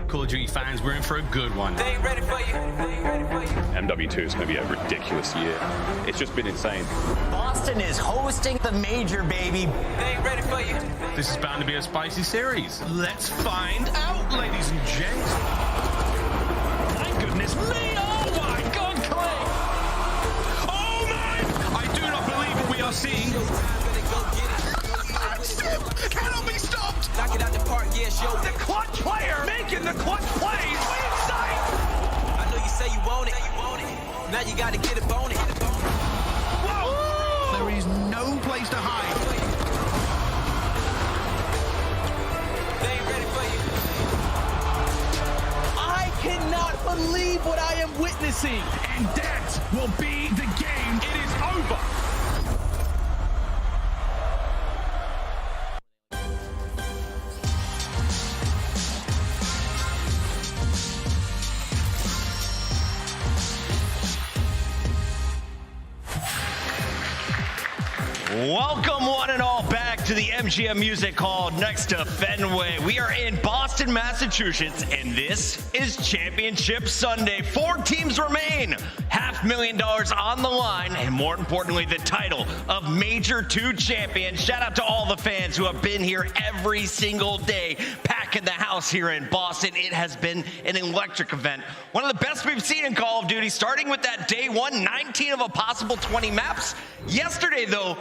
Call of Duty fans, we're in for a good one. They ain't ready for you. They ain't ready for you. MW2 is going to be a ridiculous year. It's just been insane. Boston is hosting the major, baby. They ain't ready for you. This is bound to be a spicy series. Let's find out, ladies and gents. My goodness me! Oh my God, Clay! Oh man! I do not believe what we are seeing. Cannot be stopped! Knock it out the park, yeah, show. The clutch player making the clutch plays. What insight! I know you say you want it. Now you gotta get up on it. Whoa! There is no place to hide. They ain't ready for you. I cannot believe what I am witnessing. And that will be the game. It is over. Welcome one and all back to the MGM Music Hall next to Fenway. We are in Boston, Massachusetts, and this is Championship Sunday. 4 teams remain, $500,000 on the line, and more importantly, the title of Major 2 champion. Shout out to all the fans who have been here every single day, packing the house here in Boston. It has been an electric event. One of the best we've seen in Call of Duty, starting with that day 1, 19 of a possible 20 maps. Yesterday, though,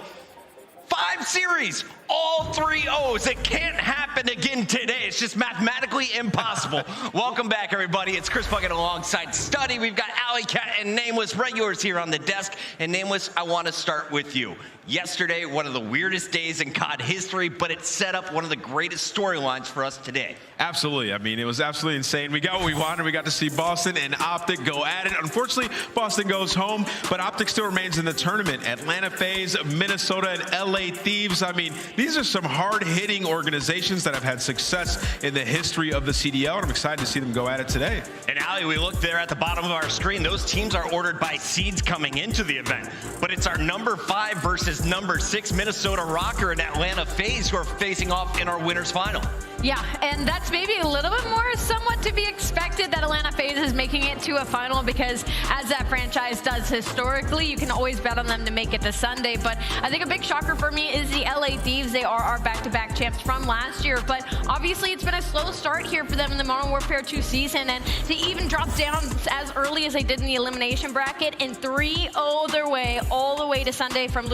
5 series, all 3 O's. It can't happen again today. It's just mathematically impossible. Welcome back, everybody. It's Chris Bucket alongside Study. We've got Alley Cat and Nameless regulars here on the desk. And Nameless, I want to start with you. Yesterday, one of the weirdest days in COD history, but it set up one of the greatest storylines for us today. Absolutely. I mean, it was absolutely insane. We got what we wanted. We got to see Boston and Optic go at it. Unfortunately, Boston goes home, but Optic still remains in the tournament. Atlanta FaZe, Minnesota, and LA Thieves. I mean, these are some hard-hitting organizations that have had success in the history of the CDL, and I'm excited to see them go at it today. And Ali, we look there at the bottom of our screen. Those teams are ordered by seeds coming into the event, but it's our number 5 versus number 6 Minnesota Rocker and Atlanta FaZe who are facing off in our winners final. Yeah, and that's maybe a little bit more somewhat to be expected that Atlanta FaZe is making it to a final, because as that franchise does historically, you can always bet on them to make it to Sunday. But I think a big shocker for me is the LA Thieves. They are our back-to-back champs from last year, but obviously it's been a slow start here for them in the Modern Warfare 2 season, and to even drop down as early as they did in the elimination bracket and 3-0 their way all the way to Sunday from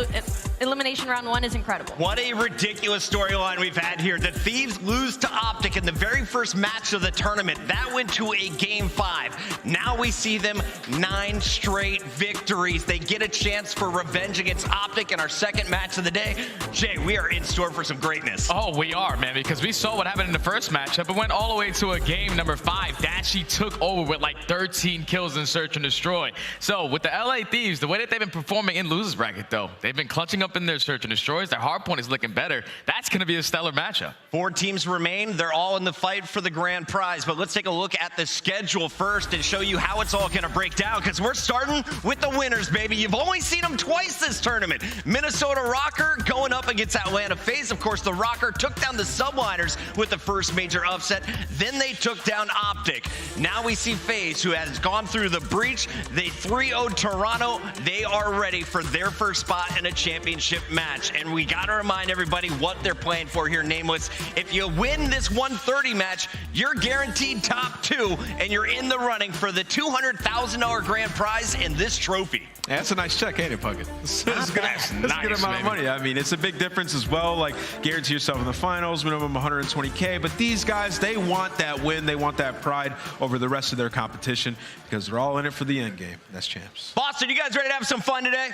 elimination round 1 is incredible. What a ridiculous storyline we've had here. The Thieves lose to Optic in the very first match of the tournament. That went to a game 5. Now we see them 9 straight victories. They get a chance for revenge against Optic in our second match of the day. Jay, we are in store for some greatness. Oh, we are, man, because we saw what happened in the first matchup. It went all the way to a game number 5. Dashie took over with like 13 kills in Search and Destroy. So with the LA Thieves, the way that they've been performing in losers bracket, though, they've been clutching up in their Search and Destroys. Their Hardpoint is looking better. That's going to be a stellar matchup. 4 teams remain. They're all in the fight for the grand prize. But let's take a look at the schedule first and show you how it's all going to break down, because we're starting with the winners, baby. You've only seen them twice this tournament. Minnesota Rocker going up against Atlanta FaZe. Of course, the Rocker took down the Subliners with the first major upset. Then they took down Optic. Now we see FaZe, who has gone through the breach. They 3-0'd Toronto. They are ready for their first spot in a championship match. And we got to remind everybody what they're playing for here, Nameless. If you win this 130 match, you're guaranteed top 2, and you're in the running for the $200,000 grand prize in this trophy. Yeah, that's a nice check, ain't it, Puckett? That's a good amount of money. I mean, it's a big difference as well. Like, guarantee yourself in the finals, minimum 120K. But these guys, they want that win. They want that pride over the rest of their competition, because they're all in it for the end game. That's champs. Boston, you guys ready to have some fun today?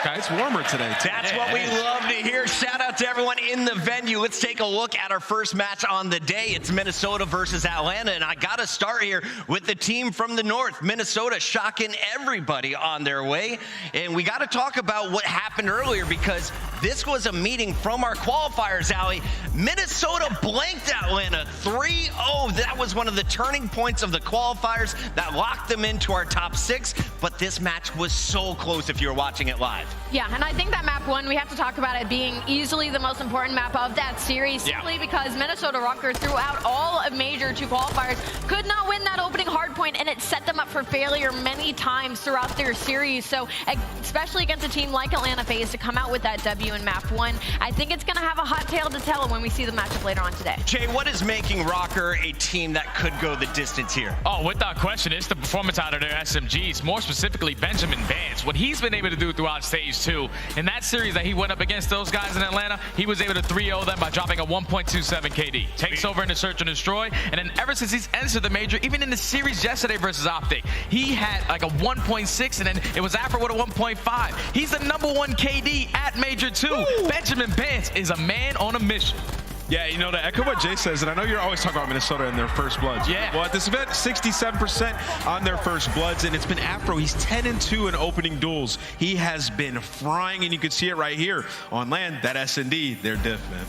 Okay, it's warmer today, too. That's what we love to hear. Shout out to everyone in the venue. Let's take a look at our first match on the day. It's Minnesota versus Atlanta, and I got to start here with the team from the north. Minnesota shocking everybody on their way, and we got to talk about what happened earlier, because This was a meeting from our qualifiers, Allie. Minnesota blanked Atlanta 3-0. That was one of the turning points of the qualifiers that locked them into our top 6. But this match was so close if you were watching it live. Yeah, and I think that map 1, we have to talk about it being easily the most important map of that series, simply because Minnesota Rocker throughout all of major 2 qualifiers could not win that opening hardpoint, and it set them up for failure many times throughout their series. So especially against a team like Atlanta FaZe to come out with that W in map 1, I think it's going to have a hot tail to tell when we see the matchup later on today. Jay, what is making Rocker a team that could go the distance here? Oh, without question, it's the performance out of their SMGs, more specifically Benjamin Vance. What he's been able to do throughout stage 2. In that series that he went up against those guys in Atlanta, he was able to 3-0 them by dropping a 1.27 KD. Takes over in the search and destroy, and then ever since he's entered the major, even in the series yesterday versus Optic, he had like a 1.6, and then it was Afro with a 1.5. He's the #1 KD at major 2. Ooh. Benjamin Vance is a man on a mission. Yeah, you know, to echo what Jay says, and I know you're always talking about Minnesota and their first bloods. Yeah. Well, at this event, 67% on their first bloods, and it's been Afro. He's 10-2 in opening duels. He has been frying, and you can see it right here on land. That S&D, they're diff, man.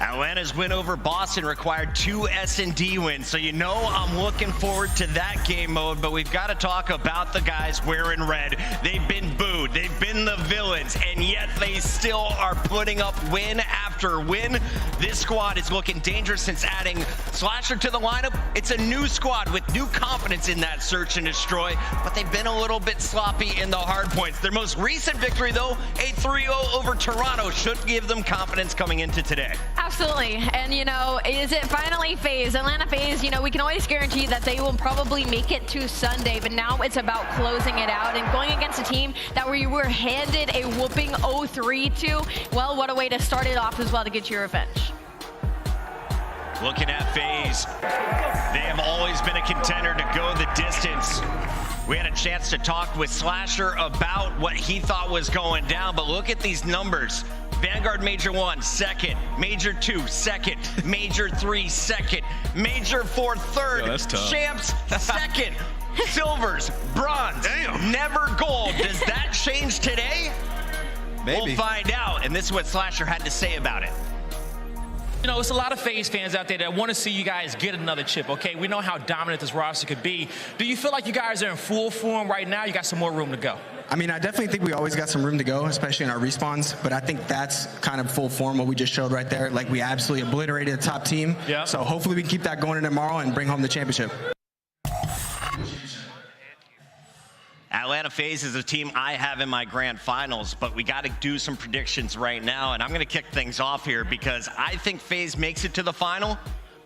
Atlanta's win over Boston required 2 S&D wins, so you know I'm looking forward to that game mode, but we've got to talk about the guys wearing red. They've been booed, they've been the villains, and yet they still are putting up win after win. This squad is looking dangerous since adding Slasher to the lineup. It's a new squad with new confidence in that search and destroy, but they've been a little bit sloppy in the hard points. Their most recent victory, though, a 3-0 over Toronto, should give them confidence coming into today. Absolutely, and you know, is it finally FaZe? Atlanta FaZe, you know, we can always guarantee that they will probably make it to Sunday, but now it's about closing it out and going against a team that we were handed a whooping 0-3 to. Well, what a way to start it off as well to get your revenge. Looking at FaZe, they have always been a contender to go the distance. We had a chance to talk with Slasher about what he thought was going down, but look at these numbers. Vanguard Major 1, second. Major 2, second. Major 3, second. Major 4, third. Yo, that's tough. Champs, second. Silvers, bronze, never gold. Does that change today? Maybe. We'll find out, and this is what Slasher had to say about it. You know, it's a lot of FaZe fans out there that want to see you guys get another chip, okay? We know how dominant this roster could be. Do you feel like you guys are in full form right now? You got some more room to go? I mean, I definitely think we always got some room to go, especially in our respawns, but I think that's kind of full form, what we just showed right there. Like, we absolutely obliterated the top team. Yeah. So hopefully we can keep that going in tomorrow and bring home the championship. Atlanta FaZe is a team I have in my grand finals, but we got to do some predictions right now, and I'm going to kick things off here because I think FaZe makes it to the final,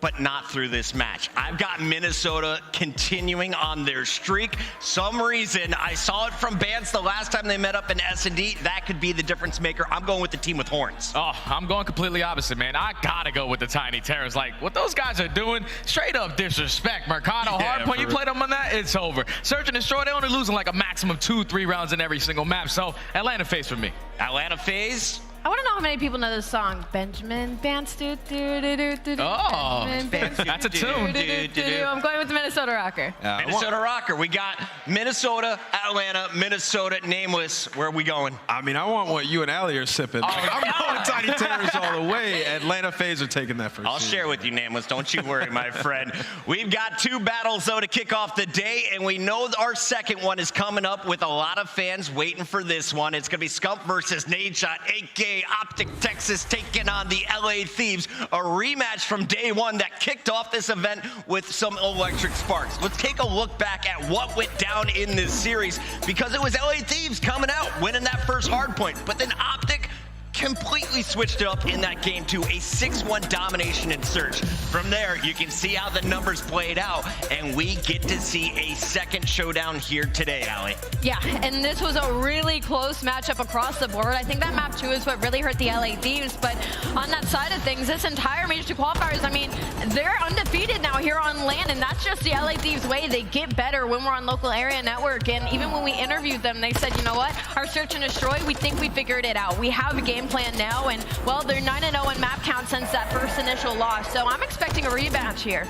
but not through this match. I've got Minnesota continuing on their streak. Some reason, I saw it from Vance the last time they met up in S&D. That could be the difference maker. I'm going with the team with horns. Oh, I'm going completely opposite, man. I gotta go with the Tiny Terrors. Like, what those guys are doing, straight up disrespect. Mercado, Hardpoint, you play them on that, it's over. Search and destroy, they're only losing like a maximum 2-3 rounds in every single map. So, Atlanta FaZe for me. Atlanta FaZe. I want to know how many people know this song. Benjamin Vance, do do do do do. Oh, that's a tune. I'm going with the Minnesota Rocker. Minnesota Rocker. We got Minnesota, Atlanta, Minnesota, nameless. Where are we going? I mean, I want what you and Allie are sipping. I'm going Tiny Terrors all the way. Atlanta FaZe are taking that first. I'll share with you, nameless. Don't you worry, my friend. We've got 2 battles, though, to kick off the day, and we know our second one is coming up with a lot of fans waiting for this one. It's going to be Scump versus Nadeshot, a.k.a. Optic Texas taking on the LA Thieves, a rematch from day 1 that kicked off this event with some electric sparks. Let's take a look back at what went down in this series, because it was LA Thieves coming out, winning that first hard point, but then Optic completely switched it up in that game to a 6-1 domination in search. From there, you can see how the numbers played out, and we get to see a second showdown here today, Allie. Yeah, and this was a really close matchup across the board. I think that map 2 is what really hurt the LA Thieves, but on that side of things, this entire Major 2 qualifiers, I mean, they're undefeated now here on land, and that's just the LA Thieves way. They get better when we're on local area network, and even when we interviewed them, they said, you know what, our search and destroy, we think we figured it out. We have a game plan now, and well, they're 9-0 in map count since that first initial loss, so I'm expecting a rematch here.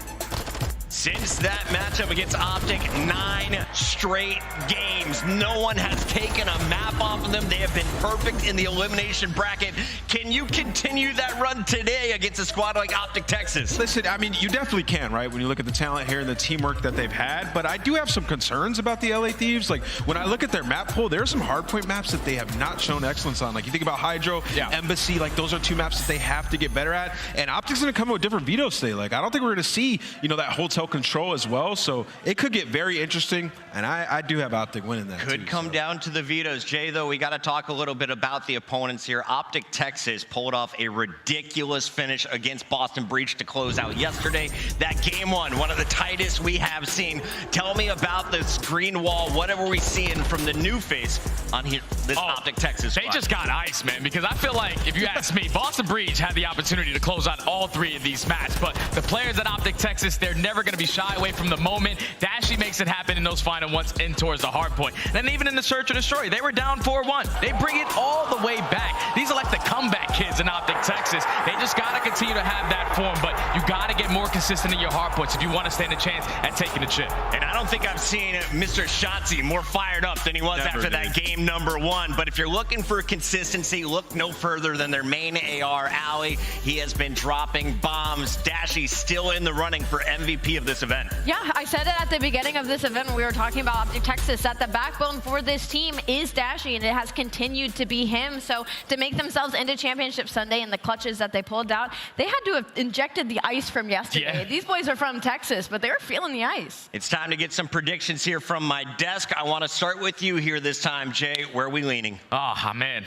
Since that matchup against Optic, 9 straight games. No one has taken a map off of them. They have been perfect in the elimination bracket. Can you continue that run today against a squad like Optic Texas? Listen, I mean, you definitely can, right? When you look at the talent here and the teamwork that they've had, but I do have some concerns about the LA Thieves. Like, when I look at their map pool, there are some hardpoint maps that they have not shown excellence on. Like, you think about Hydro, Embassy, like, those are 2 maps that they have to get better at. And Optic's going to come with different vetoes today. Like, I don't think we're going to see, you know, that hotel control as well. So it could get very interesting. And I do have Optic winning that. Could come down to the vetoes. Jay, though, we got to talk a little bit about the opponents here. Optic Texas pulled off a ridiculous finish against Boston Breach to close out yesterday. That game one of the tightest we have seen. Tell me about this green wall. What are we seeing from the new face on here, this Optic Texas squad? They just got ice, man, because I feel like, if you ask me, Boston Breach had the opportunity to close out all 3 of these matches, but the players at Optic Texas, they're never going to be shy away from the moment. Dashy makes it happen in those final ones in towards the hard point. Then even in the search and destroy, they were down 4-1. They bring it all the way back. These are like the comeback kids in Optic Texas. They just got to continue to have that form, but you got to get more consistent in your hard points if you want to stand a chance at taking the chip. And I don't think I've seen Mr. Shotzi more fired up than he was after that game number 1. But if you're looking for consistency, look no further than their main AR, Ali. He has been dropping bombs. Dashy's still in the running for MVP of this event. Yeah, I said it at the beginning of this event when we were talking about Optic Texas, that the backbone for this team is Dashy, and it has continued to be him. So to make themselves into Championship Sunday and the clutches that they pulled out, they had to have injected the ice from yesterday. Yeah. These boys are from Texas, but they were feeling the ice. It's time to get some predictions here from my desk. I want to start with you here this time, Jay. Where are we leaning? Oh, man.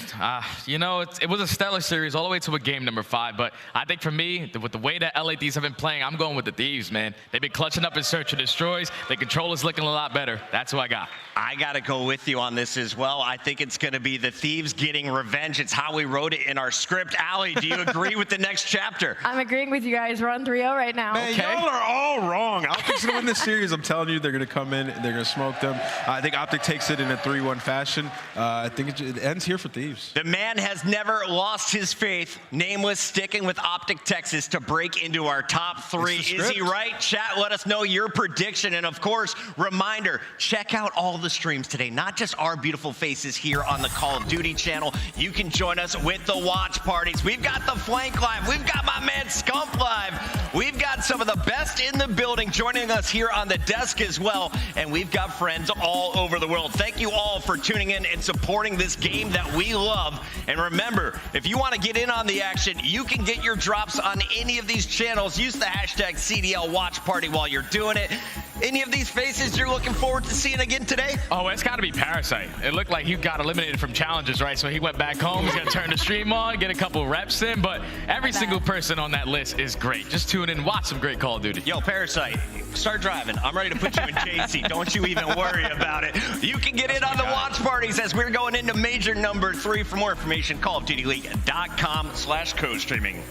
You know, it was a stellar series all the way to a game number 5, but I think for me, with the way that LA Thieves have been playing, I'm going with the Thieves, man. They've been clutching up in search and destroys. The controller's looking a lot better. That's who I got. I got to go with you on this as well. I think it's going to be the Thieves getting revenge. It's how we wrote it in our script. Ali, do you agree with the next chapter? I'm agreeing with you guys. We're on 3-0 right now. Man, y'all are all wrong. Optic's going to win this series. I'm telling you, they're going to come in, they're going to smoke them. I think Optic takes it in a 3-1 fashion. I think it ends here for Thieves. The man has never lost his faith. Nameless sticking with Optic Texas to break into our top 3. Is he right? Chat, let us know your prediction. And of course, reminder, check out all the streams today, not just our beautiful faces here on the Call of Duty channel. You can join us with the watch parties. We've got the Flank Live. We've got my man Scump Live. We've got some of the best in the building joining us here on the desk as well. And we've got friends all over the world. Thank you all for tuning in and supporting this game that we love. And remember, if you want to get in on the action, you can get your drops on any of these channels. Use the hashtag CDL watch party while you're doing it. Any of these faces you're looking forward to seeing again today? Oh, it's got to be Parasite. It looked like he got eliminated from challenges, right? So he went back home. He's going to turn the stream on, get a couple reps in. But every single person on that list is great. Just tune in, watch some great Call of Duty. Yo, Parasite, start driving. I'm ready to put you in JC. Don't you even worry about it. You can get in on the watch parties as we're going into major number 3. For more information, callofdutyleague.com/co-streaming.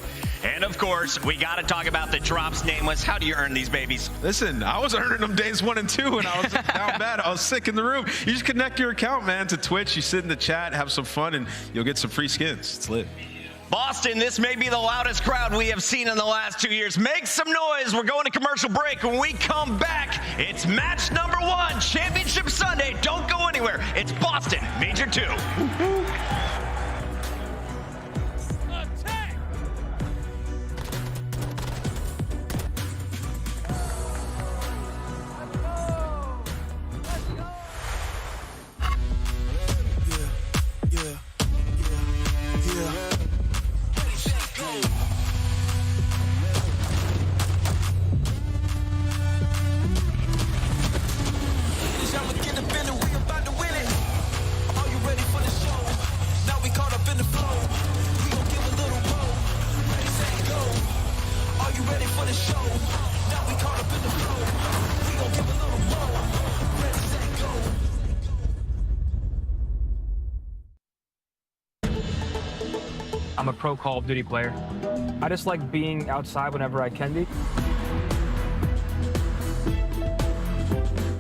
And of course, we got to talk about the drops. Nameless, how do you earn these babies? Listen, I was earning them days 1 and 2 when I was down bad. I was sick in the room. You just connect your account, man, to Twitch. You sit in the chat, have some fun, and you'll get some free skins. It's lit. Boston, this may be the loudest crowd we have seen in the last 2 years. Make some noise. We're going to commercial break. When we come back, it's match number 1, Championship Sunday. Don't go anywhere. It's Boston, Major 2. I'm a pro Call of Duty player. I just like being outside whenever I can be.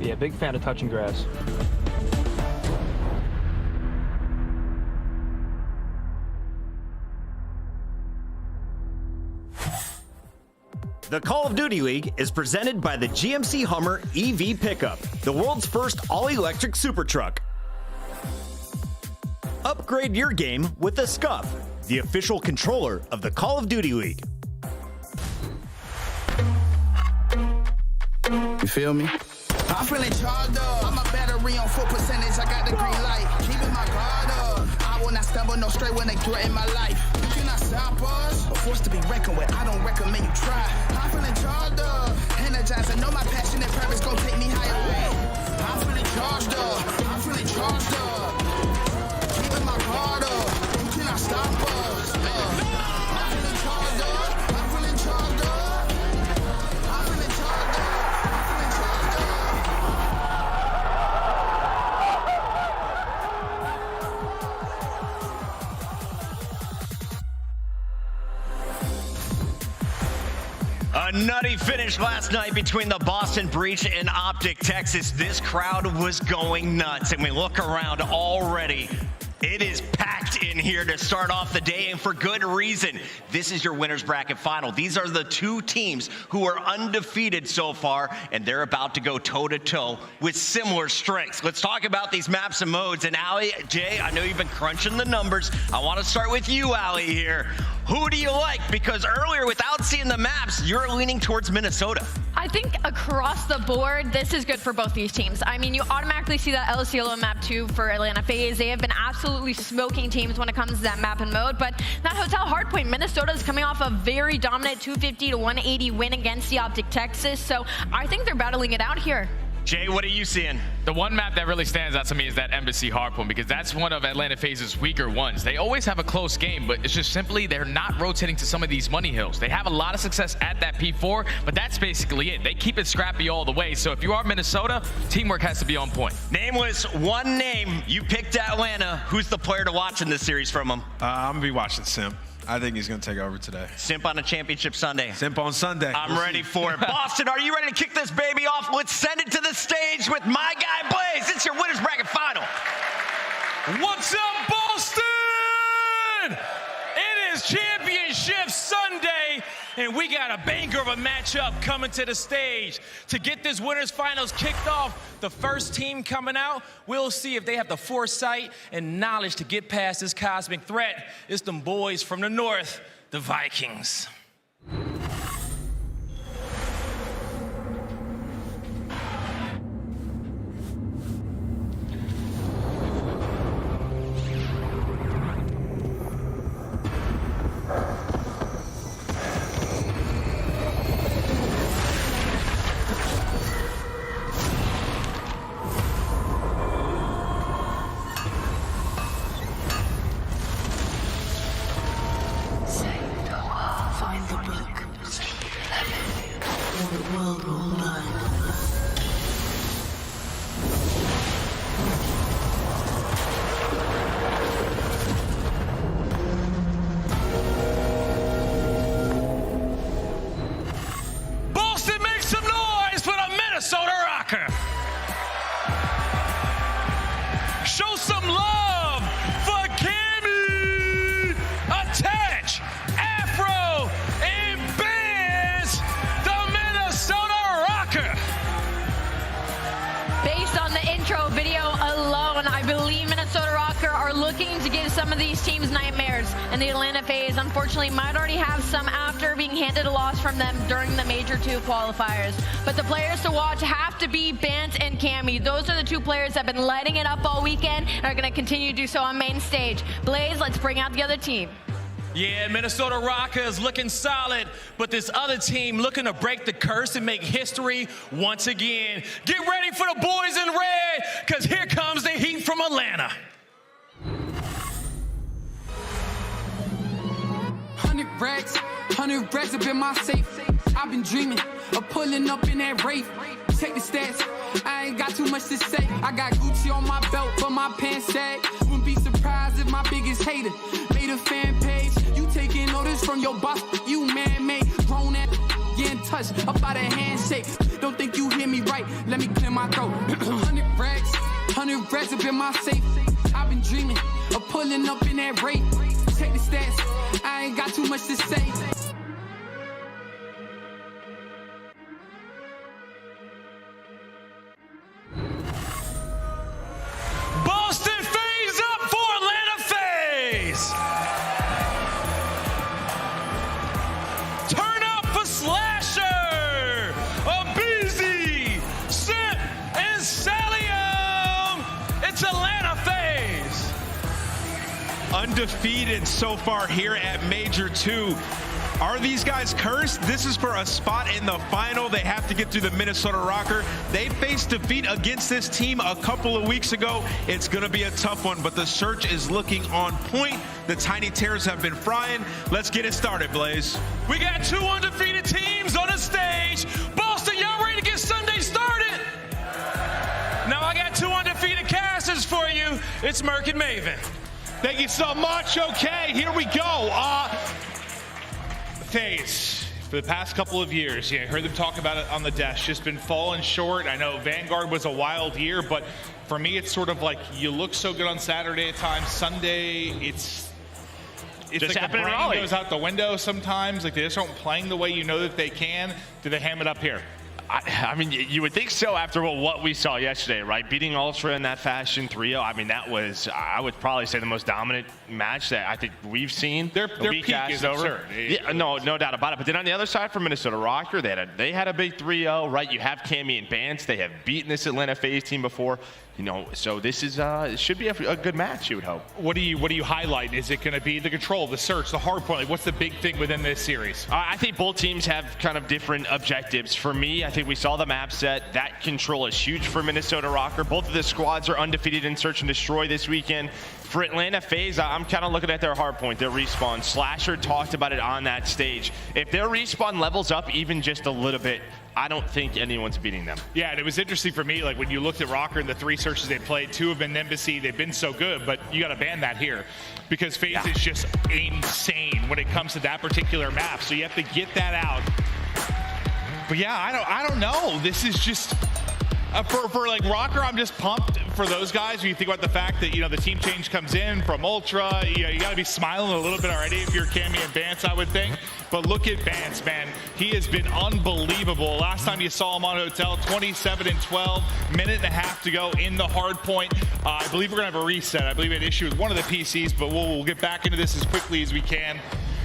Yeah, big fan of touching grass. The Call of Duty League is presented by the GMC Hummer EV Pickup, the world's first all-electric super truck. Upgrade your game with the Scuff, the official controller of the Call of Duty League. You feel me? I'm feeling charged up. I'm a battery on full percentage. I got the green light. Keeping my guard up. I will not stumble no straight when they threaten my life. You cannot stop us. A force to be reckoned with. I don't recommend you try. I'm feeling charged up. Energized. I know my passion and purpose gon' take me higher. I'm feeling charged up. I'm feeling charged up. Keeping my guard up. You cannot stop us. I'm feeling charged up. I'm feeling charged up. I'm feeling charged up. A nutty finish last night between the Boston Breach and Optic, Texas. This crowd was going nuts, and we look around already. It is packed in here to start off the day, and for good reason. This is your winners bracket final. These are the two teams who are undefeated so far, and they're about to go toe-to-toe with similar strengths. Let's talk about these maps and modes. And Ali, Jay, I know you've been crunching the numbers. I want to start with you, Ali, here. Who do you like? Because earlier, without seeing the maps, you're leaning towards Minnesota. I think across the board, this is good for both these teams. I mean, you automatically see that El Cielo map 2 for Atlanta FaZe. They have been absolutely smoking teams when it comes to that map and mode. But that Hotel Hardpoint, Minnesota is coming off a very dominant 250 to 180 win against the Optic Texas. So I think they're battling it out here. Jay, what are you seeing? The one map that really stands out to me is that Embassy Hardpoint, because that's one of Atlanta FaZe's weaker ones. They always have a close game, but it's just simply they're not rotating to some of these money hills. They have a lot of success at that P4, but that's basically it. They keep it scrappy all the way. So if you are Minnesota, teamwork has to be on point. Nameless, one name. You picked Atlanta. Who's the player to watch in this series from them? I'm going to be watching Simp. I think he's going to take over today. Simp on a championship Sunday. Simp on Sunday. I'm ready for it. Boston, are you ready to kick this baby off? Let's send it to the stage with my guy, Blaze. It's your winners bracket final. What's up, Boston? It is Championship Sunday, and we got a banger of a matchup coming to the stage. To get this winners finals kicked off, the first team coming out, we'll see if they have the foresight and knowledge to get past this cosmic threat. It's them boys from the north, the Vikings. Show some love for Cammy, Attach, Afro, and Benz, the Minnesota Rocker. Based on the intro video alone, I believe Minnesota Rocker are looking to give some of these teams nightmares. And the Atlanta FaZe, unfortunately, might already have some after being handed a loss from them during the Major 2 qualifiers. But the players to watch have to be Bant and Cammy. Those are the two players that have been lighting it up all weekend and are going to continue to do so on main stage. Blaze, let's bring out the other team. Yeah, Minnesota Rockers looking solid, but this other team looking to break the curse and make history once again. Get ready for the boys in red, because here comes the heat from Atlanta. 100 racks up in my safe. I've been dreaming of pulling up in that Wraith. Check the stats, I ain't got too much to say. I got Gucci on my belt, but my pants sag. Wouldn't be surprised if my biggest hater made a fan page. You taking notice from your boss, you man-made. Grown at getting touched up by the handshake. Don't think you hear me right, let me clear my throat. 100 racks up in my safe. I've been dreaming of pulling up in that Wraith. Check the stats, I ain't got too much to say. undefeated so far here at Major 2. Are these guys cursed? This is for a spot in the final. They have to get through the Minnesota Rocker. They faced defeat against this team a couple of weeks ago. It's going to be a tough one, but the search is looking on point. The Tiny Terrors have been frying. Let's get it started, Blaze. We got 2 undefeated teams on the stage. Boston, y'all ready to get Sunday started? Now I got 2 undefeated casters for you. It's Merc and Maven. Thank you so much. Okay, here we go. FaZe, for the past couple of years, I heard them talk about it on the desk, just been falling short. I know Vanguard was a wild year, but for me, it's sort of like you look so good on Saturday at times. Sunday, it's just like the brain goes out the window sometimes. Like they just aren't playing the way you know that they can. Do they ham it up here? I mean, you would think so after what we saw yesterday, right? Beating Ultra in that fashion 3-0. I mean, that was, I would probably say, the most dominant match that I think we've seen. Their peak is over. Yeah, no doubt about it. But then on the other side for Minnesota Rocker, they had a big 3-0, right? You have Cammy and Bance. They have beaten this Atlanta FaZe team before. So this is it should be a good match, you would hope. What do you highlight? Is it going to be the control, the search, the hardpoint? Like, what's the big thing within this series? I think both teams have kind of different objectives. For me, I think we saw the map set. That control is huge for Minnesota Rocker. Both of the squads are undefeated in Search and Destroy this weekend. For Atlanta FaZe, I'm kind of looking at their hardpoint, their respawn. Slasher talked about it on that stage. If their respawn levels up even just a little bit, I don't think anyone's beating them. Yeah, and it was interesting for me, like when you looked at Rocker and the 3 searches they played, 2 have been Embassy, they've been so good, but you got to ban that here because FaZe is just insane when it comes to that particular map. So you have to get that out. But yeah, I don't know. This is just for like Rocker, I'm just pumped for those guys. When you think about the fact that the team change comes in from Ultra, you got to be smiling a little bit already if you're Cammy and Bance, I would think. But look at Bance, man. He has been unbelievable. Last time you saw him on Hotel, 27-12, minute and a half to go in the hard point. I believe we're gonna have a reset. I believe we had an issue with one of the PCs, but we'll get back into this as quickly as we can,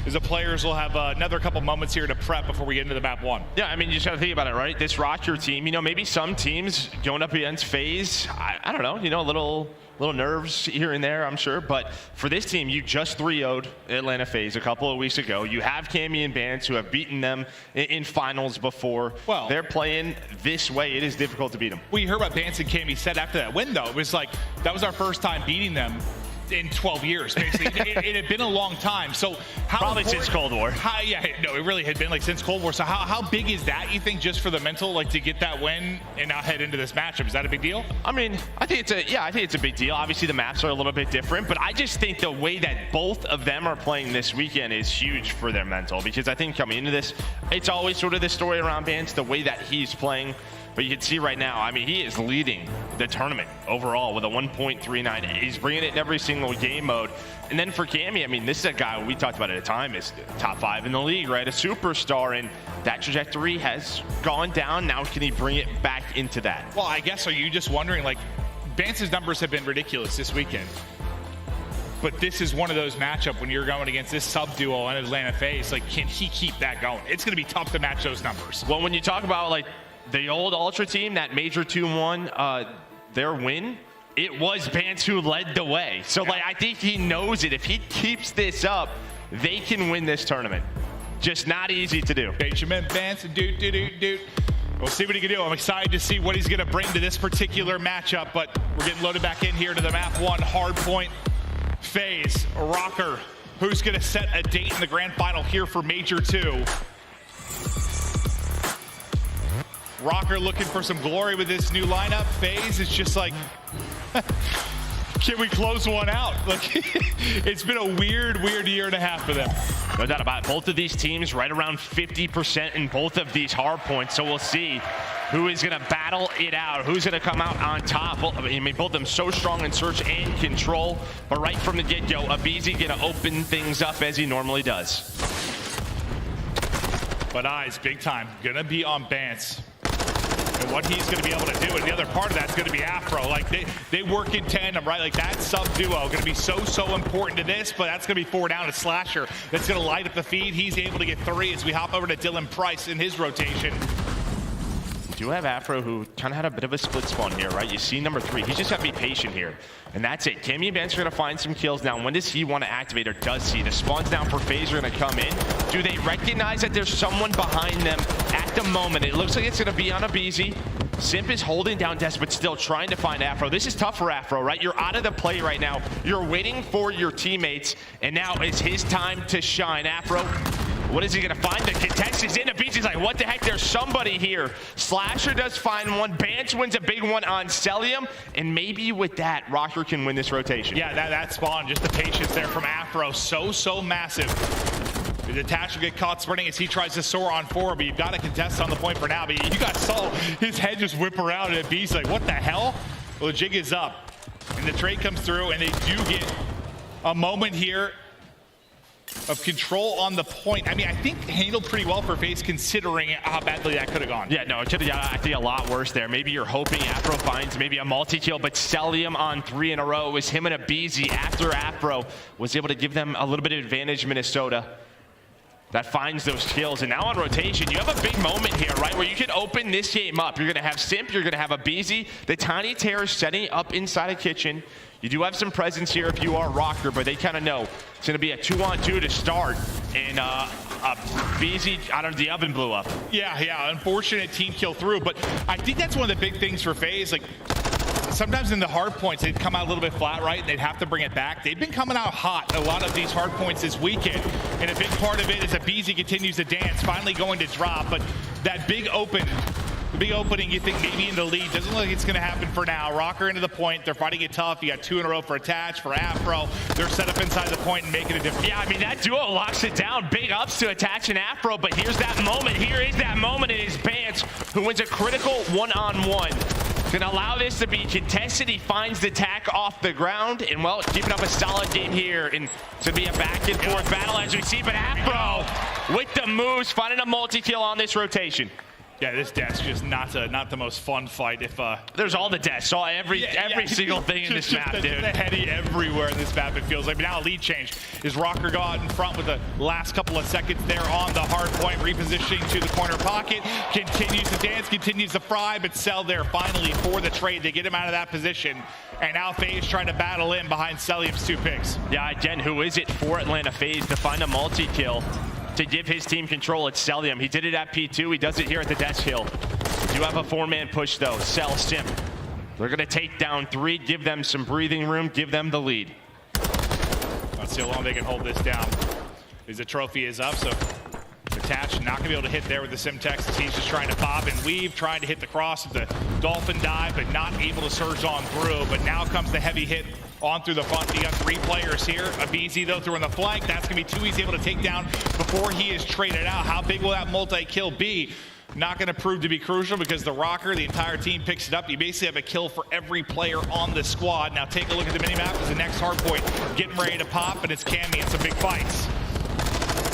as the players will have another couple moments here to prep before we get into the map 1. Yeah, I mean, you just got to think about it, right? This Rocker team, maybe some teams going up against FaZe, I don't know, a little nerves here and there, I'm sure. But for this team, you just 3-0'd Atlanta FaZe a couple of weeks ago. You have Cammy and Bance who have beaten them in finals before. Well, they're playing this way. It is difficult to beat them. Well, you heard what Bance and Cammy said after that win, though. It was like, that was our first time beating them in 12 years, basically. it had been a long time. So probably since Cold War. It really had been like since Cold War. So how big is that, you think, just for the mental, like to get that win and now head into this matchup? Is that a big deal? I mean, I think it's a big deal. Obviously the maps are a little bit different, but I just think the way that both of them are playing this weekend is huge for their mental, because I think coming into this, it's always sort of the story around Bance, the way that he's playing. But you can see right now, I mean, he is leading the tournament overall with a 1.39. He's bringing it in every single game mode. And then for Cammy, I mean, this is a guy we talked about at a time is top 5 in the league, right? A superstar, and that trajectory has gone down. Now can he bring it back into that? Well, I guess, are you just wondering, like, Vance's numbers have been ridiculous this weekend. But this is one of those matchups when you're going against this sub-duo on Atlanta FaZe. Like, can he keep that going? It's going to be tough to match those numbers. Well, when you talk about, like, the old Ultra team, that Major 2-1, their win, it was Bance who led the way. So, like, I think he knows it. If he keeps this up, they can win this tournament. Just not easy to do. Benjamin Bance, We'll see what he can do. I'm excited to see what he's going to bring to this particular matchup, but we're getting loaded back in here to the map 1, Hardpoint, FaZe, Rocker. Who's going to set a date in the grand final here for Major 2? Rocker looking for some glory with this new lineup. FaZe is just like, can we close one out? Like, it's been a weird year and a half for them. No doubt about it. Both of these teams right around 50% in both of these hard points. So we'll see who is going to battle it out, who's going to come out on top. I mean, both of them so strong in search and control. But right from the get-go, Abizi going to open things up as he normally does. But eyes, big time, going to be on Bance. And what he's going to be able to do, and the other part of that's going to be Afro. Like, they work in tandem, right? Like, that sub-duo going to be so important to this, but that's going to be 4 down to Slasher. That's going to light up the feed. He's able to get 3 as we hop over to Dylan Price in his rotation. do have Afro, who kind of had a bit of a split spawn here, right? You see number 3. He's just got to be patient here. And that's it. Cammy and Vance are going to find some kills. Now, when does he want to activate, or does he? The spawns down for FaZe are going to come in. Do they recognize that there's someone behind them at the moment? It looks like it's going to be on a BZ. Simp is holding down Des, but still trying to find Afro. This is tough for Afro, right? You're out of the play right now. You're waiting for your teammates, and now it's his time to shine. Afro, what is he going to find? The contest is in. The beach. He's like, what the heck? There's somebody here. Slasher does find one. Bance wins a big one on Celium, and maybe with that, Rocker can win this rotation. Yeah, that spawn, just the patience there from Afro, so massive. The attach will get caught sprinting as he tries to soar on 4, but you've got a contest on the point for now. But you guys saw his head just whip around at Beast, like, what the hell? Well, the jig is up, and the trade comes through, and they do get a moment here of control on the point. I mean, I think handled pretty well for FaZe considering how badly that could have gone. Yeah, no, it could have got, I think, a lot worse there. Maybe you're hoping Afro finds maybe a multi-kill, but Celium on 3 in a row. It was him and a BZ after Afro was able to give them a little bit of advantage, Minnesota. That finds those kills, and now on rotation, you have a big moment here, right, where you can open this game up. You're gonna have Simp, you're gonna have a BZ, the Tiny Terror setting up inside a kitchen. You do have some presence here if you are Rocker, but they kind of know it's gonna be a 2-on-2 to start, and a BZ out of the oven blew up. Yeah, unfortunate team kill through, but I think that's one of the big things for FaZe. Like, sometimes in the hard points, they'd come out a little bit flat, right? And they'd have to bring it back. They've been coming out hot, a lot of these hard points this weekend. And a big part of it is that BZ continues to dance, finally going to drop. But that big opening, you think maybe in the lead, doesn't look like it's going to happen for now. Rocker into the point. They're fighting it tough. You got 2 in a row for Attach, for Afro. They're set up inside the point and making a difference. Yeah, I mean, that duo locks it down. Big ups to Attach and Afro, but here's that moment. Here is that moment. It is Bance who wins a critical 1-on-1. Gonna allow this to be contested. He finds the tack off the ground, and well, keeping up a solid game here. And it's gonna be a back and forth battle as we see, but Afro with the moves, finding a multi-kill on this rotation. Yeah, this death's just not the most fun fight. If there's all the deaths, saw every single thing in this map, dude. The heady everywhere in this map, it feels like. But now a lead change. Is Rocker got in front with the last couple of seconds there on the hard point, repositioning to the corner pocket, continues to dance, continues to fry, but Cell there finally for the trade. They get him out of that position. And now FaZe trying to battle in behind Celium's 2 picks. Yeah, again, who is it for Atlanta FaZe to find a multi-kill? To give his team control, it's Celium. He did it at P2. He does it here at the Death Hill. You have a 4-man push, though. Cell, Simp. They're going to take down 3, give them some breathing room, give them the lead. Let's see how long they can hold this down. As the trophy is up, so Attach not going to be able to hit there with the Simtex as he's just trying to bob and weave, trying to hit the cross of the Dolphin dive, but not able to surge on through. But now comes the heavy hit on through the front. You got 3 players here. A BZ, though, through on the flank. That's going to be too easy able to take down before he is traded out. How big will that multi-kill be? Not going to prove to be crucial because the Rocker, the entire team picks it up. You basically have a kill for every player on the squad. Now take a look at the minimap as the next hardpoint getting ready to pop, and it's Cammy and some big fights.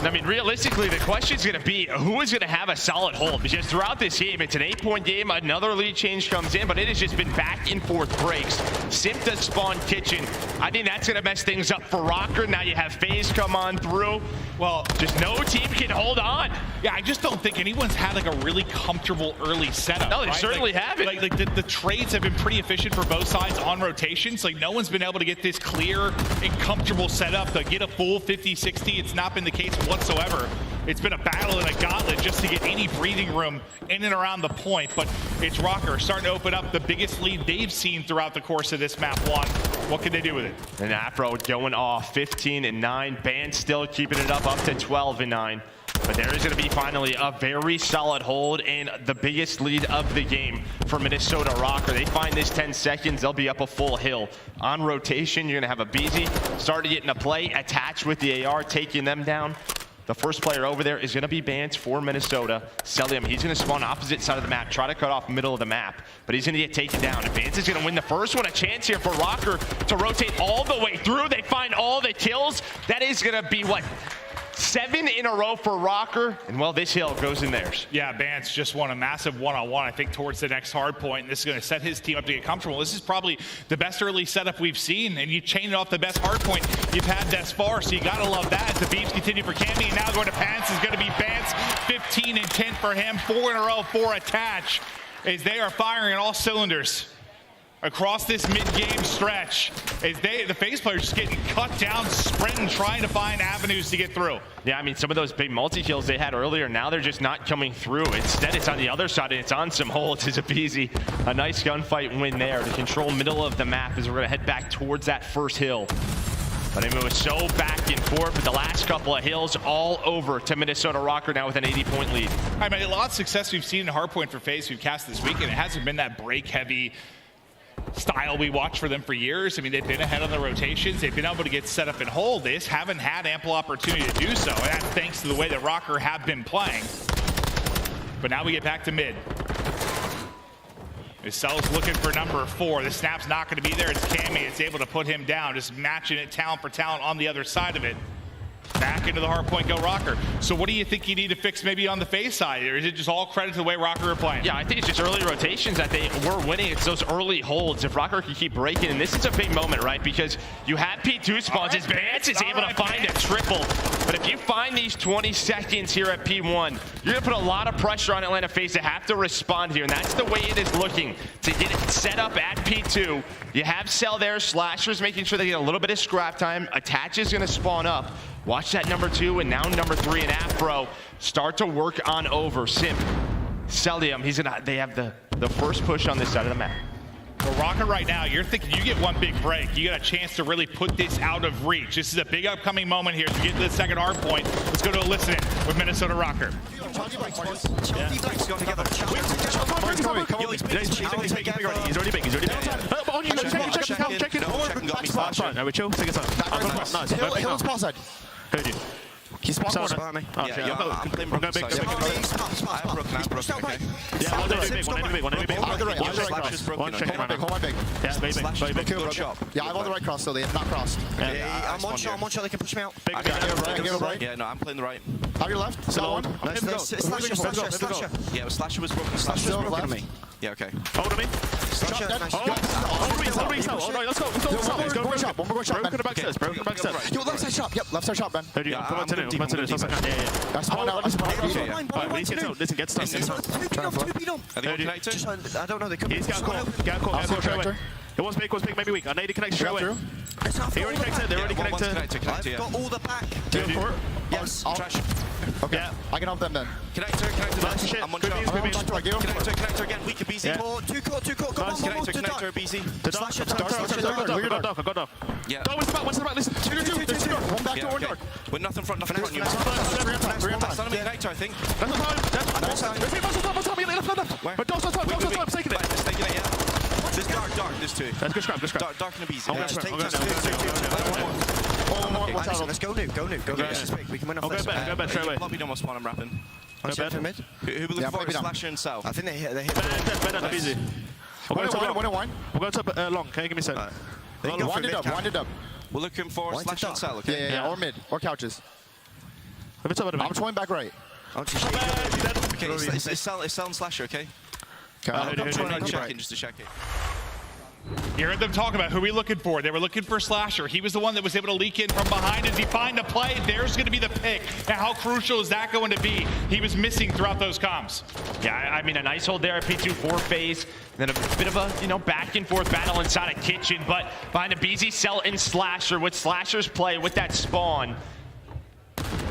I mean, realistically, the question is going to be who is going to have a solid hold, because throughout this game, it's an 8-point game. Another lead change comes in, but it has just been back and forth breaks. Simp does spawn kitchen. I think that's going to mess things up for Rocker. Now you have FaZe come on through. Well, just no team can hold on. Yeah, I just don't think anyone's had like a really comfortable early setup. No, they certainly haven't. Like the trades have been pretty efficient for both sides on rotations. Like no one's been able to get this clear and comfortable setup to get a full 50-60. It's not been the case whatsoever. It's been a battle and a gauntlet just to get any breathing room in and around the point, but it's Rocker starting to open up the biggest lead they've seen throughout the course of this map 1. What can they do with it? And Afro going off 15-9. Band still keeping it up to 12-9. But there is going to be finally a very solid hold and the biggest lead of the game for Minnesota Rocker. They find this 10 seconds, they'll be up a full hill. On rotation, you're going to have a BZ start to get into play, attached with the AR, taking them down. The first player over there is going to be Bance for Minnesota. Celium, he's going to spawn opposite side of the map, try to cut off middle of the map, but he's going to get taken down. And Bance is going to win the first one. A chance here for Rocker to rotate all the way through. They find all the kills. That is going to be, what, 7 in a row for Rocker, and well, this hill goes in theirs. Yeah, Bance just won a massive one-on-one, I think, towards the next hard point, and this is going to set his team up to get comfortable. This is probably the best early setup we've seen, and you chain it off the best hard point you've had thus far, so you got to love that. The beams continue for Cammy, and now going to Pants is going to be Bance. 15-10 for him, 4 in a row for Attach. is they are firing on all cylinders across this mid-game stretch. As the FaZe players just getting cut down, sprinting, trying to find avenues to get through. Yeah, I mean, some of those big multi-kills they had earlier, now they're just not coming through. Instead, it's on the other side, and it's on some holds. It's a nice gunfight win there to control middle of the map as we're going to head back towards that first hill. But I mean, it was so back and forth, but the last couple of hills all over to Minnesota Rocker now with an 80-point lead. I mean, a lot of success we've seen in Hardpoint for FaZe we've cast this weekend. It hasn't been that break-heavy style we watched for them for years. I mean, they've been ahead on the rotations. They've been able to get set up and hold. They just haven't had ample opportunity to do so, and that's thanks to the way that Rocker have been playing. But now we get back to mid. Cell's looking for number 4. The snap's not going to be there. It's Cammy. It's able to put him down, just matching it talent for talent on the other side of it. Back into the Hardpoint go Rocker. So what do you think you need to fix maybe on the FaZe side? Or is it just all credit to the way Rocker are playing? Yeah, I think it's just early rotations that they were winning. It's those early holds. If Rocker can keep breaking, and this is a big moment, right? Because you have P2 spawns. His Vance is able to find a triple. But if you find these 20 seconds here at P1, you're going to put a lot of pressure on Atlanta FaZe to have to respond here. And that's the way it is looking to get it set up at P2. You have Cell there. Slashers making sure they get a little bit of scrap time. Attach is going to spawn up. Watch that number 2 and now number 3 and Afro start to work on over. Simp, Celium, they have the first push on this side of the map. For Rocker right now, you're thinking you get one big break. You got a chance to really put this out of reach. This is a big upcoming moment here as we get to the second hard point. Let's go to a listening with Minnesota Rocker. Heard you. He's spawned corner. Me. Oh, yeah, I'm playing big. I'm broken, okay. Yeah, one enemy big. On the right, One checking right now. Hold my big. Yeah, very big. Good shot. Yeah, I'm on the right cross, so they have not crossed. I'm one shot, they can push me out. Big, right. Yeah, no, I'm playing the right. How your left? Still one. Slasher. Yeah, Slasher was broken. Slasher was broken to me. Yeah, okay. Hold on me. Hold me. Let's go. One shot. One more shot, man. Broken back steps. Yo, left side shop. Yep, left side shop, man. Come on to this. That's one out. Listen, get stuck. Are they connected? I don't know. They could be. He's got a call. It was big, maybe weak. I need to connect straight away. They already connected. I've got all the back. Yes. Okay. Yeah. I can help them then. Connector. I'm on shot. Connector again. Weak and BZ. Two court. Come on. Connector, BZ. I got off. Yeah. One's the back. Listen. Two. One back door, one dark. We're nothing front. That's not a connector, I think. Taking it. There's dark, there's 2. That's good scrap. Dark and a BZ. Let's go new. This is big. We can win off this. Go back straight away. Lobby don't want spawn, I'm rapping. Go back. Mid. Who we looking for? Slasher and Cell. I think they hit. Easy. One. We'll go to long. Can you give me a second? Wind it up. We're looking for Slasher and Cell, okay? Yeah, or mid, or couches. I'm towing back right. Okay, it's Cell and Slasher, okay? I'm checking just to check it. You heard them talk about who we looking for. They were looking for Slasher. He was the one that was able to leak in from behind and define the play. There's going to be the pick. Now, how crucial is that going to be? He was missing throughout those comms. Yeah, I mean, a nice hold there at P2 for FaZe. Then a bit of a, back and forth battle inside a kitchen. But behind a BZ, Cell, and Slasher, with Slasher's play, with that spawn,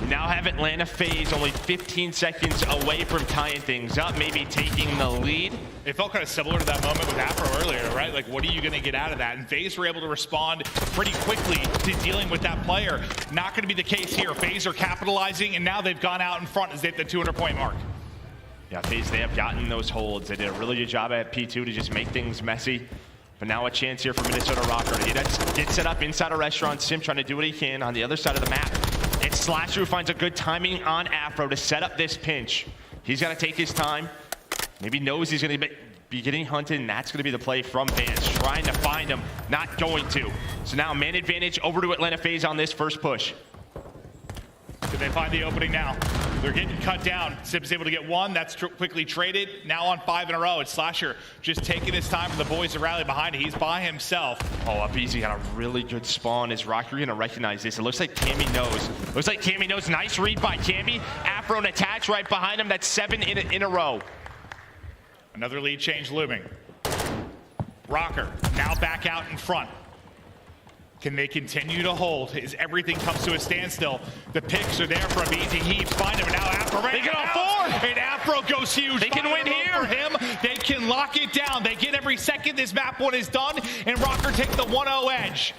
we now have Atlanta FaZe only 15 seconds away from tying things up, maybe taking the lead. It felt kind of similar to that moment with Afro earlier, right? Like, what are you going to get out of that? And FaZe were able to respond pretty quickly to dealing with that player. Not going to be the case here. FaZe are capitalizing, and now they've gone out in front as they hit the 200-point mark. Yeah, FaZe, they have gotten those holds. They did a really good job at P2 to just make things messy. But now a chance here for Minnesota Rocker to get set up inside a restaurant. Simp trying to do what he can on the other side of the map. It's Slasher who finds a good timing on Afro to set up this pinch. He's got to take his time. Maybe knows he's going to be getting hunted, and that's going to be the play from Vance. Trying to find him, not going to. So now man advantage over to Atlanta FaZe on this first push. Did they find the opening now? They're getting cut down. Sip is able to get one. That's quickly traded. Now on 5 in a row. It's Slasher just taking his time for the boys to rally behind it. He's by himself. Oh, UpEasy got a really good spawn. Is Rocker going to recognize this? It looks like Cammy knows. Nice read by Cammy. Afro and attach right behind him. That's 7 in a row. Another lead change looming. Rocker now back out in front. Can they continue to hold as everything comes to a standstill? The picks are there for a easy heave. Find him now. Afro They get all four. And Afro goes huge. They can win here. For him, they can lock it down. They get every second this map one is done, and Rocker take the 1-0 edge.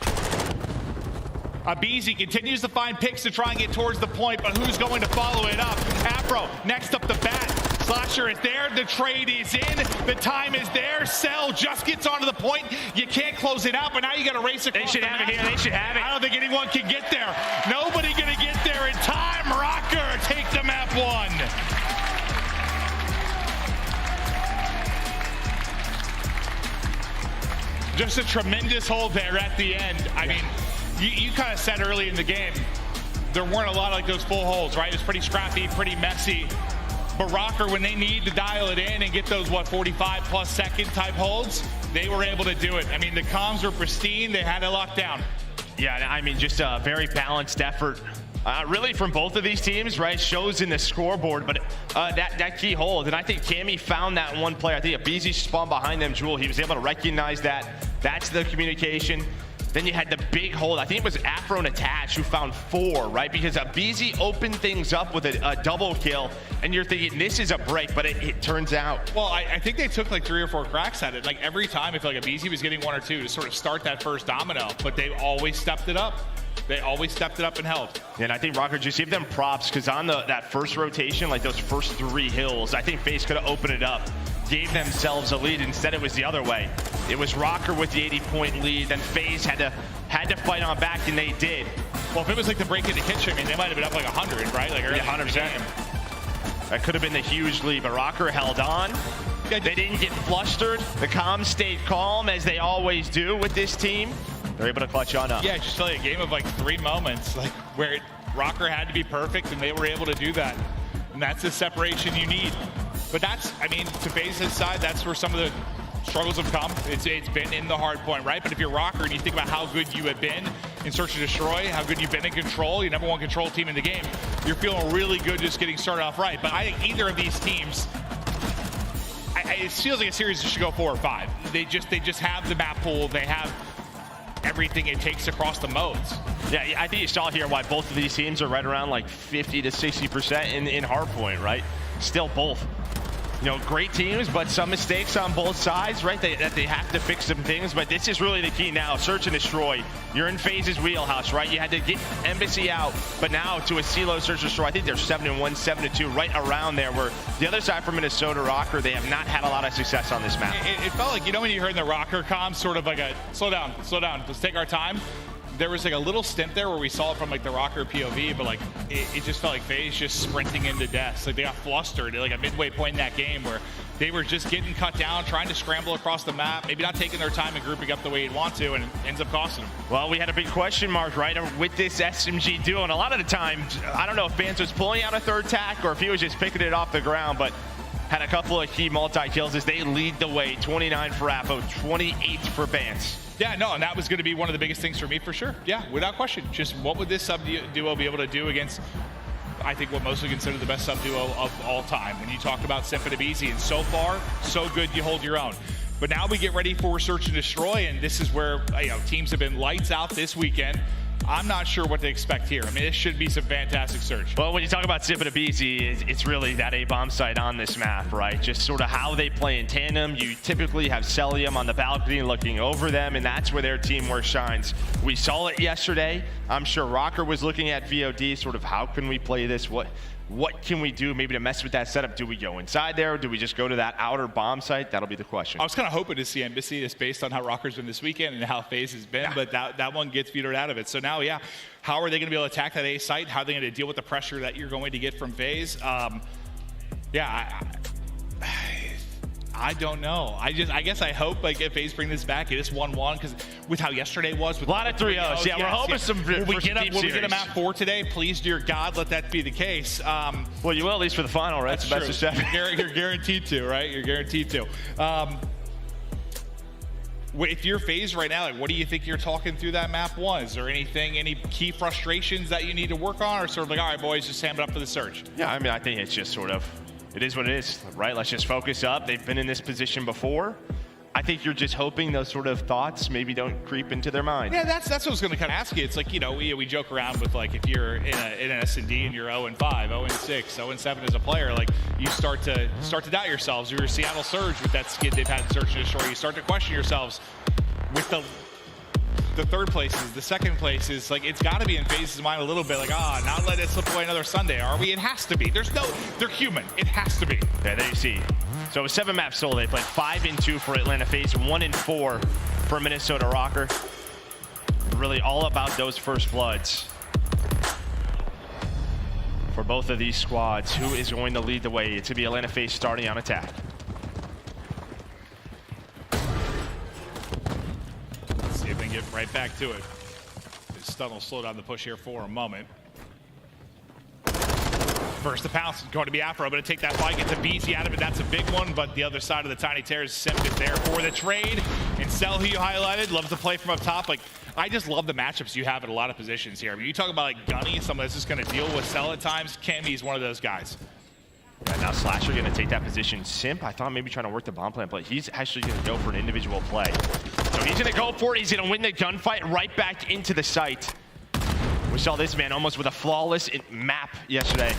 Abizi continues to find picks to try and get towards the point, but who's going to follow it up? Afro next up the bat. Slasher is there. The trade is in. The time is there. Cell just gets onto the point. You can't close it out, but now you got to race across. They should have it here. They should have it. I don't think anyone can get there. Nobody going to get there in time. Rocker take the map one. Just a tremendous hold there at the end. I mean, you kind of said early in the game, there weren't a lot of like those full holds, right? It was pretty scrappy, pretty messy. But Rocker, when they need to dial it in and get those, 45+ second type holds, they were able to do it. I mean, the comms were pristine. They had it locked down. Yeah, I mean, just a very balanced effort. Really from both of these teams, right? Shows in the scoreboard, but that key hold. And I think Cammy found that one player. I think Abizi spawned behind them, Jewel. He was able to recognize that. That's the communication. Then you had the big hold. I think it was Afro and Attach who found 4, right? Because Abizi opened things up with a double kill, and you're thinking this is a break, but it turns out. Well, I think they took like 3 or 4 cracks at it. Like every time, I feel like Abizi was getting 1 or 2 to sort of start that first domino, but they always stepped it up. They always stepped it up and held. And I think Rocker, just give them props, because on that first rotation, like those first 3 hills, I think FaZe could have opened it up, gave themselves a lead. Instead, it was the other way. It was Rocker with the 80-point lead, then FaZe had to fight on back, and they did. Well, if it was like the break in the kitchen, I mean, they might have been up like 100, right? Like early 100%. That could have been the huge lead, but Rocker held on. They didn't get flustered. The comms stayed calm, as they always do with this team. They're able to clutch on up. Yeah, just like a game of like 3 moments, like where Rocker had to be perfect, and they were able to do that. And that's the separation you need. But that's, I mean, to FaZe's side, that's where some of the struggles have come. It's been in the hard point, right? But if you're Rocker and you think about how good you have been in Search and Destroy, how good you've been in Control, your #1 Control team in the game, you're feeling really good just getting started off right. But I think either of these teams, it feels like a series that should go 4 or 5. They just have the map pool. They have everything it takes across the modes. Yeah, I think you saw here why both of these teams are right around like 50 to 60% in Hardpoint, right? Still both. You know, great teams, but some mistakes on both sides, right? That they have to fix some things, but this is really the key now. Search and Destroy. You're in FaZe's wheelhouse, right? You had to get Embassy out, but now to a CeeLo Search and Destroy, I think they're 7-1, 7-2, right around there, where the other side for Minnesota Rocker, they have not had a lot of success on this map. It felt like, you know, when you heard the Rocker comms, sort of like a, slow down, let's take our time. There was like a little stint there where we saw it from like the Rocker POV, but like it just felt like FaZe just sprinting into death. Like they got flustered at like a midway point in that game where they were just getting cut down, trying to scramble across the map, maybe not taking their time and grouping up the way you'd want to, and it ends up costing them. Well, we had a big question mark, right, with this SMG duo, and a lot of the time, I don't know if Vance was pulling out a third tack or if he was just picking it off the ground, but had a couple of key multi-kills as they lead the way. 29 for Apo, 28 for Vance. Yeah, no, and that was going to be one of the biggest things for me, for sure. Yeah, without question. Just what would this sub-duo be able to do against, I think, what most would consider the best sub-duo of all time? When you talk about Simp and Abizi, and so far, so good, you hold your own. But now we get ready for Search and Destroy, and this is where, you know, teams have been lights out this weekend. I'm not sure what to expect here. I mean, this should be some fantastic search. Well, when you talk about Simp and Abizi, it's really that A-bomb site on this map, right? Just sort of how they play in tandem. You typically have Celium on the balcony looking over them, and that's where their teamwork shines. We saw it yesterday. I'm sure Rocker was looking at VOD, sort of how can we play this? What can we do maybe to mess with that setup? Do we go inside there, or do we just go to that outer bomb site? That'll be the question. I was kind of hoping to see Embassy just based on how Rocker's been this weekend and how FaZe has been, but that one gets vetoed out of it. So now, yeah, how are they going to be able to attack that A site? How are they going to deal with the pressure that you're going to get from FaZe? I don't know. I guess I hope like if FaZe bring this back, it is 1-1 because with how yesterday was, with a lot of 3-0s. Yeah, we're hoping some. When we get a map 4 today, please, dear God, let that be the case. Well, you will at least for the final, right? That's true. You're guaranteed to, right? You're guaranteed to. If you're FaZe right now, like, what do you think you're talking through that map 1? Is there any key frustrations that you need to work on, or sort of like, all right, boys, just hand it up for the search? Yeah, I mean, I think it's just sort of It is what it is, right? Let's just focus up. They've been in this position before. I think you're just hoping those sort of thoughts maybe don't creep into their mind. Yeah, that's what I was going to kind of ask you. It's like, you know, we joke around with, like, if you're in an S&D and you're 0-5, 0-6, 0-7 as a player, like, you start to doubt yourselves. You're Seattle Surge with that skid they've had in Search and Destroy. You start to question yourselves with the third places, the second places. Like, it's got to be in FaZe's mind a little bit, like, not let it slip away another Sunday, are we? It has to be. They're human. It has to be. Yeah, there you see. So 7 maps sold. They played 5-2 for Atlanta FaZe, 1-4 for Minnesota Rocker. Really all about those first bloods for both of these squads. Who is going to lead the way? It's to be Atlanta FaZe starting on attack. Let's see if they can get right back to it. This stun will slow down the push here for a moment. First to pounce, going to be Afro, but to take that fight, get the BZ out of it, that's a big one, but the other side of the Tiny Terrors, Simp is there for the trade, and Cell, who you highlighted, loves to play from up top. Like, I just love the matchups you have at a lot of positions here. I mean, you talk about, like, Gunny, someone that's just going to deal with Cell at times. Cammy is one of those guys. Yeah, now Slasher going to take that position. Simp, I thought maybe trying to work the bomb plant, but he's actually going to go for an individual play. So he's going to go for it. He's going to win the gunfight right back into the site. We saw this man almost with a flawless map yesterday.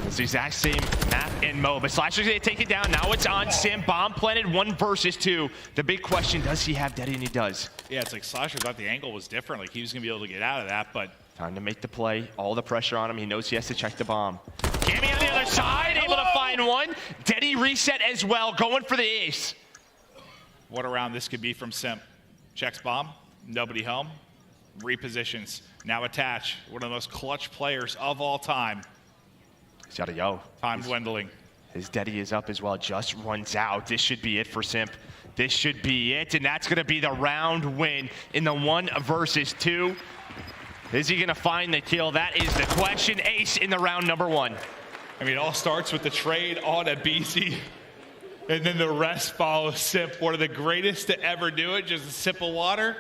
It's the exact same map and mode, but Slasher's gonna take it down. Now it's on Sim, bomb planted, 1 versus 2. The big question, does he have Daddy? And he does. Yeah, it's like Slasher thought the angle was different, like he was gonna be able to get out of that, but. Time to make the play, all the pressure on him. He knows he has to check the bomb. Cammy on the other side, able to find one. Daddy reset as well, going for the ace. What a round this could be from Simp. Checks bomb, nobody home, repositions, now attach. One of the most clutch players of all time. He's gotta go. Time dwindling. His Daddy is up as well, just runs out. This should be it for Simp. This should be it, and that's gonna be the round win in the 1 versus 2. Is he gonna find the kill? That is the question. Ace in the round number 1. I mean, it all starts with the trade on a BC, and then the rest follows Simp. One of the greatest to ever do it, just a sip of water.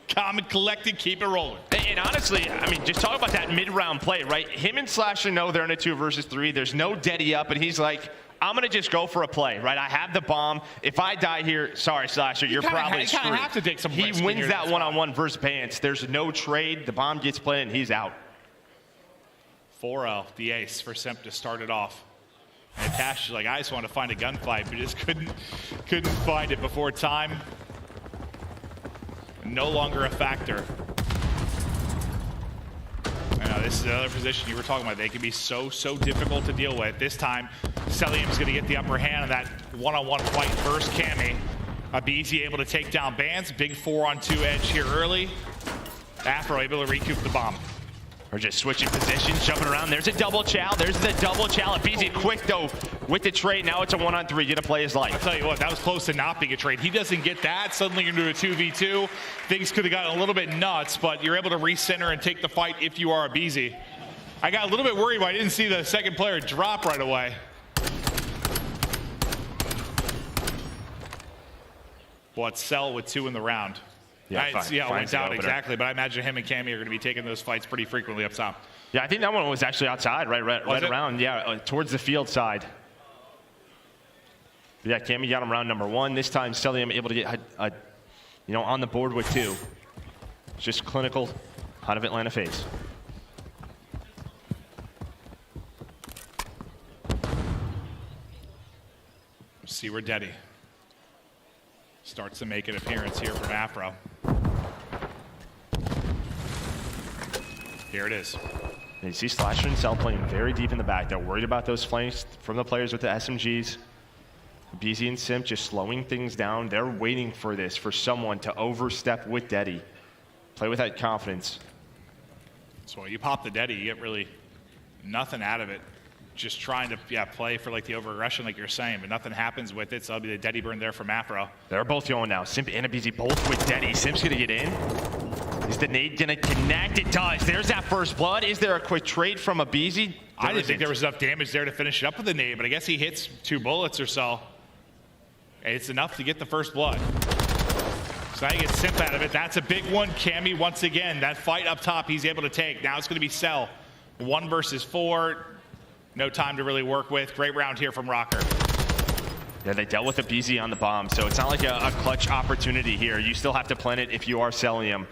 Calm and collected, keep it rolling. And honestly, I mean, just talk about that mid-round play, right? Him and Slasher know they're in a 2 versus 3. There's no Daddy up, and he's like, I'm gonna just go for a play, right? I have the bomb. If I die here, sorry, Slasher, you're probably screwed. You have to take some risk. He wins that one-on-one versus Bance. There's no trade. The bomb gets planted, and he's out. 4-0, the ace for Simp to start it off. And Tash is like, I just want to find a gunfight, but just couldn't find it before time. No longer a factor. I know, this is another position you were talking about. They can be so difficult to deal with. This time, Celium's going to get the upper hand in that one-on-one fight versus Cammy. Abizi able to take down Bans. Big 4-on-2 edge here early. Afro able to recoup the bomb. We're just switching positions, jumping around. There's a double chow. There's the double chow. Abizi quick, though, with the trade. Now it's a 1-on-3. Gonna play his life. I'll tell you what, that was close to not being a trade. He doesn't get that. Suddenly you're into a 2v2. Things could have gotten a little bit nuts, but you're able to recenter and take the fight if you are Abizi. I got a little bit worried when I didn't see the second player drop right away. Well, it's Cell with 2 in the round. Yeah, it went down exactly, but I imagine him and Cammy are going to be taking those fights pretty frequently up top. Yeah, I think that one was actually outside, right around, towards the field side. But yeah, Cammy got him round number 1. This time, Celium able to get, on the board with 2. It's just clinical out of Atlanta FaZe. See where Deddy starts to make an appearance here from Afro. Here it is. And you see Slasher and Cell playing very deep in the back. They're worried about those flanks from the players with the SMGs. BZ and Simp just slowing things down. They're waiting for this, for someone to overstep with Deddy. Play with that confidence. So when you pop the Deddy, you get really nothing out of it. Just trying to play for like the over-aggression like you're saying, but nothing happens with it, so that'll be the Deddy burn there from Afro. They're both going now. Simp and Abizi both with Deddy. Simp's gonna get in. Is the nade gonna connect? It does. There's that first blood. Is there a quick trade from Abizi? I didn't think there was enough damage there to finish it up with the nade, but I guess he hits 2 bullets or so. And it's enough to get the first blood. So now you get Simp out of it. That's a big one. Cammy, once again, that fight up top he's able to take. Now it's gonna be Cell. 1 versus 4. No time to really work with. Great round here from Rocker. Yeah, they dealt with a BZ on the bomb, so it's not like a clutch opportunity here. You still have to plant it if you are Celium,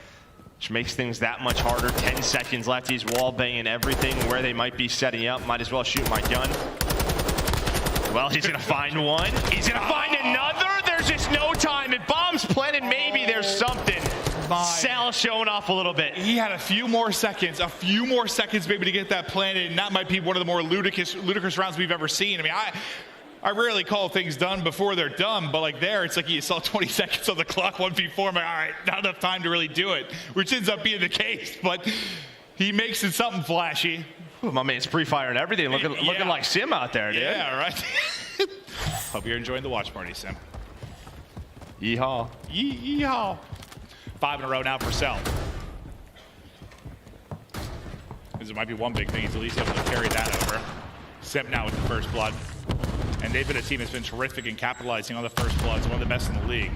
which makes things that much harder. 10 seconds left. He's wall banging everything where they might be setting up. Might as well shoot my gun. Well, he's going to find one. He's going to find another. There's just no time. If bomb's planted, maybe there's something. Sal showing off a little bit. He had a few more seconds maybe to get that planted, and that might be one of the more ludicrous rounds we've ever seen. I mean, I rarely call things done before they're done, but like there, it's like you saw 20 seconds on the clock, 1v4. I'm like, all right, not enough time to really do it, which ends up being the case, but he makes it something flashy. Ooh, my man's pre-fire and everything, looking like Sim out there, dude. Yeah, right. Hope you're enjoying the watch party, Sim. Yeehaw. Yeehaw. 5 in a row now for Cell. Because there might be one big thing, he's at least able to carry that over. Sim now with the first blood. And they've been a team that's been terrific in capitalizing on the first bloods, one of the best in the league.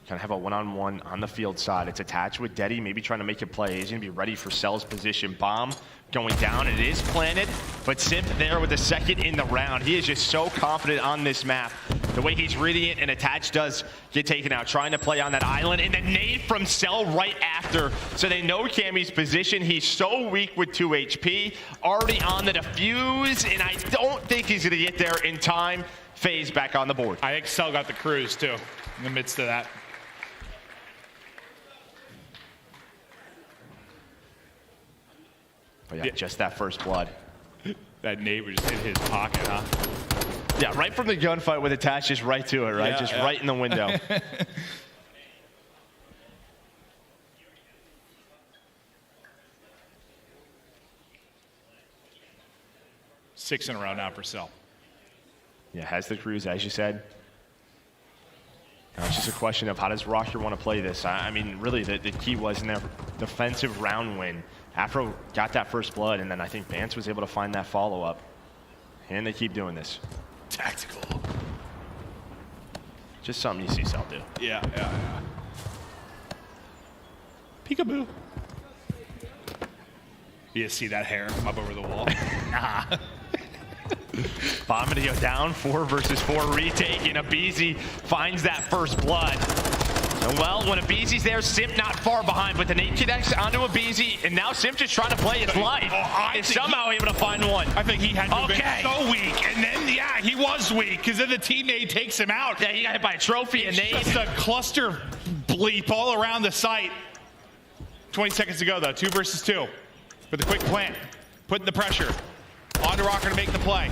Kind of have a one-on-one on the field side. It's attached with Deddy, maybe trying to make a play. He's going to be ready for Cell's position. Bomb going down, and it is planted, but Simp there with the second in the round. He is just so confident on this map. The way he's reading it, and attached does get taken out, trying to play on that island, and the nade from Cell right after. So they know Cammy's position. He's so weak with 2 HP, already on the defuse, and I don't think he's going to get there in time. FaZe back on the board. I think Cell got the cruise, too, in the midst of that. But yeah, just that first blood. That nade was just in his pocket, huh? Yeah, right from the gunfight with attached, just right to it, right? Yeah, just right in the window. 6 in a row now for Cell. Yeah, has the cruise, as you said. Now it's just a question of how does Rocker want to play this. I mean, really, the key was in their defensive round win. Afro got that first blood, and then I think Vance was able to find that follow-up. And they keep doing this. Tactical. Just something you see Cell do. Yeah. Peekaboo. You see that hair come up over the wall? Nah. Bomb gonna go down, 4 versus 4 retake, and Abizi finds that first blood. And well, when Abizi's there, Simp not far behind, but the nade connects onto Abizi, and now Simp just trying to play his life. Is somehow able to find one. I think he had to be so weak, and then, yeah, he was weak, because then the teammate takes him out. Yeah, he got hit by a trophy, and nade. Just a cluster bleep all around the site. 20 seconds to go, though, 2 versus 2. With a quick plant, putting the pressure. On to Rocker to make the play.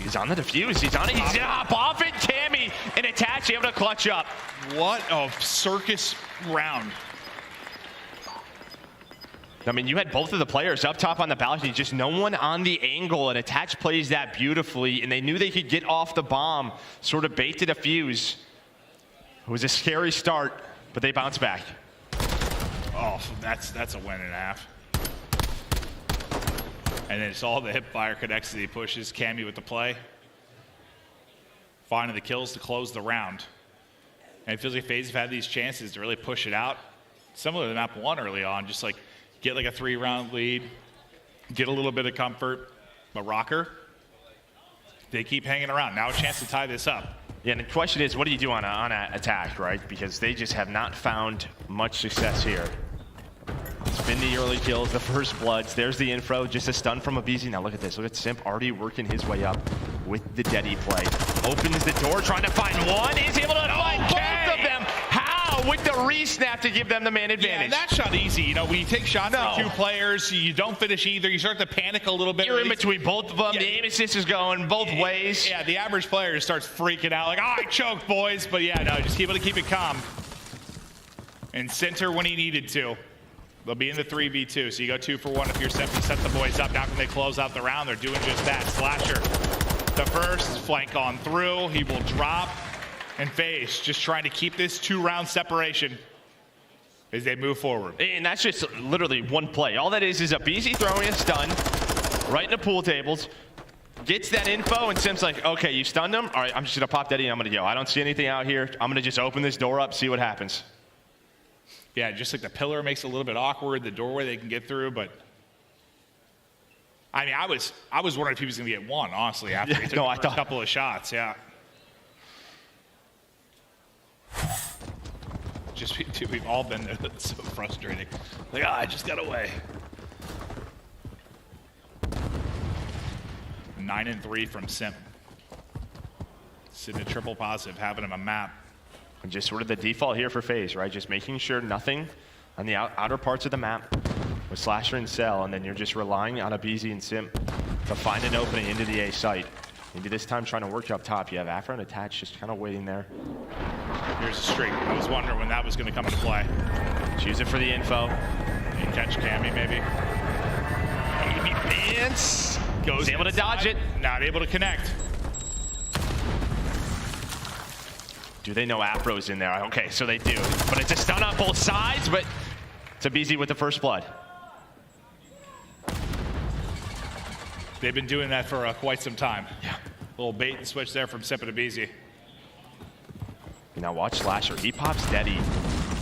He's on the defuse. He's on it. He's gonna hop off it. Cammy and attach, able to clutch up. What a circus round. I mean, you had both of the players up top on the balcony, just no one on the angle, and attach plays that beautifully, and they knew they could get off the bomb, sort of bait to defuse. It was a scary start, but they bounced back. Oh, that's a win and a half. And then it's all the hip fire connects as he pushes Cammy with the play. Finding the kills to close the round. And it feels like FaZe have had these chances to really push it out. Similar to map 1 early on, just like get like a 3-round lead, get a little bit of comfort. But Rocker, they keep hanging around. Now a chance to tie this up. Yeah, and the question is, what do you do on an attack, right? Because they just have not found much success here. It's been the early kills, the first bloods. There's the info, just a stun from Abizi. Now look at this. Look at Simp already working his way up with the Deddy play. Opens the door, trying to find one. Is able to find both of them. How? With the re-snap to give them the man advantage. Yeah, that shot easy. You know, when you take shots like 2 players, you don't finish either. You start to panic a little bit. You're in between both of them. Yeah. The aim assist is going both ways. Yeah, the average player just starts freaking out like, oh, I choked, boys. But yeah, no, just able to keep it calm. And center when he needed to. They'll be in the 3v2, so you go 2 for 1 if you're Simp. You set the boys up. Now can they close out the round? They're doing just that. Slasher, the first flank on through. He will drop. And FaZe just trying to keep this 2-round separation as they move forward. And that's just literally one play. All that is Abizi throwing a stun right in the pool tables. Gets that info, and Sim's like, okay, you stunned him? All right, I'm just going to pop Deddy and I'm going to go. I don't see anything out here. I'm going to just open this door up, see what happens. Yeah, just like the pillar makes it a little bit awkward, the doorway they can get through, but I mean, I was wondering if he was going to get one, honestly, after he took the first couple of shots. Yeah. We've all been there. That's so frustrating. Like, I just got away. 9-3 from Simp. Sitting a triple positive, having him a map. And just sort of the default here for FaZe, right? Just making sure nothing on the outer parts of the map with Slasher and Cell, and then you're just relying on a BZ and Simp to find an opening into the A site. Maybe this time trying to work up top. You have Afro and Attach just kind of waiting there. Here's a streak. I was wondering when that was going to come into play. Choose it for the info. And catch Cammy, maybe. Maybe Vance. Goes able to dodge it. Not able to connect. Do they know Afro's in there? Okay, so they do. But it's a stun on both sides, but it's a BZ with the first blood. They've been doing that for quite some time. Yeah. A little bait and switch there from Simp to BZ. Now watch Slasher. He pops Deddy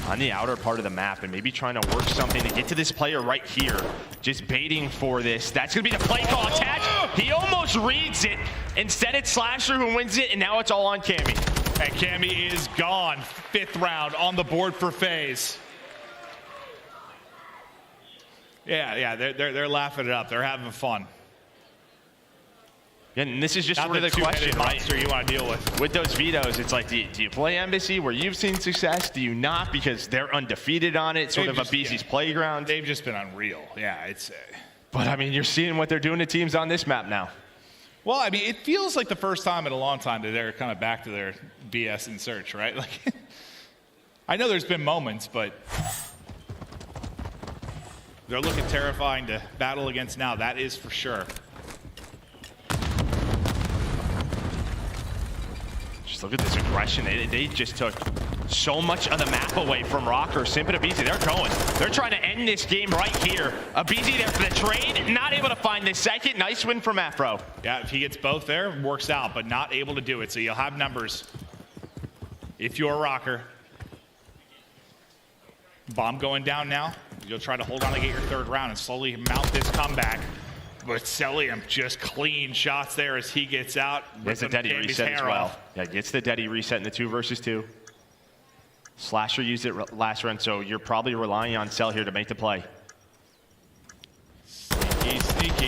on the outer part of the map and maybe trying to work something to get to this player right here. Just baiting for this. That's going to be the play call. Attach. He almost reads it. Instead, it's Slasher who wins it, and now it's all on Cammy. And Cammy is gone. 5th round on the board for FaZe. Yeah, they're laughing it up. They're having fun. And this is just sort of the question, right? You want to deal with those vetoes, it's like, do you play Embassy where you've seen success? Do you not? Because they're undefeated on it, sort of a BZ's playground. They've just been unreal. Yeah, it's. But I mean, you're seeing what they're doing to teams on this map now. Well, I mean, it feels like the first time in a long time that they're kind of back to their BS in search, right? Like, I know there's been moments, but they're looking terrifying to battle against now. That is for sure. Just look at this aggression. They just took so much of the map away from Rocker. Simp and a BZ, they're going. They're trying to end this game right here. A BZ there for the trade, not able to find the second. Nice win from Afro. Yeah, if he gets both there, works out, but not able to do it. So you'll have numbers if you're a Rocker. Bomb going down now. You'll try to hold on to get your 3rd round and slowly mount this comeback. But Celium just clean shots there as he gets out. There's a Deddy reset as well. Yeah, gets the Deddy reset in the 2 versus 2. Slasher used it last run, so you're probably relying on Cell here to make the play. Sneaky.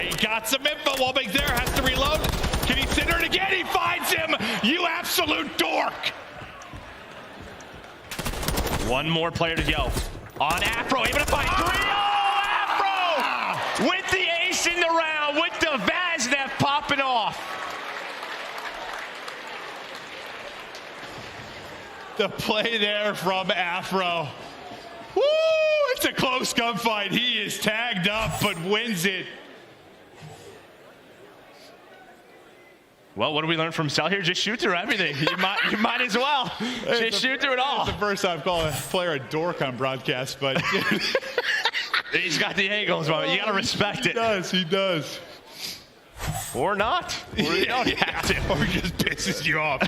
He got some info. Wallbang's there, has to reload. Can he center it again? He finds him. You absolute dork. One more player to go. On Afro, able to find 3. Oh, Afro! With the ace in the round, with the Vaznev popping off. The play there from Afro. Woo! It's a close gunfight. He is tagged up, but wins it. Well, what do we learn from Cell here? Just shoot through everything. You might as well. Just shoot through it all. It's the first time I've called a player a dork on broadcast, but he's got the angles, but you gotta respect it. He does. Or not. Or you don't have to. Or he just pisses you off.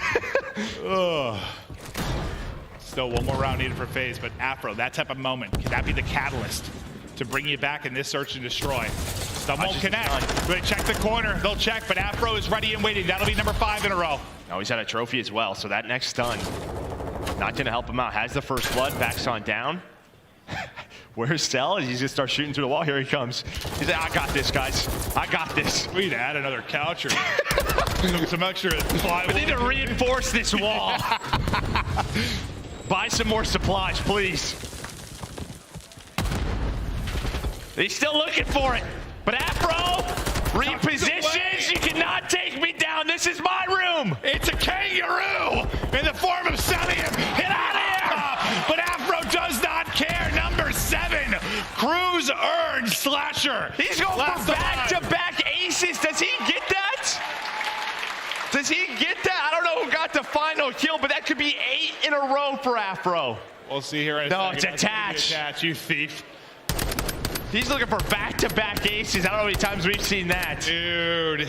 Still one more round needed for FaZe, but Afro, that type of moment, can that be the catalyst to bring you back in this search and destroy? Some won't connect. They check the corner. They'll check, but Afro is ready and waiting. That'll be number 5 in a row. Now he's had a trophy as well, so that next stun, not going to help him out. Has the first blood, backs on down. Where's Cell? He's going to start shooting through the wall. Here he comes. He's like, I got this, guys. I got this. We need to add another couch or some extra plywood. We need to reinforce this wall. Buy some more supplies, please. He's still looking for it. But Afro repositions. You cannot take me down. This is my room. It's a kangaroo in the form of Celium. Get out of here. But Afro does not care. Number 7. Cruz earned Slasher. He's going for back-to-back aces. Does he get that? Does he get that? I don't know who got the final kill, but that could be 8 in a row for Afro. We'll see here in a second. second. It's Attach. Attach, you thief. He's looking for back-to-back aces. I don't know how many times we've seen that. Dude.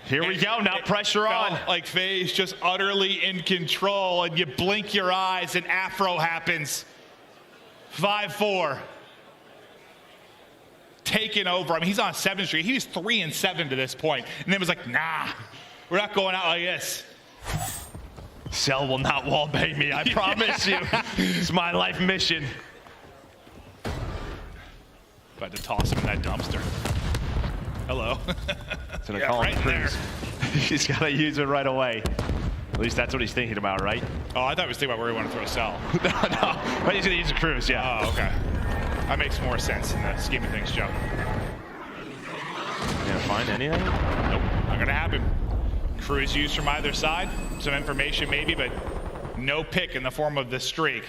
Here we go. Now pressure on. Like FaZe just utterly in control, and you blink your eyes, and Afro happens. 5-4. taken over. I mean, he's on 7th Street. He was 3-7 to this point, and then was like, nah, we're not going out like this. Cell will not wallbang me, I promise you. It's my life mission. About to toss him in that dumpster. Hello. It's gonna call him Cruz. He's gotta use it right away. At least that's what he's thinking about, right? Oh, I thought he was thinking about where he wanted to throw Cell. no, but he's gonna use a Cruz, yeah. Oh, okay. That makes more sense in the scheme of things, Joe. You gonna find anything? Nope, not gonna happen. Cruz used from either side. Some information maybe, but no pick in the form of the streak.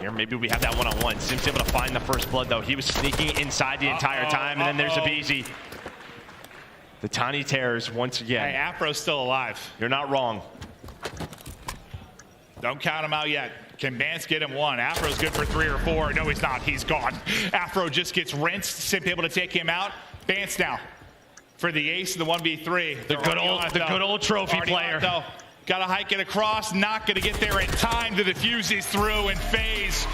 Here, maybe we have that one-on-one. Sim's able to find the first blood, though. He was sneaking inside the entire time, and then there's a BZ. The Tiny Terrors once again. Hey, Afro's still alive. You're not wrong. Don't count him out yet. Can Bance get him one? Afro's good for 3 or 4. No, he's not. He's gone. Afro just gets rinsed. Simp able to take him out. Bance now for the ace of the 1v3. The good old trophy player. Got to hike it across. Not going to get there in time to defuse these through, and FaZe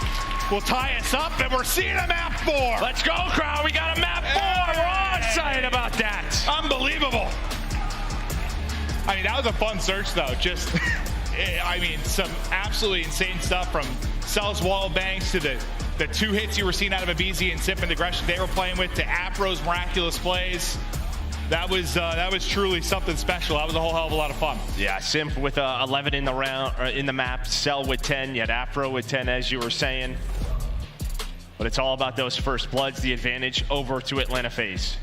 will tie us up, and we're seeing a map 4. Let's go, crowd. We got a map 4. We're all excited about that. Unbelievable. I mean, that was a fun search, though. Just, I mean, some absolutely insane stuff from Cell's wall bangs to the 2 hits you were seeing out of a BZ and Simp and the aggression they were playing with to Afro's miraculous plays. That was truly something special. That was a whole hell of a lot of fun. Yeah, Simp with 11 in the round, or in the map. Cell with 10. You had Afro with 10, as you were saying. But it's all about those first bloods. The advantage over to Atlanta FaZe.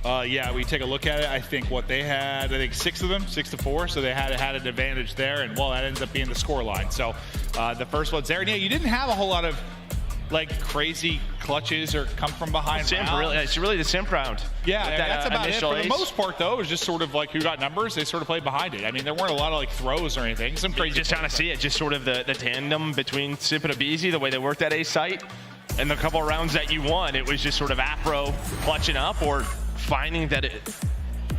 Yeah, we take a look at it. I think what they had, 6 of them, 6-4. So they had an advantage there, and well, that ends up being the score line. So the first one's there. And yeah, you didn't have a whole lot of like crazy clutches or come from behind rounds. It's really the Simp round. Yeah, that's about it. For the most part, though, it was just sort of like who got numbers. They sort of played behind it. I mean, there weren't a lot of like throws or anything. Some crazy. You just kind of see it, just sort of the tandem between Simp and Abizi, the way they worked at A site, and the couple rounds that you won. It was just sort of Afro clutching up or finding that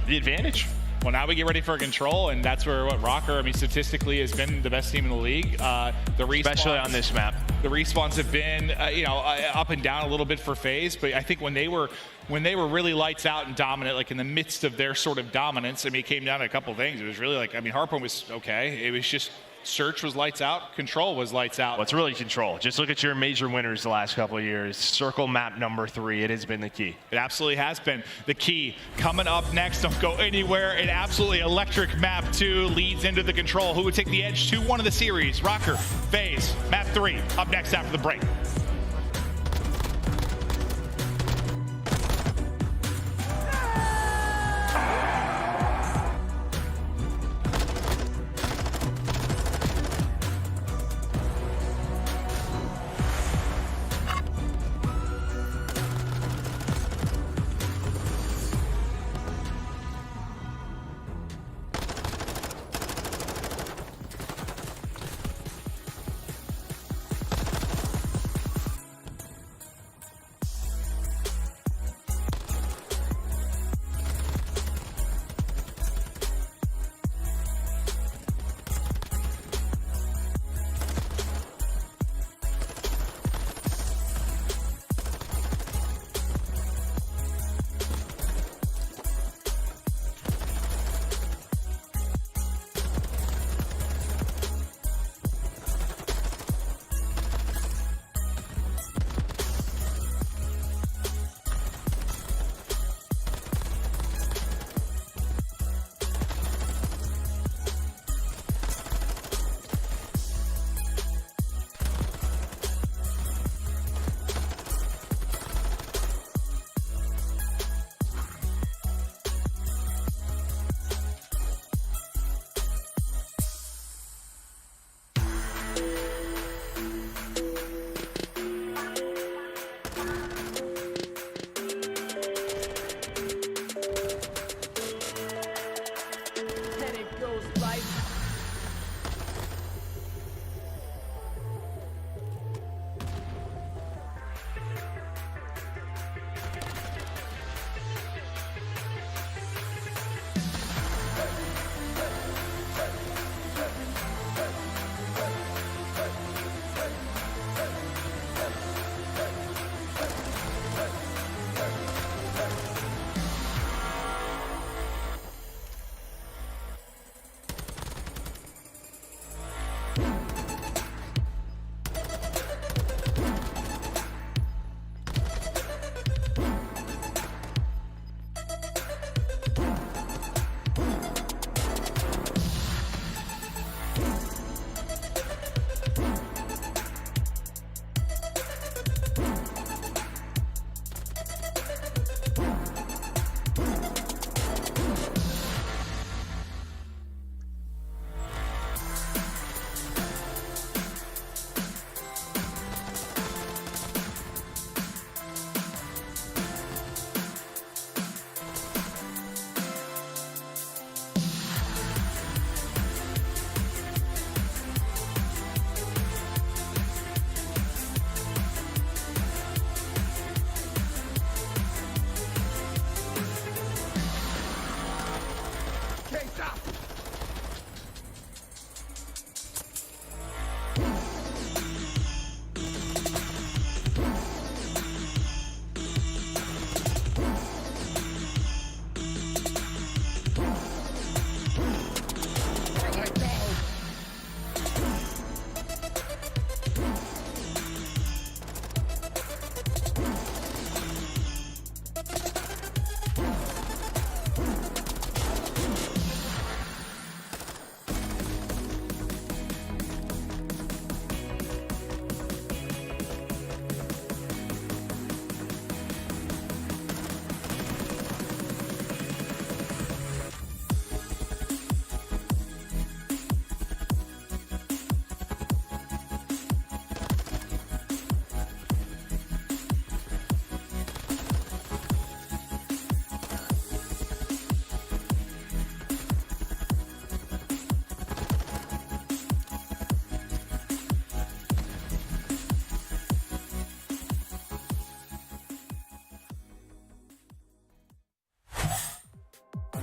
the advantage. Well, now we get ready for control, and that's where Rocker, I mean, statistically has been the best team in the league. Especially on this map. The respawns have been, up and down a little bit for FaZe, but I think when they were really lights out and dominant, like in the midst of their sort of dominance, I mean, it came down to a couple of things. It was really like, I mean, Hardpoint was okay. It was just Search was lights out. Control was lights out. Well, it's really Control. Just look at your major winners the last couple of years. Circle map number 3. It has been the key. It absolutely has been the key. Coming up next, don't go anywhere. An absolutely electric map 2 leads into the Control. Who would take the edge to one of the series? Rocker, FaZe, map 3. Up next after the break.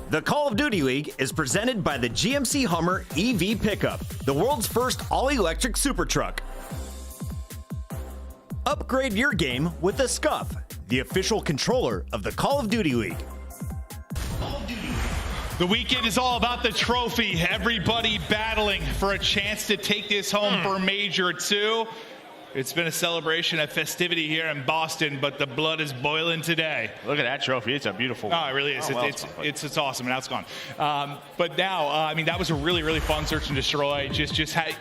The Call of Duty League is presented by the GMC Hummer EV Pickup, the world's first all-electric super truck. Upgrade your game with the Scuff, the official controller of the Call of Duty League. The weekend is all about the trophy. Everybody battling for a chance to take this home for Major 2. It's been a celebration, a festivity here in Boston, but the blood is boiling today. Look at that trophy. It's a beautiful one. Oh, it really is. Oh, well, it's awesome, and now it's gone. But now, I mean, that was a really, really fun search and destroy. Just had,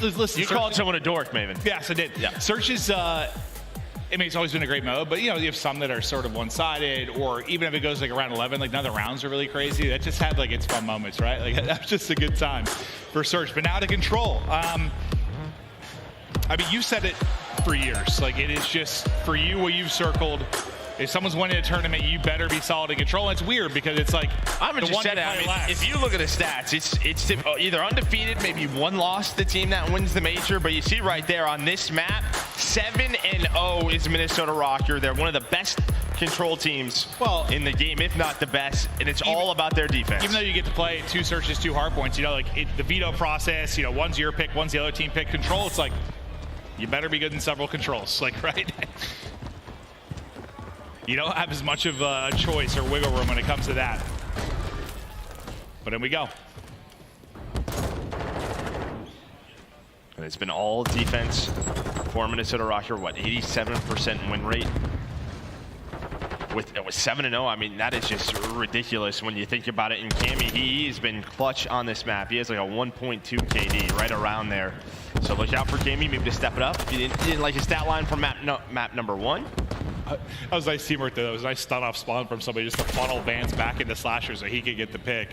listen. You called someone a dork, Maven. Yes, I did. Yeah. Search is, I mean, it's always been a great mode, but you know, you have some that are sort of one-sided, or even if it goes like around 11, like none of the rounds are really crazy. That just had like its fun moments, right? Like that was just a good time for search. But now to control. I mean, you said it for years. Like, it is just, for you, what you've circled, if someone's winning a tournament, you better be solid in control. And it's weird because it's like, I haven't just said it. I mean, if you look at the stats, it's either undefeated, maybe one loss, the team that wins the major. But you see right there on this map, 7-0 is Minnesota Rocker. They're one of the best control teams in the game, if not the best. And it's all about their defense. Even though you get to play 2 searches, 2 hardpoints, you know, like the veto process, you know, one's your pick, one's the other team pick. Control, it's like, you better be good in several controls, like, right? You don't have as much of a choice or wiggle room when it comes to that. But in we go. And it's been all defense for Minnesota Rocker. What, 87% win rate? With 7-0, I mean, that is just ridiculous when you think about it. And Cammy, he's been clutch on this map. He has like a 1.2 KD right around there. So look out for Cammy, maybe to step it up. You didn't like his stat line from map number 1. That was nice teamwork though. That was a nice stun off spawn from somebody just to funnel Vance back into Slasher so he could get the pick.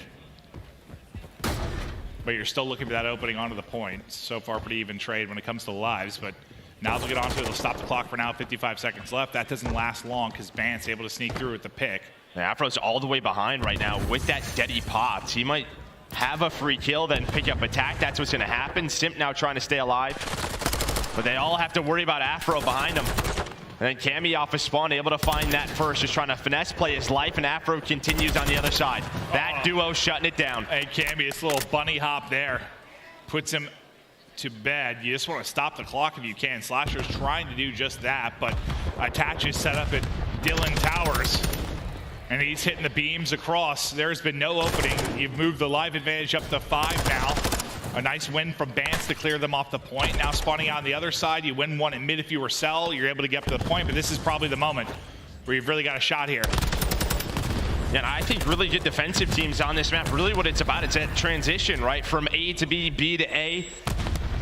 But you're still looking for that opening onto the point. So far, pretty even trade when it comes to lives, but now they'll get onto it. They'll stop the clock for now. 55 seconds left. That doesn't last long because Vance able to sneak through with the pick. Yeah, Afro's all the way behind right now with that dead he popped. He might have a free kill, then pick up attack. That's what's going to happen. Simp now trying to stay alive. But they all have to worry about Afro behind him. And then Cammy off his spawn, able to find that first, just trying to finesse play his life, and Afro continues on the other side. That duo shutting it down. Hey, Cammy, this little bunny hop there puts him to bed. You just want to stop the clock if you can. Slasher's trying to do just that, but attach is set up at Dylan Towers. And he's hitting the beams across. There's been no opening. You've moved the live advantage up to 5 now. A nice win from Bance to clear them off the point. Now spawning out on the other side, you win one in mid if you were Cell, you're able to get up to the point, but this is probably the moment where you've really got a shot here. Yeah, and I think really good defensive teams on this map, really what it's about, it's that transition, right? From A to B, B to A.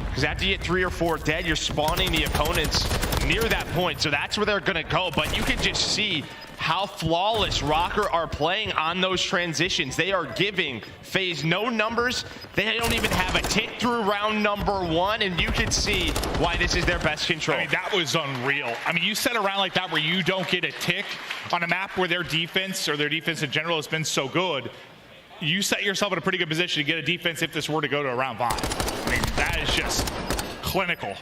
Because after you get 3 or 4 dead, you're spawning the opponents near that point. So that's where they're going to go. But you can just see how flawless Rocker are playing on those transitions. They are giving FaZe no numbers. They don't even have a tick through round number 1. And you can see why this is their best control. I mean, that was unreal. I mean, you set a round like that where you don't get a tick on a map where their defense, or their defense in general, has been so good. You set yourself in a pretty good position to get a defense if this were to go to a round 5. I mean, that is just clinical.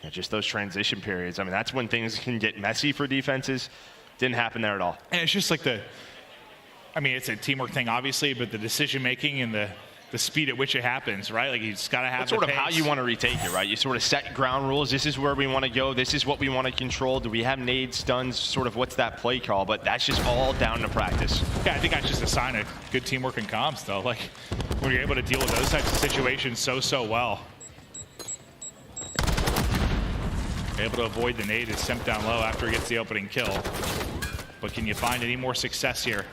Yeah, just those transition periods. I mean, that's when things can get messy for defenses. Didn't happen there at all. And it's just like I mean, it's a teamwork thing, obviously, but the decision making and the speed at which it happens, right? Like, you just got to have That's sort of how you want to retake it, right? You sort of set ground rules. This is where we want to go. This is what we want to control. Do we have nades, stuns? Sort of what's that play call? But that's just all down to practice. Yeah, I think that's just a sign of good teamwork and comms, though. Like, when you're able to deal with those types of situations so well. Able to avoid the nade is Simp down low after he gets the opening kill. But can you find any more success here?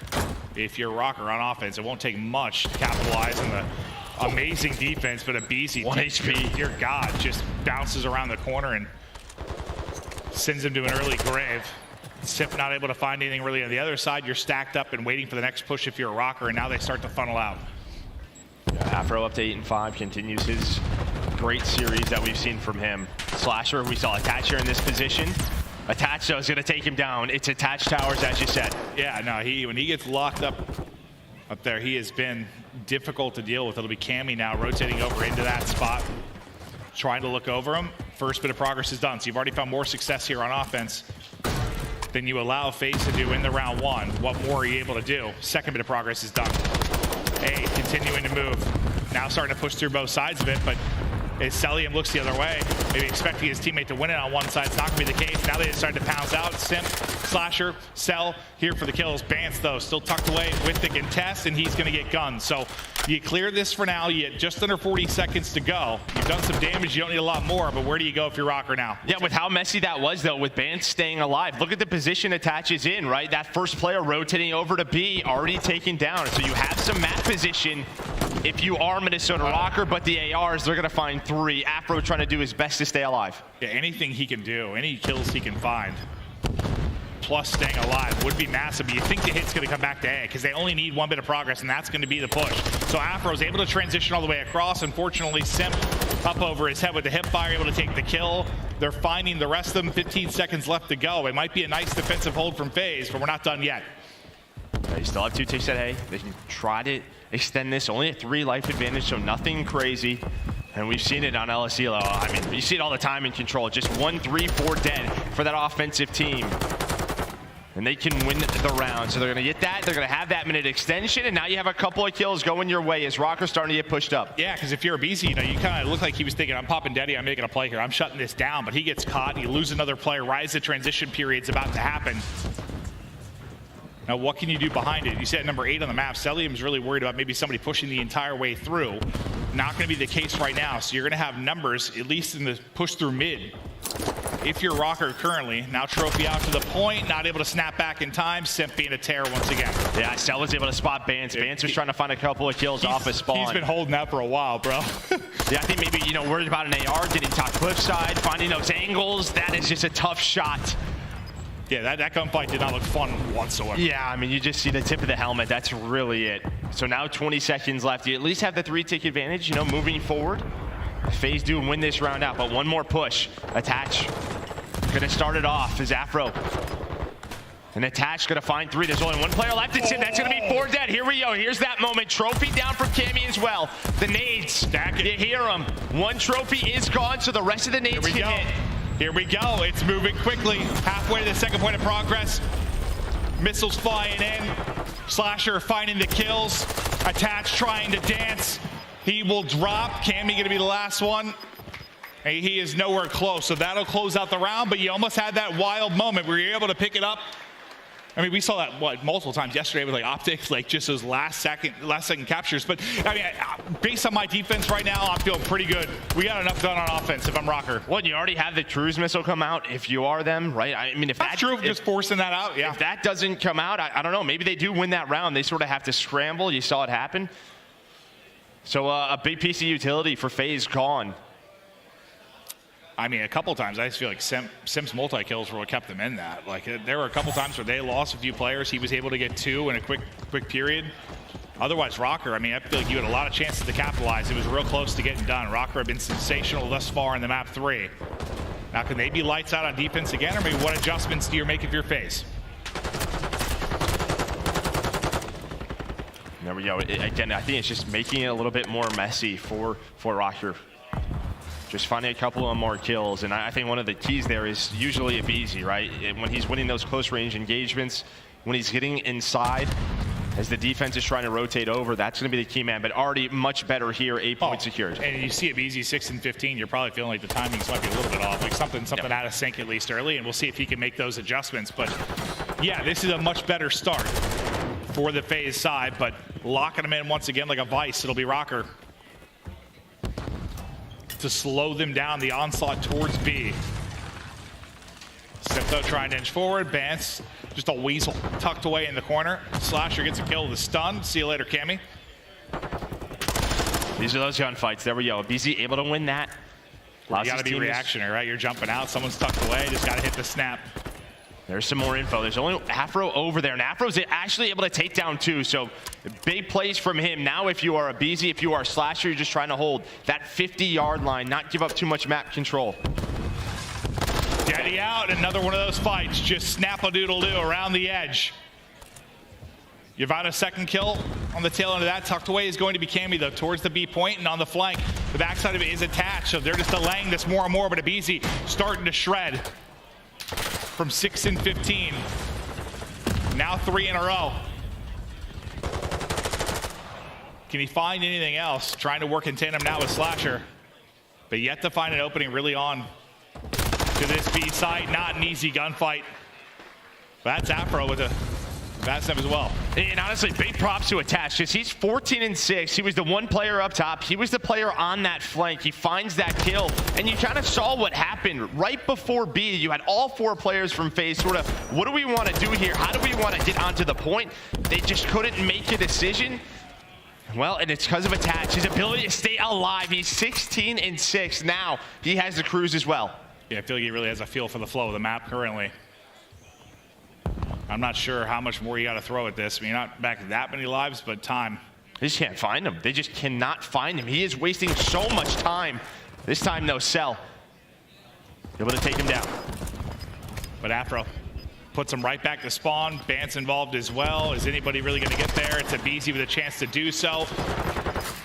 If you're Rocker on offense, it won't take much to capitalize on the amazing defense, but a BZ 1 HP. Your God, just bounces around the corner and sends him to an early grave. Simp not able to find anything really on the other side. You're stacked up and waiting for the next push if you're a Rocker, and now they start to funnel out. Yeah, Afro up to 8-5, continues his great series that we've seen from him. Slasher, we saw Attach here in this position. Attach, though, is going to take him down. It's Attach towers, as you said. Yeah, no, when he gets locked up there, he has been difficult to deal with. It'll be Cammy now rotating over into that spot, trying to look over him. First bit of progress is done, so you've already found more success here on offense than you allow FaZe to do in the round 1. What more are you able to do? Second bit of progress is done. A continuing to move. Now starting to push through both sides of it, but as Celium looks the other way, maybe expecting his teammate to win it on one side. It's not going to be the case. Now they decided to pounce out. Simp, Slasher, Cell here for the kills. Bance, though, still tucked away with the contest, and he's going to get gunned. So you clear this for now. You get just under 40 seconds to go. You've done some damage. You don't need a lot more, but where do you go if you're Rocker now? Yeah, with how messy that was, though, with Bance staying alive. Look at the position Attaches in, right? That first player rotating over to B, already taken down. So you have some map position if you are Minnesota Rocker, but the ARs, they're going to find 3. Afro trying to do his best to stay alive. Yeah, anything he can do, any kills he can find, plus staying alive, would be massive. But you think the hit's going to come back to A, because they only need 1 bit of progress, and that's going to be the push. So Afro's able to transition all the way across. Unfortunately, Simp up over his head with the hip fire, able to take the kill. They're finding the rest of them. 15 seconds left to go. It might be a nice defensive hold from FaZe, but we're not done yet. They still have 2 ticks at A. They can try to extend this. Only a 3 life advantage, so nothing crazy. And we've seen it on LSELO. I mean, you see it all the time in Control. Just 1, 3, 4 dead for that offensive team. And they can win the round. So they're going to get that. They're going to have that minute extension. And now you have a couple of kills going your way as Rocker's starting to get pushed up. Yeah, because if you're a BC, you kind of look like he was thinking, I'm popping Daddy, I'm making a play here. I'm shutting this down. But he gets caught, and you lose another player right as the transition period's about to happen. Now, what can you do behind it? You said number 8 on the map. Celium's really worried about maybe somebody pushing the entire way through. Not going to be the case right now. So you're going to have numbers, at least in the push through mid. If you're Rocker currently, now Trophy out to the point, not able to snap back in time. Simp being a terror once again. Yeah, Cell was able to spot Bance. Bance was trying to find a couple of kills off his spawn. He's been holding that for a while, bro. Yeah, I think maybe, worried about an AR, getting top cliffside, finding those angles. That is just a tough shot. Yeah, that gunfight did not look fun whatsoever. Yeah, I mean, you just see the tip of the helmet. That's really it. So now 20 seconds left. You at least have the 3-tick advantage, moving forward. FaZe do win this round out, but one more push. Attach. Gonna start it off as Afro. And Attach gonna find 3. There's only 1 player left. It's in. That's gonna be 4 dead. Here we go. Here's that moment. Trophy down from Cammy as well. The nades. Stack it. You hear them. 1 trophy is gone, so the rest of the nades can hit. Here we go. It's moving quickly. Halfway to the second point of progress. Missiles flying in. Slasher finding the kills. Attach trying to dance. He will drop. Cammy going to be the last one. And he is nowhere close. So that'll close out the round. But you almost had that wild moment where you're able to pick it up I mean, we saw that multiple times yesterday with like Optic, like just those last second captures. But I mean, based on my defense right now, I'm feeling pretty good. We got enough done on offense if I'm Rocker. Well, you already have the cruise missile come out if you are them, right? I mean, if that's true, just forcing that out, yeah. If that doesn't come out, I don't know. Maybe they do win that round. They sort of have to scramble. You saw it happen. So a big piece of utility for FaZe gone. I mean, a couple times I just feel like Sim's multi-kills were what kept them in that. Like there were a couple times where they lost a few players. He was able to get 2 in a quick period. Otherwise, Rocker, I mean, I feel like you had a lot of chances to capitalize. It was real close to getting done. Rocker had been sensational thus far in the map 3. Now, can they be lights out on defense again, or maybe what adjustments do you make if you're FaZe? There we go. Again, I think it's just making it a little bit more messy for Rocker. Just finding a couple of more kills, and I think one of the keys there is usually aBeZy, right? When he's winning those close range engagements, when he's getting inside, as the defense is trying to rotate over, that's going to be the key man. But already much better here, 8 points secured. And you see aBeZy 6 and 15, you're probably feeling like the timings might be a little bit off, like something out of sync at least early, and we'll see if he can make those adjustments. But yeah, this is a much better start for the FaZe side, but locking them in once again like a vice. It'll be Rocker to slow them down, the onslaught towards B. Sipto trying to inch forward. Bance, just a weasel tucked away in the corner. Slasher gets a kill with a stun. See you later, Cammy. These are those gunfights. There we go. aBeZy able to win that. You gotta be reactionary, right? You're jumping out, someone's tucked away, just gotta hit the snap. There's some more info. There's only Afro over there, and Afro's actually able to take down 2, so big plays from him. Now if you are aBeZy, if you are Slasher, you're just trying to hold that 50-yard line, not give up too much map control. Daddy out, another one of those fights. Just snap-a-doodle-doo around the edge. Yvonne's second kill on the tail end of that. Tucked away is going to be Cammy, though, towards the B point and on the flank. The backside of it is attached, so they're just delaying this more and more, but aBeZy starting to shred. From 6 and 15. Now 3 in a row. Can he find anything else? Trying to work in tandem now with Slasher. But yet to find an opening really on to this B side. Not an easy gunfight. But that's Afro with a bad step as well. And honestly, big props to Attach, because he's 14 and 6. He was the one player up top. He was the player on that flank. He finds that kill. And you kind of saw what happened right before B. You had all 4 players from FaZe sort of, what do we want to do here? How do we want to get onto the point? They just couldn't make a decision. Well, and it's because of Attach. His ability to stay alive. He's 16 and 6. Now he has the cruise as well. Yeah, I feel like he really has a feel for the flow of the map currently. I'm not sure how much more you got to throw at this. I mean, not back that many lives, but time. They just can't find him. They just cannot find him. He is wasting so much time. This time, though, Cell able to take him down. But Afro puts him right back to spawn. Bance involved as well. Is anybody really going to get there? It's aBeZy with a chance to do so.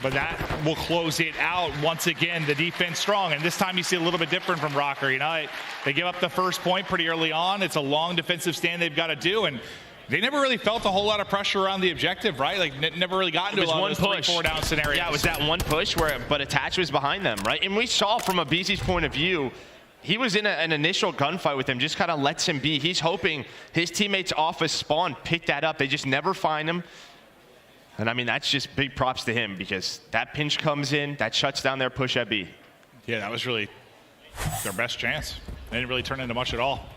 But that will close it out. Once again, the defense strong. And this time you see a little bit different from Rocker. You know, they give up the first point pretty early on. It's a long defensive stand they've got to do. And they never really felt a whole lot of pressure around the objective, right? Like, never really got into a lot of those 3-4 down scenarios. Yeah, it was that one push but Attach was behind them, right? And we saw from aBeZy's point of view, he was in an initial gunfight with him, just kind of lets him be. He's hoping his teammates off his spawn pick that up. They just never find him. And I mean, that's just big props to him, because that pinch comes in, that shuts down their push at B. Yeah, that was really their best chance. They didn't really turn into much at all.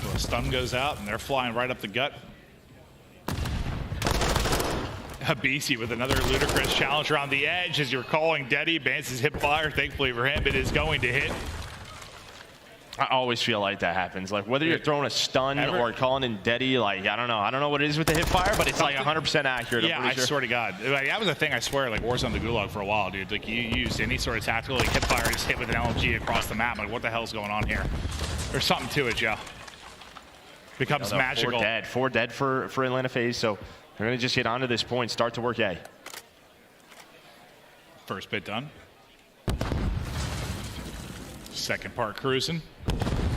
Well, the stun goes out, and they're flying right up the gut. aBeZy with another ludicrous challenge around the edge. As you're calling Deddy, Bance's hip fire. Thankfully for him, it is going to hit. I always feel like that happens. Like, whether you're throwing a stun or calling in Deddy, like, I don't know what it is with the hip fire, but it's like 100% accurate. Yeah, I swear to God. Like, that was a thing, I swear, like Warzone the Gulag for a while, dude. Like, you used any sort of tactical, like hip fire, just hit with an LMG across the map. Like, what the hell's going on here? There's something to it, Joe. Becomes magical. 4 dead for Atlanta FaZe, so they're going to just get onto this point, start to work A. First bit done. Second part cruising.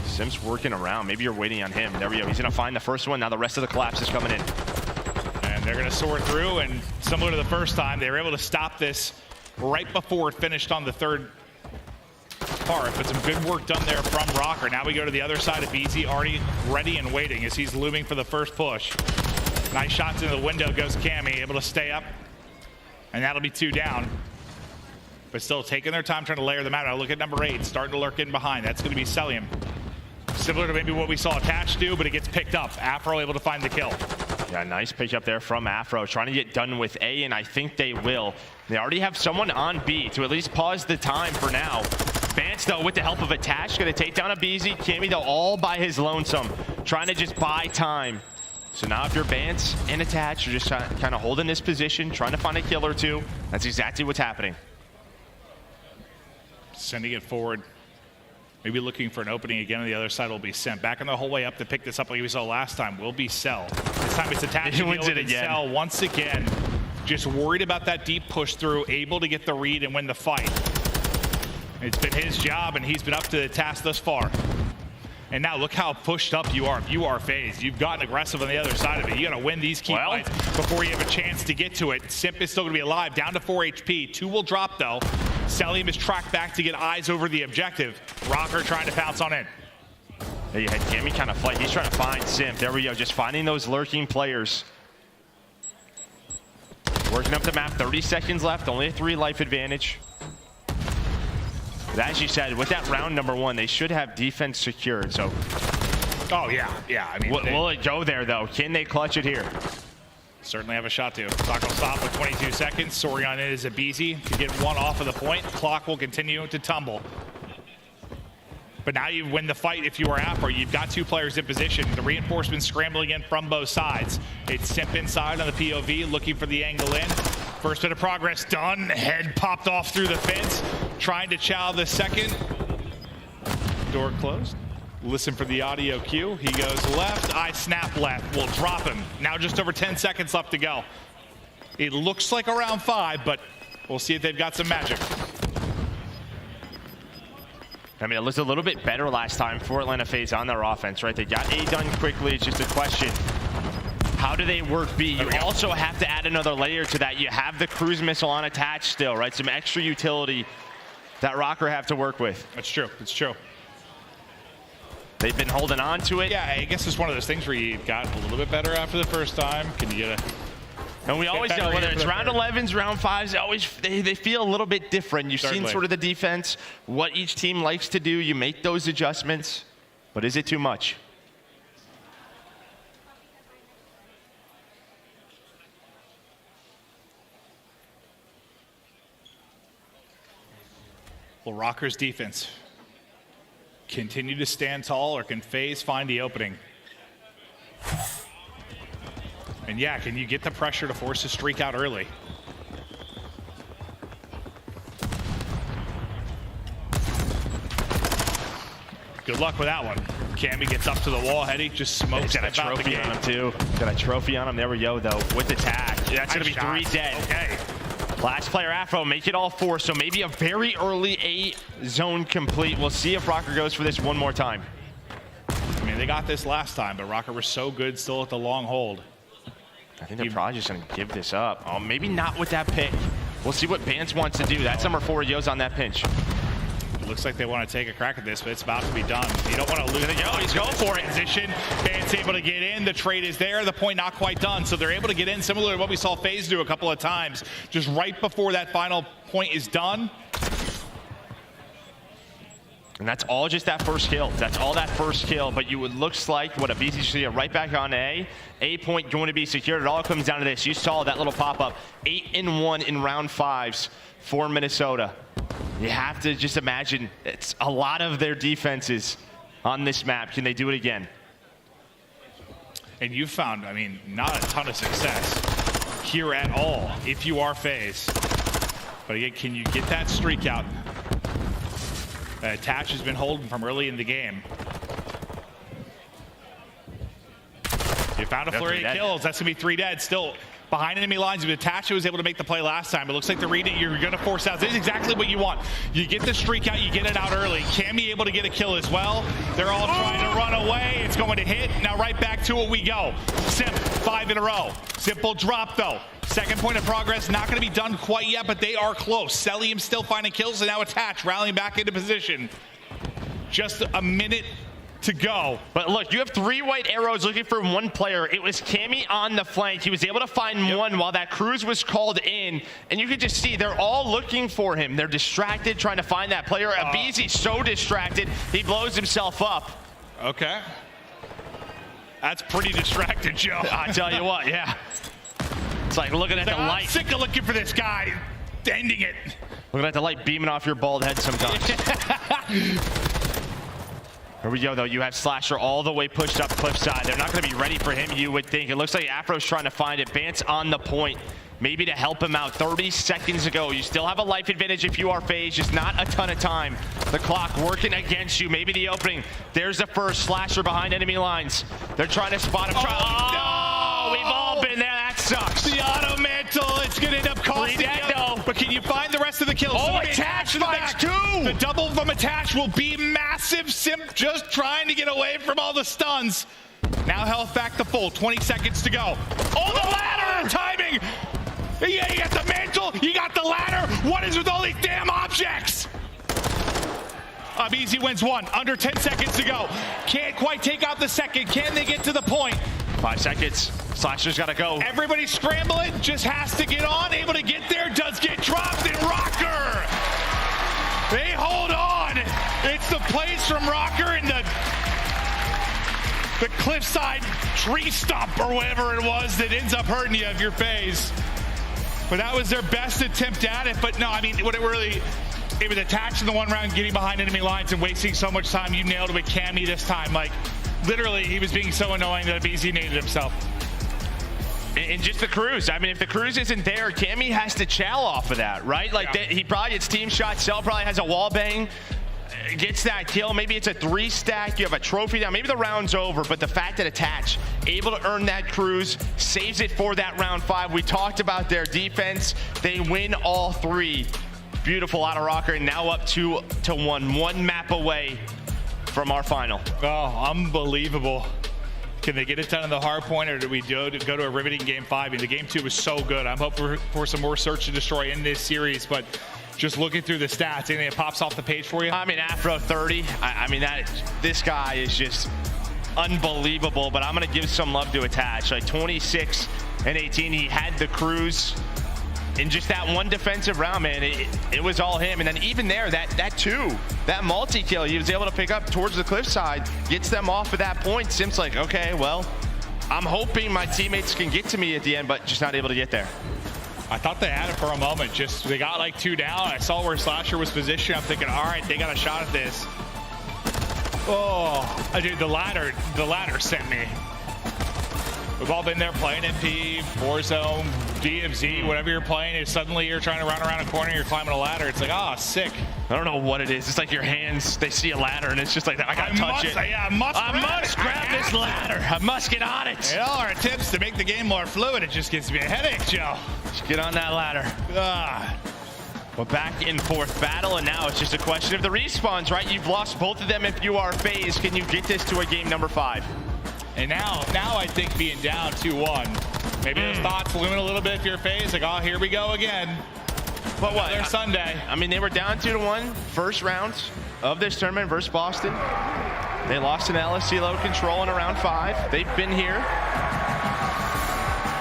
Sim's working around. Maybe you're waiting on him. There we go. He's going to find the first one. Now the rest of the collapse is coming in. And they're going to sort through, and similar to the first time, they were able to stop this right before it finished on the third part, but some good work done there from Rocker. Now we go to the other side of BZ, already ready and waiting as he's looming for the first push. Nice shots into the window goes Cammy, able to stay up, and that'll be 2 down. But still taking their time trying to layer them out. Now look at number 8, starting to lurk in behind. That's going to be Celium. Similar to maybe what we saw Attached do, but it gets picked up. Afro able to find the kill. Yeah, nice pick up there from Afro, trying to get done with A, and I think they will. They already have someone on B to at least pause the time for now. Vance, though, with the help of Attach, going to take down a BZ. Cammy, though, all by his lonesome, trying to just buy time. So now if you're Vance and Attach, you're just kind of holding this position, trying to find a kill or two. That's exactly what's happening. Sending it forward. Maybe looking for an opening again on the other side will be Simp. Back on the whole way up to pick this up like we saw last time will be Cell. This time it's Attach. He wins it again. Cell once again. Just worried about that deep push through, able to get the read and win the fight. It's been his job, and he's been up to the task thus far. And now look how pushed up you are. If you are phased, you've gotten aggressive on the other side of it. You got to win these key fights before you have a chance to get to it. Simp is still going to be alive, down to 4 HP. 2 will drop, though. Celium is tracked back to get eyes over the objective. Rocker trying to pounce on in. There you had Cammy kind of fight. He's trying to find Simp. There we go, just finding those lurking players. Working up the map, 30 seconds left, only a 3 life advantage. But as you said, with that round number 1, they should have defense secured, so. Oh, yeah. I mean, will it go there, though? Can they clutch it here? Certainly have a shot to. Clock will stop with 22 seconds. Sorion is a BZ to get 1 off of the point. Clock will continue to tumble. But now you win the fight if you are Afro. You've got 2 players in position. The reinforcements scrambling in from both sides. It's Simp inside on the POV, looking for the angle in. First bit of progress done. Head popped off through the fence. Trying to chow the second. Door closed. Listen for the audio cue. He goes left. I snap left. We'll drop him. Now just over 10 seconds left to go. It looks like around 5, but we'll see if they've got some magic. I mean, it looked a little bit better last time for Atlanta FaZe on their offense, right? They got A done quickly. It's just a question. How do they work B? You also have to add another layer to that. You have the cruise missile on Attach still, right? Some extra utility that Rocker have to work with. That's true. It's true. They've been holding on to it. Yeah, I guess it's one of those things where you got a little bit better after the first time. Can you get a... And we always know whether it's round 11s, round 5s, they feel a little bit different. You've seen sort of the defense, what each team likes to do. You make those adjustments, but is it too much? Will Rocker's defense continue to stand tall, or can FaZe find the opening? And yeah, can you get the pressure to force a streak out early? Good luck with that one. Cammy gets up to the wall, Hetty just smokes. He's got a trophy on him too. Got a trophy on him. There we go though, with the tag. That's gonna be 3 dead. Okay. Last player Afro, make it all 4, so maybe a very early A zone complete. We'll see if Rocker goes for this one more time. I mean, they got this last time, but Rocker was so good still at the long hold. I think they're probably just gonna give this up. Oh, maybe not with that pick. We'll see what Vance wants to do. That's number 4, Yo's on that pinch. Looks like they want to take a crack at this, but it's about to be done. You don't want to lose it. Oh, he's going for it. Position. Vance able to get in. The trade is there. The point not quite done. So they're able to get in, similar to what we saw FaZe do a couple of times. Just right before that final point is done. And that's all just that first kill. That's all that first kill. But it looks like what a BTC right back on A. A point going to be secured. It all comes down to this. You saw that little pop-up. 8-1 in round 5s for Minnesota. You have to just imagine it's a lot of their defenses on this map. Can they do it again? And you've found, I mean, not a ton of success here at all if you are FaZe. But again, can you get that streak out? Attach has been holding from early in the game. You found a flurry of kills. That's going to be 3 dead. Still behind enemy lines. But Attach was able to make the play last time. It looks like the reading you're going to force out. This is exactly what you want. You get the streak out. You get it out early. Cammy able to get a kill as well. They're all trying to run away. It's going to hit. Now right back to it we go. Simp, 5 in a row. Simple drop though. Second point of progress, not going to be done quite yet, but they are close. Celium still finding kills, and now Attach rallying back into position. Just a minute to go. But look, you have 3 white arrows looking for 1 player. It was Cammy on the flank. He was able to find one while that cruise was called in. And you can just see they're all looking for him. They're distracted trying to find that player. Abizi's so distracted, he blows himself up. Okay. That's pretty distracted, Joe. I tell you what, yeah. It's like looking at the light. I'm sick of looking for this guy. Ending it. Looking at the light beaming off your bald head sometimes. Here we go, though. You have Slasher all the way pushed up cliffside. They're not going to be ready for him, you would think. It looks like Afro's trying to find it. Bance on the point, maybe to help him out. 30 seconds ago. You still have a life advantage if you are FaZe, just not a ton of time. The clock working against you. Maybe the opening. There's the first Slasher behind enemy lines. They're trying to spot him. No! We've all been there. That sucks. The auto mantle. It's going to end up costing you. But can you find the rest of the kills? Oh, Attach finds 2! The double from Attach will be massive. Simp just trying to get away from all the stuns. Now health back to full. 20 seconds to go. Oh, the ladder! Timing! Yeah, you got the mantle. You got the ladder. What is with all these damn objects? Easy wins 1. Under 10 seconds to go. Can't quite take out the second. Can they get to the point? 5 seconds. Slasher's got to go. Everybody scrambling. Just has to get on. Able to get there. Does get dropped. And Rocker. They hold on. It's the plays from Rocker and the cliffside tree stump or whatever it was that ends up hurting you if you're FaZe. But that was their best attempt at it. But no, I mean, what it really... It was attached in the 1 round, getting behind enemy lines and wasting so much time. You nailed it with Cammy this time. Like, literally, he was being so annoying that BZ needed himself. And just the cruise. I mean, if the cruise isn't there, Cammy has to chow off of that, right? Like, he probably gets team shot. Cell probably has a wall bang, gets that kill. Maybe it's a 3-stack. You have a trophy down. Maybe the round's over, but the fact that Attach able to earn that cruise saves it for that round 5. We talked about their defense. They win all 3. Beautiful out of Rocker, and now up 2-1. 1 map away from our final. Oh, unbelievable. Can they get it done in the Hardpoint, or do we go to a riveting game 5? I mean, the game 2 was so good. I'm hoping for some more search and destroy in this series, but just looking through the stats, anything that pops off the page for you? I mean, Afro 30. I mean, this guy is just unbelievable, but I'm going to give some love to Attach. Like 26 and 18, he had the cruise. In just that 1 defensive round, man, it was all him. And then even there, that 2, that multi-kill he was able to pick up towards the cliffside, gets them off at that point. Sim's like, okay, well, I'm hoping my teammates can get to me at the end, but just not able to get there. I thought they had it for a moment. Just, they got like 2 down. I saw where Slasher was positioned. I'm thinking, all right, they got a shot at this. Oh, dude, the ladder sent me. We've all been there playing MP, Warzone, DMZ, whatever you're playing, is suddenly you're trying to run around a corner, you're climbing a ladder. It's like, ah, sick. I don't know what it is. It's like your hands, they see a ladder, and it's just like, I gotta touch it. Yeah, I must grab this ladder. I must get on it. In all our attempts to make the game more fluid, it just gives me a headache, Joe. Just get on that ladder. We're back in 4th battle, and now it's just a question of the respawns, right? You've lost both of them if you are FaZe. Can you get this to a game number 5? And now I think being down 2-1, maybe those thoughts looming a little bit if you're FaZe, like, oh, here we go again. But what? There's Sunday. I mean, they were down 2-1, first round of this tournament versus Boston. They lost an LSC low control in round 5. They've been here.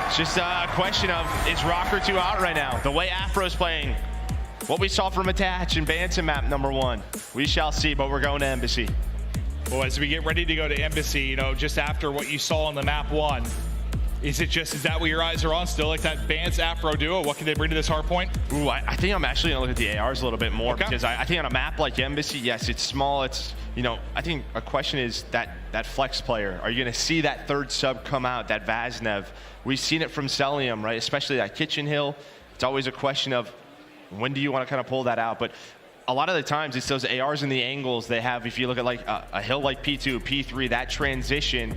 It's just a question of, is Rocker 2 out right now? The way Afro's playing, what we saw from Attach and Bantam map number 1. We shall see, but we're going to Embassy. Well, as we get ready to go to Embassy, you know, just after what you saw on the map 1, is that what your eyes are on? Still like that Bance Afro duo? What can they bring to this Hardpoint? Ooh, I think I'm actually going to look at the ARs a little bit more, because I think on a map like Embassy, yes, it's small. It's, you know, I think a question is that flex player. Are you going to see that 3rd sub come out, that Vaznev? We've seen it from Celium, right? Especially that Kitchen Hill. It's always a question of when do you want to kind of pull that out? But a lot of the times it's those ARs and the angles they have. If you look at like a hill like P2, P3, that transition.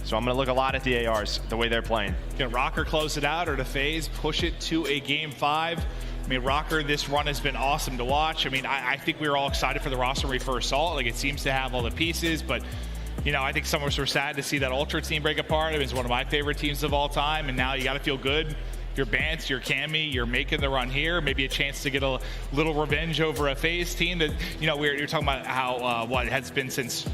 So I'm going to look a lot at the ARs, the way they're playing. Can Rocker close it out, or to FaZe push it to a game 5? I mean, Rocker, this run has been awesome to watch. I mean, I think we were all excited for the roster when we first saw it. Like, it seems to have all the pieces, but, you know, I think some of us were sad to see that Ultra team break apart. It was one of my favorite teams of all time, and now you got to feel good you're Bance, you're Cammy, you're making the run here, maybe a chance to get a little revenge over a FaZe team that, you know, you're talking about how, what, it has been since,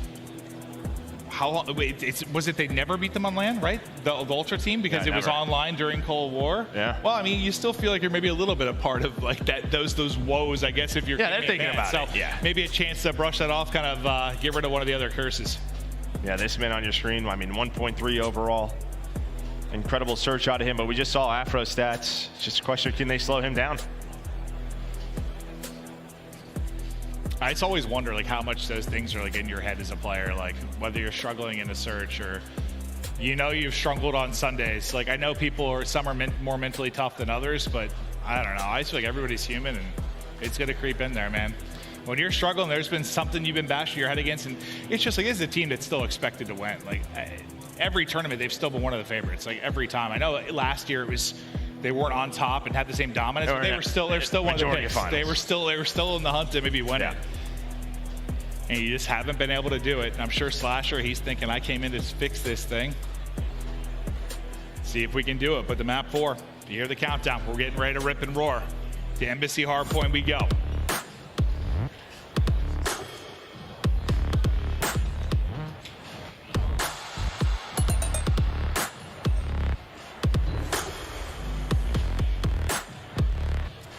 how long, wait, was it they never beat them on LAN, right? The Ultra team, because it was online during Cold War? Yeah. Well, I mean, you still feel like you're maybe a little bit a part of like that, those woes, I guess, if you're they're thinking about it. So maybe a chance to brush that off, kind of get rid of one of the other curses. Yeah, this man on your screen, I mean, 1.3 overall. Incredible search out of him, but we just saw Afro stats. It's just a question, can they slow him down? I just always wonder like how much those things are like in your head as a player, like whether you're struggling in a search or, you know, you've struggled on Sundays. Like I know people are, some are more mentally tough than others, but I don't know. I just feel like everybody's human and it's gonna creep in there, man. When you're struggling, there's been something you've been bashing your head against, and it's just like, this is a team that's still expected to win. Like every tournament, they've still been one of the favorites, like every time. I know last year it was, they weren't on top and had the same dominance, but they're still one of the picks. They were still in the hunt to maybe win it. And you just haven't been able to do it. And I'm sure Slasher, he's thinking, I came in to fix this thing. See if we can do it. But the map 4, you hear the countdown. We're getting ready to rip and roar. To Embassy Hardpoint we go.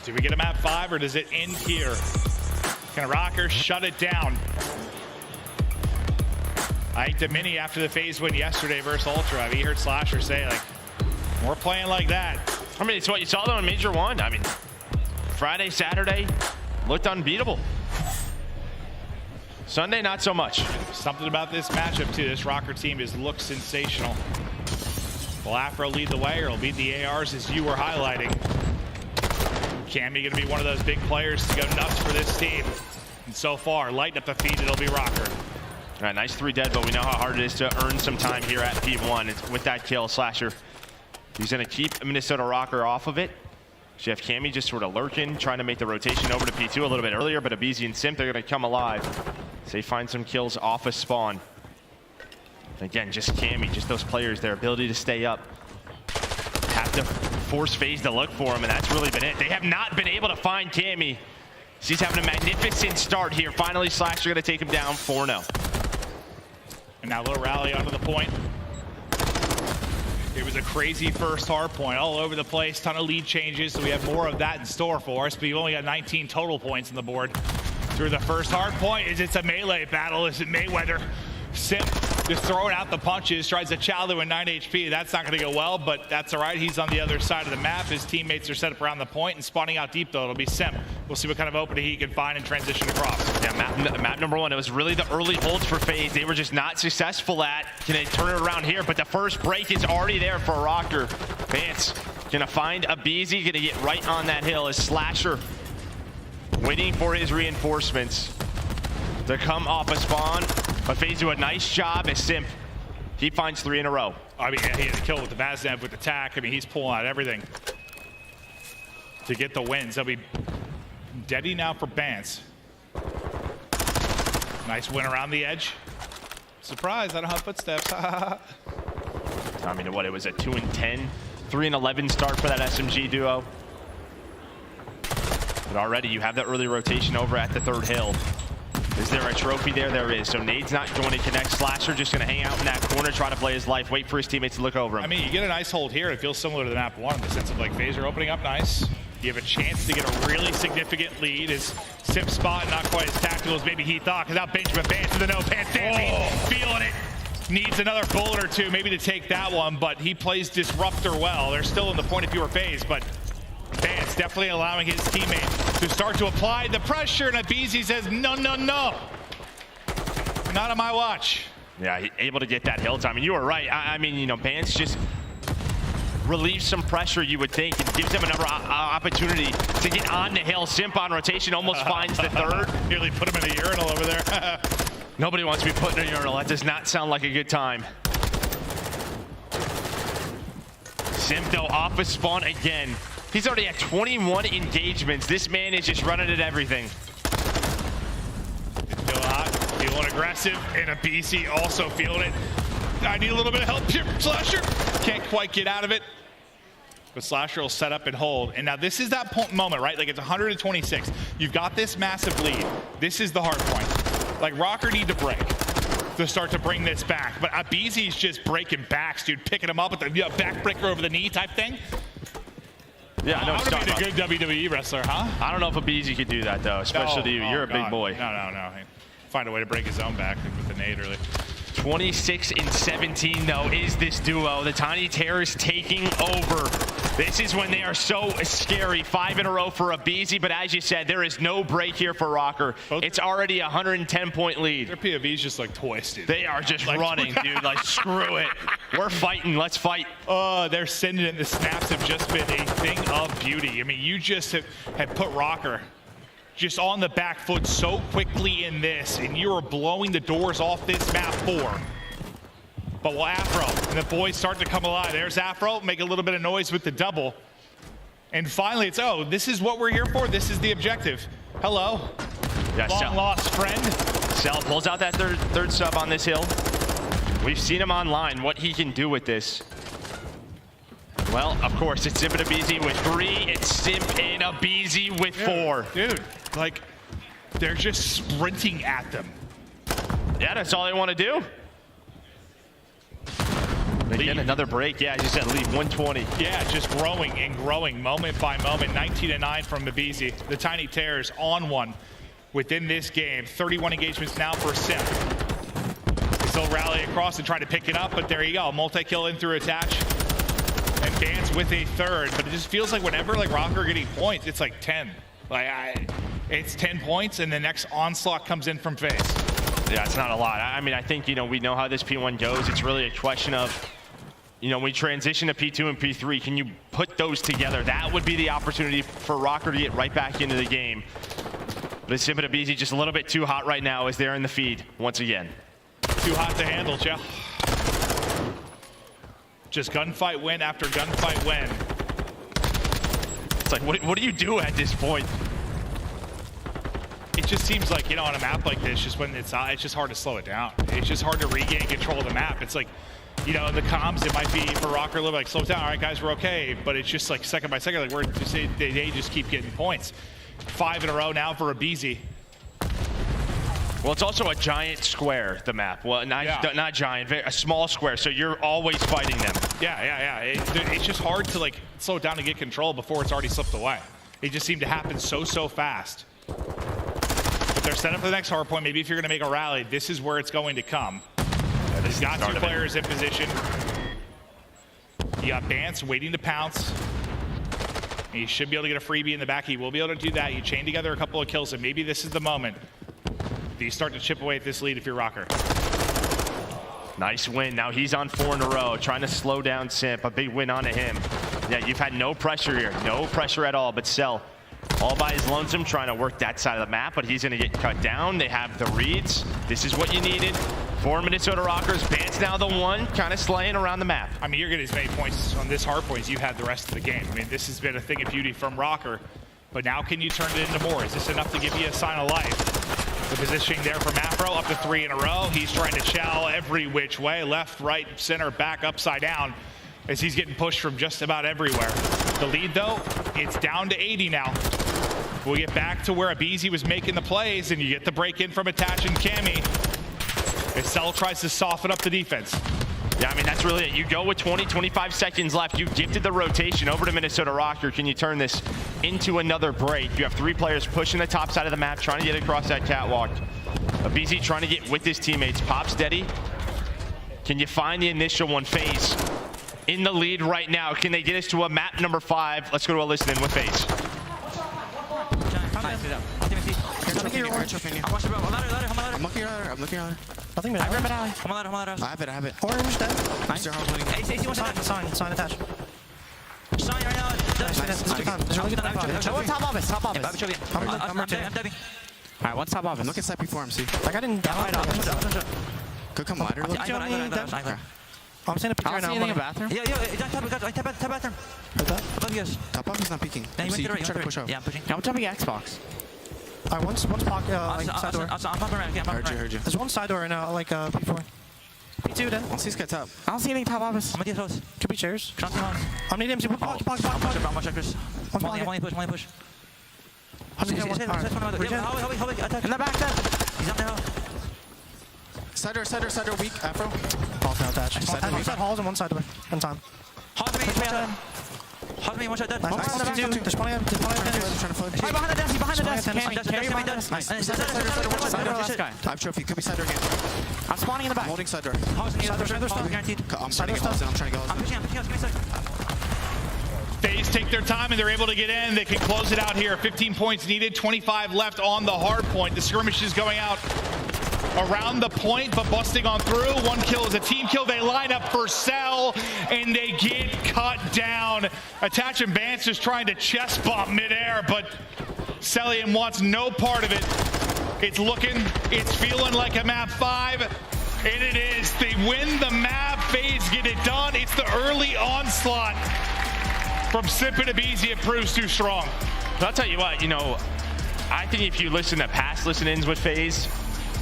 Do we get a map 5 or does it end here? Can Rocker shut it down? I think the mini after the FaZe win yesterday versus Ultra, I mean, you heard Slasher say, like, we're playing like that. I mean, it's what you saw though in Major 1. I mean, Friday, Saturday, looked unbeatable. Sunday, not so much. Something about this matchup too. This Rocker team just looks sensational. Will Afro lead the way or will beat the ARs as you were highlighting? Cammy gonna be one of those big players to go nuts for this team. And so far, lighting up the feed, it'll be Rocker. All right, nice 3 dead, but we know how hard it is to earn some time here at P1. It's with that kill, Slasher, he's gonna keep Minnesota Rocker off of it. So you have Cammy just sort of lurking, trying to make the rotation over to P2 a little bit earlier, but Abizi and Simp, they're gonna come alive. So they find some kills off of spawn. Again, just Cammy, just those players, their ability to stay up. Have to force FaZe to look for him, and that's really been it. They have not been able to find Cammy. He's having a magnificent start here. Finally, Slasher gonna take him down 4-0. And now a little rally onto the point. It was a crazy first hard point, all over the place, ton of lead changes, so we have more of that in store for us, but you've only got 19 total points on the board through the first hard point. It's a melee battle. Is it Mayweather? Simp just throwing out the punches, tries to chow to a 9 HP. That's not going to go well, but that's all right. He's on the other side of the map. His teammates are set up around the point and spawning out deep, though. It'll be Simp. We'll see what kind of opening he can find and transition across. Yeah, map number 1. It was really the early holds for FaZe. They were just not successful at. Can they turn it around here? But the first break is already there for Rocker. Vance gonna find Abizi, gonna get right on that hill as Slasher waiting for his reinforcements to come off a spawn. But FaZe do a nice job as Simp, he finds 3 in a row. I mean, yeah, he had a kill with the Vaznev with the tack. I mean, he's pulling out everything to get the wins. They'll be deady now for Bance. Nice win around the edge. Surprise, I don't have footsteps. I mean, what, it was a 2-10, 3-11 start for that SMG duo. But already you have that early rotation over at the 3rd hill. Is there a trophy there? There is. So Nade's not going to connect. Slasher just going to hang out in that corner, try to play his life, wait for his teammates to look over him. I mean, you get a nice hold here. It feels similar to the map 1 in the sense of like FaZe are opening up nice. You have a chance to get a really significant lead. His Simp spot not quite as tactical as maybe he thought, because now Benjamin Bance to the no pants dancing, feeling it. Needs another bullet or two maybe to take that one, but he plays Disruptor well. They're still in the point of view of FaZe, but Bance definitely allowing his teammate to start to apply the pressure, and Abizi says, no, no, no. Not on my watch. Yeah, he able to get that hill time. And you were right. I mean, you know, Bance just relieves some pressure, you would think, and gives him another opportunity to get on the hill. Simp on rotation almost finds the 3rd. Nearly put him in a urinal over there. Nobody wants to be put in a urinal. That does not sound like a good time. Simp, though, off of spawn again. He's already at 21 engagements. This man is just running at everything. It's still hot, feeling aggressive, and a BC also feeling it. I need a little bit of help here, Slasher. Can't quite get out of it. But Slasher will set up and hold. And now this is that moment, right? Like it's 126. You've got this massive lead. This is the hard point. Like Rocker need to break to start to bring this back. But Abizi's just breaking backs, dude. Picking him up with the backbreaker over the knee type thing. Yeah, I know. That would have been a good WWE wrestler, huh? I don't know if Abizi could do that, though, especially to you. You're a big boy. No. Find a way to break his own back with the nade early. 26-17, though, is this duo. The Tiny Terrors taking over. This is when they are so scary. 5 in a row for Abizi, but as you said, there is no break here for Rocker. It's already a 110-point lead. Their POV's just like twisted. They are just running, dude. Like, screw it. We're fighting. Let's fight. Oh, they're sending it. The snaps have just been a thing of beauty. I mean, you just have put Rocker just on the back foot so quickly in this, and you are blowing the doors off this map for. But will Afro and the boys start to come alive. There's Afro, make a little bit of noise with the double. And finally, it's, oh, this is what we're here for. This is the objective. Hello, long lost friend. Cell pulls out that third sub on this hill. We've seen him online, what he can do with this. Well, of course, it's Simp and Abizi with 3. It's Simp and Abizi with 4. Dude, like, they're just sprinting at them. Yeah, that's all they want to do. They get another break. Yeah, as you said, lead 120. Yeah, just growing and growing moment by moment. 19-9 from Abizi. The Tiny Terrors on one within this game. 31 engagements now for Simp. They still rally across and try to pick it up, but there you go. Multi-kill in through attach. And Vance with a 3rd, but it just feels like whenever like Rocker getting points, it's like 10. Like it's 10 points, and the next onslaught comes in from FaZe. Yeah, it's not a lot. I mean, I think, you know, we know how this P1 goes. It's really a question of, you know, when we transition to P2 and P3, can you put those together? That would be the opportunity for Rocker to get right back into the game. But Simp and Abizi just a little bit too hot right now as they're in the feed once again. Too hot to handle, Joe. Just gunfight win after gunfight win. It's like, what do you do at this point? It just seems like, you know, on a map like this, just when it's just hard to slow it down. It's just hard to regain control of the map. It's like, you know, in the comms, it might be for Rocker a little like, slow it down. All right, guys, we're okay. But it's just like second by second, like they just keep getting points. 5 in a row now for Abizi. Well, it's also a giant square, the map. Well, not giant, a small square, so you're always fighting them. Yeah. It's just hard to like slow it down and get control before it's already slipped away. It just seemed to happen so fast. But they're set up for the next hard point. Maybe if you're going to make a rally, this is where it's going to come. He's got 2 players in position. You got Vance waiting to pounce. He should be able to get a freebie in the back. He will be able to do that. You chain together a couple of kills, and maybe this is the moment. You start to chip away at this lead if you're Rocker. Nice win. Now he's on 4 in a row, trying to slow down Simp. A big win onto him. Yeah, you've had no pressure here. No pressure at all, but Cell all by his lonesome trying to work that side of the map, but he's going to get cut down. They have the reads. This is what you needed. 4 Minnesota Rockers. Vance now the 1, kind of slaying around the map. I mean, you're getting as many points on this hard point as you had the rest of the game. I mean, this has been a thing of beauty from Rocker, but now can you turn it into more? Is this enough to give you a sign of life? The positioning there from Afro, up to 3 in a row. He's trying to chow every which way, left, right, center, back, upside down, as he's getting pushed from just about everywhere. The lead, though, it's down to 80 now. We'll get back to where Abizi was making the plays, and you get the break in from Attach and Cammy. As Cell tries to soften up the defense. Yeah, I mean, that's really it. You go with 20, 25 seconds left. You gifted the rotation over to Minnesota Rocker. Can you turn this into another break? You have 3 players pushing the top side of the map, trying to get across that catwalk. Abizi trying to get with his teammates. Pop steady. Can you find the initial one? FaZe in the lead right now. Can they get us to a map number 5? Let's go to a listen in with FaZe. I'm looking at her. Nothing bad. I have it. Orange dead. Nice. AC wants to sign attached. Sign right now. There's really good on one top office. I'm rotating. Alright, one top office. Look at side before MC. Like I didn't die. Could come ladder. Look. I'm saying a picture right now. I'm in the bathroom. Yeah, top bathroom. Heard that? Above you guys. Top office not peeking. Yeah, you went try to push out. Yeah, I'm pushing. I'm jumping Xbox. Alright, one's pocket, like side door. Heard you. There's one side door right now, like P4. P2 then. Once he's got top. I don't see anything top office. I'm gonna get close. Could be chairs. I'm needing him to block. I'm on checkers. Molly push. In the back then. He's up now. Side door, weak. Afro. Halls now attached. One side halls and one side door. One time. Hug me, one shot dead. There's plenty of Trying to flood. Hey, behind the desk. Carry behind the desk. Nice. Side door, last guy. I have trophy. Could be side door again. I'm spawning in the back. I'm holding side door. Side door. Guaranteed. I'm trying to get Halls in. I'm trying to get Halls in. I'm pushing out. Give me a sec. FaZe take their time and they're able to get in. They can close it out here. 15 points needed, 25 left on the hard point. The skirmish is going out around the point, but busting on through. One kill is a team kill. They line up for Cell, and they get cut down. Attach and Vance is trying to chest bump midair, but Cellium wants no part of it. It's feeling like a map 5, and it is. They win the map. FaZe get it done. It's the early onslaught from Sip and Abizi. It proves too strong. But I'll tell you what, I think if you listen to past listen-ins with FaZe,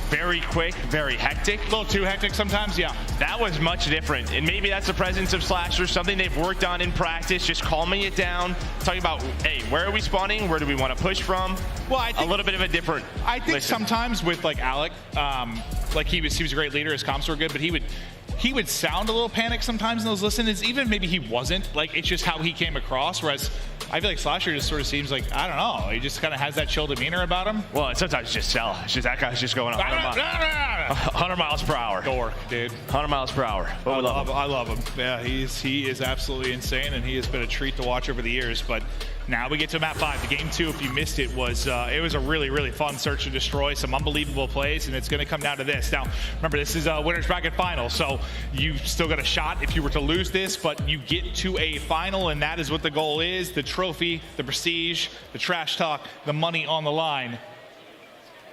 very quick, very hectic. A little too hectic sometimes, yeah. That was much different. And maybe that's the presence of slashers, something they've worked on in practice, just calming it down, talking about, hey, where are we spawning? Where do we want to push from? Well, I think a little bit of a different sometimes with like Alec, like he was a great leader, his comps were good, but he would sound a little panicked sometimes in those listen-ins, even maybe he wasn't. Like, it's just how he came across, whereas I feel like Slasher just sort of seems like, I don't know, he just kind of has that chill demeanor about him. Well, sometimes it's just Cell. It's just that guy's just going 100 miles per hour. Dork, dude. 100 miles per hour. I love him. Yeah, he is absolutely insane, and he has been a treat to watch over the years. But now we get to map 5. The game 2, if you missed it, was a really, really fun search and destroy. Some unbelievable plays, and it's going to come down to this. Now, remember, this is a winner's bracket final, so you still got a shot if you were to lose this, but you get to a final, and that is what the goal is. The trophy, the prestige, the trash talk, the money on the line.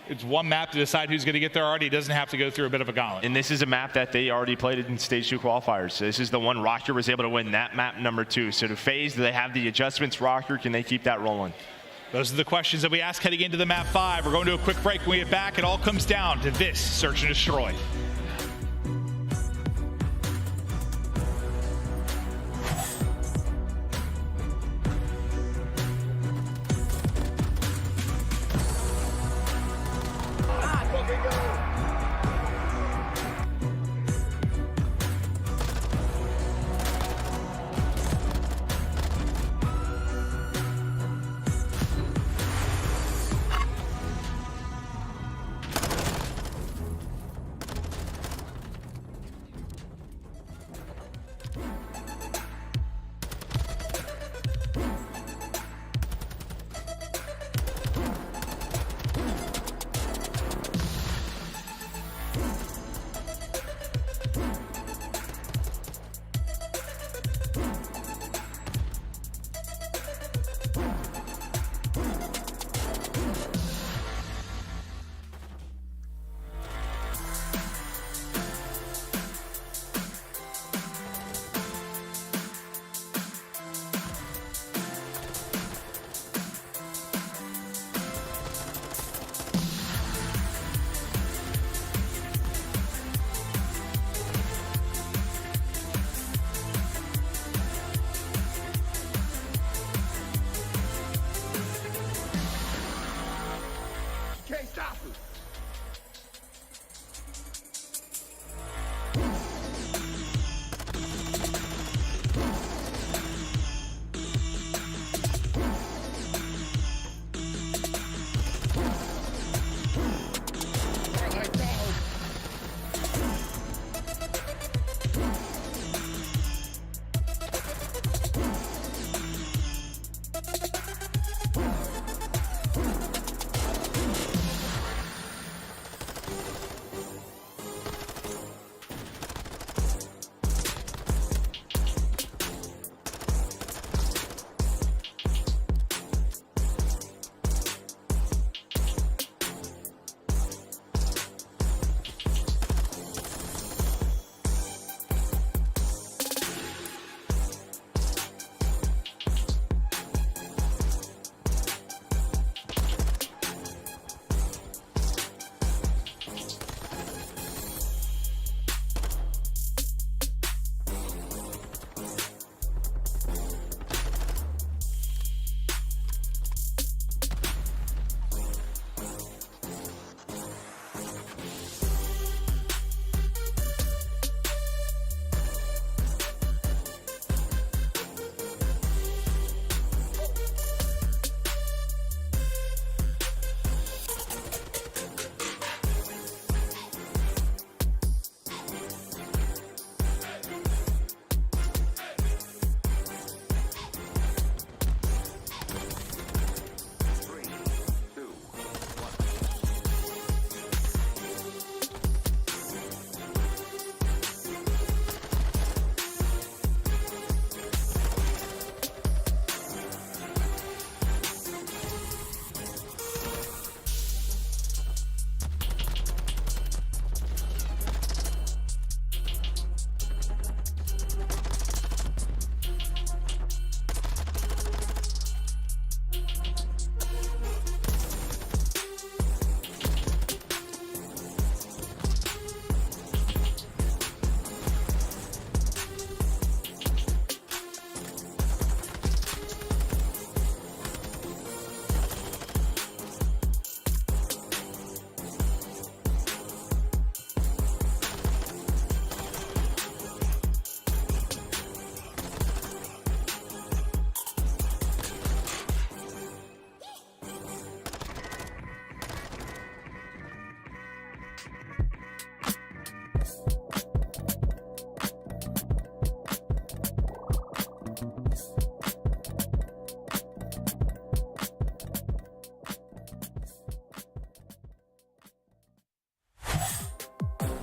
It's one map to decide who's going to get there already. It doesn't have to go through a bit of a gauntlet. And this is a map that they already played in Stage 2 qualifiers. So this is the one Rocker was able to win, that map number 2. So to FaZe, do they have the adjustments? Rocker, can they keep that rolling? Those are the questions that we ask heading into the map 5. We're going to a quick break. When we get back, it all comes down to this search and destroy.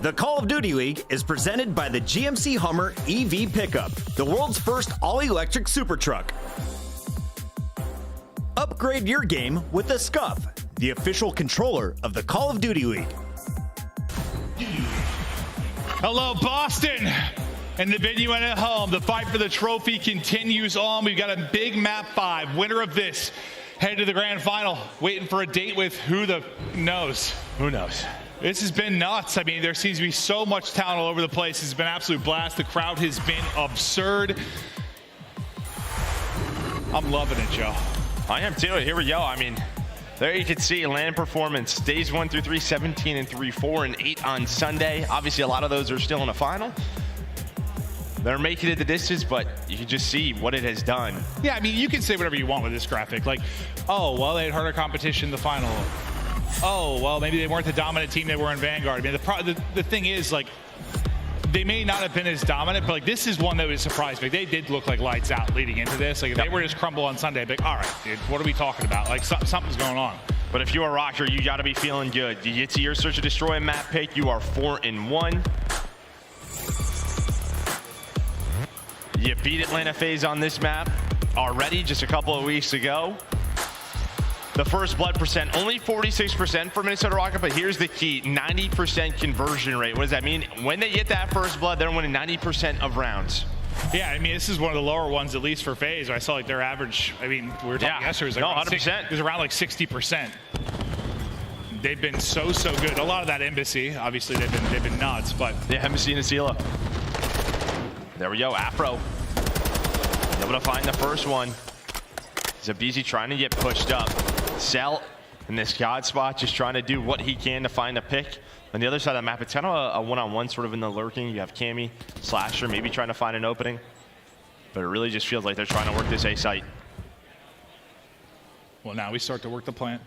The Call of Duty League is presented by the GMC Hummer EV Pickup, the world's first all-electric super truck. Upgrade your game with the Scuff, the official controller of the Call of Duty League. Hello, Boston, and the venue and at home. The fight for the trophy continues on. We've got a big map 5. Winner of this headed to the grand final, waiting for a date with who knows. Who knows? This has been nuts. I mean, there seems to be so much talent all over the place. It's been an absolute blast. The crowd has been absurd. I'm loving it, Joe. I am too. Here we go. I mean, there you can see land performance. Days 1 through 3, 17 and 3, 4 and 8 on Sunday. Obviously, a lot of those are still in the final. They're making it the distance, but you can just see what it has done. Yeah, I mean, you can say whatever you want with this graphic. Like, oh, well, they had harder competition in the final. Oh, well, maybe they weren't the dominant team they were in Vanguard. I mean, the thing is, like, they may not have been as dominant, but like this is one that was surprised me. They did look like lights out leading into this. Like if they were just crumble on Sunday, I'd be like, all right, dude, what are we talking about? Like something's going on. But if you're a rocker, you got to be feeling good. You get to your Search and Destroy map pick, you are 4-1. You beat Atlanta FaZe on this map already just a couple of weeks ago. The first blood percent, only 46% for Minnesota Rocket, but here's the key, 90% conversion rate. What does that mean? When they get that first blood, they're winning 90% of rounds. Yeah, I mean, this is one of the lower ones, at least for FaZe. I saw like their average, I mean, we were talking yesterday, it was like 100%. It was around like 60%. They've been so good. A lot of that Embassy, obviously they've been nuts, but. Yeah, Embassy and Asila. There we go, Afro. Able to find the first one. Zabizi trying to get pushed up. Cell in this God spot, just trying to do what he can to find a pick. On the other side of the map, it's kind of a one-on-one sort of in the lurking. You have Cammy, Slasher, maybe trying to find an opening. But it really just feels like they're trying to work this A site. Well, now we start to work the plant.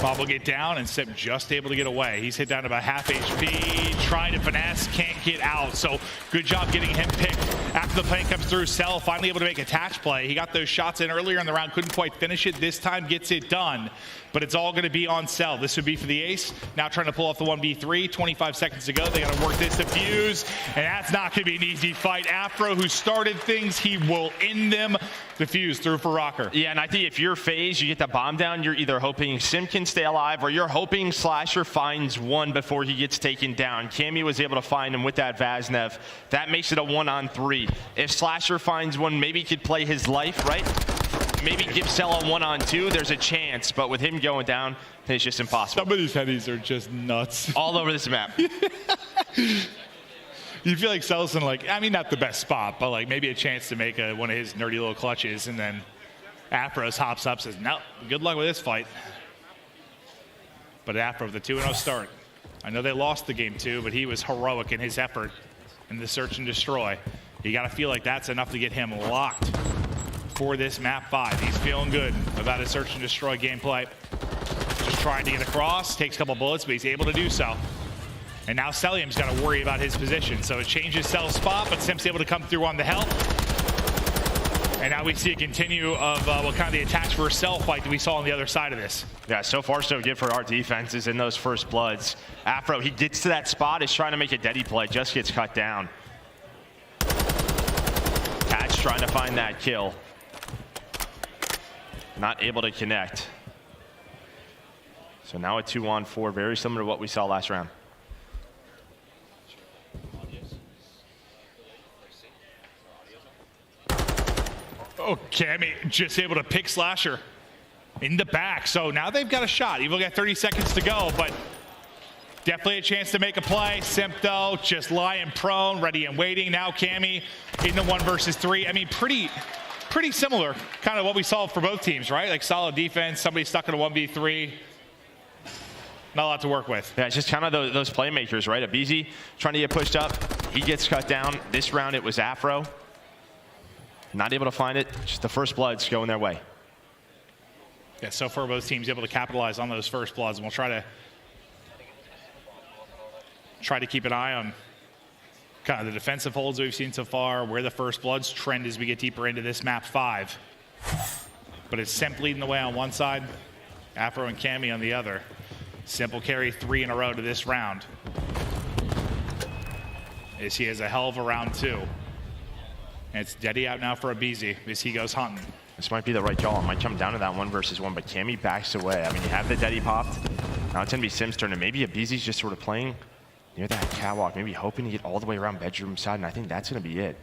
Bob will get down and Sip just able to get away. He's hit down to about half HP, trying to finesse, can't get out. So good job getting him picked. After the plant comes through, Cell finally able to make a attach play. He got those shots in earlier in the round, couldn't quite finish it. This time gets it done, but it's all gonna be on Cell. This would be for the ace. Now trying to pull off the 1v3, 25 seconds to go. They gotta work this defuse, and that's not gonna be an easy fight. Afro, who started things, he will end them. Defuse through for Rocker. Yeah, and I think if you're FaZe, you get the bomb down, you're either hoping Sim can stay alive or you're hoping Slasher finds one before he gets taken down. Cammy was able to find him with that Vaznev. That makes it a 1-on-3. If Slasher finds one, maybe he could play his life, right? Maybe give Cell a 1-on-2, there's a chance, but with him going down, it's just impossible. Some of these headies are just nuts. All over this map. You feel like Cell's in, like, I mean, not the best spot, but like maybe a chance to make one of his nerdy little clutches, and then Afros hops up, says, no, good luck with this fight. But Afro with the 2-0 start. I know they lost the game 2, but he was heroic in his effort in the Search and Destroy. You got to feel like that's enough to get him locked for this map 5. He's feeling good about his Search and Destroy gameplay. Just trying to get across, takes a couple bullets, but he's able to do so. And now Celium's got to worry about his position. So it changes Cell's spot, but Sim's able to come through on the help. And now we see a continue of what kind of the attach versus Cell fight that we saw on the other side of this. Yeah, so far so good for our defenses in those first bloods. Afro, he gets to that spot, is trying to make a deady play, just gets cut down. Patch trying to find that kill. Not able to connect. So now a 2-on-4, very similar to what we saw last round. Oh, Cammy just able to pick Slasher in the back. So now they've got a shot. Evil got 30 seconds to go, but definitely a chance to make a play. Simp, though, just lying prone, ready and waiting. Now Cammy in the 1 versus 3. I mean, pretty similar, kind of what we saw for both teams, right? Like solid defense, somebody stuck in a 1v3. Not a lot to work with. Yeah, it's just kind of those playmakers, right? Abizi trying to get pushed up. He gets cut down. This round it was Afro. Not able to find it. Just the first bloods going their way. Yeah, so far both teams able to capitalize on those first bloods, and we'll try to keep an eye on kind of the defensive holds we've seen so far, where the first bloods trend as we get deeper into this map 5. But it's Simp leading the way on one side, Afro and Cammy on the other. Simple carry 3 in a row to this round. is he has a hell of a round 2. And it's Deddy out now for Abizi as he goes hunting. This might be the right call. It might come down to that 1v1, but Cammy backs away. I mean, you have the Deddy popped. Now it's going to be Sim's turn, and maybe Abizi's just sort of playing near that catwalk, maybe hoping to get all the way around bedroom side, and I think that's going to be it.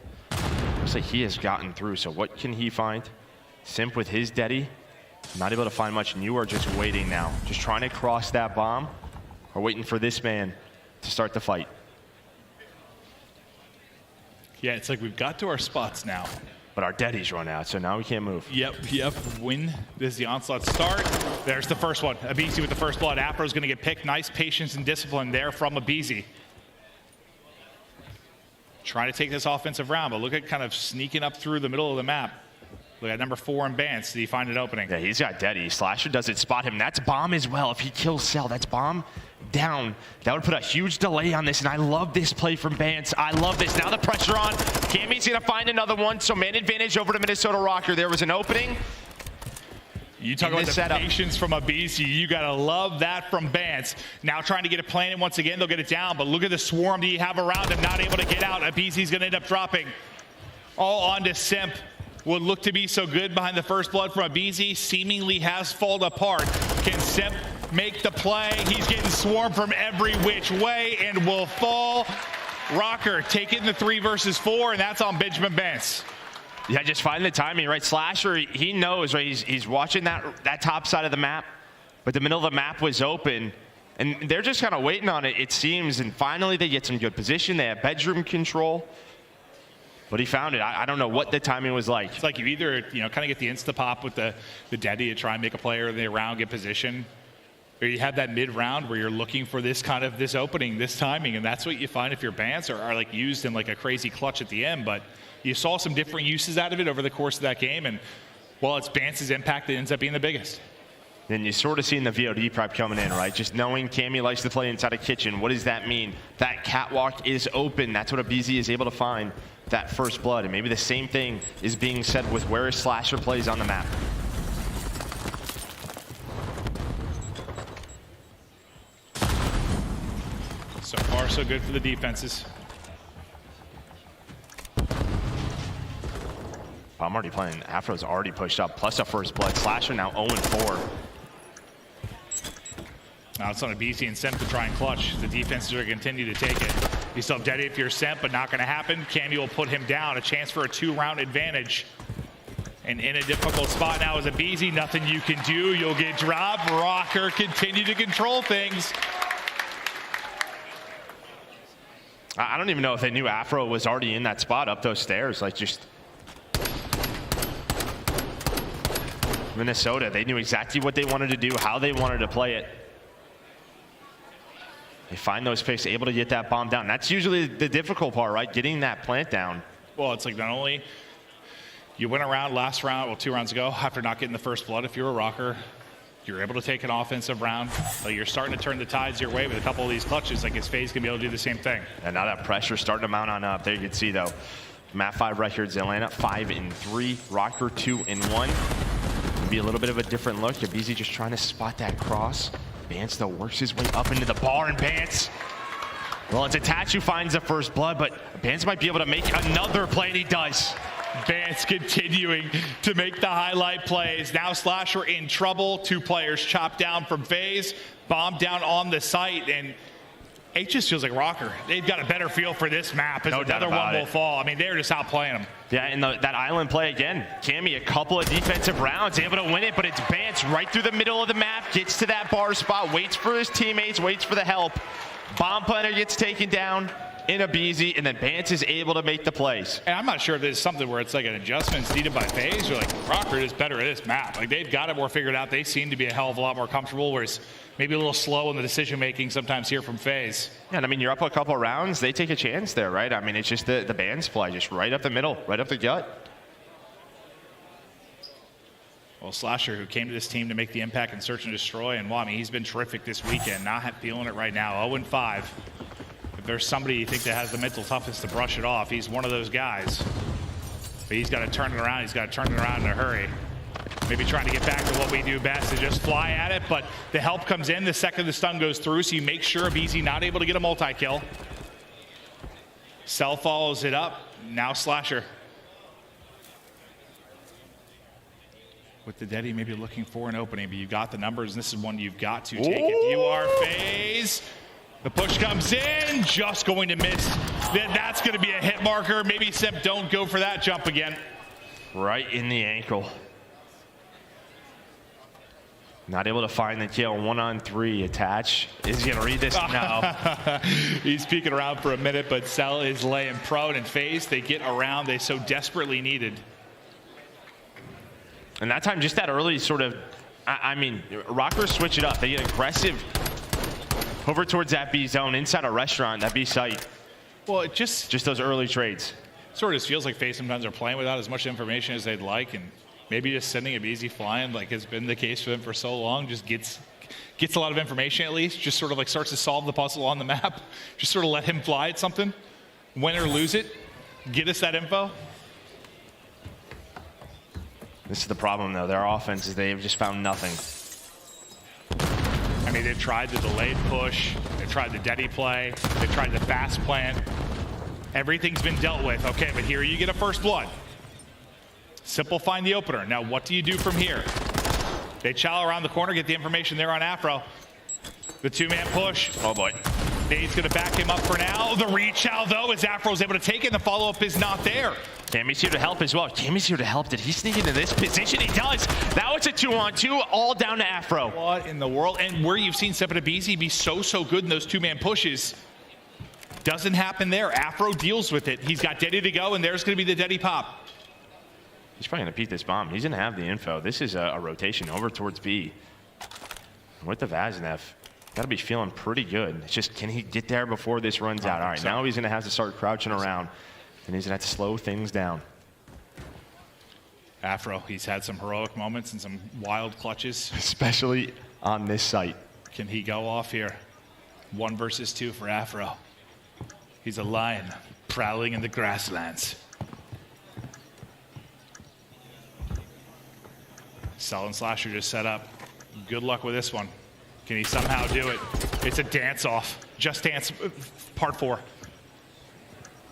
Looks like he has gotten through, so what can he find? Simp with his Deddy, not able to find much, and you are just waiting now. Just trying to cross that bomb, or waiting for this man to start the fight. Yeah, it's like we've got to our spots now. But our Deddy's run out, so now we can't move. Yep. When does the onslaught start? There's the first one. Abizi with the first blood. Afro's going to get picked. Nice patience and discipline there from Abizi. Trying to take this offensive round, but look at kind of sneaking up through the middle of the map. Look at number 4 in Bance. Did he find an opening? Yeah, he's got Deddy. Slasher doesn't spot him. That's bomb as well. If he kills Cell, that's bomb down. That would put a huge delay on this, and I love this play from Bance. I love this. Now the pressure on. Cammy's going to find another one, so man advantage over to Minnesota Rocker. There was an opening. You talk about the patience from Abizi. You got to love that from Bance. Now trying to get it planted once again. They'll get it down, but look at the swarm that you have around him. Not able to get out. Abizi's going to end up dropping. All on to Simp. Would look to be so good behind the first blood from Abizi. Seemingly has fallen apart. Can Simp make the play? He's getting swarmed from every which way and will fall. Rocker taking the 3 versus 4, and that's on Benjamin Bance. Yeah, just find the timing, right? Slasher, he knows, right? He's watching that top side of the map, but the middle of the map was open, and they're just kind of waiting on it, it seems, and finally they get some good position. They have bedroom control, but he found it. I don't know what the timing was like. It's like you either, kind of get the insta-pop with the Deddy to try and make a play early around, get position, or you have that mid-round where you're looking for this opening, this timing, and that's what you find if your Bants are like used in like a crazy clutch at the end, but you saw some different uses out of it over the course of that game, and well, it's Bance's impact that ends up being the biggest. Then you sort of seen the VOD prep coming in, right? Just knowing Cammy likes to play inside a kitchen. What does that mean? That catwalk is open. That's what Abizi is able to find that first blood, and maybe the same thing is being said with where Slasher plays on the map. So far, so good for the defenses. I'm already playing. Afro's already pushed up, plus a first blood. Slasher now 0-4. Now it's on Abizi and Semp to try and clutch. The defenses are going to continue to take it. You still have Deddy if you're Semp, but not going to happen. Cammy will put him down. A chance for a 2-round advantage. And in a difficult spot now is Abizi. Nothing you can do. You'll get dropped. Rocker continue to control things. I don't even know if they knew Afro was already in that spot up those stairs. Like, just Minnesota, they knew exactly what they wanted to do, how they wanted to play it. They find those picks, able to get that bomb down. That's usually the difficult part, right? Getting that plant down. Well, it's like not only you went around last round, well, 2 rounds ago, after not getting the first blood, if you're a Rocker, you're able to take an offensive round. Like, you're starting to turn the tides your way with a couple of these clutches. Like, his FaZe can be able to do the same thing. And now that pressure starting to mount on up. There you can see, though, Map 5 records, Atlanta 5-3, Rocker 2-1. Be a little bit of a different look. Abizi just trying to spot that cross. Bance, though, works his way up into the bar, and Bance, well, it's Attach who finds the first blood, but Bance might be able to make another play, and he does. Bance continuing to make the highlight plays. Now Slasher in trouble. 2 players chopped down from FaZe, bombed down on the site, and it just feels like Rocker. They've got a better feel for this map as another one will fall. I mean, they're just outplaying them. Yeah, and that island play again. Cammy, a couple of defensive rounds, able to win it, but it's Bance right through the middle of the map, gets to that bar spot, waits for his teammates, waits for the help. Bomb planter gets taken down in Abizi, and then Bance is able to make the plays. And I'm not sure if there's something where it's like an adjustment needed by FaZe, or like Rocker is better at this map. Like, they've got it more figured out. They seem to be a hell of a lot more comfortable, whereas maybe a little slow in the decision making sometimes here from FaZe. Yeah, and I mean, you're up a couple of rounds, they take a chance there, right? I mean, it's just the Bance play, just right up the middle, right up the gut. Well, Slasher, who came to this team to make the impact and search and destroy, and well, I mean, he's been terrific this weekend. Not feeling it right now. 0-5. If there's somebody you think that has the mental toughness to brush it off, he's one of those guys. But he's got to turn it around. He's got to turn it around in a hurry. Maybe trying to get back to what we do best is just fly at it, but the help comes in the second the stun goes through, so you make sure Abizi not able to get a multi-kill. Cell follows it up. Now Slasher. With the Daddy maybe looking for an opening, but you got the numbers, and this is one you've got to take it. You are FaZe. The push comes in, just going to miss. That's going to be a hit marker. Maybe Simp don't go for that jump again. Right in the ankle. Not able to find the kill. 1-on-3 attach. Is he going to read this? No. He's peeking around for a minute, but Cell is laying prone, and FaZe, they get around. They so desperately needed. And that time, just that early sort of, I mean, Rockers switch it up. They get aggressive over towards that B zone, inside a restaurant, that B site. Well, it just those early trades. Sort of just feels like FaZe sometimes are playing without as much information as they'd like, and maybe just sending him easy flying, like has been the case for them for so long, just gets a lot of information at least, just sort of like starts to solve the puzzle on the map. Just sort of let him fly at something, win or lose it, get us that info. This is the problem, though. Their offense is they've just found nothing. I mean, they've tried the delayed push. They've tried the Deddy play. They've tried the fast plant. Everything's been dealt with. Okay, but here you get a first blood. Simple find the opener. Now, what do you do from here? They chow around the corner, get the information there on Afro. The two-man push. Oh, boy. Nade's going to back him up for now. The rechow, though, as Afro's able to take it. The follow-up is not there. Tammy's here to help as well. Tammy's here to help. Did he sneak into this position? He does. Now it's a 2-on-2, all down to Afro. What in the world? And where you've seen Sepidabisi be so good in those two-man pushes, doesn't happen there. Afro deals with it. He's got Deddy to go, and there's going to be the Deddy pop. He's probably going to peek this bomb. He's going to have the info. This is a rotation over towards B. With the Vaznev, got to be feeling pretty good. It's just, can he get there before this runs out? All right, now he's going to have to start crouching around, and he's going to have to slow things down. Afro, he's had some heroic moments and some wild clutches. Especially on this site. Can he go off here? 1 versus 2 for Afro. He's a lion prowling in the grasslands. Cell and Slasher just set up. Good luck with this one. Can he somehow do it? It's a dance-off. Just Dance Part 4.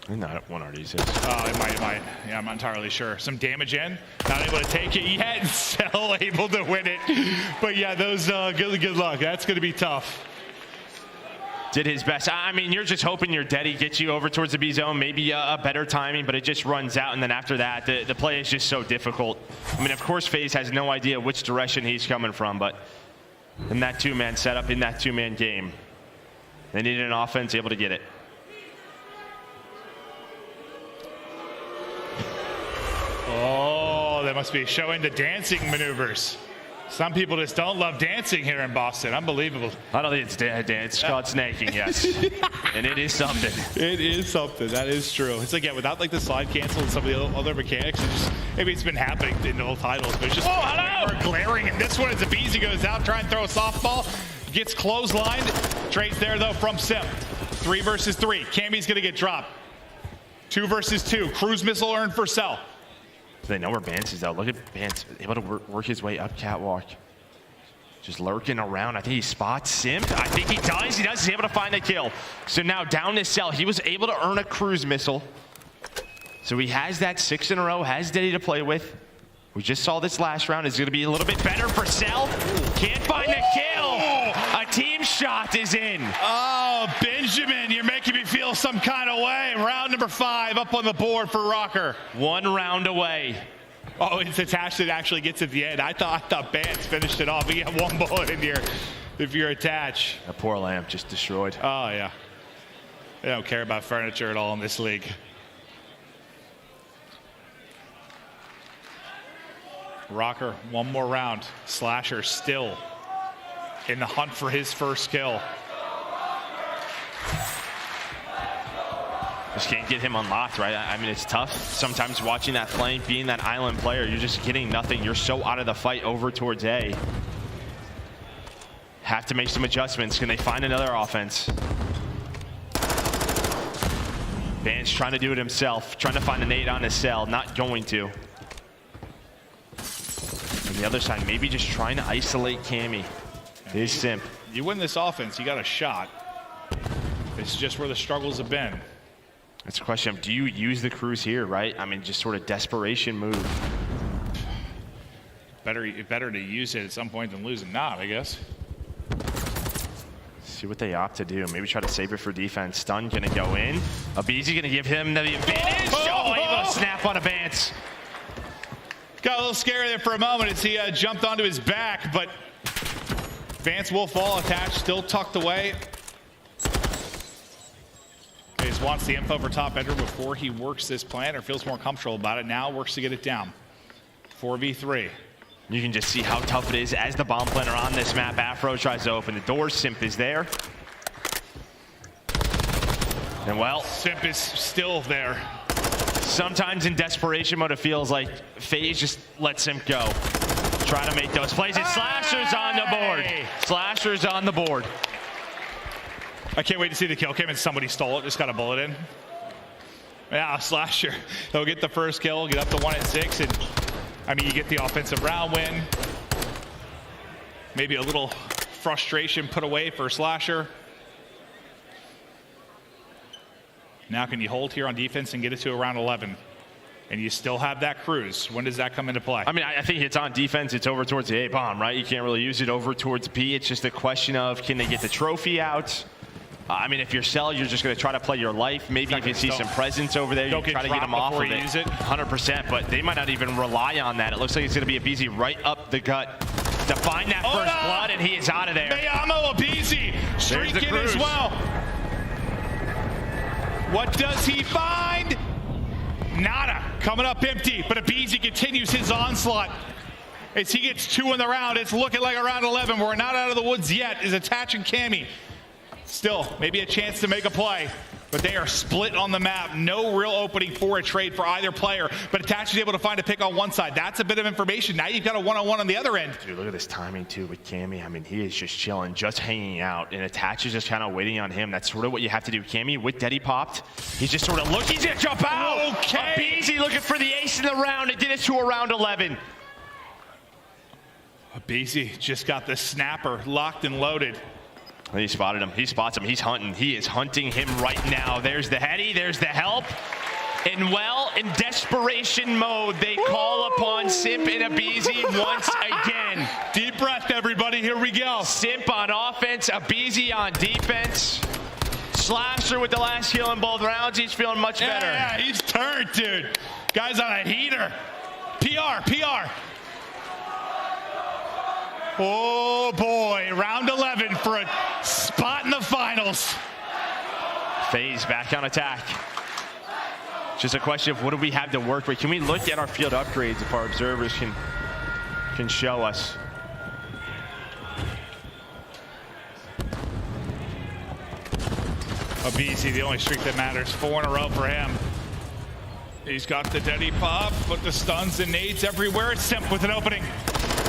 Not 1RD6. Oh, it might. Yeah, I'm not entirely sure. Some damage in. Not able to take it yet. Cell able to win it. But yeah, those good luck. That's going to be tough. Did his best. I mean, you're just hoping your Deddy gets you over towards the B zone, maybe a better timing, but it just runs out, and then after that, the play is just so difficult. I mean, of course, FaZe has no idea which direction he's coming from, but in that two-man setup, in that two-man game, they needed an offense able to get it. Oh, they must be showing the dancing maneuvers. Some people just don't love dancing here in Boston. Unbelievable. I don't think it's dance. It's called snaking, yes. And it is something. It is something. That is true. It's like, yeah, without like the slide cancel and some of the other mechanics, maybe it's been happening in the old titles, but it's just glaring. And this one, as Abizi goes out, trying to throw a softball, gets clotheslined. Trades there, though, from Simp. 3 versus 3. Cammy's going to get dropped. 2 versus 2. Cruise missile earned for Cell. They know where Bance is, though. Look at Bance, able to work his way up catwalk. Just lurking around. I think he spots Simp. I think he does. He does. He's able to find the kill. So now down to Cell. He was able to earn a cruise missile. So he has that 6 in a row, has Deddy to play with. We just saw this last round. It's going to be a little bit better for Cell. Can't find the kill. A team shot is in. Oh, Benjamin, you're making me feel some kind of way. Round number 5 up on the board for Rocker. 1 round away. Oh, it's attached. It actually gets at the end. I thought Bance finished it off. You got 1 bullet in here if you're attached. A poor lamp just destroyed. Oh, yeah. They don't care about furniture at all in this league. Rocker, 1 more round. Slasher still in the hunt for his first kill. Just can't get him unlocked, right? I mean, it's tough sometimes watching that flank, being that island player. You're just getting nothing. You're so out of the fight over towards A. Have to make some adjustments. Can they find another offense? Vance trying to do it himself, trying to find a nade on his cell. Not going to. On the other side, maybe just trying to isolate Cammy. His Simp. You win this offense, you got a shot. It's just where the struggles have been. It's a question of, do you use the cruise here, right? I mean, just sort of desperation move. Better to use it at some point than lose it not, I guess. See what they opt to do. Maybe try to save it for defense. Stun gonna go in. Abizi gonna give him the advantage. Oh, able to snap on Advance. Got a little scary there for a moment as he jumped onto his back, but Vance will fall attached, still tucked away. He just wants the info for top bedroom before he works this plan or feels more comfortable about it. Now works to get it down. 4v3. You can just see how tough it is as the bomb planner on this map. Afro tries to open the door. Simp is there. And well, Simp is still there. Sometimes in desperation mode, it feels like FaZe just lets Simp go. Trying to make those plays. And Slasher's on the board. Slasher's on the board. I can't wait to see the kill cam and somebody stole it. Just got a bullet in. Yeah, Slasher. He'll get the first kill, get up to 1 and 6, and I mean, you get the offensive round win. Maybe a little frustration put away for Slasher. Now can you hold here on defense and get it to around 11? And you still have that cruise. When does that come into play? I mean, I think it's on defense. It's over towards the A bomb, right? You can't really use it over towards B. It's just a question of, can they get the trophy out? I mean, if you're Cell, you're just going to try to play your life. Maybe if you see some presence over there, you try to get them off of it. Use it. 100%, but they might not even rely on that. It looks like it's going to be Abizi right up the gut to find that first blood, and he is out of there. Mayamo Abizi streaking as well. What does he find? Nada. Coming up empty, but Abizi continues his onslaught. As he gets 2 in the round, it's looking like around 11. We're not out of the woods yet. Is attaching Cammy. Still, maybe a chance to make a play, but they are split on the map. No real opening for a trade for either player, but Attach is able to find a pick on one side. That's a bit of information. Now you've got a one-on-one on the other end. Dude, look at this timing too with Cammy. I mean, he is just chilling, just hanging out, and Attach is just kind of waiting on him. That's sort of what you have to do. Cammy with Deddy popped. He's just sort of looking. He's gonna jump out. Okay. Abizi looking for the ace in the round. It did it to around 11. Abizi just got the snapper locked and loaded. He spotted him. He spots him. He's hunting. He is hunting him right now. There's the heady. There's the help. And well, in desperation mode, they call upon Simp and Abizi once again. Deep breath, everybody. Here we go. Simp on offense. Abizi on defense. Slasher with the last kill in both rounds. He's feeling much better. Yeah, he's turned, dude. Guy's on a heater. PR. Oh boy, round 11 for a spot in the finals. FaZe back on attack. Just a question of what do we have to work with? Can we look at our field upgrades if our observers can show us? Abizi, the only streak that matters. 4 in a row for him. He's got the Deddy pop, but the stuns and nades everywhere. Simp with an opening.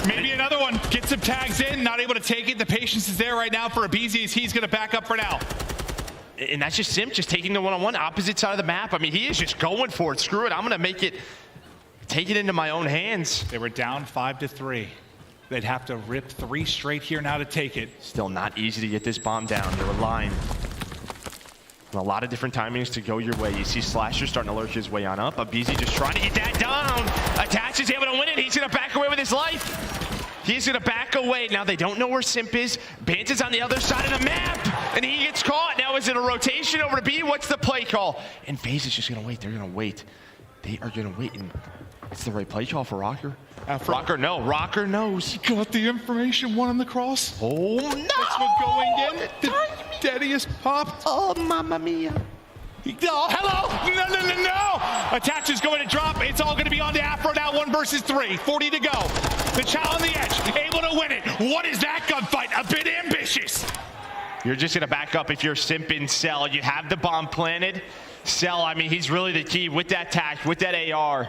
Maybe another one. Get some tags in, not able to take it. The patience is there right now for Abizi as he's going to back up for now. And that's just Simp just taking the one-on-one opposite side of the map. I mean, he is just going for it. Screw it. I'm going to take it into my own hands. They were down 5-3. They'd have to rip 3 straight here now to take it. Still not easy to get this bomb down. They're relying on a lot of different timings to go your way. You see Slasher starting to lurk his way on up. Abizi just trying to get that down. Attach is able to win it. He's going to back away with his life. He's going to back away. Now they don't know where Simp is. Bance is on the other side of the map, and he gets caught. Now is it a rotation over to B? What's the play call? And FaZe is just going to wait. They're going to wait. They are going to wait. And it's the right play call for Rocker. Rocker knows. He got the information, 1 on the cross. Oh, no. That's what going in. The Deddy is popped. Oh, mamma mia. Oh, hello. No. Attach is going to drop. It's all going to be on to Afro now. 1 versus 3. 40 to go. The child on the edge, able to win it. What is that gunfight? A bit ambitious. You're just going to back up if you're Simp and Cell. You have the bomb planted. Cell, I mean, he's really the key with that tac, with that AR.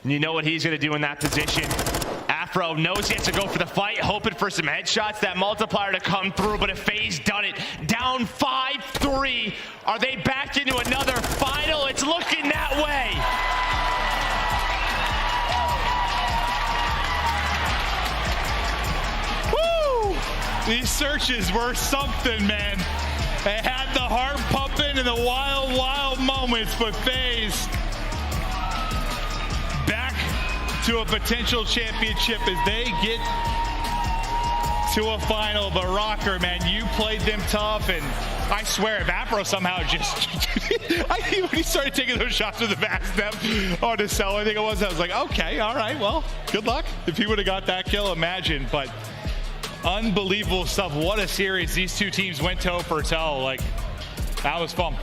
And you know what he's going to do in that position. Afro knows he has to go for the fight, hoping for some headshots, that multiplier to come through, but if FaZe done it, down 5-3. Are they back into another final? It's looking that way. Woo! These searches were something, man. They had the heart pumping in the wild, wild moments, but FaZe back to a potential championship as they get to a final. But Rocker, man, you played them tough, and I swear if Afro somehow just I think when he started taking those shots with the fast step on the cell, I think it was, I was like, okay, all right, well, good luck. If he would have got that kill, imagine. But unbelievable stuff. What a series these two teams went toe for toe. Like, that was fun.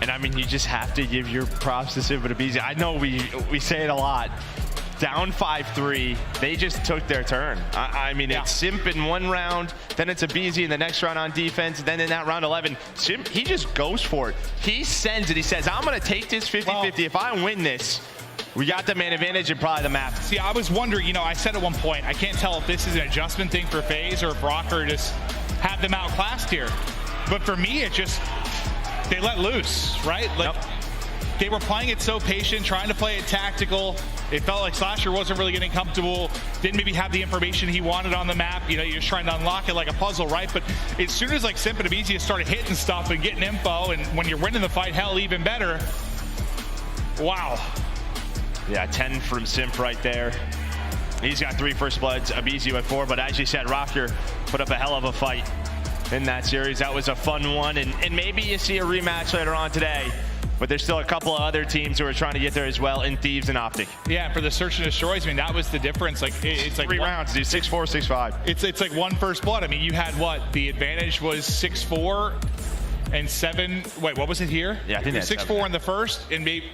And I mean, you just have to give your props to Simp and Abizi. I know we say it a lot. Down 5-3, they just took their turn. I mean, it's Simp in one round, then it's Abizi in the next round on defense, then in that round 11, Simp, he just goes for it. He sends it. He says, I'm going to take this 50-50. If I win this, we got the man advantage and probably the map. See, I was wondering, you know, I said at one point, I can't tell if this is an adjustment thing for FaZe or if Rocker just had them outclassed here. But for me, it just, they let loose, right? Like, they were playing it so patient, trying to play it tactical. It felt like Slasher wasn't really getting comfortable, didn't maybe have the information he wanted on the map. You know, you're just trying to unlock it like a puzzle, right? But as soon as like Simp and Abizi started hitting stuff and getting info, and when you're winning the fight, hell, even better. Wow. Yeah, 10 from Simp right there. He's got 3 first bloods, Abizi with 4, but as you said, Rocker put up a hell of a fight in that series. That was a fun one, and maybe you see a rematch later on today. But there's still a couple of other teams who are trying to get there as well in Thieves and Optic. Yeah, for the Search and Destroys, I mean, that was the difference. Like, it's like 3 rounds, dude, 6-4, 6-5. It's like 1 first blood. I mean, you had what? The advantage was 6-4 and 7. Wait, what was it here? Yeah, I think that's 6-4 in the first and maybe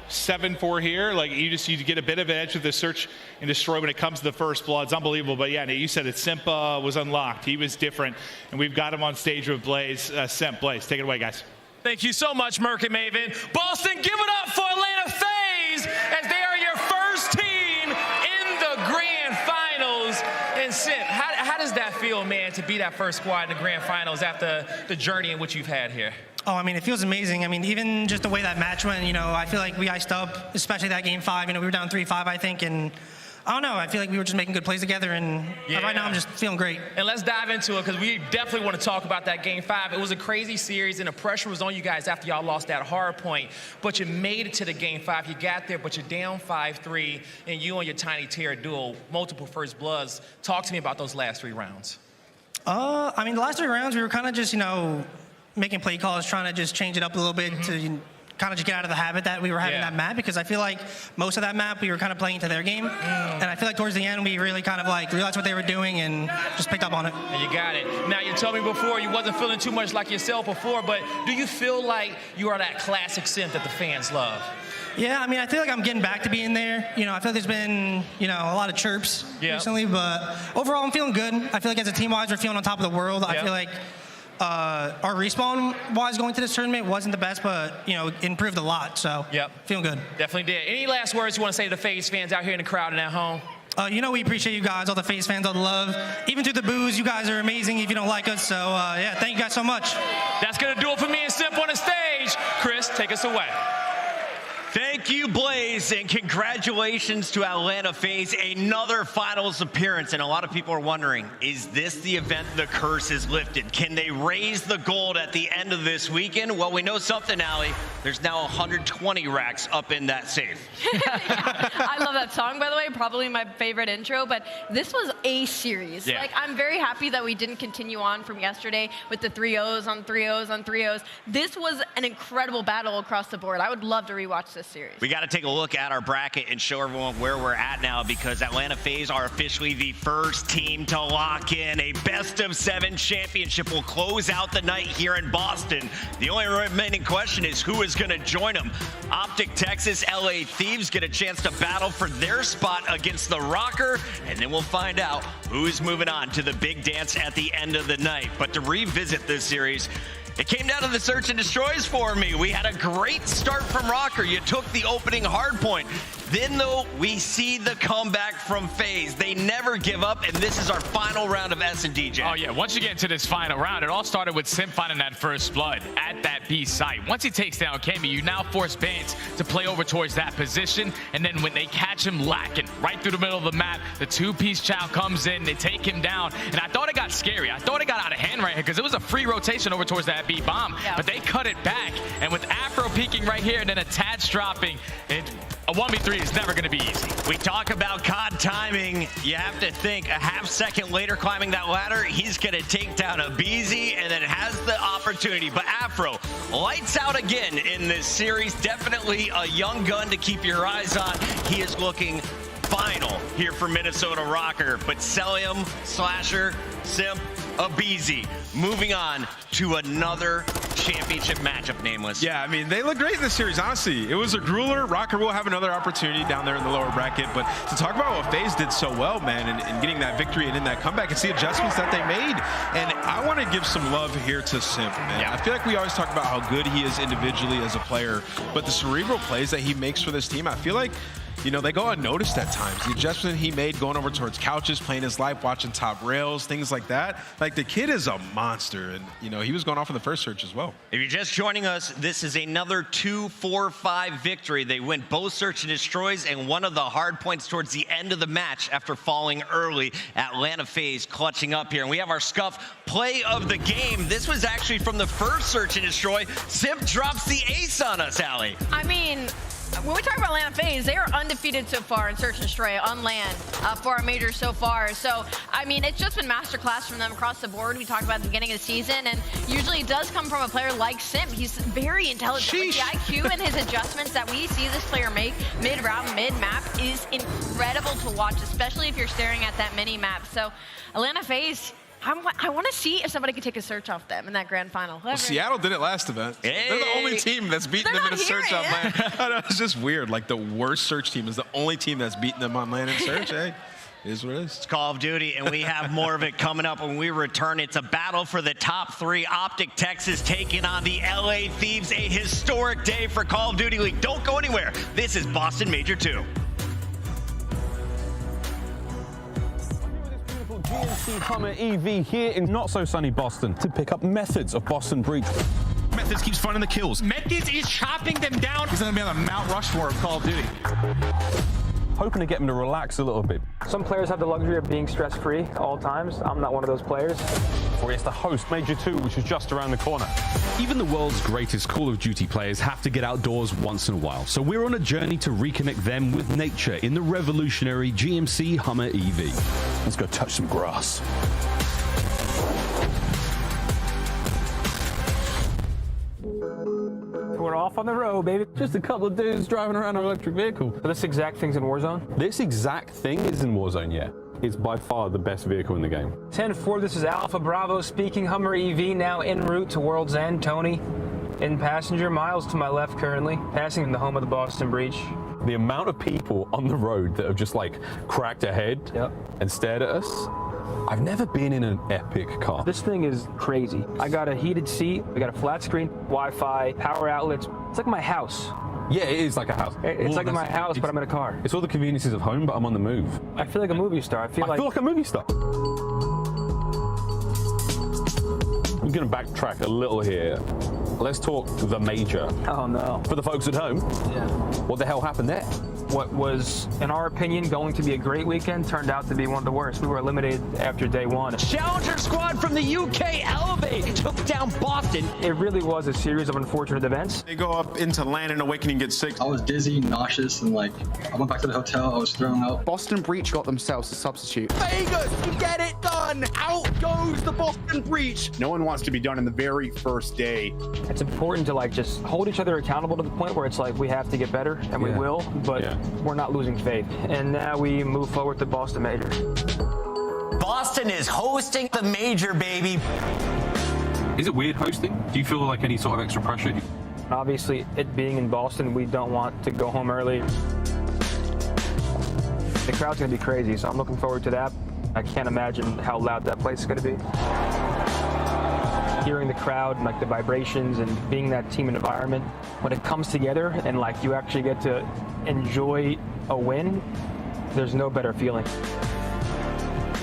7-4 here. Like, you get a bit of an edge with the Search and Destroy when it comes to the first blood. It's unbelievable. But yeah, you said it. Simp was unlocked. He was different, and we've got him on stage with Blaze. Simp, Blaze, take it away, guys. Thank you so much, Merc and Maven. Boston, give it up for Atlanta FaZe as they are your first team in the grand finals. And Simp, how does that feel, man, to be that first squad in the grand finals after the journey in which you've had here? Oh, I mean, it feels amazing. I mean, even just the way that match went, you know, I feel like we iced up, especially that game 5. You know, we were down 3-5, I think, and I don't know. I feel like we were just making good plays together, and right now I'm just feeling great. And let's dive into it because we definitely want to talk about that game 5. It was a crazy series, and the pressure was on you guys after y'all lost that Hardpoint. But you made it to the game 5. You got there, but you're down 5-3, and you and your Tiny Terror duo, multiple first bloods. Talk to me about those last 3 rounds. I mean, the last 3 rounds we were kind of just, you know, making play calls, trying to just change it up a little bit to kind of just get out of the habit that we were having that map, because I feel like most of that map we were kind of playing to their game. And I feel like towards the end we really kind of like realized what they were doing and just picked up on it. And you got it. Now, you told me before you wasn't feeling too much like yourself before, but do you feel like you are that classic Simp that the fans love? Yeah, I mean, I feel like I'm getting back to being there. You know, I feel like there's been, you know, a lot of chirps recently, but overall I'm feeling good. I feel like as a team-wise we're feeling on top of the world. I feel like our respawn-wise going to this tournament wasn't the best, but, you know, improved a lot, so feeling good. Definitely did. Any last words you want to say to the FaZe fans out here in the crowd and at home? You know, we appreciate you guys, all the FaZe fans, all the love. Even through the boos, you guys are amazing if you don't like us, so yeah, thank you guys so much. That's going to do it for me and Simp on the stage. Chris, take us away. Thank you, Blaze, and congratulations to Atlanta FaZe, another finals appearance. And a lot of people are wondering, is this the event the curse is lifted? Can they raise the gold at the end of this weekend? Well, we know something, Allie. There's now 120 racks up in that safe. I love that song, by the way, probably my favorite intro, but this was a series. Yeah. Like, I'm very happy that we didn't continue on from yesterday with the 3-0s on 3-0s on 3-0s. This was an incredible battle across the board. I would love to rewatch this series. We got to take a look at our bracket and show everyone where we're at now, because Atlanta FaZe are officially the first team to lock in a best-of-7 championship. Will close out the night here in Boston. The only remaining question is who is going to join them. Optic, Texas, LA Thieves get a chance to battle for their spot against the Rocker, and then we'll find out who is moving on to the big dance at the end of the night. But to revisit this series, it came down to the Search and Destroys for me. We had a great start from Rocker. You took the opening Hardpoint. Then, though, we see the comeback from FaZe. They never give up, and this is our final round of S&D, Jack. Oh, yeah. Once you get into this final round, it all started with Simp finding that first blood at that B site. Once he takes down Kami, you now force Bance to play over towards that position, and then when they catch him lacking right through the middle of the map, the 2-piece chow comes in, they take him down, and I thought it got scary. I thought it got out of hand right here because it was a free rotation over towards that B bomb, but they cut it back. And with Afro peeking right here and then attach dropping, a 1v3 is never going to be easy. We talk about COD timing. You have to think a half second later climbing that ladder, he's going to take down a BZ and then has the opportunity. But Afro, lights out again in this series. Definitely a young gun to keep your eyes on. He is looking final here for Minnesota Rocker. But Celium, Slasher, Simp, a BZ. Moving on to another championship matchup, Nameless. Yeah, I mean, they look great in this series, honestly. It was a grueler. Rocker will have another opportunity down there in the lower bracket. But to talk about what FaZe did so well, man, and getting that victory and in that comeback and see adjustments that they made. And I want to give some love here to Simp, man. Yeah. I feel like we always talk about how good he is individually as a player, but the cerebral plays that he makes for this team, I feel like, you know, they go unnoticed at times. The adjustment he made going over towards couches, playing his life, watching top rails, things like that. Like, the kid is a monster, and, you know, he was going off in the first search as well. If you're just joining us, this is another 2-4-5 victory. They win both search and destroys and one of the hard points towards the end of the match after falling early. Atlanta FaZe clutching up here. And we have our Scuff play of the game. This was actually from the first search and destroy. Simp drops the ace on us, Allie. I mean, when we talk about Atlanta FaZe, they are undefeated so far in Search and Destroy on land for our majors so far. So, I mean, it's just been masterclass from them across the board. We talked about at the beginning of the season, and usually it does come from a player like Simp. He's very intelligent. Like, the IQ and his adjustments that we see this player make mid-round, mid-map is incredible to watch, especially if you're staring at that mini-map. So, Atlanta FaZe, I want to see if somebody could take a search off them in that grand final. Well, Seattle did it last event. Hey. They're the only team that's beaten them in a search on land. I know, it's just weird. Like, the worst search team is the only team that's beaten them on land in search. Hey, it is what it is. It's Call of Duty, and we have more of it coming up when we return. It's a battle for the top 3. Optic, Texas taking on the LA Thieves. A historic day for Call of Duty League. Don't go anywhere. This is Boston Major 2. GMC Hummer EV here in not-so-sunny Boston to pick up Methods of Boston Breach. Methods keeps finding the kills. Methods is chopping them down. He's going to be on the Mount Rushmore of Call of Duty. Hoping to get him to relax a little bit. Some players have the luxury of being stress-free at all times. I'm not one of those players. Or he has to host Major 2, which is just around the corner. Even the world's greatest Call of Duty players have to get outdoors once in a while. So we're on a journey to reconnect them with nature in the revolutionary GMC Hummer EV. Let's go touch some grass. We're off on the road, baby. Just a couple of dudes driving around an electric vehicle. So this exact thing's in Warzone? This exact thing is in Warzone, yeah. It's by far the best vehicle in the game. 10-4, this is Alpha Bravo speaking. Hummer EV now en route to World's End. Tony in passenger, Miles to my left currently, passing in the home of the Boston Breach. The amount of people on the road that have just like cracked ahead and stared at us. I've never been in an epic car. This thing is crazy. I got a heated seat, we got a flat screen, Wi-Fi, power outlets. It's like my house. Yeah, it is like a house. It's like my house, but I'm in a car. It's all the conveniences of home, but I'm on the move. I feel like a movie star. I feel like a movie star. I'm going to backtrack a little here. Let's talk the major. Oh, no. For the folks at home, what the hell happened there? What was, in our opinion, going to be a great weekend turned out to be one of the worst. We were eliminated after day 1. Challenger squad from the UK Elevate took down Boston. It really was a series of unfortunate events. They go up into land and Awakening gets 6. I was dizzy, nauseous, and like, I went back to the hotel, I was thrown up. Boston Breach got themselves a substitute. Vegas, you get it done! Out goes the Boston Breach! No one wants to be done in the very first day. It's important to like just hold each other accountable to the point where it's like we have to get better, and we will, but we're not losing faith. And now we move forward to Boston Major. Boston is hosting the major, baby. Is it weird hosting? Do you feel like any sort of extra pressure? Obviously, it being in Boston, we don't want to go home early. The crowd's going to be crazy, so I'm looking forward to that. I can't imagine how loud that place is going to be. Hearing the crowd and like the vibrations and being that team environment, when it comes together and like you actually get to enjoy a win, there's no better feeling.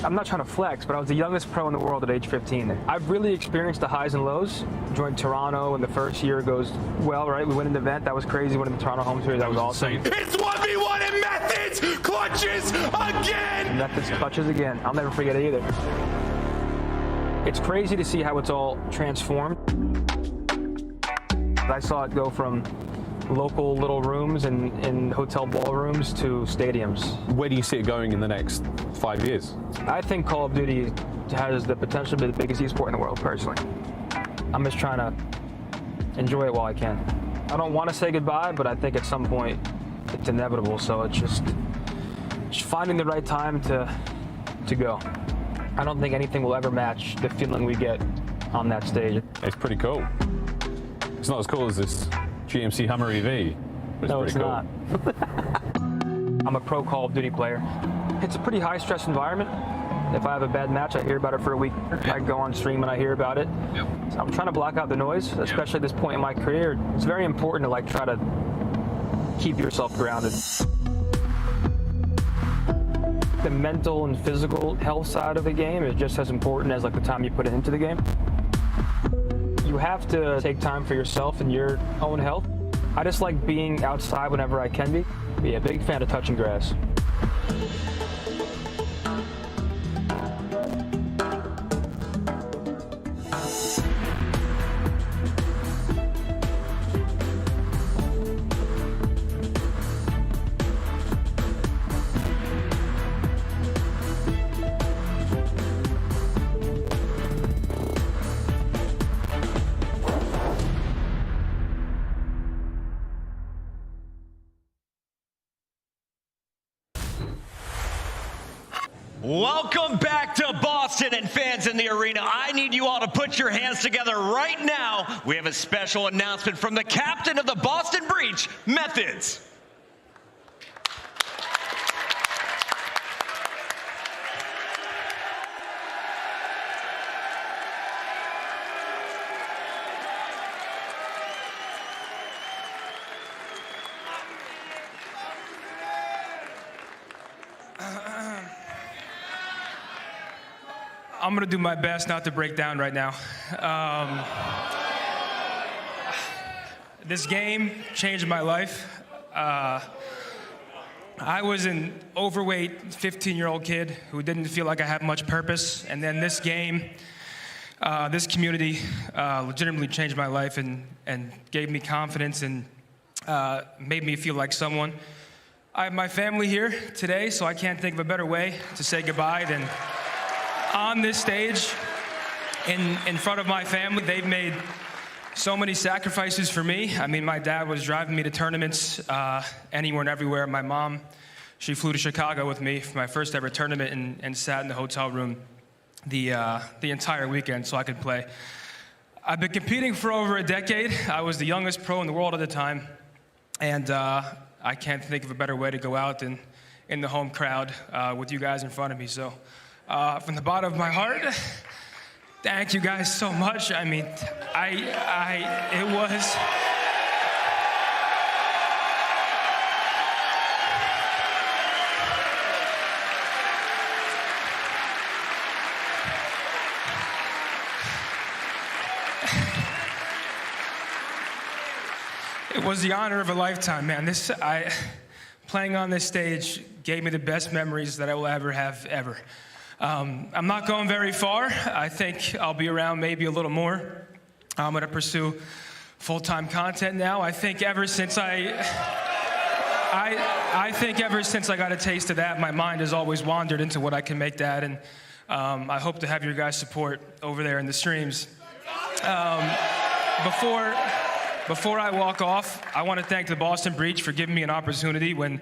I'm not trying to flex, but I was the youngest pro in the world at age 15. I've really experienced the highs and lows. Joined Toronto, and the first year goes well, right? We win an event, that was crazy. Winning the Toronto home series, that was awesome. It's 1v1 and Methods clutches again! Methods clutches again. I'll never forget it either. It's crazy to see how it's all transformed. I saw it go from local little rooms and hotel ballrooms to stadiums. Where do you see it going in the next 5 years? I think Call of Duty has the potential to be the biggest esport in the world, personally. I'm just trying to enjoy it while I can. I don't want to say goodbye, but I think at some point it's inevitable, so it's just finding the right time to go. I don't think anything will ever match the feeling we get on that stage. It's pretty cool. It's not as cool as this GMC Hummer EV. No, it's not. I'm a pro Call of Duty player. It's a pretty high-stress environment. If I have a bad match, I hear about it for a week. I go on stream and I hear about it. So I'm trying to block out the noise, especially at this point in my career. It's very important to like try to keep yourself grounded. The mental and physical health side of the game is just as important as like the time you put it into the game. You have to take time for yourself and your own health. I just like being outside whenever I can be. Be a big fan of touching grass. Welcome back to Boston, and fans in the arena, I need you all to put your hands together right now. We have a special announcement from the captain of the Boston Breach, Methods. I'm going to do my best not to break down right now. This game changed my life. I was an overweight 15-year-old kid who didn't feel like I had much purpose. And then this game, this community legitimately changed my life and gave me confidence and made me feel like someone. I have my family here today, so I can't think of a better way to say goodbye than on this stage in front of my family. They've made so many sacrifices for me. I mean, my dad was driving me to tournaments anywhere and everywhere. My mom, she flew to Chicago with me for my first ever tournament and sat in the hotel room the entire weekend so I could play. I've been competing for over a decade. I was the youngest pro in the world at the time, and I can't think of a better way to go out than in the home crowd with you guys in front of me. So from the bottom of my heart, thank you guys so much. I mean, it was... It was the honor of a lifetime, man. Playing on this stage gave me the best memories that I will ever have, ever. I'm not going very far. I think I'll be around maybe a little more. I'm going to pursue full-time content now. I think ever since I got a taste of that, my mind has always wandered into what I can make that, and I hope to have your guys' support over there in the streams. Before I walk off, I want to thank the Boston Breach for giving me an opportunity when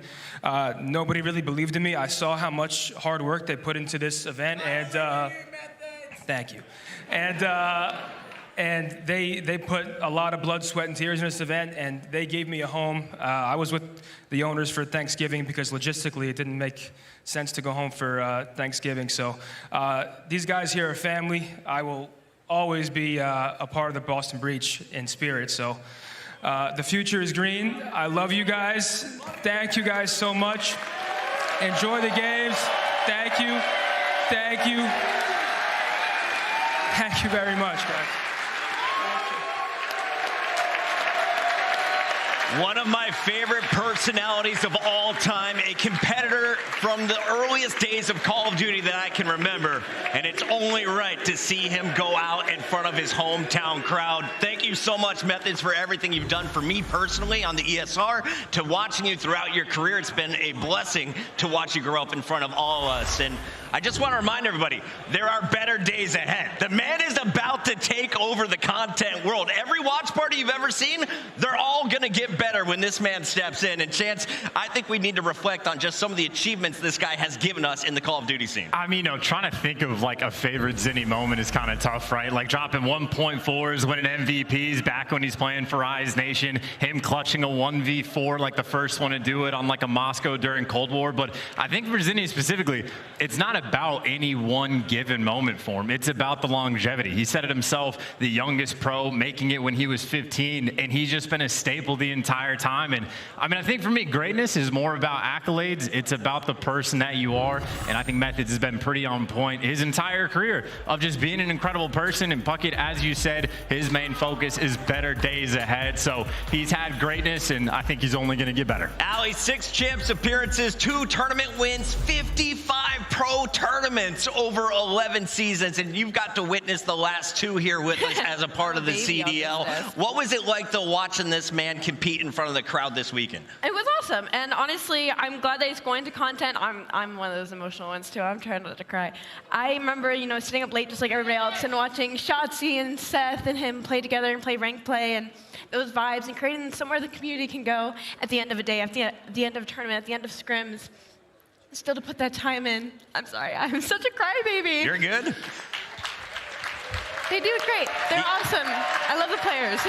nobody really believed in me. I saw how much hard work they put into this event, and thank you. And they put a lot of blood, sweat, and tears in this event, and they gave me a home. I was with the owners for Thanksgiving because logistically it didn't make sense to go home for Thanksgiving. So these guys here are family. I will always be a part of the Boston Breach in spirit. So the future is green. I love you guys. Thank you guys so much. Enjoy the games. Thank you. Thank you. Thank you very much, guys. One of my favorite personalities of all time, a competitor from the earliest days of Call of Duty that I can remember, and it's only right to see him go out in front of his hometown crowd. Thank you so much, Methods, for everything you've done for me personally on the ESR, to watching you throughout your career. It's been a blessing to watch you grow up in front of all of us. And I just want to remind everybody, there are better days ahead. The man is about to take over the content world. Every watch party you've ever seen, they're all going to get better when this man steps in. And Chance, I think we need to reflect on just some of the achievements this guy has given us in the Call of Duty scene. I mean, trying to think of like a favorite Zinni moment is kind of tough, right? Like dropping 1.4s, winning MVPs back when he's playing for Rise Nation, him clutching a 1v4, like the first one to do it on like a Moscow during Cold War. But I think for Zinni specifically, it's not about any one given moment for him. It's about the longevity. He said it himself, the youngest pro, making it when he was 15, and he's just been a staple the entire time. And I mean, I think for me, greatness is more about accolades. It's about the person that you are, and I think Methods has been pretty on point his entire career of just being an incredible person. And Puckett, as you said, his main focus is better days ahead. So he's had greatness, and I think he's only going to get better. Ali, 6 champs appearances, 2 tournament wins, 55 pro tournaments over 11 seasons, and you've got to witness the last 2 here with us as a part of the CDL. What was it like to watching this man compete in front of the crowd this weekend? It was awesome, and honestly, I'm glad that he's going to content. I'm one of those emotional ones too. I'm trying not to cry. I remember, sitting up late just like everybody else and watching Shotzi and Seth and him play together and play ranked play, and those vibes, and creating somewhere the community can go at the end of a day, at the end of a tournament, at the end of scrims. Still to put that time in. I'm sorry, I'm such a crybaby. You're good. They do it great. They're awesome. I love the players.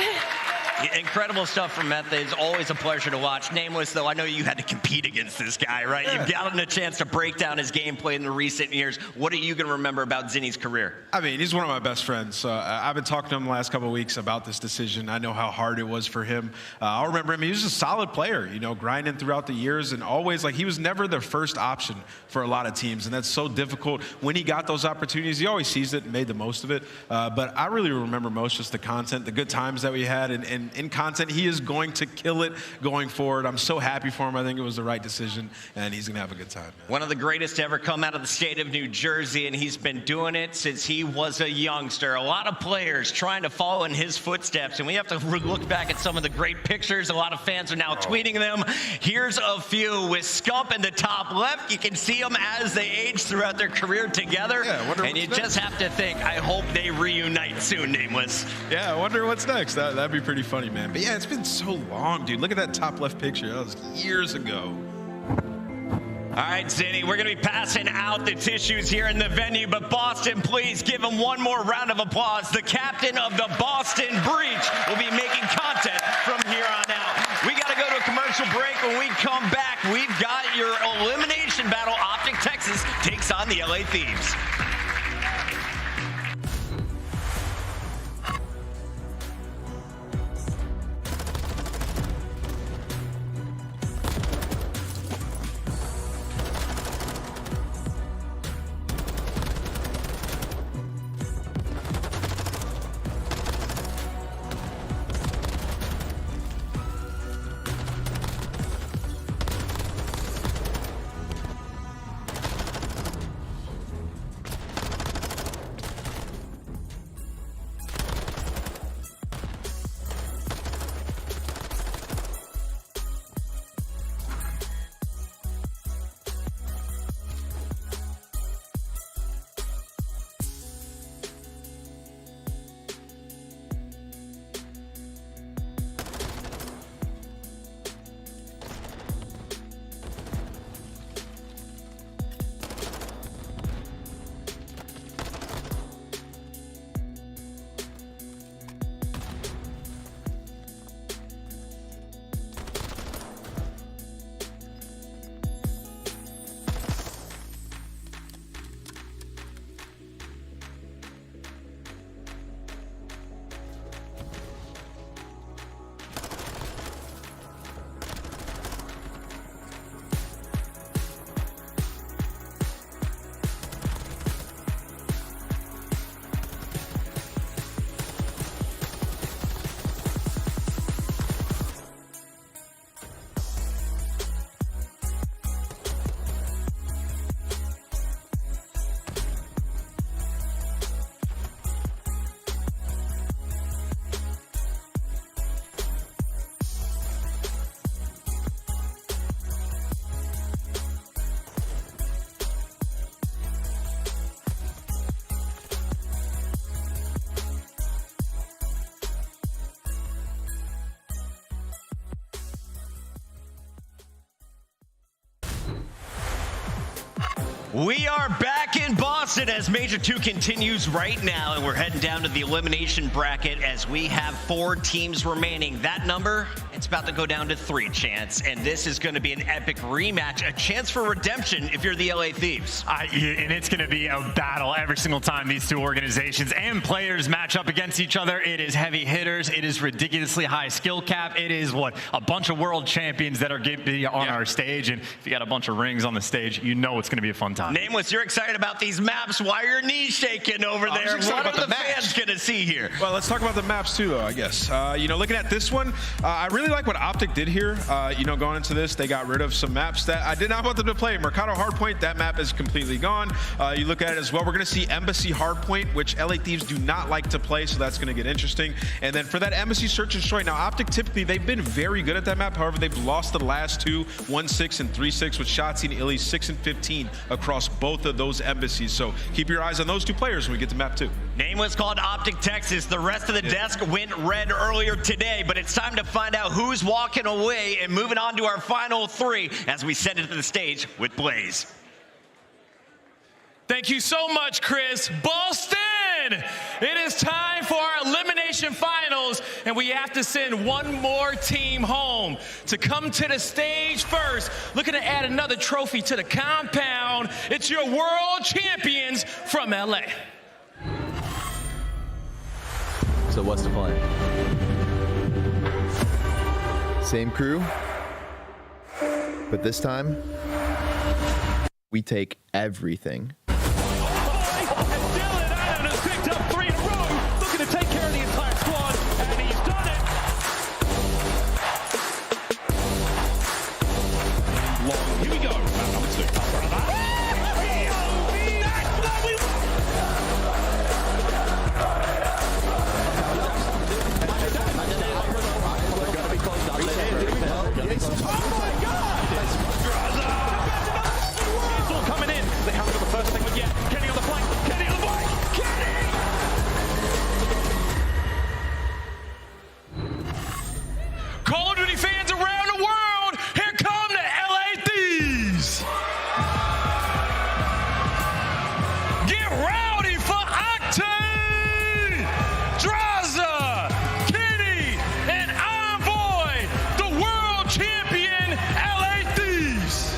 Incredible stuff from Methods. Always a pleasure to watch. Nameless, though, I know you had to compete against this guy, right? Yeah. You've gotten a chance to break down his gameplay in the recent years. What are you going to remember about Zinni's career? I mean, he's one of my best friends. I've been talking to him the last couple of weeks about this decision. I know how hard it was for him. I'll remember him. He was a solid player, grinding throughout the years, and always, he was never the first option for a lot of teams, and that's so difficult. When he got those opportunities, he always seized it and made the most of it. But I really remember most just the content, the good times that we had, and in content, he is going to kill it going forward. I'm so happy for him. I think it was the right decision, and he's going to have a good time, man. One of the greatest to ever come out of the state of New Jersey, and he's been doing it since he was a youngster. A lot of players trying to follow in his footsteps, and we have to look back at some of the great pictures. A lot of fans are now tweeting them. Here's a few with Scump in the top left. You can see them as they age throughout their career together, and you just have to think, I hope they reunite soon, Nameless. Yeah, I wonder what's next. That'd be pretty funny, man. But yeah, it's been so long, dude. Look at that top left picture. That was years ago. All right, Zinni, we're going to be passing out the tissues here in the venue, but Boston, please give him one more round of applause. The captain of the Boston Breach will be making content from here on out. We got to go to a commercial break. When we come back, we've got your elimination battle. Optic, Texas takes on the LA Thieves. We are back in Boston as Major 2 continues right now, and we're heading down to the elimination bracket as we have 4 teams remaining. That number, it's about to go down to 3, Chance, and this is going to be an epic rematch, a chance for redemption if you're the LA Thieves. And it's going to be a battle every single time these two organizations and players match up against each other. It is heavy hitters. It is ridiculously high skill cap. It is a bunch of world champions that are going to be on our stage, and if you got a bunch of rings on the stage, you know it's going to be a fun time. Nameless, you're excited about these maps. Why are your knees shaking over there? What are the fans going to see here? Well, let's talk about the maps too, though, I guess. Looking at this one, I really like what Optic did here. Going into this, they got rid of some maps that I did not want them to play. Mercado Hardpoint, that map is completely gone. You look at it as well, we're going to see Embassy Hardpoint, which LA Thieves do not like to play, so that's going to get interesting. And then for that Embassy Search and Destroy, now Optic typically, they've been very good at that map. However, they've lost the last 2, 1-6 and 3-6, with Shotzzy and Illy 6 and 15 across both of those embassies. So keep your eyes on those 2 players when we get to map 2. Name was called Optic Texas. The rest of the desk went red earlier today, but it's time to find out who's walking away and moving on to our final 3 as we send it to the stage with Blaze. Thank you so much, Chris. Boston! It is time for our elimination finals, and we have to send one more team home. To come to the stage first, looking to add another trophy to the compound, it's your world champions from LA. So what's the plan? Same crew, but this time, we take everything. Call of Duty fans around the world, here come the LA Thieves. Get rowdy for Octane, Draza, Kenny, and Envoy, the world champion LA Thieves.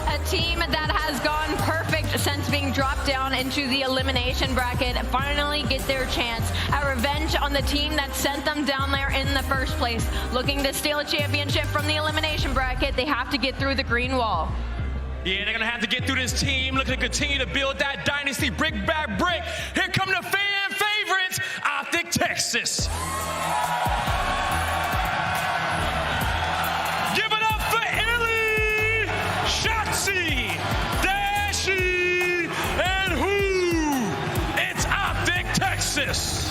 A team that has gone perfect since being dropped down into the elimination bracket finally get their chance at revenge on the team that sent them down there in the first place. Looking to steal a championship from the elimination bracket, they have to get through the green wall. Yeah, they're gonna have to get through this team, looking to continue to build that dynasty brick by brick. Here come the fan favorites, Optic Texas. Give it up for Illy, Shotzzy, Dashy, and who? It's Optic Texas.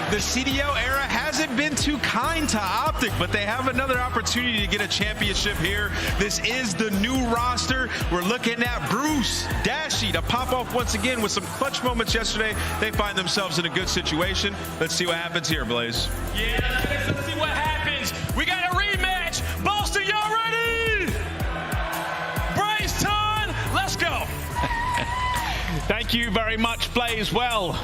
The CDL era hasn't been too kind to Optic, but they have another opportunity to get a championship here. This is the new roster. We're looking at Bruce, Dashy to pop off once again with some clutch moments yesterday. They find themselves in a good situation. Let's see what happens here, Blaze. Yeah, let's see what happens. We got a rematch. Boston, y'all ready? Bryceton, let's go. Thank you very much, Blaze. Well,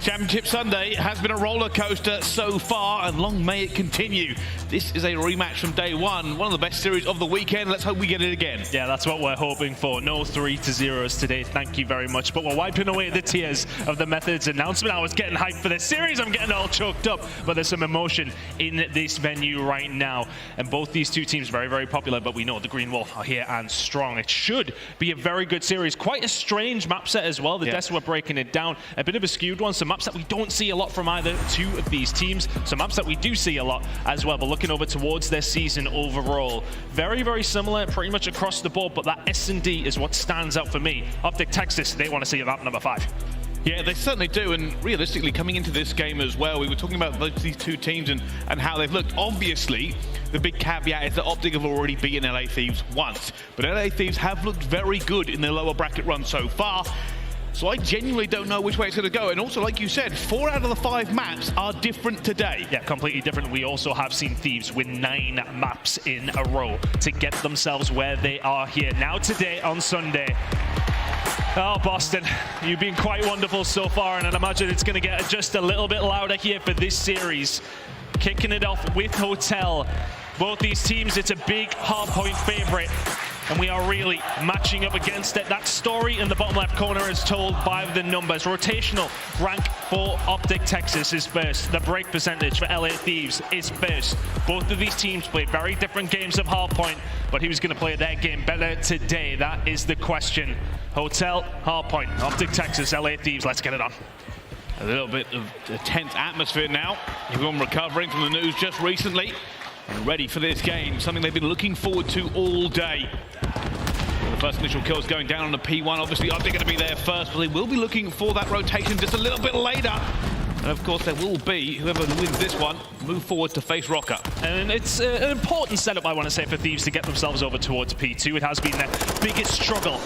Championship Sunday has been a roller coaster so far, and long may it continue. This is a rematch from day one of the best series of the weekend. Let's hope we get it again. Yeah, that's what we're hoping for. No 3-0s today. Thank you very much. But we're wiping away the tears of the Methods announcement. I was getting hyped for this series. I'm getting all choked up, but there's some emotion in this venue right now. And both these two teams very, very popular, but we know the Green Wall are here and strong. It should be a very good series. Quite a strange map set as well. The desks were breaking it down. A bit of a skewed one. Some maps that we don't see a lot from either two of these teams. Some maps that we do see a lot as well. But looking over towards their season overall, very, very similar pretty much across the board, but that S&D is what stands out for me. Optic Texas, they want to see that number 5. Yeah, they certainly do, and realistically coming into this game as well, we were talking about these two teams and how they've looked. Obviously, the big caveat is that Optic have already beaten LA Thieves once, but LA Thieves have looked very good in their lower bracket run so far. So I genuinely don't know which way it's going to go. And also, like you said, 4 out of the 5 maps are different today. Yeah, completely different. We also have seen Thieves win 9 maps in a row to get themselves where they are here. Now today on Sunday. Oh, Boston, you've been quite wonderful so far, and I imagine it's going to get just a little bit louder here for this series. Kicking it off with Hotel. Both these teams, it's a big Hardpoint favorite, and we are really matching up against it. That story in the bottom left corner is told by the numbers. Rotational rank for Optic Texas is first. The break percentage for LA Thieves is first. Both of these teams played very different games of Hardpoint, but who's going to play their game better today? That is the question. Hotel, Hardpoint, Optic Texas, LA Thieves, let's get it on. A little bit of a tense atmosphere now. Everyone recovering from the news just recently and ready for this game, something they've been looking forward to all day. The first initial kills going down on the P1. Obviously, Optic going to be there first, but they will be looking for that rotation just a little bit later. And of course, there will be, whoever wins this one, move forward to face Rocker. And it's an important setup, I want to say, for Thieves to get themselves over towards P2. It has been their biggest struggle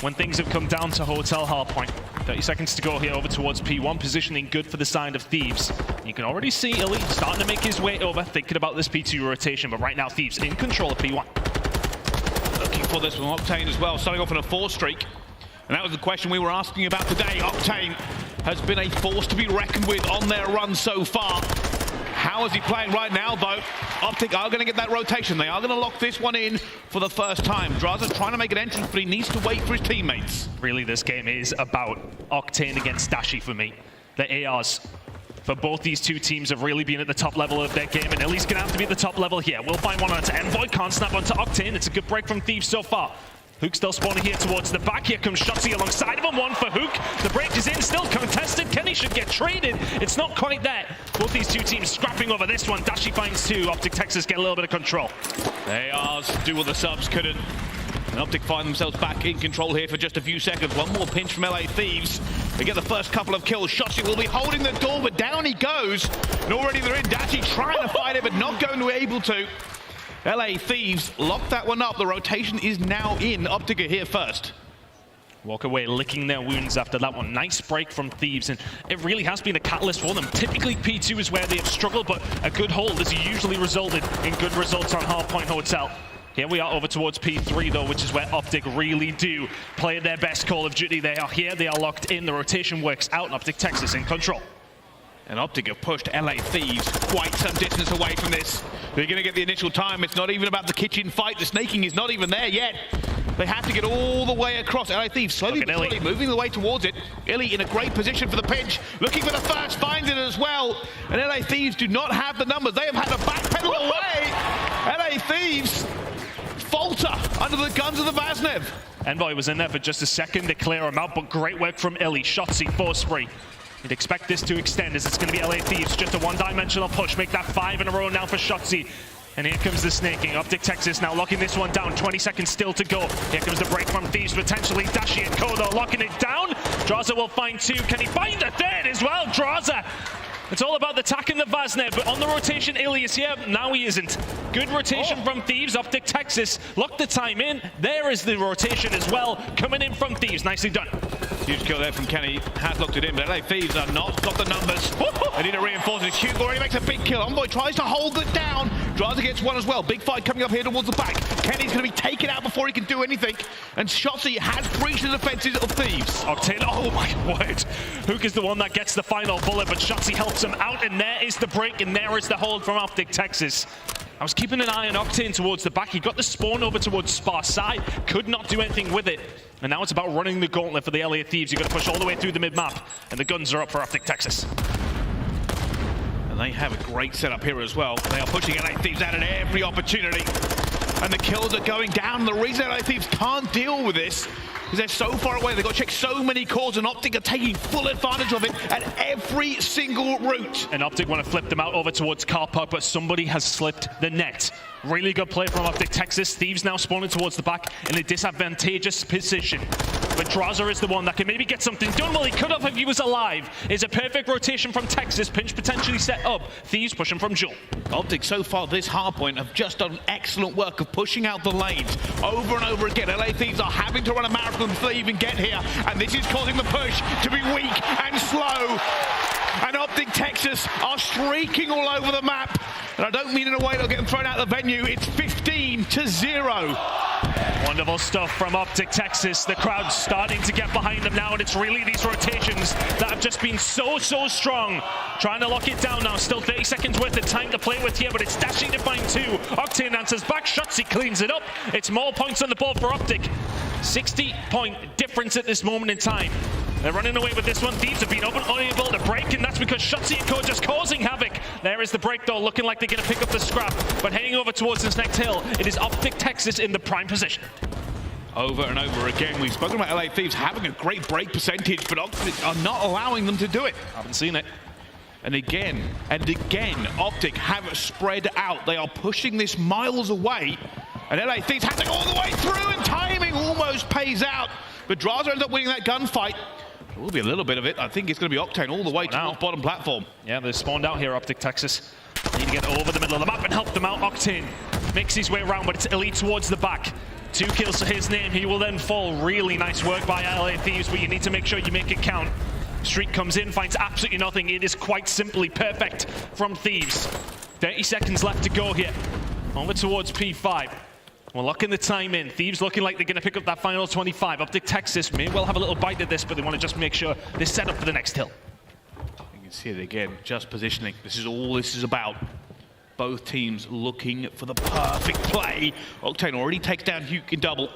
when things have come down to Hotel Hardpoint. 30 seconds to go here over towards P1, positioning good for the side of Thieves. You can already see Illy starting to make his way over, thinking about this P2 rotation, but right now Thieves in control of P1. Looking for this from Octane as well, starting off on a 4 streak. And that was the question we were asking about today. Octane has been a force to be reckoned with on their run so far. How is he playing right now, though? Optic are going to get that rotation. They are going to lock this one in for the first time. Draza's trying to make an entrance, but he needs to wait for his teammates. Really, this game is about Octane against Dashi for me. The ARs for both these two teams have really been at the top level of their game, and Ellie's going to have to be at the top level here. We'll find one onto Envoy, can't snap onto Octane. It's a good break from Thieves so far. Hook still spawning here towards the back. Here comes Shotzi alongside of him. One for Hook. The break is in, still contested. Kenny should get traded. It's not quite there. Both these two teams scrapping over this one. Dashi finds 2. Optic Texas get a little bit of control. They are do what the subs couldn't. And Optic find themselves back in control here for just a few seconds. One more pinch from LA Thieves. They get the first couple of kills. Shotzi will be holding the door, but down he goes. And already they're in. Dashi trying to fight it, but not going to be able to. LA Thieves locked that one up. The rotation is now in. Optic are here first. Walk away licking their wounds after that one. Nice break from Thieves, and it really has been a catalyst for them. Typically P2 is where they have struggled, but a good hold has usually resulted in good results on Hardpoint Hotel. Here we are over towards P3 though, which is where Optic really do play their best Call of Duty. They are here, they are locked in, the rotation works out, and Optic Texas in control. And Optic have pushed LA Thieves quite some distance away from this. They're going to get the initial time. It's not even about the kitchen fight. The snaking is not even there yet. They have to get all the way across. LA Thieves slowly but surely moving the way towards it. Illy in a great position for the pinch. Looking for the first, finds it as well. And LA Thieves do not have the numbers. They have had to backpedal away. LA Thieves falter under the guns of the Vaznev. Envoy was in there for just a second to clear him out, but great work from Illy. Shotzi, 4 spree. You'd expect this to extend as it's going to be LA Thieves. Just a one-dimensional push. Make that 5 in a row now for Shotzi. And here comes the snaking. Optic Texas now locking this one down. 20 seconds still to go. Here comes the break from Thieves, potentially. Dashi and Kodo locking it down. Draza will find 2. Can he find a 3rd as well? Draza. It's all about the tack and the Vaznev, but on the rotation, Illy is here. Now he isn't. Good rotation from Thieves. Optic Texas locked the time in. There is the rotation as well. Coming in from Thieves. Nicely done. Huge kill there from Kenny. Has locked it in, but LA Thieves are not. Got the numbers. They need to reinforce it. Hugo already makes a big kill. Envoy tries to hold it down. Draza gets one as well. Big fight coming up here towards the back. Kenny's going to be taken out before he can do anything. And Shotzi has breached the defenses of Thieves. Octane, oh my word. Hook is the one that gets the final bullet, but Shotzi helps him out, and there is the break, and there is the hold from Optic Texas. I was keeping an eye on Octane towards the back. He got the spawn over towards Spa side, could not do anything with it. And now it's about running the gauntlet for the LA Thieves. You've got to push all the way through the mid-map, and the guns are up for Optic Texas. And they have a great setup here as well. They are pushing LA Thieves out at every opportunity. And the kills are going down. The reason LA Thieves can't deal with this is they're so far away. They've got to check so many cores, and Optic are taking full advantage of it at every single route. And Optic want to flip them out over towards car park, but somebody has slipped the net. Really good play from Optic Texas. Thieves now spawning towards the back in a disadvantageous position. But Draza is the one that can maybe get something done. Well, he could have if he was alive. It's a perfect rotation from Texas. Pinch potentially set up. Thieves pushing from Jul. Optic so far this Hardpoint have just done excellent work of pushing out the lanes over and over again. LA Thieves are having to run a marathon before they even get here, and this is causing the push to be weak and slow. And Optic Texas are streaking all over the map. And I don't mean in a way they'll get them thrown out of the venue. It's 15-0. Wonderful stuff from Optic Texas. The crowd's starting to get behind them now, and it's really these rotations that have just been so strong. Trying to lock it down now. Still 30 seconds worth of time to play with here, but it's dashing to find two. Octane answers back. Shotzi cleans it up. It's more points on the board for Optic. 60-point difference at this moment in time. They're running away with this one. Thieves have been unable to break, and that's because Shotzi and Co just causing havoc. There is the break, though, looking like they're going to pick up the scrap. But heading over towards this next hill, it is Optic Texas in the prime position. Over and over again, we've spoken about LA Thieves having a great break percentage, but Optic are not allowing them to do it. Haven't seen it. And again, Optic have spread out. They are pushing this miles away, and LA Thieves have to go all the way through, and timing almost pays out. But Draza ends up winning that gunfight. There will be a little bit of it. I think it's going to be Octane all the way to the bottom platform. Yeah, they're spawned out here, Optic Texas. Need to get over the middle of the map and help them out. Octane makes his way around, but it's Elite towards the back. 2 kills to his name. He will then fall. Really nice work by LA Thieves, but you need to make sure you make it count. Streak comes in, finds absolutely nothing. It is quite simply perfect from Thieves. 30 seconds left to go here. Over towards P5. We're locking the time in. Thieves looking like they're going to pick up that final 25. Optic Texas may well have a little bite at this, but they want to just make sure they're set up for the next hill. You can see it again, just positioning. This is all this is about. Both teams looking for the perfect play. Octane already takes down Huke in double.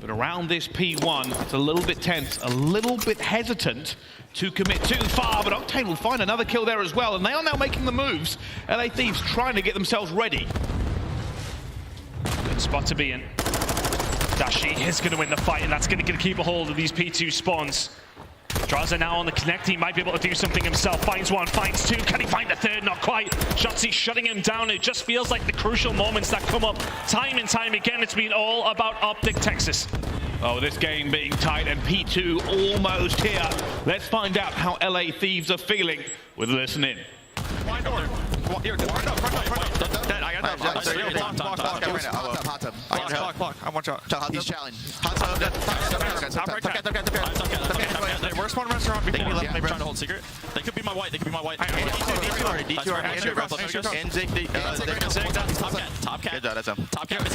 But around this P1, it's a little bit tense, a little bit hesitant to commit too far, but Octane will find another kill there as well, and they are now making the moves. LA Thieves trying to get themselves ready. Good spot to be in. Dashi is going to win the fight, and that's going to keep a hold of these P2 spawns. Draza now on the connect. He might be able to do something himself. Finds one, finds two. Can he find a third? Not quite. Shotzi shutting him down. It just feels like the crucial moments that come up time and time again. It's been all about Optic Texas. Oh, this game being tight and P2 almost here. Let's find out how LA Thieves are feeling with Listen In. Wide door. Here, front up. Dead. I got that. Block. I want shot. He's challenged. Worst one restaurant. They could be left trying to hold secret. They could be my white. D2 Top cat. Good job, that's him. Top cat. I'm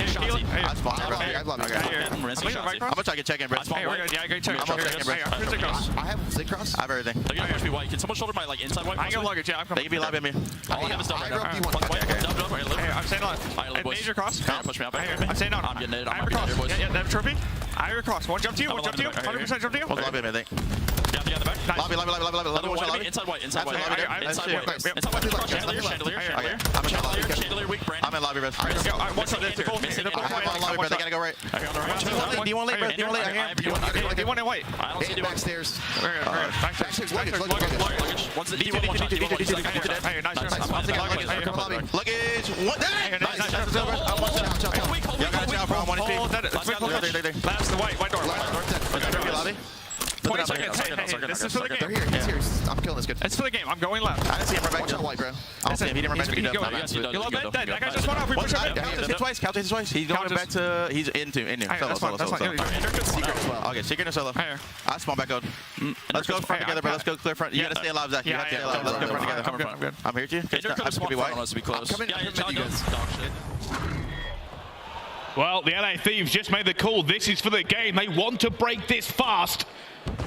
gonna try to get check in, bro. I have Zig Cross. I have everything. They're gonna push me white. Can someone shoulder my inside white? I got luggage, yeah. They can be live at me. All I have is stuff right now. I'm staying on. Major cross. Push me up. I'm staying on. I'm getting it. I have a cross. Yeah, they have a trophy. I have a cross. One jump to you. 100% jump to you. One's lobby at me, I think. Yeah, the back. Lobby. Inside white. Chandelier weak, Brandon. I'm in lobby, bro. I have one shot there too. I have lobby, bro. They gotta go right. Do you want late, bro? Do you want late? Do you want it white? I don't see it. Backstairs. Backstairs. Luggage. One's the D1, one shot. Hey, nice. Luggage. What? Nice. Y'all gotta chow, bro. I'm 1 HP. Last the white door. Lobby. 20 seconds. Hey, this is for the game. They're here. I'm killing this good. It's for the game. I'm going left. I didn't see him run back to white, bro. I don't see him. He didn't run back to You love that? That guy just went off. We push him. Count hit twice. He's going back to. He's into. Solo. Okay, secret and solo. I spawn back out. Let's go front together, bro. Let's go clear front. You gotta stay alive, Zach. You gotta stay alive. Let's go front together. I'm here to you. I'm gonna be white. I'm coming in. Well, the LA Thieves just made the call. This is for the game. They want to break this fast.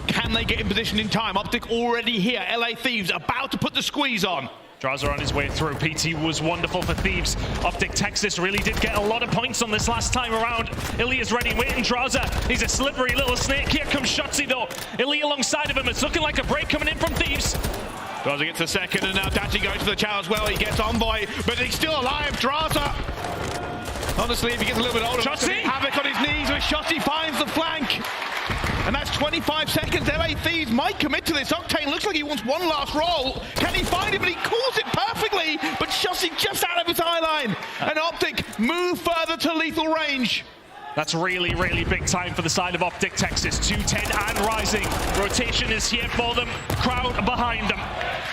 Can they get in position in time? Optic already here. LA Thieves about to put the squeeze on. Draza on his way through. PT was wonderful for Thieves. Optic Texas really did get a lot of points on this last time around. Illy is ready, waiting. Draza, he's a slippery little snake. Here comes Shotzi though. Illy alongside of him. It's looking like a break coming in from Thieves. Draza gets a second, and now Dachi goes for the chow as well. He gets Envoy, but he's still alive. Draza. Honestly, if he gets a little bit older, Shotzi! Havoc on his knees, but Shotzi finds the flank. And that's 25 seconds. LA Thieves might commit to this. Octane looks like he wants one last roll. Can he find it? But he calls it perfectly. But Shotzi just out of his eye line. And Optic That's really, really big time for the side of Optic Texas. 210 and rising. Rotation is here for them. Crowd behind them.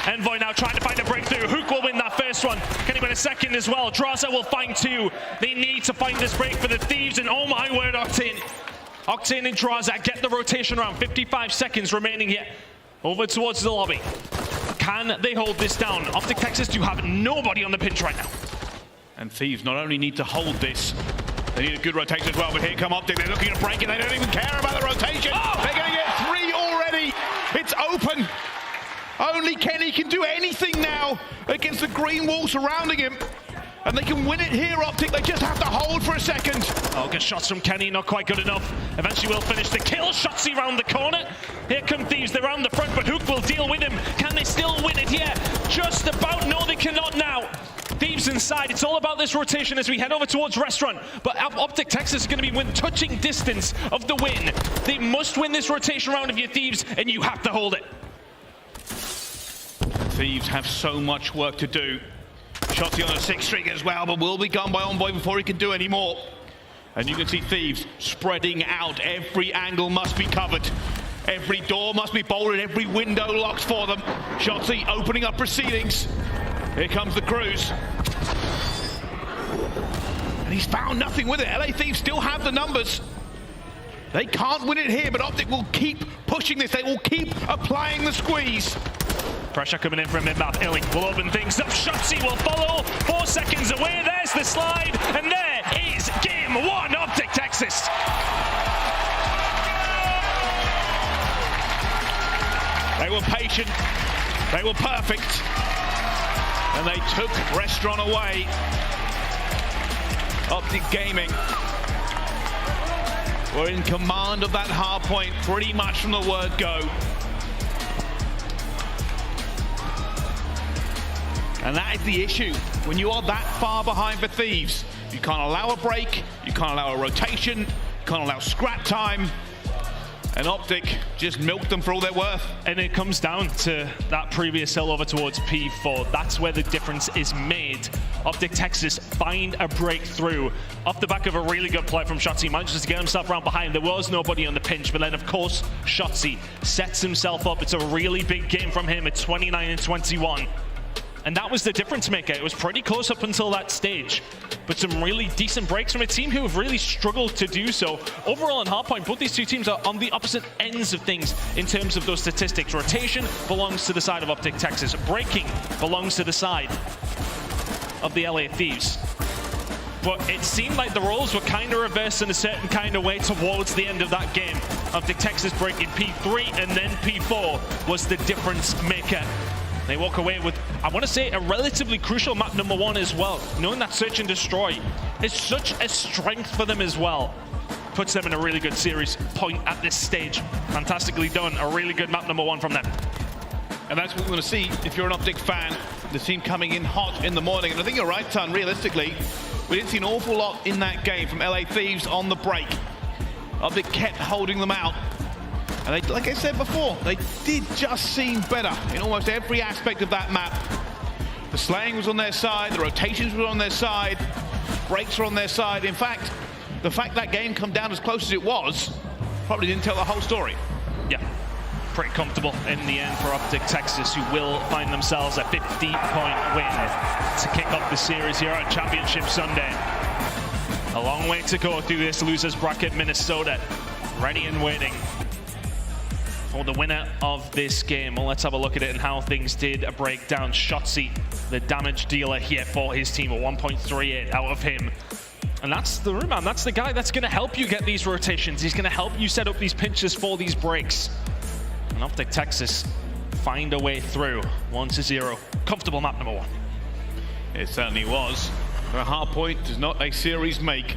Envoy now trying to find a breakthrough. Hook will win that first one. Can he win a second as well? Draza will find two. They need to find this break for the Thieves, and oh my word, Octane and Draza get the rotation round. 55 seconds remaining here. Over towards the lobby. Can they hold this down? Optic Texas do have nobody on the pinch right now. And Thieves not only need to hold this, they need a good rotation as well, but here come Optic. They're looking to break it. They don't even care about the rotation. Oh! They're going to get 3 already. It's open. Only Kenny can do anything now against the green wall surrounding him. And they can win it here, Optic. They just have to hold for a second. Oh, good shots from Kenny, not quite good enough. Eventually will finish the kill. Shotsy round the corner. Here come Thieves, they're around the front, but Hook will deal with him. Can they still win it here? Just about. No, they cannot now. Thieves inside. It's all about this rotation as we head over towards Restaurant. But Optic Texas is going to be within touching distance of the win. They must win this rotation round if you're Thieves, and you have to hold it. Thieves have so much work to do. Shotsy on a 6th streak as well, but will be gone by Envoy before he can do any more. And you can see Thieves spreading out. Every angle must be covered. Every door must be bolted. Every window locked for them. Shotsy opening up proceedings. Here comes the cruise. And he's found nothing with it. LA Thieves still have the numbers. They can't win it here, but Optic will keep pushing this. They will keep applying the squeeze. Pressure coming in from mid-map. Illing will open things up. Shotsy will follow. 4 seconds away. There's the slide. And there is game 1. Optic Texas. They were patient. They were perfect. And they took Restaurant away. Optic Gaming were in command of that hard point pretty much from the word go. And that is the issue. When you are that far behind for Thieves, you can't allow a break, you can't allow a rotation, you can't allow scrap time. And Optic just milked them for all they're worth. And it comes down to that previous hill over towards P4. That's where the difference is made. Optic Texas find a breakthrough off the back of a really good play from Shotsy. Manages to get himself around behind. There was nobody on the pinch, but then of course Shotsy sets himself up. It's a really big game from him at 29 and 21. And that was the difference maker. It was pretty close up until that stage. But some really decent breaks from a team who have really struggled to do so. Overall in Hardpoint, both these two teams are on the opposite ends of things in terms of those statistics. Rotation belongs to the side of Optic Texas. Breaking belongs to the side of the LA Thieves. But it seemed like the roles were kind of reversed in a certain kind of way towards the end of that game. Optic Texas breaking P3 and then P4 was the difference maker. They walk away with, I want to say, a relatively crucial map number 1 as well. Knowing that Search and Destroy is such a strength for them as well. Puts them in a really good series point at this stage. Fantastically done. A really good map number 1 from them. And that's what we're going to see if you're an Optic fan. The team coming in hot in the morning. And I think you're right, Ton. Realistically, we didn't see an awful lot in that game from LA Thieves on the break. Optic kept holding them out. And they, like I said before, they did just seem better in almost every aspect of that map. The slaying was on their side, the rotations were on their side, breaks were on their side. In fact, the fact that game come down as close as it was probably didn't tell the whole story. Yeah, pretty comfortable in the end for Optic Texas, who will find themselves a 50-point win to kick off the series here on Championship Sunday. A long way to go through this losers bracket. Minnesota ready and waiting for the winner of this game. Well, let's have a look at it and how things did break down. Shotsy, the damage dealer here for his team, a 1.38 out of him. And that's the room, man. That's the guy that's going to help you get these rotations. He's going to help you set up these pinches for these breaks. And Optic Texas find a way through. 1-0. Comfortable map number 1. It certainly was. A Hardpoint does not a series make.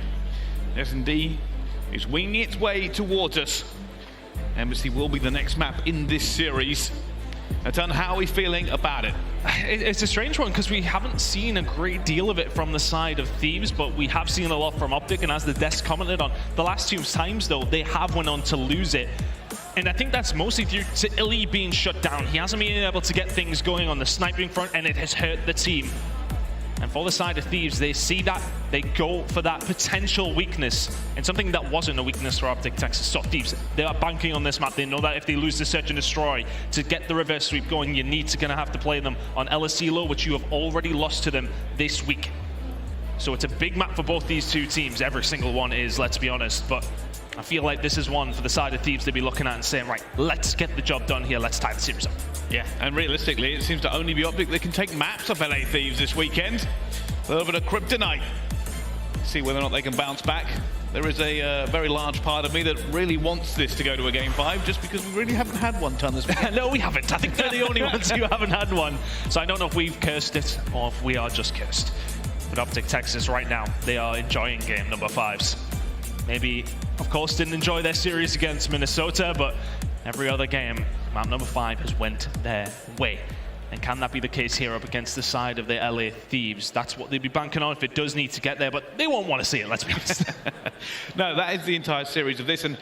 S&D is winging its way towards us. Embassy will be the next map in this series. Atan, how are we feeling about it? It's a strange one because we haven't seen a great deal of it from the side of Thieves, but we have seen a lot from Optic, and as the desk commented on, the last 2 times though, they have went on to lose it. And I think that's mostly due to Illy being shut down. He hasn't been able to get things going on the sniping front, and it has hurt the team. And for the side of Thieves, they see that, they go for that potential weakness, and something that wasn't a weakness for Optic Texas. So Thieves, they are banking on this map. They know that if they lose the Search and Destroy, to get the reverse sweep going, you need to gonna have to play them on LSELO, which you have already lost to them this week. So it's a big map for both these two teams. Every single one is, let's be honest, but I feel like this is one for the side of Thieves to be looking at and saying, right, let's get the job done here, let's tie the series up. Yeah, and realistically, it seems to only be Optic that can take maps off LA Thieves this weekend. A little bit of kryptonite. See whether or not they can bounce back. There is a very large part of me that really wants this to go to a Game 5, just because we really haven't had one ton this weekend. No, we haven't. I think they're the only ones who haven't had one. So I don't know if we've cursed it or if we are just cursed. But Optic Texas right now, they are enjoying game number 5s. Maybe, of course, didn't enjoy their series against Minnesota, but every other game, map number 5 has went their way. And can that be the case here up against the side of the LA Thieves? That's what they'd be banking on if it does need to get there, but they won't want to see it, let's be honest. No, that is the entire series of this. And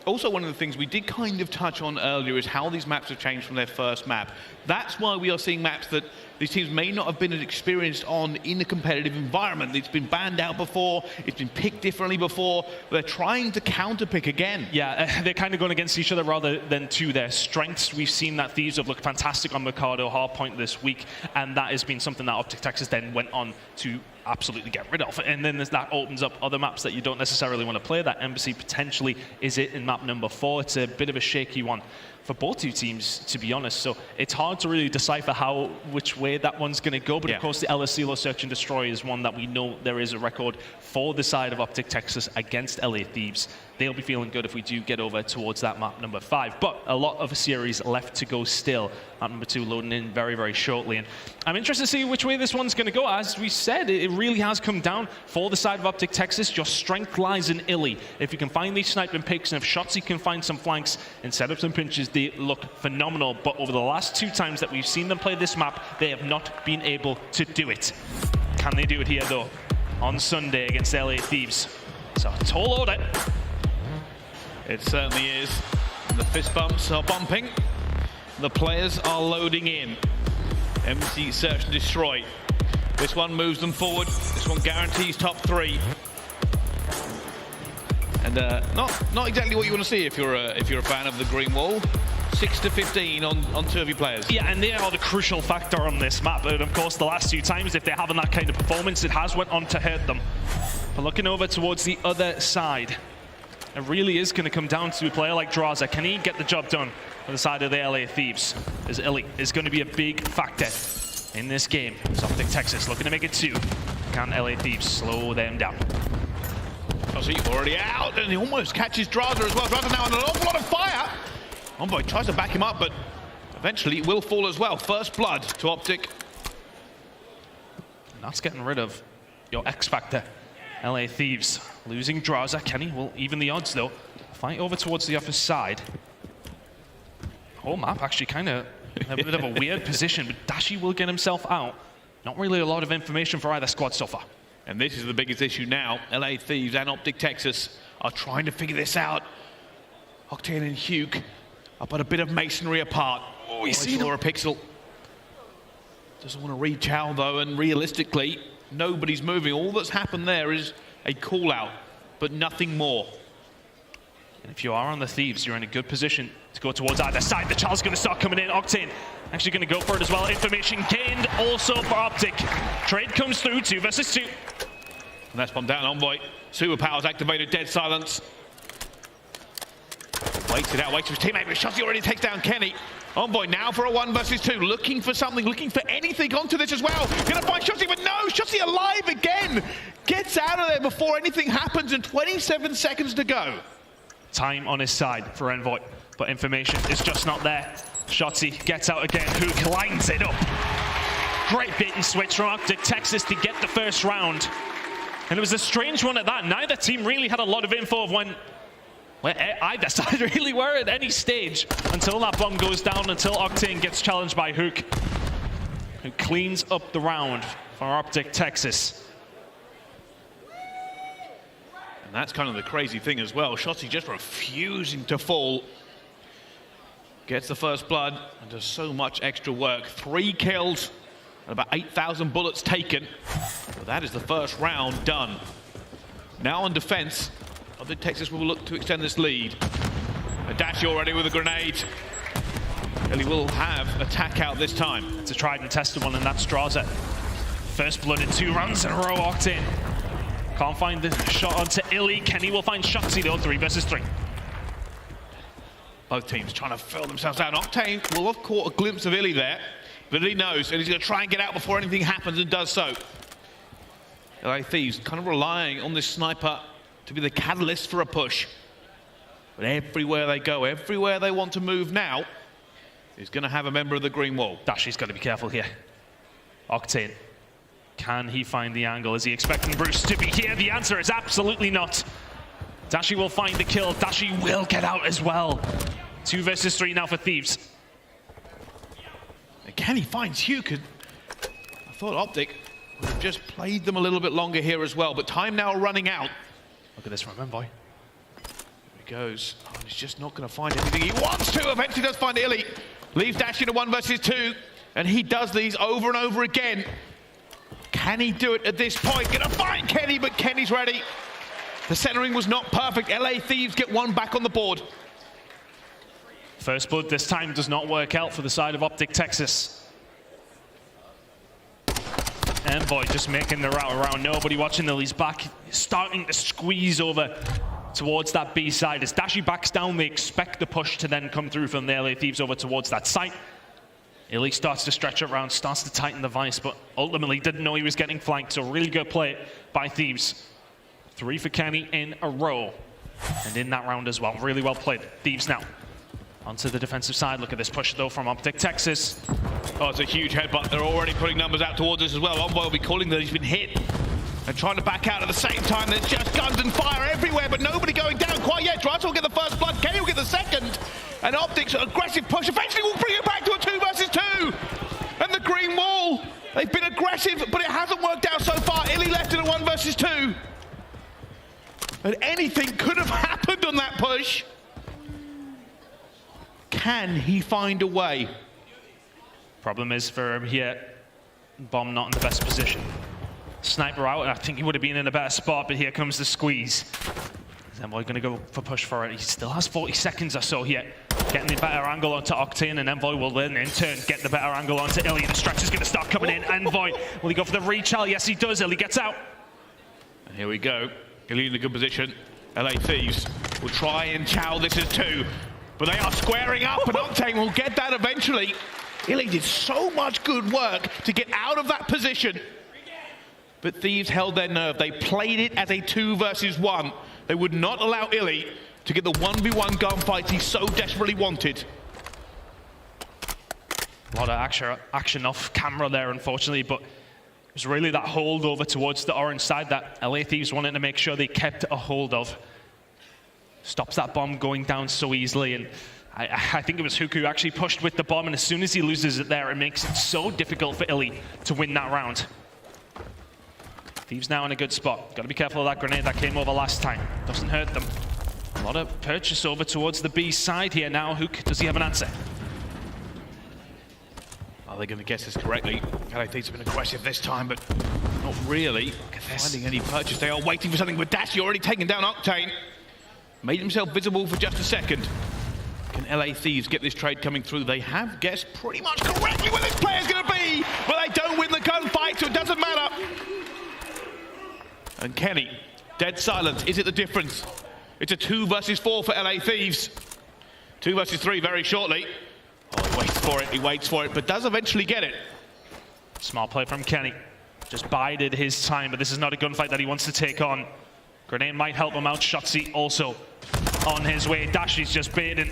also one of the things we did kind of touch on earlier is how these maps have changed from their first map. That's why we are seeing maps that these teams may not have been as experienced on in a competitive environment. It's been banned out before, it's been picked differently before. They're trying to counter-pick again. Yeah, they're kind of going against each other rather than to their strengths. We've seen that Thieves have looked fantastic on Mercado Hardpoint this week, and that has been something that Optic Texas then went on to absolutely get rid of. And then that opens up other maps that you don't necessarily want to play. That Embassy potentially is it in map number 4. It's a bit of a shaky one for both two teams, to be honest. So it's hard to really decipher which way that one's going to go. But of course, the LSELO Search and Destroy is one that we know there is a record for the side of Optic Texas against LA Thieves. They'll be feeling good if we do get over towards that map number 5. But a lot of a series left to go still. Map number 2 loading in very, very shortly. And I'm interested to see which way this one's going to go. As we said, it really has come down for the side of Optic Texas. Your strength lies in Illy. If you can find these sniping picks and if Shotzi can find some flanks and set up some pinches, they look phenomenal. But over the last 2 times that we've seen them play this map, they have not been able to do it. Can they do it here, though, on Sunday against LA Thieves? So, tall order. It certainly is. The fist bumps are bumping. The players are loading in. MC Search and Destroy. This one moves them forward. This one guarantees top 3. And not exactly what you want to see if you're a fan of the green wall. 6-15 on 2 of your players. Yeah, and they are the crucial factor on this map. But of course, the last 2 times, if they're having that kind of performance, it has went on to hurt them. But looking over towards the other side, it really is going to come down to a player like Draza. Can he get the job done on the side of the LA Thieves? As Illy is going to be a big factor in this game. So Optic Texas looking to make it 2. Can LA Thieves slow them down? He's already out, and he almost catches Draza as well. Draza now on an awful lot of fire. Envoy tries to back him up, but eventually it will fall as well. First blood to Optic. And that's getting rid of your X factor. LA Thieves losing Draza. Kenny will even the odds, though. Fight over towards the other side. Whole map actually kind of a bit of a weird position, but Dashi will get himself out. Not really a lot of information for either squad so far. And this is the biggest issue now. LA Thieves and Optic Texas are trying to figure this out. Octane and Hugh are but a bit of masonry apart. Oh, he's seen a pixel. Doesn't want to reach out, though, and realistically, nobody's moving. All that's happened there is a call-out, but nothing more. And if you are on the Thieves, you're in a good position to go towards either side. The child's going to start coming in. Octane actually going to go for it as well. Information gained also for Optic. Trade comes through, 2 versus 2. And that's bombed down Envoy. Superpowers activated, dead silence. Waits it out, waits for his teammate, but Shotzi already takes down Kenny. Envoy now for a 1 versus 2, looking for something, looking for anything onto this as well. Gonna find Shotzi, but no, Shotzi alive again. Gets out of there before anything happens, and 27 seconds to go. Time on his side for Envoy, but information is just not there. Shotzi gets out again, who lines it up. Great bait and switch from Optic Texas to get the first round. And it was a strange one at that. Neither team really had a lot of info of when either side really were at any stage until that bomb goes down, until Octane gets challenged by Hook, who cleans up the round for Optic Texas. And that's kind of the crazy thing as well. Shotzi just refusing to fall. Gets the first blood and does so much extra work. 3 kills About 8,000 bullets taken. But that is the first round done. Now on defense, I think Texas will look to extend this lead. Adachi already with a grenade. Ellie will have attack out this time. It's a tried and tested one, and that's Straza. First blood in 2 rounds in a row, Octane. Can't find the shot onto Illy. Kenny will find Shotzi though, 3 versus 3. Both teams trying to fill themselves out. Octane will have caught a glimpse of Illy there, but he knows, and he's going to try and get out before anything happens, and does so. LA Thieves kind of relying on this sniper to be the catalyst for a push. But everywhere they go, everywhere they want to move now, is going to have a member of the green wall. Dashi's got to be careful here. Octane, can he find the angle? Is he expecting Bruce to be here? The answer is absolutely not. Dashi will find the kill. Dashi will get out as well. 2 versus 3 now for Thieves. And can he find Hugh? I thought Optic would have just played them a little bit longer here as well, but time now running out. Look at this from Envoy. Here he goes. Oh, he's just not going to find anything he wants to. Eventually does find Illy. Leaves Dash in a 1 versus 2, and he does these over and over again. Can he do it at this point? Gonna find Kenny, but Kenny's ready. The centering was not perfect. LA Thieves get 1 back on the board. First blood this time does not work out for the side of Optic Texas. Envoy just making the route around. Nobody watching Illy's back. Starting to squeeze over towards that B side. As Dashi backs down, they expect the push to then come through from the LA Thieves over towards that site. Illy starts to stretch it around, starts to tighten the vice, but ultimately didn't know he was getting flanked, so really good play by Thieves. 3 for Kenny in a row, and in that round as well. Really well played. Thieves now onto the defensive side. Look at this push though from Optic Texas. Oh, it's a huge headbutt. They're already putting numbers out towards us as well. Envoy will be calling that he's been hit and trying to back out at the same time. There's just guns and fire everywhere, but nobody going down quite yet. Dryas will get the first blood, Kenny will get the second, and Optic's aggressive push eventually will bring it back to a 2 versus 2. And the green wall, they've been aggressive, but it hasn't worked out so far. Illy left in a 1 versus 2. And anything could have happened on that push. Can he find a way? Problem is for him here, Bomb not in the best position. Sniper out, and I think he would have been in a better spot, but here comes the squeeze. Envoy going to go for push for it. He still has 40 seconds or so here. Getting the better angle onto Octane, and Envoy will then in turn get the better angle onto Illy. The stretch is going to start coming in. Envoy, will he go for the rechal? Yes, he does. Illy gets out. And here we go. Illy in a good position. LA Thieves will try and chow this as 2, but they are squaring up, and Octane will get that eventually. Illy did so much good work to get out of that position, but Thieves held their nerve. They played it as a 2 versus 1. They would not allow Illy to get the 1v1 gunfight he so desperately wanted. A lot of action off camera there, unfortunately, but it was really that hold over towards the orange side that LA Thieves wanted to make sure they kept a hold of. Stops that bomb going down so easily, and I think it was Huku who actually pushed with the bomb, and as soon as he loses it there, it makes it so difficult for Illy to win that round. Thieves now in a good spot. Got to be careful of that grenade that came over last time. Doesn't hurt them. A lot of purchase over towards the B side here now. Hook, does he have an answer? Are they going to guess this correctly? LA Thieves have been aggressive this time, but not really finding any purchase. They are waiting for something, but Dashi already taken down Octane. Made himself visible for just a second. Can LA Thieves get this trade coming through? They have guessed pretty much correctly where this player's going to be, but they don't win the gunfight, so it doesn't matter. And Kenny, dead silence. Is it the difference? It's a 2 versus 4 for LA Thieves. 2 versus 3 very shortly. Oh, he waits for it, but does eventually get it. Small play from Kenny. Just bided his time, but this is not a gunfight that he wants to take on. Grenade might help him out. Shotzi also on his way. Dashi's just baiting.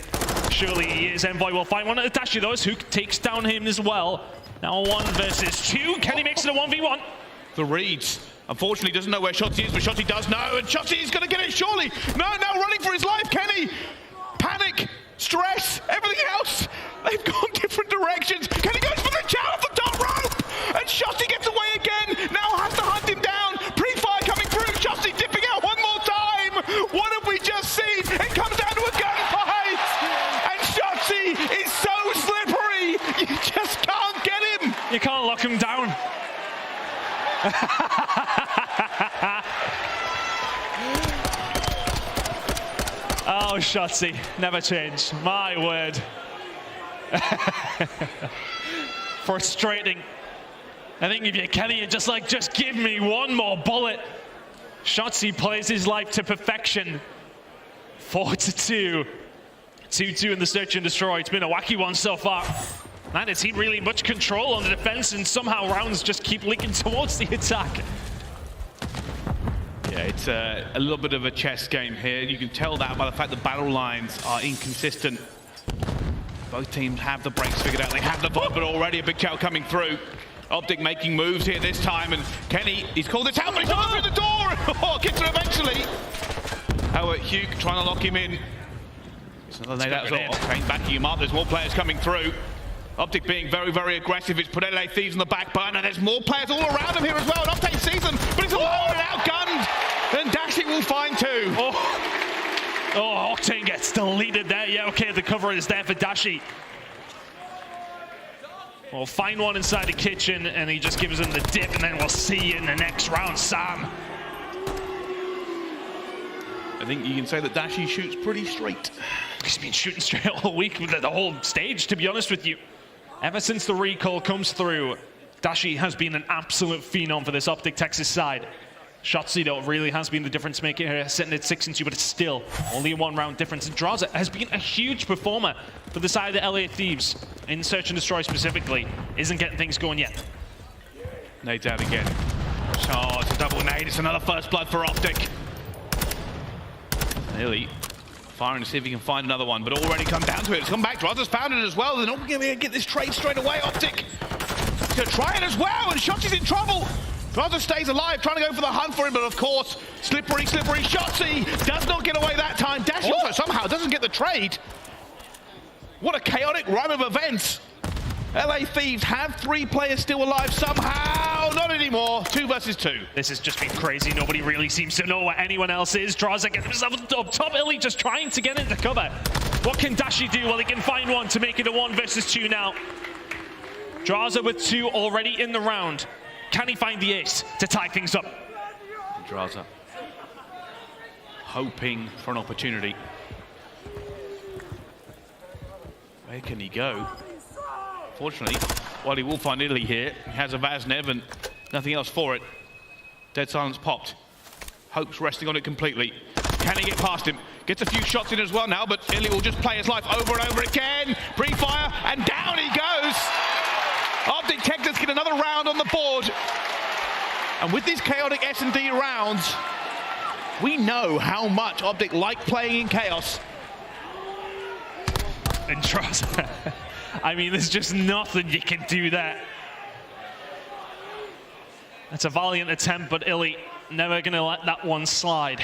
Surely he is. Envoy will find one at the Dashi though. Hook takes down him as well. Now 1 versus 2. Kenny makes it a 1v1. The reads. Unfortunately, doesn't know where Shotzi is, but Shotzi does know, and Shotzi is going to get it surely. No, now running for his life, Kenny. Panic, stress, everything else. They've gone different directions. Kenny goes for the chow off the top rope, and Shotzi gets away again. Now has to hunt him down. Pre-fire coming through. Shotzi dipping out one more time. What have we just seen? It comes down to a gunfight, and Shotzi is so slippery. You just can't get him. You can't lock him down. Oh, Shotzi, never change. My word. Frustrating. I think if you're Kenny, you're just like, just give me one more bullet. Shotzi plays his life to perfection. 4-2. 2-2 in the search and destroy. It's been a wacky one so far. Neither team really much control on the defense, and somehow rounds just keep leaking towards the attack. Yeah, it's a little bit of a chess game here. You can tell that by the fact the battle lines are inconsistent. Both teams have the breaks figured out. They have the vibe, but already a big chow coming through. Optic making moves here this time, and Kenny, he's called this out, but he's not through the door! Oh, gets her eventually. However, Hugh trying to lock him in. It's another nade out as well. Octane backing him up. There's more players coming through. Optic being very, very aggressive. It's put LA Thieves on the back burner. There's more players all around him here as well. And Octane sees them, but he's alone and outgunned. And Dashi will find two. Oh, Octane gets deleted there. Yeah, okay, the cover is there for Dashi. We'll find one inside the kitchen, and he just gives him the dip, and then we'll see you in the next round, Sam. I think you can say that Dashi shoots pretty straight. He's been shooting straight all week with the whole stage, to be honest with you. Ever since the recall comes through, Dashi has been an absolute phenom for this Optic Texas side. Shotzi, though, really has been the difference maker here, sitting at 6-2, but it's still only a one-round difference. And Draza has been a huge performer for the side of the LA Thieves, in Search and Destroy specifically. Isn't getting things going yet. Nade's out again. Oh, it's a double nade. It's another first blood for Optic. Nearly firing to see if he can find another one, but already come down to it. It's come back. Draza's found it as well. They're not going to get this trade straight away. Optic he's going to try it as well, and Shotzi's in trouble. Draza stays alive, trying to go for the hunt for him, but of course, slippery Shotzi does not get away that time. Dash also somehow doesn't get the trade. What a chaotic run of events. LA Thieves have 3 players still alive somehow. Not anymore. 2 versus 2. This has just been crazy. Nobody really seems to know where anyone else is. Draza gets himself up top. Illy just trying to get into cover. What can Dashi do? Well, he can find one to make it a 1 versus 2 now. Draza with 2 already in the round. Can he find the ace to tie things up? Draza hoping for an opportunity. Where can he go? Fortunately, while he will find Italy here, he has a Vaznev and nothing else for it. Dead silence popped. Hope's resting on it completely. Can he get past him? Gets a few shots in as well now, but Illy will just play his life over and over again. Pre-fire, and down he goes. Optic Texas get another round on the board. And with these chaotic S&D rounds, we know how much Optic like playing in chaos. And trust, I mean, there's just nothing you can do there. That's a valiant attempt, but Illy never gonna let that one slide.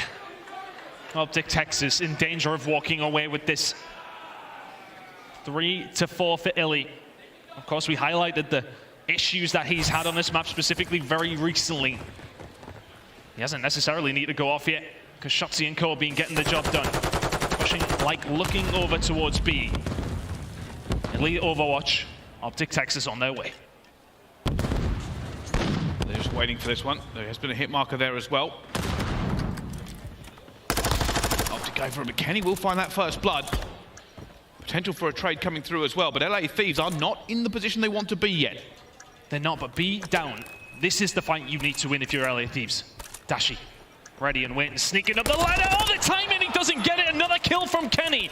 Optic Texas in danger of walking away with this. 3-4 for Illy. Of course, we highlighted the issues that he's had on this map specifically very recently. He hasn't necessarily need to go off yet, because Shotzi and Co have been getting the job done. Pushing, like, looking over towards B. Elite Overwatch, Optic Texas on their way. They're just waiting for this one. There has been a hit marker there as well. Optic go for it, but Kenny will find that first blood. Potential for a trade coming through as well, but LA Thieves are not in the position they want to be yet. They're not, but B down. This is the fight you need to win if you're LA Thieves. Dashi, ready and waiting, sneaking up the ladder. Oh, the timing, he doesn't get it. Another kill from Kenny.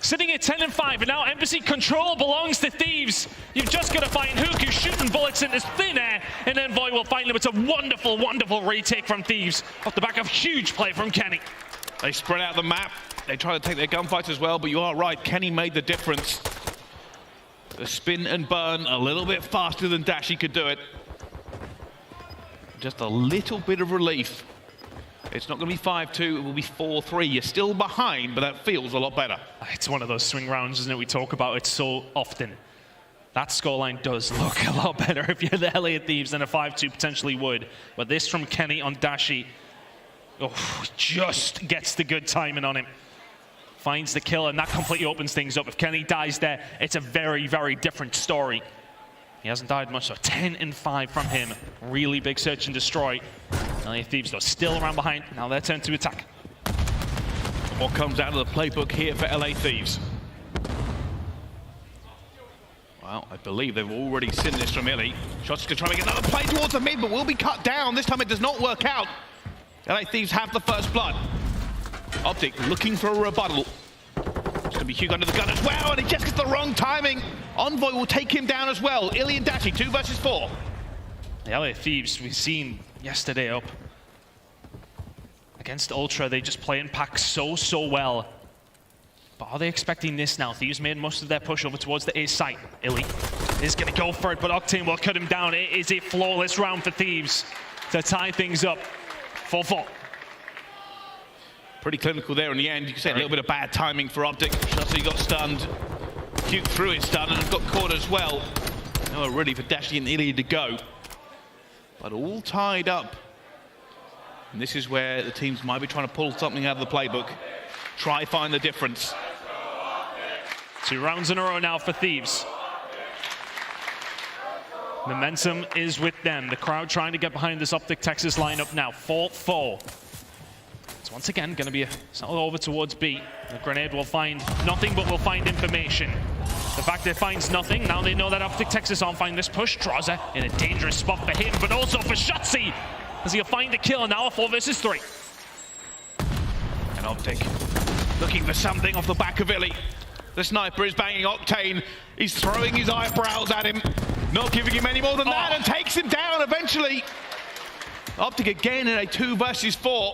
Sitting at 10-5, and now Embassy control belongs to Thieves. You've just got to find Hook, who's shooting bullets into thin air, and then Void will find him. It's a wonderful, wonderful retake from Thieves off the back of huge play from Kenny. They spread out the map. They try to take their gunfights as well, but you are right, Kenny made the difference. The spin and burn a little bit faster than Dashi could do it. Just a little bit of relief. It's not going to be 5-2, it will be 4-3. You're still behind, but that feels a lot better. It's one of those swing rounds, isn't it? We talk about it so often. That scoreline does look a lot better if you're the LA Thieves than a 5-2 potentially would. But this from Kenny on Dashi, just gets the good timing on him. Finds the kill, and that completely opens things up. If Kenny dies there, it's a very, very different story. He hasn't died much, so 10 and 5 from him. Really big search and destroy. LA Thieves, though, still around behind. Now their turn to attack. What comes out of the playbook here for LA Thieves? Well, I believe they've already seen this from Illy. Shots to try to get another play towards the mid, but will be cut down. This time it does not work out. LA Thieves have the first blood. Optic looking for a rebuttal. It's going to be Hugo under the gun as well, and he just gets the wrong timing. Envoy will take him down as well. Illy and Dashi, 2 versus 4. The LA Thieves, we've seen yesterday up against Ultra, they just play in pack so well. But are they expecting this now? Thieves made most of their push over towards the A site. Illy is going to go for it, but Octane will cut him down. It is a flawless round for Thieves to tie things up. 4-4. Pretty clinical there in the end. You can say a little bit of bad timing for Optic. Shotzi got stunned. Cute through his stun and got caught as well. Nowhere really for Dashi and Illy to go. But all tied up. And this is where the teams might be trying to pull something out of the playbook. Try find the difference. 2 rounds in a row now for Thieves. Momentum is with them. The crowd trying to get behind this Optic Texas lineup now. 4-4. It's once again going to be a settle over towards B. The grenade will find nothing, but will find information. The fact it finds nothing, now they know that Optic Texas aren't finding this push. Draza in a dangerous spot for him, but also for Shotzi, as he'll find a kill now. 4 versus 3. And Optic looking for something off the back of Illy. The sniper is banging Octane. He's throwing his eyebrows at him, not giving him any more than that, and takes him down eventually. Optic again in a 2 versus 4.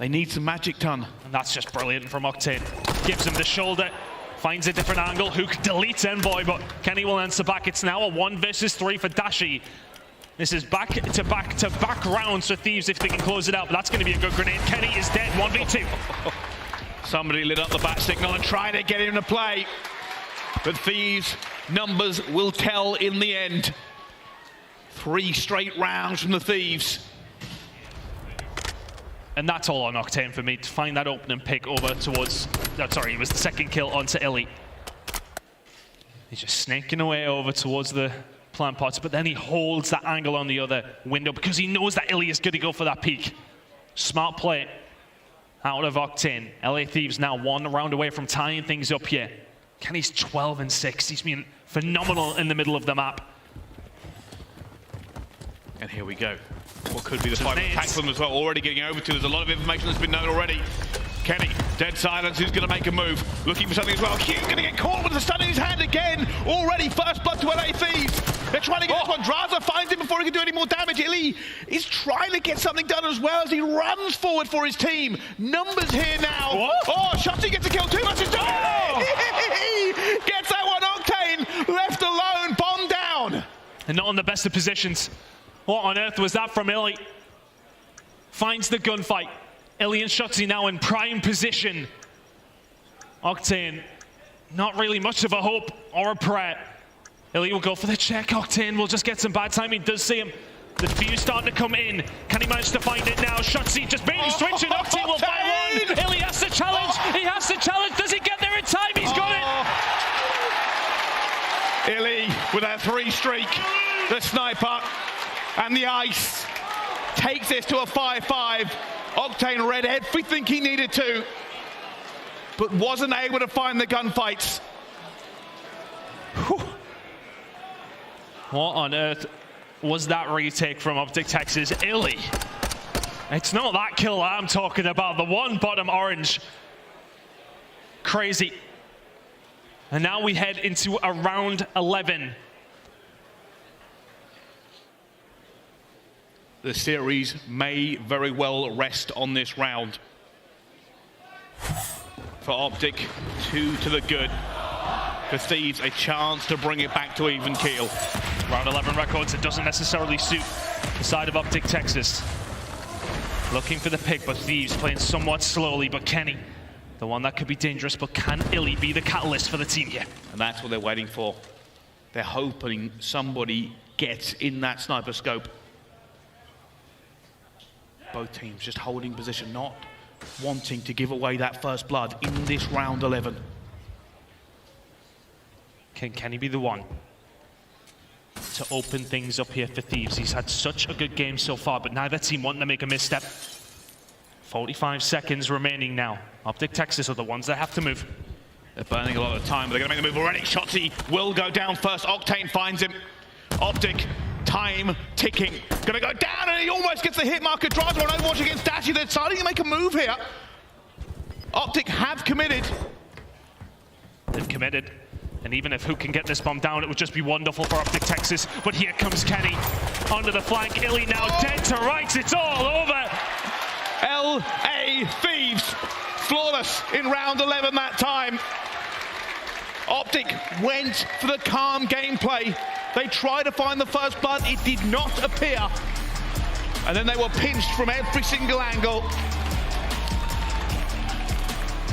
They need some magic ton. And that's just brilliant from Octane. Gives him the shoulder, finds a different angle. Hook deletes Envoy, but Kenny will answer back. It's now a 1 versus 3 for Dashi. This is back-to-back rounds for Thieves if they can close it out, but that's going to be a good grenade. Kenny is dead, 1v2. Somebody lit up the bat signal and tried to get him to play. But Thieves' numbers will tell in the end. 3 straight rounds from the Thieves. And that's all on Octane for me, to find that opening pick over towards... Oh, sorry, it was the second kill onto Illy. He's just snaking away over towards the plant pots, but then he holds that angle on the other window because he knows that Illy is going to go for that peak. Smart play out of Octane. LA Thieves now 1 round away from tying things up here. Kenny's 12 and 6. He's been phenomenal in the middle of the map. And here we go. What could be the final attack for them as well, already getting over to. There's a lot of information that's been known already. Kenny, dead silence, who's going to make a move? Looking for something as well. Hugh going to get caught with the stun in his hand again. Already first blood to LA Thieves. They're trying to get this one. Draza finds him before he can do any more damage. Illy is trying to get something done as well as he runs forward for his team. Numbers here now. Oh, Shotzi gets a kill. 2 versus 2. Oh! Gets that one. Octane left alone. Bomb down. And not in the best of positions. What on earth was that from Illy? Finds the gunfight. Illy and Shotzi now in prime position. Octane, not really much of a hope or a prayer. Illy will go for the check. Octane will just get some bad timing. Does see him. The fuse starting to come in. Can he manage to find it now? Shotzi just being switching. Octane will find one. Illy has to challenge. He has to challenge. Does he get there in time? He's got it. Illy with that 3 streak. The sniper and the ice takes this to a 5-5. Octane read everything he needed to, but wasn't able to find the gunfights. Whew. What on earth was that retake from Optic Texas? Illy. It's not that kill I'm talking about, the one bottom orange. Crazy. And now we head into a round 11. The series may very well rest on this round. For Optic, 2 to the good. For Thieves, a chance to bring it back to even keel. Round 11 records, it doesn't necessarily suit the side of Optic Texas. Looking for the pick, but Thieves playing somewhat slowly. But Kenny, the one that could be dangerous, but can Illy be the catalyst for the team here? And that's what they're waiting for. They're hoping somebody gets in that sniper scope. Both teams just holding position, not wanting to give away that first blood in this round 11. Can Kenny be the one to open things up here for Thieves? He's had such a good game so far, but neither team wanting to make a misstep. 45 seconds remaining now. Optic Texas are the ones that have to move. They're burning a lot of time, but they're going to make the move already. Shotzi will go down first. Octane finds him. Optic, time ticking. Going to go down, and he almost gets the hit marker. Drives on Overwatch against Dashy. They're deciding to make a move here. Optic have committed. They've committed. And even if who can get this bomb down, it would just be wonderful for Optic Texas. But here comes Kenny onto the flank. Illy now dead to rights. It's all over. LA Thieves, flawless in round 11 that time. Optic went for the calm gameplay. They tried to find the first blood. It did not appear. And then they were pinched from every single angle.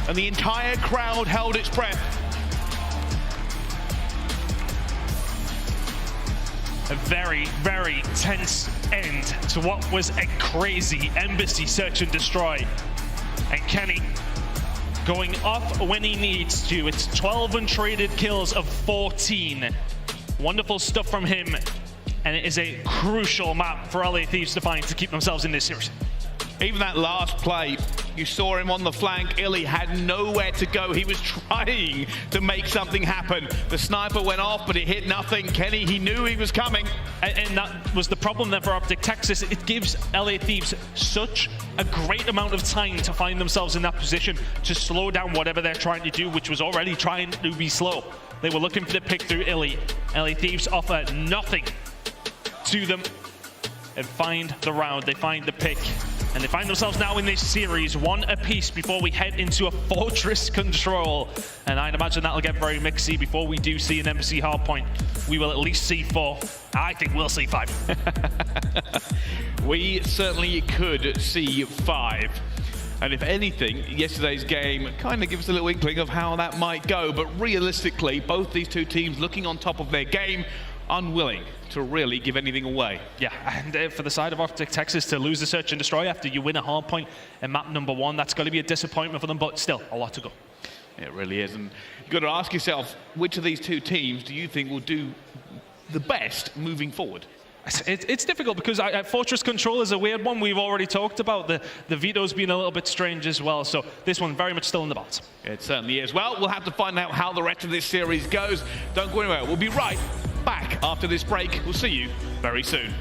And the entire crowd held its breath. A very, very tense end to what was a crazy Embassy search and destroy. And Kenny going off when he needs to. It's 12 untraded kills of 14. Wonderful stuff from him. And it is a crucial map for LA Thieves to find to keep themselves in this series. Even that last play, you saw him on the flank. Illy had nowhere to go. He was trying to make something happen. The sniper went off, but it hit nothing. Kenny, he knew he was coming. And that was the problem there for Optic Texas. It gives LA Thieves such a great amount of time to find themselves in that position to slow down whatever they're trying to do, which was already trying to be slow. They were looking for the pick through Illy. LA Thieves offer nothing to them and find the round. They find the pick. And they find themselves now in this series, one apiece before we head into a fortress control. And I'd imagine that'll get very mixy before we do see an Embassy Hardpoint. We will at least see 4. I think we'll see 5. We certainly could see 5. And if anything, yesterday's game kind of gives us a little inkling of how that might go. But realistically, both these two teams looking on top of their game, unwilling to really give anything away. Yeah, and for the side of Optic Texas to lose the search and destroy after you win a hard point in map number 1, that's got to be a disappointment for them, but still, a lot to go. It really is, and you've got to ask yourself, which of these two teams do you think will do the best moving forward? It's difficult because Fortress Control is a weird one. We've already talked about the veto's been a little bit strange as well, so this one very much still in the balance. It certainly is. Well, we'll have to find out how the rest of this series goes. Don't go anywhere. We'll be right back after this break. We'll see you very soon.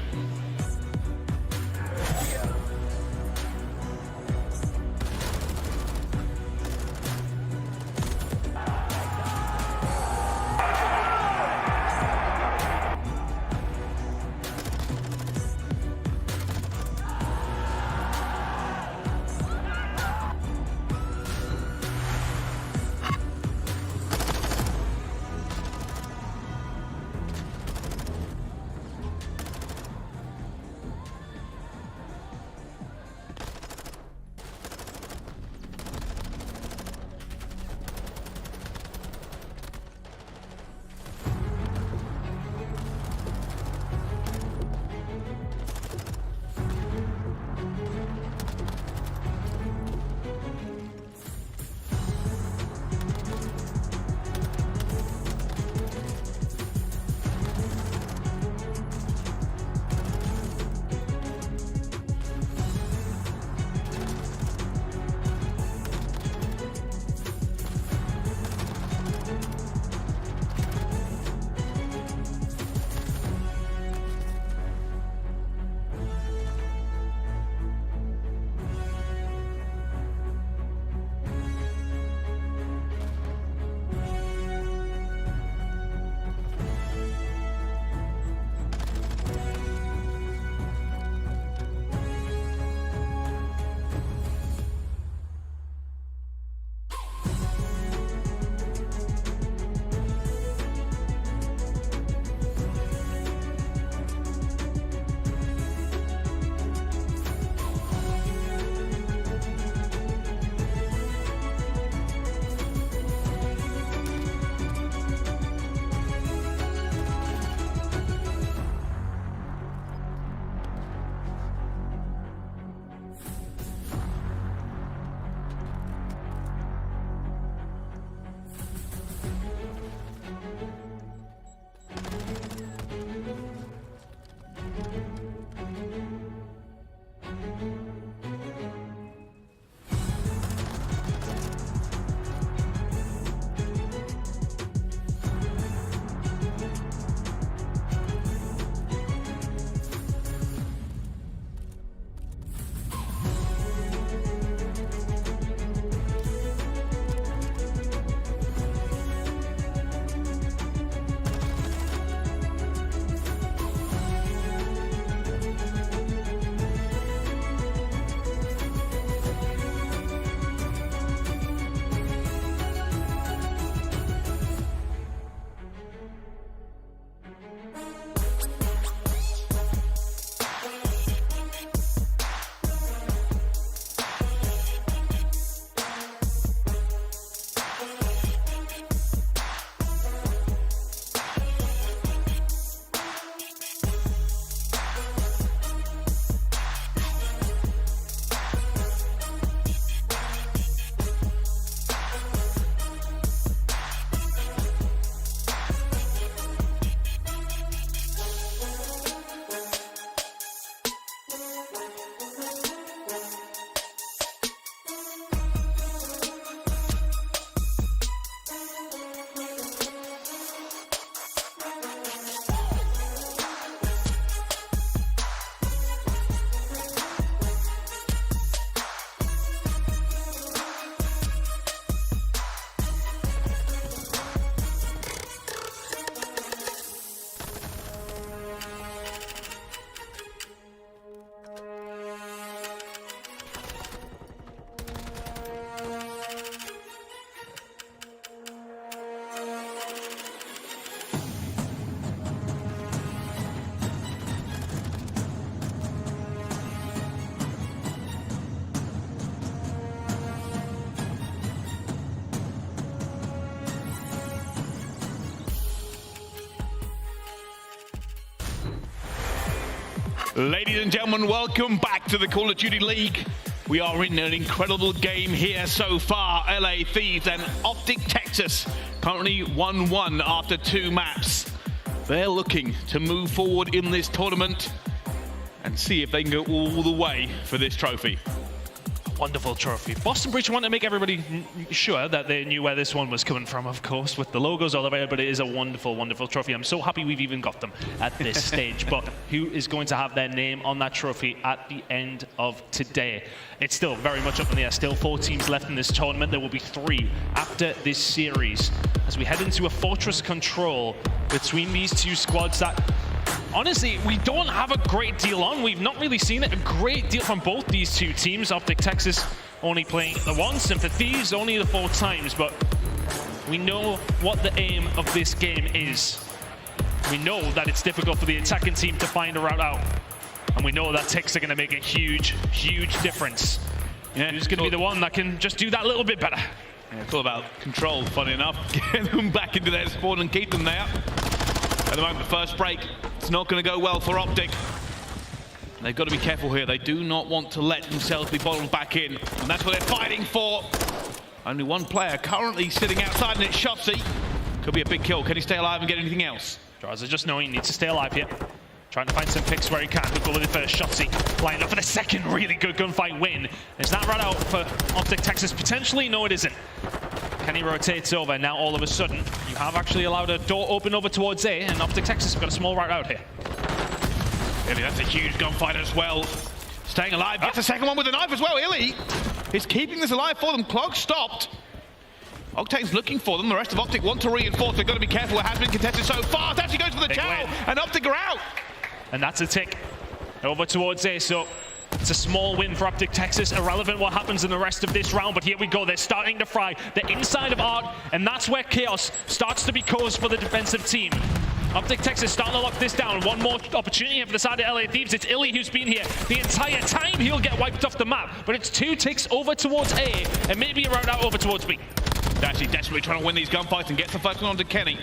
Ladies and gentlemen, welcome back to the Call of Duty League. We are in an incredible game here so far. LA Thieves and Optic Texas currently 1-1 after 2 maps. They're looking to move forward in this tournament and see if they can go all the way for this trophy. Wonderful trophy. Boston Breach want to make everybody sure that they knew where this one was coming from, of course, with the logos all over it, but it is a wonderful, wonderful trophy. I'm so happy we've even got them at this stage, but who is going to have their name on that trophy at the end of today? It's still very much up in the air. Still 4 teams left in this tournament. There will be 3 after this series as we head into a fortress control between these 2 squads that honestly, we don't have a great deal on. We've not really seen it a great deal from both these 2 teams. Optic Texas only playing the once, and for Thieves only the 4 times, but we know what the aim of this game is. We know that it's difficult for the attacking team to find a route out, and we know that ticks are going to make a huge, huge difference. Yeah, who's going to be the one that can just do that a little bit better? Yeah, it's all about control, funny enough. Get them back into their spawn and keep them there. At the moment, the first break, it's not going to go well for Optic. They've got to be careful here. They do not want to let themselves be bottled back in, and that's what they're fighting for. Only one player currently sitting outside, and it's Shotzi. Could be a big kill. Can he stay alive and get anything else? Draza just knowing he needs to stay alive here. Trying to find some picks where he can. He'll go with the first Shotzi. Lining up for the second really good gunfight win. Is that right out for Optic Texas? Potentially, no it isn't. Kenny rotates over, and now all of a sudden, you have actually allowed a door open over towards A, and Optic Texas have got a small route out here. Illy, that's a huge gunfight as well. Staying alive, gets a second one with a knife as well. Illy is keeping this alive for them. Cloak stopped. Octane's looking for them. The rest of Optic want to reinforce. They've got to be careful. It has been contested so far. It actually goes for the chow, and Optic are out. And that's a tick over towards A, so it's a small win for Optic Texas. Irrelevant what happens in the rest of this round, but here we go. They're starting to fry the inside of Art, and that's where chaos starts to be caused for the defensive team. Optic Texas starting to lock this down. One more opportunity here for the side of LA Thieves. It's Illy who's been here the entire time. He'll get wiped off the map, but it's 2 ticks over towards A, and maybe a route out over towards B. They're actually desperately trying to win these gunfights and get the first one onto Kenny.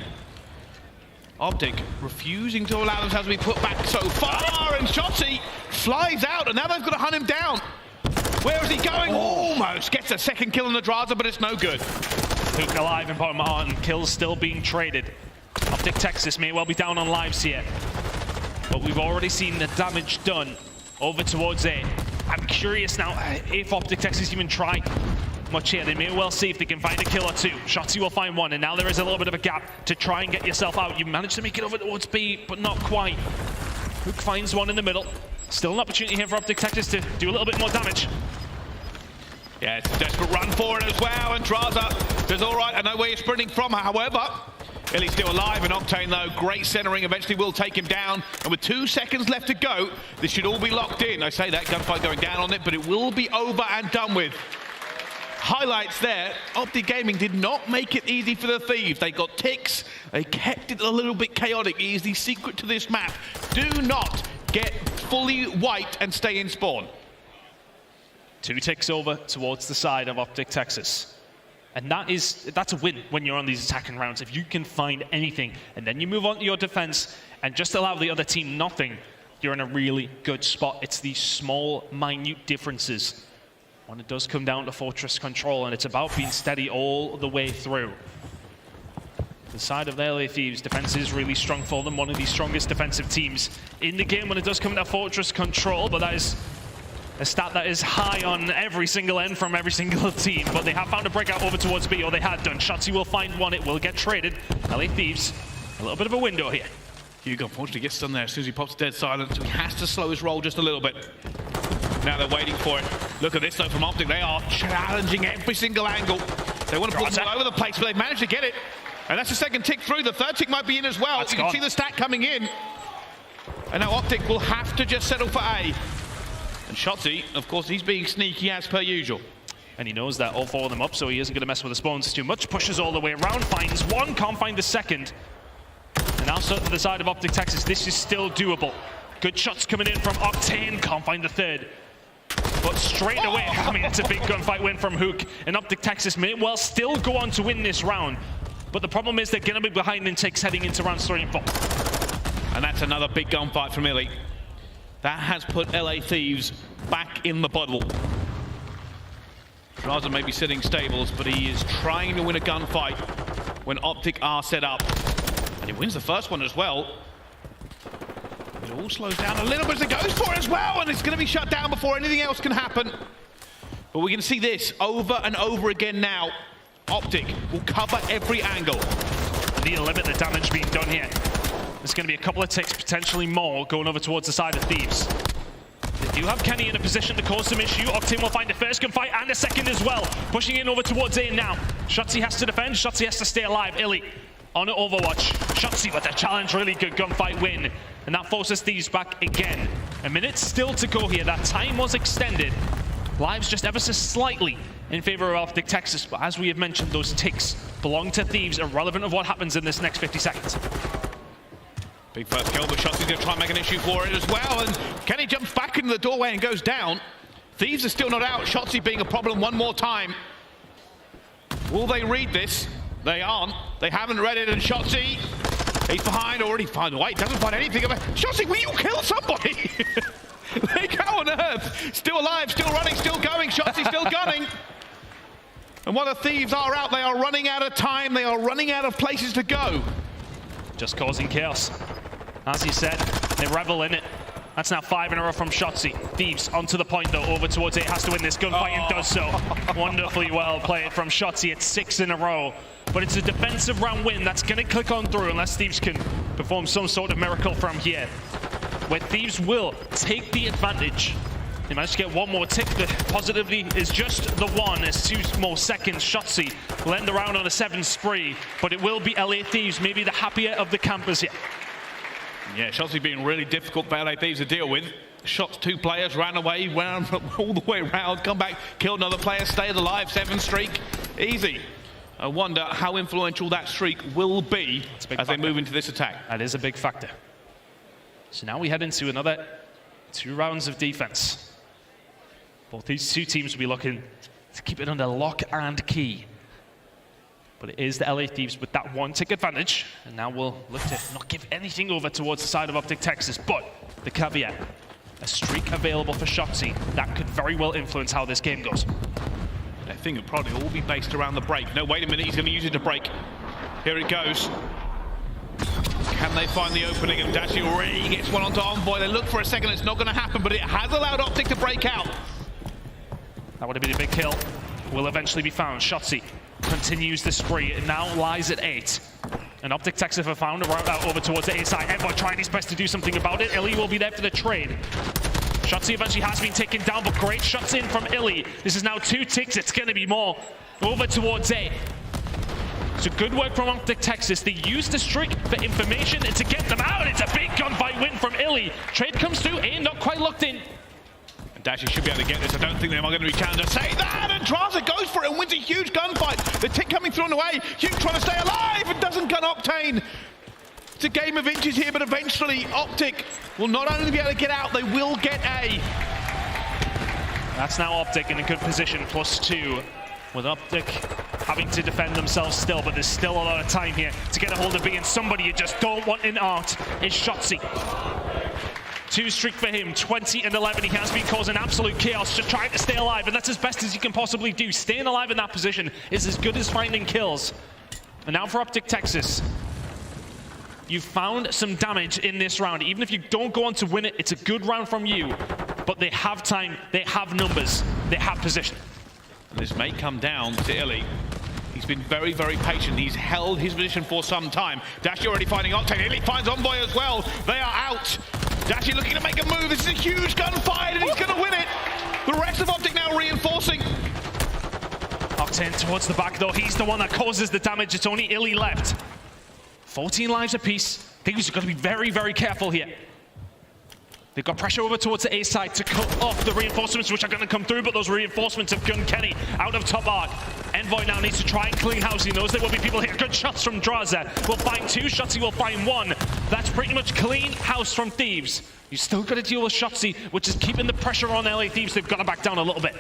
Optic refusing to allow themselves to be put back so far, and Shotzi flies out, and now they've got to hunt him down. Where is he going? Almost gets a second kill on the Draza, but it's no good. Hook alive in bottom Art, and kills still being traded. Optic Texas may well be down on lives here, but we've already seen the damage done over towards A. I'm curious now if Optic Texas even try much here. They may well see if they can find a kill or 2. Shotzi will find 1, and now there is a little bit of a gap to try and get yourself out. You managed to make it over towards B, but not quite. Hook finds 1 in the middle. Still an opportunity here for Optic Texas to do a little bit more damage. Yeah, it's a desperate run for it as well, and Draza does all right. I know where you're sprinting from, however. Illy's still alive, and Octane, though, great centering, eventually will take him down. And with 2 seconds left to go, this should all be locked in. I say that, gunfight going down on it, but it will be over and done with. Highlights there, Optic Gaming did not make it easy for the Thieves. They got ticks, they kept it a little bit chaotic. It is the secret to this map. Do not get fully white and stay in spawn. 2 ticks over towards the side of Optic Texas. And that's a win when you're on these attacking rounds. If you can find anything, and then you move on to your defense and just allow the other team nothing, you're in a really good spot. It's these small, minute differences when it does come down to fortress control, and it's about being steady all the way through. The side of the LA Thieves, defense is really strong for them. One of the strongest defensive teams in the game when it does come to fortress control, but that is a stat that is high on every single end from every single team. But they have found a breakout over towards B, or they had done. Shotzi will find 1, it will get traded. LA Thieves, a little bit of a window here. Hugo unfortunately gets done there as soon as he pops dead silent, so he has to slow his roll just a little bit. Now they're waiting for it. Look at this though from Optic. They are challenging every single angle. They want to put them all over the place, but they've managed to get it. And that's the second tick through. The third tick might be in as well. You can see the stack coming in. And now Optic will have to just settle for A. And Shotzi, of course, he's being sneaky as per usual. And he knows that all 4 of them up, so he isn't going to mess with the spawns too much. Pushes all the way around, finds 1, can't find the second. And now to the side of Optic Texas, this is still doable. Good shots coming in from Octane, can't find the third. But straight away, I mean, it's a big gunfight win from Hook. And Optic Texas may well still go on to win this round. But the problem is they're going to be behind in ticks heading into rounds 3 and 4. And that's another big gunfight from Illy. That has put LA Thieves back in the puddle. Raza may be sitting stables, but he is trying to win a gunfight when Optic are set up. And he wins the first one as well. It all slows down a little bit as it goes for it as well, and it's going to be shut down before anything else can happen. But we can see this over and over again now. Optic will cover every angle. Need to limit the damage being done here. There's going to be a couple of ticks, potentially more, going over towards the side of Thieves. They do have Kenny in a position to cause some issue. Octane will find the first gunfight and a second as well. Pushing in over towards A now. Shotzi has to defend. Shotzi has to stay alive. Illy on Overwatch. Shotzi with a challenge. Really good gunfight win. And that forces Thieves back again. A minute still to go here. That time was extended. Lives just ever so slightly in favor of Optic Texas. But as we have mentioned, those ticks belong to Thieves, irrelevant of what happens in this next 50 seconds. Big first kill, but Shotzi's going to try and make an issue for it as well. And Kenny jumps back into the doorway and goes down. Thieves are still not out. Shotzi being a problem one more time. Will they read this? They aren't. They haven't read it, and Shotzi, he's behind, already found the way. Doesn't find anything of it. Shotzi, will you kill somebody? Like, how on earth? Still alive, still running, still going. Shotzi still gunning. And while the Thieves are out, they are running out of time. They are running out of places to go. Just causing chaos. As he said, they revel in it. That's now 5 in a row from Shotzi. Thieves onto the point though, over towards it. Has to win this gunfight and does so. Wonderfully well played from Shotzi. It's 6 in a row. But it's a defensive round win that's going to click on through unless Thieves can perform some sort of miracle from here. Where Thieves will take the advantage. They managed to get one more tick. The positivity is just the one. There's 2 more seconds. Shotzi will end the round on a 7 spree, but it will be LA Thieves, maybe the happier of the campers here. Yeah, Shotzi being really difficult for LA Thieves to deal with. Shots 2 players, ran away, went all the way around, come back, killed another player, stayed alive, 7 streak. Easy. I wonder how influential that streak will be as they move into this attack. That is a big factor. So now we head into another 2 rounds of defense. Both these 2 teams will be looking to keep it under lock and key. But it is the LA Thieves with that 1 tick advantage. And now we'll look to not give anything over towards the side of Optic Texas. But the caveat, a streak available for Shotzi. That could very well influence how this game goes. I think it'll probably all be based around the break. No, wait a minute, he's going to use it to break. Here it goes. Can they find the opening? And Dashi already gets one onto Envoy. They look for a second, it's not going to happen, but it has allowed Optic to break out. That would have been a big kill. Will eventually be found. Shotzi continues the spree. It now lies at 8. And Optic Texas have found a route out over towards the A side. Envoy trying his best to do something about it. Illy will be there for the trade. Shotzi eventually has been taken down, but great shots in from Illy. This is now 2 ticks. It's going to be more. Over towards A. So good work from Optic Texas. They used the streak for information and to get them out. It's a big gunfight win from Illy. Trade comes through. A not quite locked in. And Dashi should be able to get this. I don't think they're going to be challenged. Say that, and Traza goes for it and wins a huge gunfight. The tick coming through on the way. Hugh trying to stay alive and doesn't gun Octane. It's a game of inches here, but eventually Optic will not only be able to get out, they will get A. That's now Optic in a good position, +2. With Optic having to defend themselves still, but there's still a lot of time here to get a hold of B, and somebody you just don't want in art is Shotzi. 2 streak for him, 20 and 11. He has been causing absolute chaos, just trying to stay alive, and that's as best as he can possibly do. Staying alive in that position is as good as finding kills. And now for Optic Texas. You've found some damage in this round. Even if you don't go on to win it, it's a good round from you. But they have time, they have numbers, they have position. This may come down to Illy. He's been very, very patient. He's held his position for some time. Dashi already finding Octane. Illy finds Envoy as well. They are out. Dashi looking to make a move. This is a huge gunfight, and he's going to win it. The rest of Optic now reinforcing. Octane towards the back, though. He's the one that causes the damage. It's only Illy left. 14 lives apiece. Thieves are going to be very, very careful here. They've got pressure over towards the A side to cut off the reinforcements, which are going to come through, but those reinforcements have gunned Kenny out of top arc. Envoy now needs to try and clean house. He knows there will be people here. Good shots from Draza. We'll find 2 shots. He will find 1. That's pretty much clean house from Thieves. You still got to deal with Shotzi, which is keeping the pressure on LA Thieves. They've got to back down a little bit.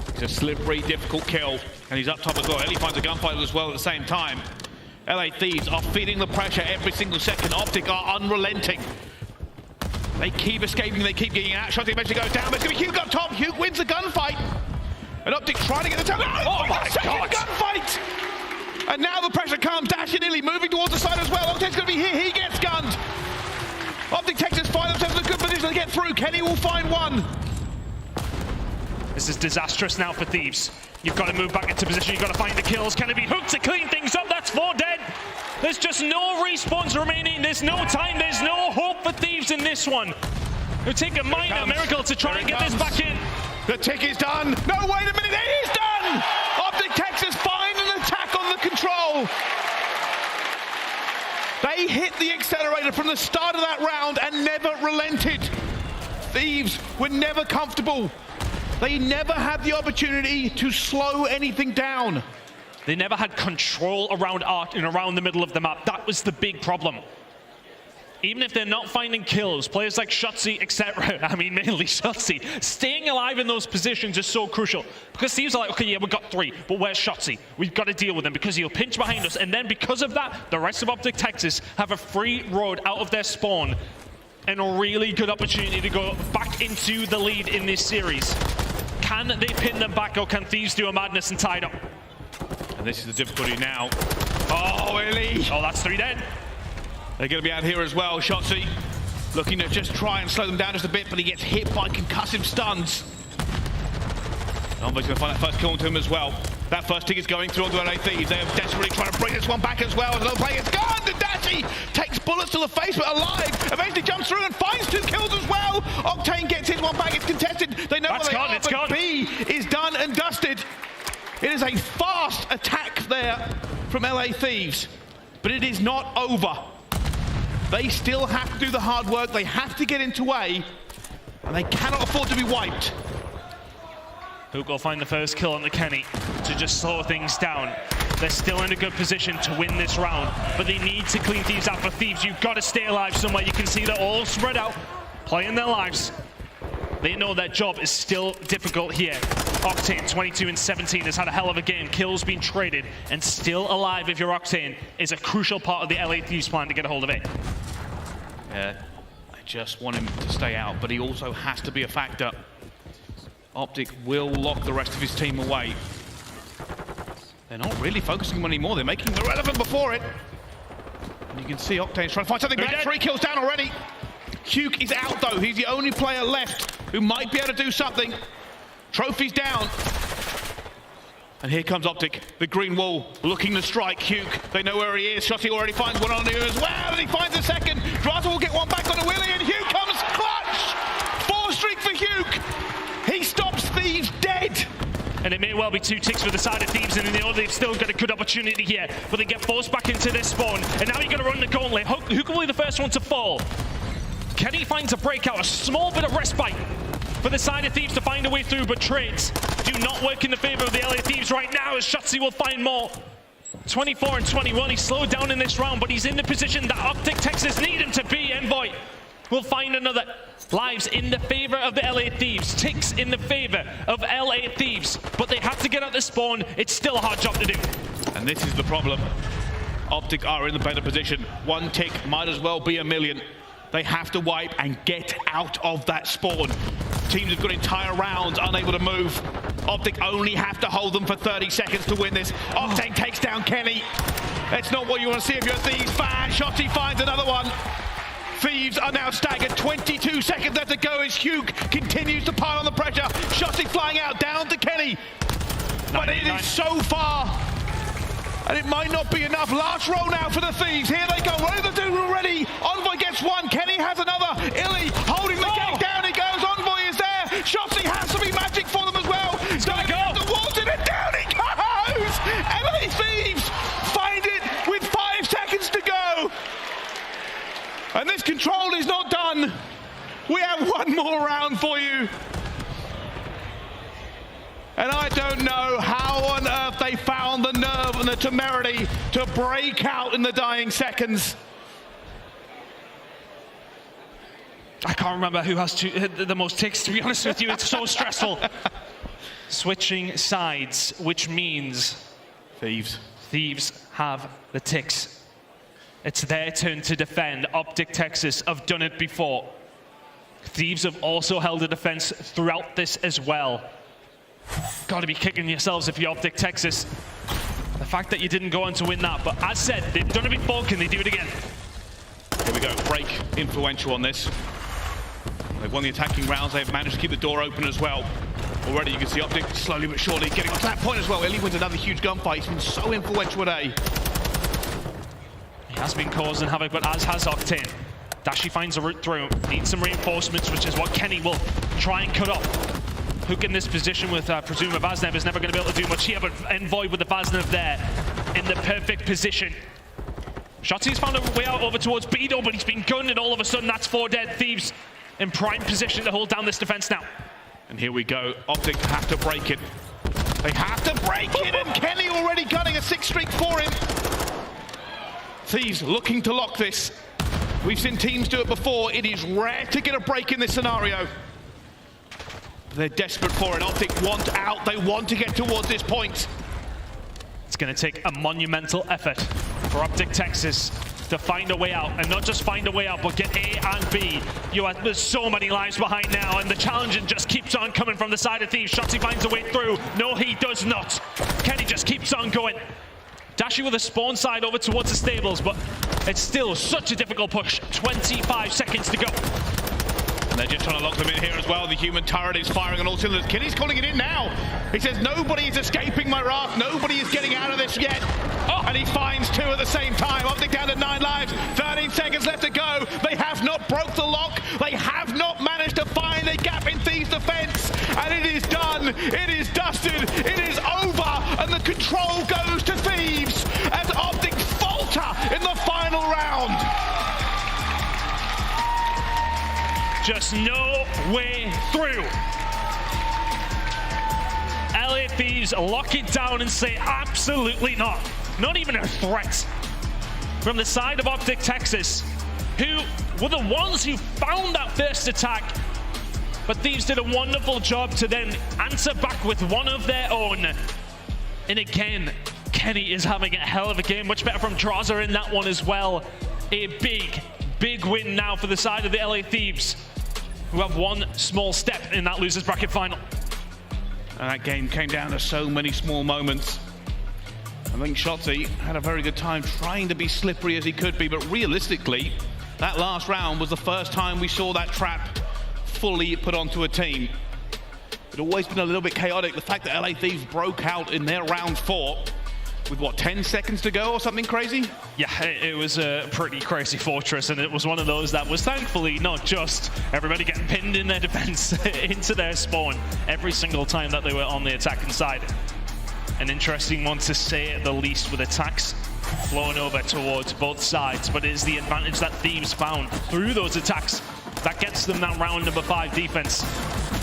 It's a slippery, difficult kill, and he's up top as well. Ellie finds a gunfight as well at the same time. LA Thieves are feeding the pressure every single second. Optic are unrelenting. They keep escaping, they keep getting out. Shotzi eventually goes down, but it's going to be Hugh up top. Hugh wins the gunfight. And Optic trying to get the turn. Oh my God! Gunfight! And now the pressure comes. Dash and Illy moving towards the side as well. Optic's going to be here. He gets gunned. Optic Texas find themselves in a good position to get through. Kenny will find one. This is disastrous now for Thieves. You've got to move back into position. You've got to find the kills. Can it be hooked to clean things up? That's 4 dead. There's just no respawns remaining. There's no time. There's no hope for Thieves in this one. It'll take a minor miracle to try and get this back in. The tick is done. No, wait a minute. It is done. Optic Texas find an attack on the control. They hit the accelerator from the start of that round and never relented. Thieves were never comfortable. They never had the opportunity to slow anything down. They never had control around Art and around the middle of the map. That was the big problem. Even if they're not finding kills, players like Shotzi, etc., I mean mainly Shotzi, staying alive in those positions is so crucial. Because Thieves are like, okay, yeah, we've got 3, but where's Shotzi? We've got to deal with him because he'll pinch behind us. And then because of that, the rest of Optic Texas have a free road out of their spawn and a really good opportunity to go back into the lead in this series. Can they pin them back, or can Thieves do a madness and tie it up? And this is the difficulty now. Oh, Illy! Oh, that's 3 dead. They're going to be out here as well. Shotzi looking to just try and slow them down just a bit, but he gets hit by concussive stuns. Envoy's going to find that first kill onto him as well. That first tick is going through onto LA Thieves. They are desperately trying to bring this one back as well. Another player gets gone. And Dashi takes bullets to the face, but alive. Eventually jumps through and finds 2 kills as well. Octane gets his one back. It's contested. They know where they are, but B is done and dusted. It is a fast attack there from LA Thieves, but it is not over. They still have to do the hard work. They have to get into A, and they cannot afford to be wiped. Hook will find the first kill on the Kenny to just slow things down. They're still in a good position to win this round, but they need to clean Thieves out. For Thieves, you've got to stay alive somewhere. You can see they're all spread out, playing their lives. They know their job is still difficult here. Octane, 22 and 17, has had a hell of a game. Kills been traded, and still alive if you're Octane is a crucial part of the LA Thieves plan to get a hold of it. Yeah, I just want him to stay out, but he also has to be a factor. Optic will lock the rest of his team away. They're not really focusing on him anymore. They're making him irrelevant before it. And you can see Octane's trying to find something back. 3 kills down already. Hugh is out though. He's the only player left who might be able to do something. Trophy's down. And here comes Optic, the green wall, looking to strike Hugh. They know where he is. Shotzi already finds one on him as well, and he finds a second. Drata will get one back on the Willy, and Hugh comes clutch! 4 streak for Hugh. He stops Thieves dead. And it may well be 2 ticks for the side of Thieves, and they know they've still got a good opportunity here. But they get forced back into this spawn, and now you've got to run the gauntlet. Who can be the first one to fall? Kenny finds a breakout, a small bit of respite for the side of Thieves to find a way through, but trades do not work in the favor of the LA Thieves right now, as Shotzi will find more. 24 and 21, he's slowed down in this round, but he's in the position that Optic Texas need him to be. Envoy will find another. Lives in the favor of the LA Thieves, ticks in the favor of LA Thieves, but they have to get out the spawn. It's still a hard job to do. And this is the problem. Optic are in the better position. 1 tick might as well be a million. They have to wipe and get out of that spawn. Teams have got entire rounds unable to move. Optic only have to hold them for 30 seconds to win this. Octane takes down Kenny. That's not what you want to see if you're a Thieves fan. Shotzi finds another one. Thieves are now staggered. 22 seconds left to go as Hugh continues to pile on the pressure. Shotzi flying out down to Kenny. But it is so far. And it might not be enough. Last roll now for the Thieves. Here they go. What are they doing already? Envoy gets one. Kenny has another. Illy holding the gate down. He goes. Envoy is there. Shotzi has to be magic for them as well. He's going to go. The walls in and down he goes. LA Thieves find it with 5 seconds to go. And this control is not done. We have one more round for you. And I don't know how on earth they found the nerve and the temerity to break out in the dying seconds. I can't remember who has the most ticks, to be honest with you. It's so stressful. Switching sides, which means Thieves have the ticks. It's their turn to defend. Optic Texas have done it before. Thieves have also held a defense throughout this as well. Got to be kicking yourselves if you're Optic Texas. The fact that you didn't go on to win that, but as said, they've done it before, can they do it again? Here we go, break influential on this. They've won the attacking rounds, they've managed to keep the door open as well. Already you can see Optic slowly but surely getting to that point as well. Ellie wins another huge gunfight, he's been so influential today. He has been causing havoc, but as has Octane. Dashi finds a route through, needs some reinforcements, which is what Kenny will try and cut off. Hook in this position with Presumer Vaznev is never going to be able to do much here, but Envoy with the Vaznev there in the perfect position. Shotzi's found a way out over towards Beedle, but he's been gunned, and all of a sudden that's 4 dead. Thieves in prime position to hold down this defense now. And here we go, Optic have to break it. They have to break it, and Kenny already gunning a 6 streak for him. Thieves looking to lock this. We've seen teams do it before. It is rare to get a break in this scenario. They're desperate for it. Optic want out. They want to get towards this point. It's going to take a monumental effort for Optic Texas to find a way out. And not just find a way out, but get A and B. There's so many lives behind now, and the challenge just keeps on coming from the side of Thieves. Shotzi finds a way through. No, he does not. Kenny just keeps on going. Dashi with a spawn side over towards the stables, but it's still such a difficult push. 25 seconds to go. And they're just trying to lock them in here as well. The human turret is firing on all cylinders. Kenny's calling it in now. He says, nobody is escaping my wrath. Nobody is getting out of this yet. Oh, and he finds 2 at the same time. Optic down to 9 lives. 13 seconds left to go. They have not broke the lock. They have not managed to find a gap in Thieves' defense. And it is done. It is dusted. It is over. And the control goes to Thieves as Optic falter in the final round. Just no way through. LA Thieves lock it down and say absolutely not. Not even a threat. From the side of Optic Texas, who were the ones who found that first attack. But Thieves did a wonderful job to then answer back with one of their own. And again, Kenny is having a hell of a game. Much better from Droza in that one as well. A big win now for the side of the LA Thieves, who have one small step in that losers bracket final. And that game came down to so many small moments. I think Shotzi had a very good time trying to be slippery as he could be, but realistically, that last round was the first time we saw that trap fully put onto a team. It's always been a little bit chaotic. The fact that LA Thieves broke out in their round 4 with what, 10 seconds to go or something crazy? Yeah, it was a pretty crazy fortress, and it was one of those that was thankfully not just everybody getting pinned in their defense into their spawn every single time that they were on the attacking side. An interesting one to say at the least, with attacks flowing over towards both sides, but it is the advantage that Thieves found through those attacks that gets them that round number 5 defense.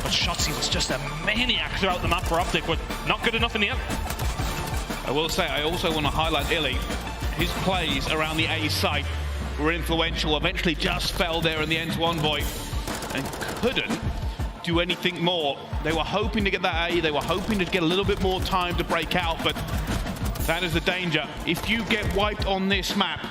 But Shotzi was just a maniac throughout the map for Optic, but not good enough in the end. I will say, I also want to highlight Illy. His plays around the A site were influential, eventually just fell there in the end to Envoy and couldn't do anything more. They were hoping to get that A, they were hoping to get a little bit more time to break out, but that is the danger. If you get wiped on this map,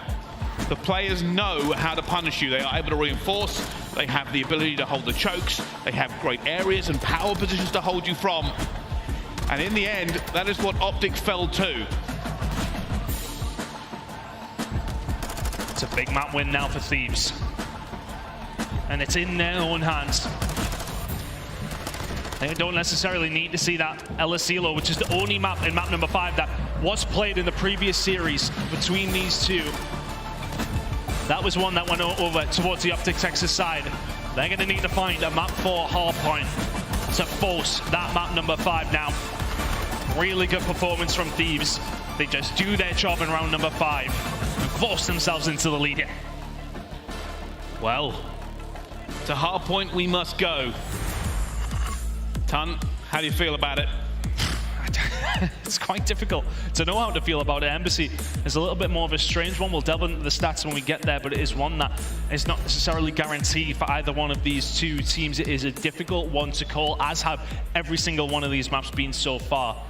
the players know how to punish you. They are able to reinforce, they have the ability to hold the chokes, they have great areas and power positions to hold you from. And in the end, that is what Optic fell to. It's a big map win now for Thieves. And it's in their own hands. They don't necessarily need to see that El Asilo, which is the only map in map number 5 that was played in the previous series between these two. That was one that went over towards the Optic Texas side. They're going to need to find a map 4 Hardpoint to force that map number 5 now. Really good performance from Thieves. They just do their job in round number 5 and force themselves into the lead. Well, to Hardpoint we must go. Tun, how do you feel about it? It's quite difficult to know how to feel about it. Embassy is a little bit more of a strange one. We'll delve into the stats when we get there, but it is one that is not necessarily guaranteed for either one of these two teams. It is a difficult one to call, as have every single one of these maps been so far.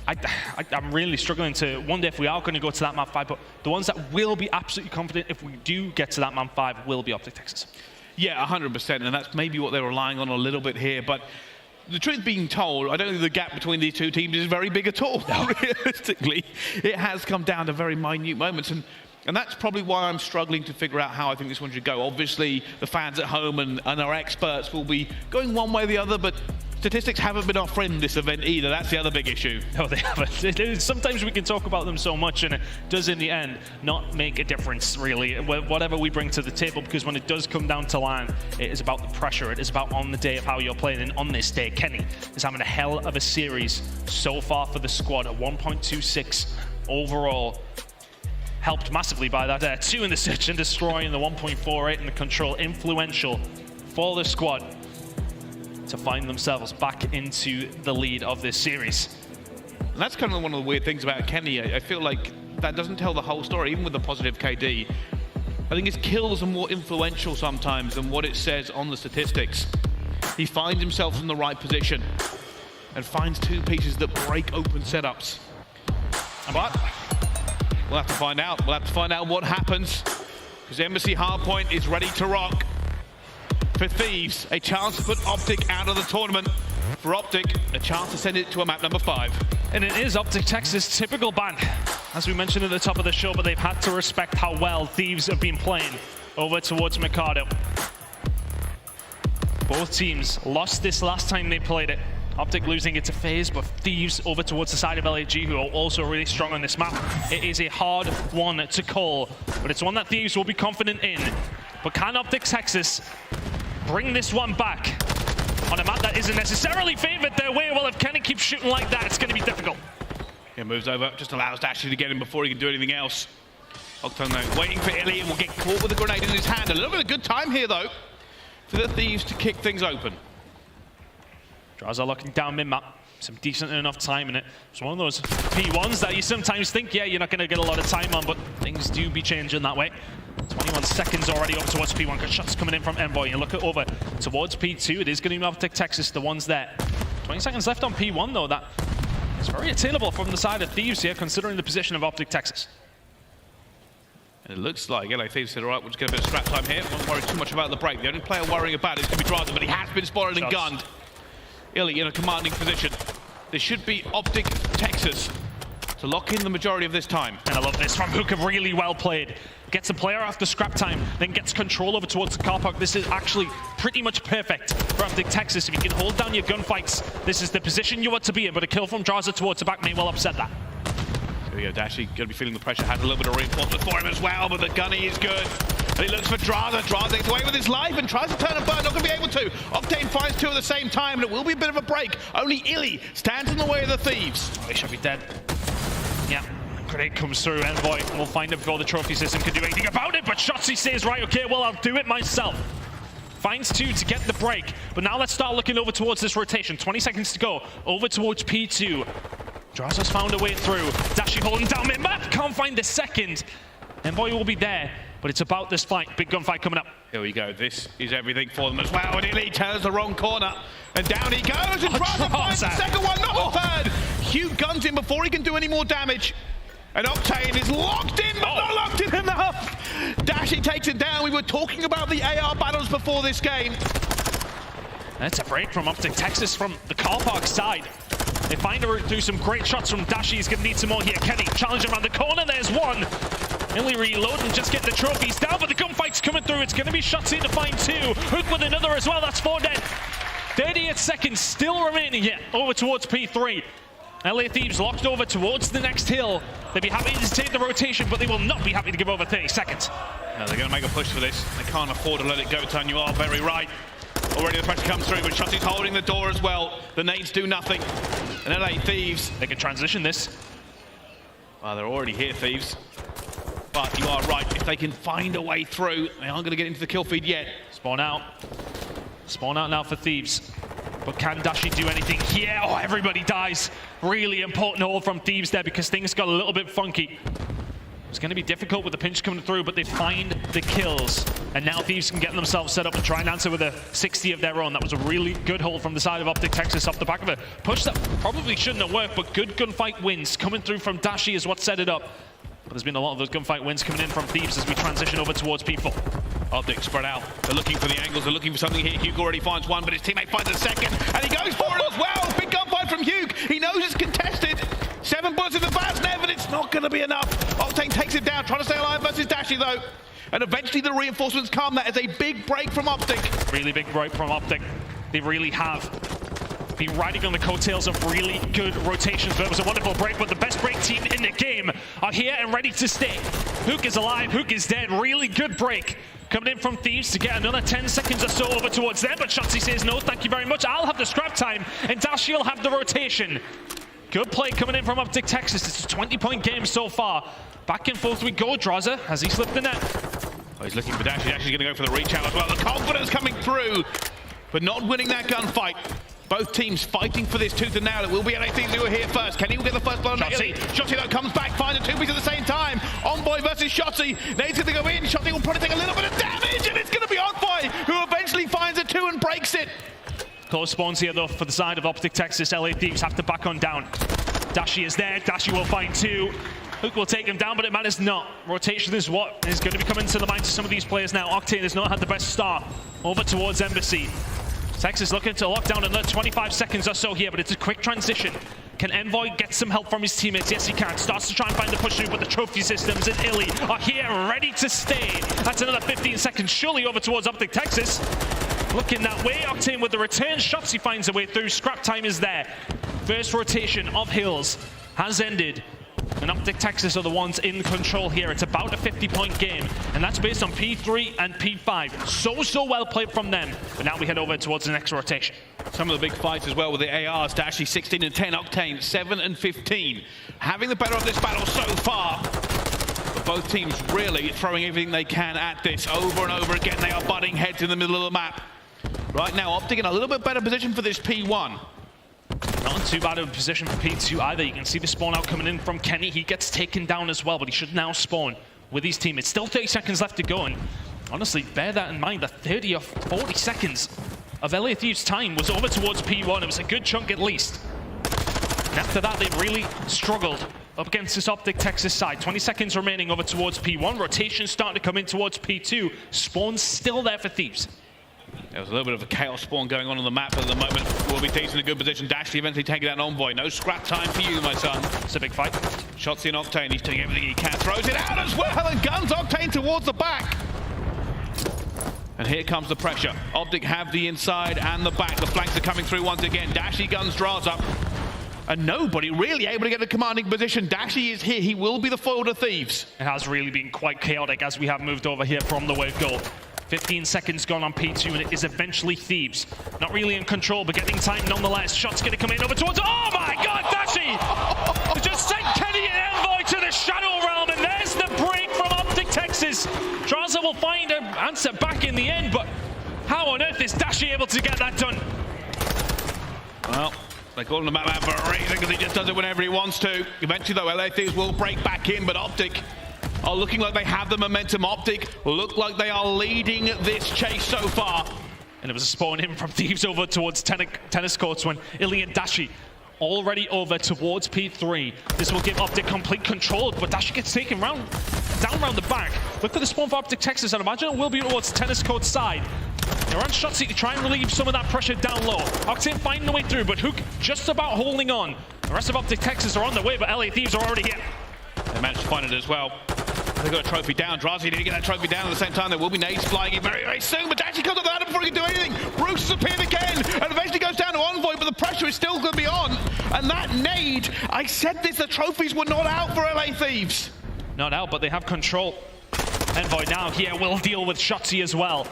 I'm really struggling to wonder if we are going to go to that map 5, but the ones that will be absolutely confident if we do get to that map 5 will be Optic Texas. Yeah, 100%, and that's maybe what they're relying on a little bit here, but the truth being told, I don't think the gap between these two teams is very big at all. Realistically, it has come down to very minute moments, and that's probably why I'm struggling to figure out how I think this one should go. Obviously, the fans at home and our experts will be going one way or the other, but statistics haven't been our friend this event either. That's the other big issue. No, they haven't. Sometimes we can talk about them so much and it does in the end not make a difference really, whatever we bring to the table, because when it does come down to line, it is about the pressure. It is about on the day of how you're playing, and on this day, Kenny is having a hell of a series so far for the squad at 1.26 overall. Helped massively by that 2 in the search and destroy and the 1.48 in the control. Influential for the squad to find themselves back into the lead of this series. And that's kind of one of the weird things about Kenny. I feel like that doesn't tell the whole story, even with the positive KD. I think his kills are more influential sometimes than what it says on the statistics. He finds himself in the right position and finds 2 pieces that break open setups. But we'll have to find out. We'll have to find out what happens, because Embassy Hardpoint is ready to rock. For Thieves, a chance to put Optic out of the tournament. For Optic, a chance to send it to a map number 5. And it is Optic Texas' typical ban, as we mentioned at the top of the show, but they've had to respect how well Thieves have been playing over towards Mikado. Both teams lost this last time they played it. Optic losing it to FaZe, but Thieves over towards the side of LAG, who are also really strong on this map. It is a hard one to call, but it's one that Thieves will be confident in. But can Optic Texas bring this one back on a map that isn't necessarily favored their way? Well, if Kenny keeps shooting like that, it's going to be difficult. He moves over, just allows Dashy to get him before he can do anything else. Octone though, waiting for Illy, and will get caught with a grenade in his hand. A little bit of good time here though, for the Thieves to kick things open. Draza looking down mid-map. Some decent enough time in it. It's one of those P1s that you sometimes think, yeah, you're not going to get a lot of time on, but things do be changing that way. 21 seconds already up towards P1. Got shots coming in from Envoy. You look over towards P2. It is going to be Optic Texas, the ones there. 20 seconds left on P1, though. That is very attainable from the side of Thieves here, considering the position of Optic Texas. And it looks like LA Thieves said, all right, we'll just get a bit of scrap time here. Won't worry too much about the break. The only player worrying about it is going to be Draza, but he has been spotted and gunned. Illy in a commanding position. This should be Optic Texas to lock in the majority of this time. And I love this from Hookah, really well played. Gets a player after scrap time, then gets control over towards the car park. This is actually pretty much perfect for Optic Texas. If you can hold down your gunfights, this is the position you want to be in, but a kill from Draza towards the back may well upset that. Here we go, Dashy going to be feeling the pressure, has a little bit of reinforcement for him as well, but the gunny is good. And he looks for Draza. Draza gets away with his life and tries to turn and burn, not going to be able to. Octane finds 2 at the same time, and it will be a bit of a break. Only Illy stands in the way of the Thieves. Oh, he should be dead. Yeah, grenade comes through. Envoy will find him before the trophy system can do anything about it, but Shotzi says, right, okay, well, I'll do it myself. Finds 2 to get the break, but now let's start looking over towards this rotation. 20 seconds to go, over towards P2. Draza's found a way through. Dashy holding down mid-map, can't find the second. Envoy will be there, but it's about this fight. Big gunfight coming up. Here we go, this is everything for them as well, and Illy turns the wrong corner, and down he goes, and Draza finds the second one, not the third. Hugh guns him before he can do any more damage. And Octane is locked in, but not locked in enough. Dashy takes it down. We were talking about the AR battles before this game. That's a break from Optic Texas from the car park side. They find a route through some great shots from Dashy. He's going to need some more here. Kenny challenging around the corner. There's one. Only reload and just get the trophies down, but the gunfight's coming through. It's going to be shots in to find 2. Hook with another as well. That's 4 dead. 38 seconds still remaining here. Over towards P3. LA Thieves locked over towards the next hill. They'd be happy to take the rotation, but they will not be happy to give over 30 seconds. No, they're going to make a push for this. They can't afford to let it go, Ton. You are very right. Already the pressure comes through, but Shotzi's holding the door as well. The nades do nothing. And LA Thieves, they can transition this. Well, they're already here, Thieves. But you are right. If they can find a way through, they aren't going to get into the kill feed yet. Spawn out. Spawn out now for Thieves. But can Dashy do anything here? Oh, everybody dies. Really important hold from Thieves there because things got a little bit funky. It's going to be difficult with the pinch coming through, but they find the kills. And now Thieves can get themselves set up and try and answer with a 60 of their own. That was a really good hold from the side of Optic Texas off the back of a push that probably shouldn't have worked, but good gunfight wins coming through from Dashy is what set it up. But there's been a lot of those gunfight wins coming in from Thieves as we transition over towards P4. Optic spread out. They're looking for the angles. They're looking for something here. Hugh already finds one, but his teammate finds a second. And he goes for it as well. Big gunfight from Hugh. He knows it's contested. 7 bullets in the fast net, but it's not going to be enough. Octane takes it down, trying to stay alive versus Dashy, though. And eventually the reinforcements come. That is a big break from Optic. Really big break from Optic. They really have been riding on the coattails of really good rotations. But it was a wonderful break, but the best break team in the game are here and ready to stay. Hook is alive, Hook is dead. Really good break. Coming in from Thieves to get another 10 seconds or so over towards them, but Shotzi says no, thank you very much. I'll have the scrap time, and Dashi will have the rotation. Good play coming in from Optic Texas. It's a 20-point game so far. Back and forth we go, Draza, as he slipped the net. Oh, he's looking for Dashi. Dashi's going to go for the reach out as well. The confidence coming through, but not winning that gunfight. Both teams fighting for this tooth and nail. It will be LA Thieves who are here first. Kenny will get the first blood on Shotzi. Shotzi though comes back, finds the 2 pieces at the same time. Envoy versus Shotzi. Nate's going to go in. Shotzi will probably take a little bit of damage, and it's going to be Envoy who eventually finds a 2 and breaks it. Close spawns here though for the side of Optic Texas. LA Thieves have to back on down. Dashi is there. Dashi will find 2. Hook will take him down, but it matters not. Rotation is what is going to be coming to the minds of some of these players now. Octane has not had the best start. Over towards Embassy. Texas looking to lock down another 25 seconds or so here, but it's a quick transition. Can Envoy get some help from his teammates? Yes, he can. Starts to try and find the push through, but the trophy systems and Illy are here ready to stay. That's another 15 seconds, surely over towards Optic Texas. Looking that way, Octane with the return. Shopsy finds a way through. Scrap time is there. First rotation of Hills has ended. And Optic Texas are the ones in control here. It's about a 50-point game, and that's based on P3 and P5. So well played from them. But now we head over towards the next rotation. Some of the big fights as well with the ARs. Dashi 16 and 10, Octane 7 and 15. Having the better of this battle so far. But both teams really throwing everything they can at this over and over again. They are butting heads in the middle of the map. Right now, Optic in a little bit better position for this P1. Not in too bad of a position for P2 either. You can see the spawn out coming in from Kenny. He gets taken down as well, but he should now spawn with his team. It's still 30 seconds left to go, and honestly, bear that in mind. The 30 or 40 seconds of LA Thieves' time was over towards P1. It was a good chunk at least. And after that, they really struggled up against this Optic Texas side. 20 seconds remaining over towards P1. Rotations starting to come in towards P2. Spawn's still there for Thieves. There was a little bit of a chaos spawn going on the map at the moment. Will be Thieves in a good position. Dashi eventually taking that Envoy. No scrap time for you, my son. It's a big fight. Shotzi and Octane. He's doing everything he can. Throws it out as well and guns Octane towards the back. And here comes the pressure. Optic have the inside and the back. The flanks are coming through once again. Dashi guns draws up. And nobody really able to get a commanding position. Dashi is here. He will be the foil to Thieves. It has really been quite chaotic as we have moved over here from the wave goal. 15 seconds gone on P2, and it is eventually Thieves. Not really in control, but getting time nonetheless. Shots going to come in over towards... Oh my God, Dashi! Just sent Kenny and Envoy to the Shadow Realm, and there's the break from Optic Texas. Draza will find an answer back in the end, but how on earth is Dashi able to get that done? Well, they call him the map for a reason, because he just does it whenever he wants to. Eventually, though, LA Thieves will break back in, but Optic are looking like they have the momentum. Optic look like they are leading this chase so far. And it was a spawn in from Thieves over towards tennis courts when Illy and Dashi already over towards P3. This will give Optic complete control, but Dashi gets taken down around the back. Look at the spawn for Optic Texas, and imagine it will be towards tennis court side. They're on Shotzi to try and relieve some of that pressure down low. Octane finding the way through, but Hook just about holding on. The rest of Optic Texas are on the way, but LA Thieves are already here. They managed to find it as well. They got a trophy down. Drazi need to get that trophy down at the same time. There will be nades flying in very soon, but Dashi comes up the ladder before he can do anything. Bruce has appeared again, and eventually goes down to Envoy, but the pressure is still going to be on. And that nade, I said this, the trophies were not out for LA Thieves. Not out, but they have control. Envoy now here will deal with Shotzi as well.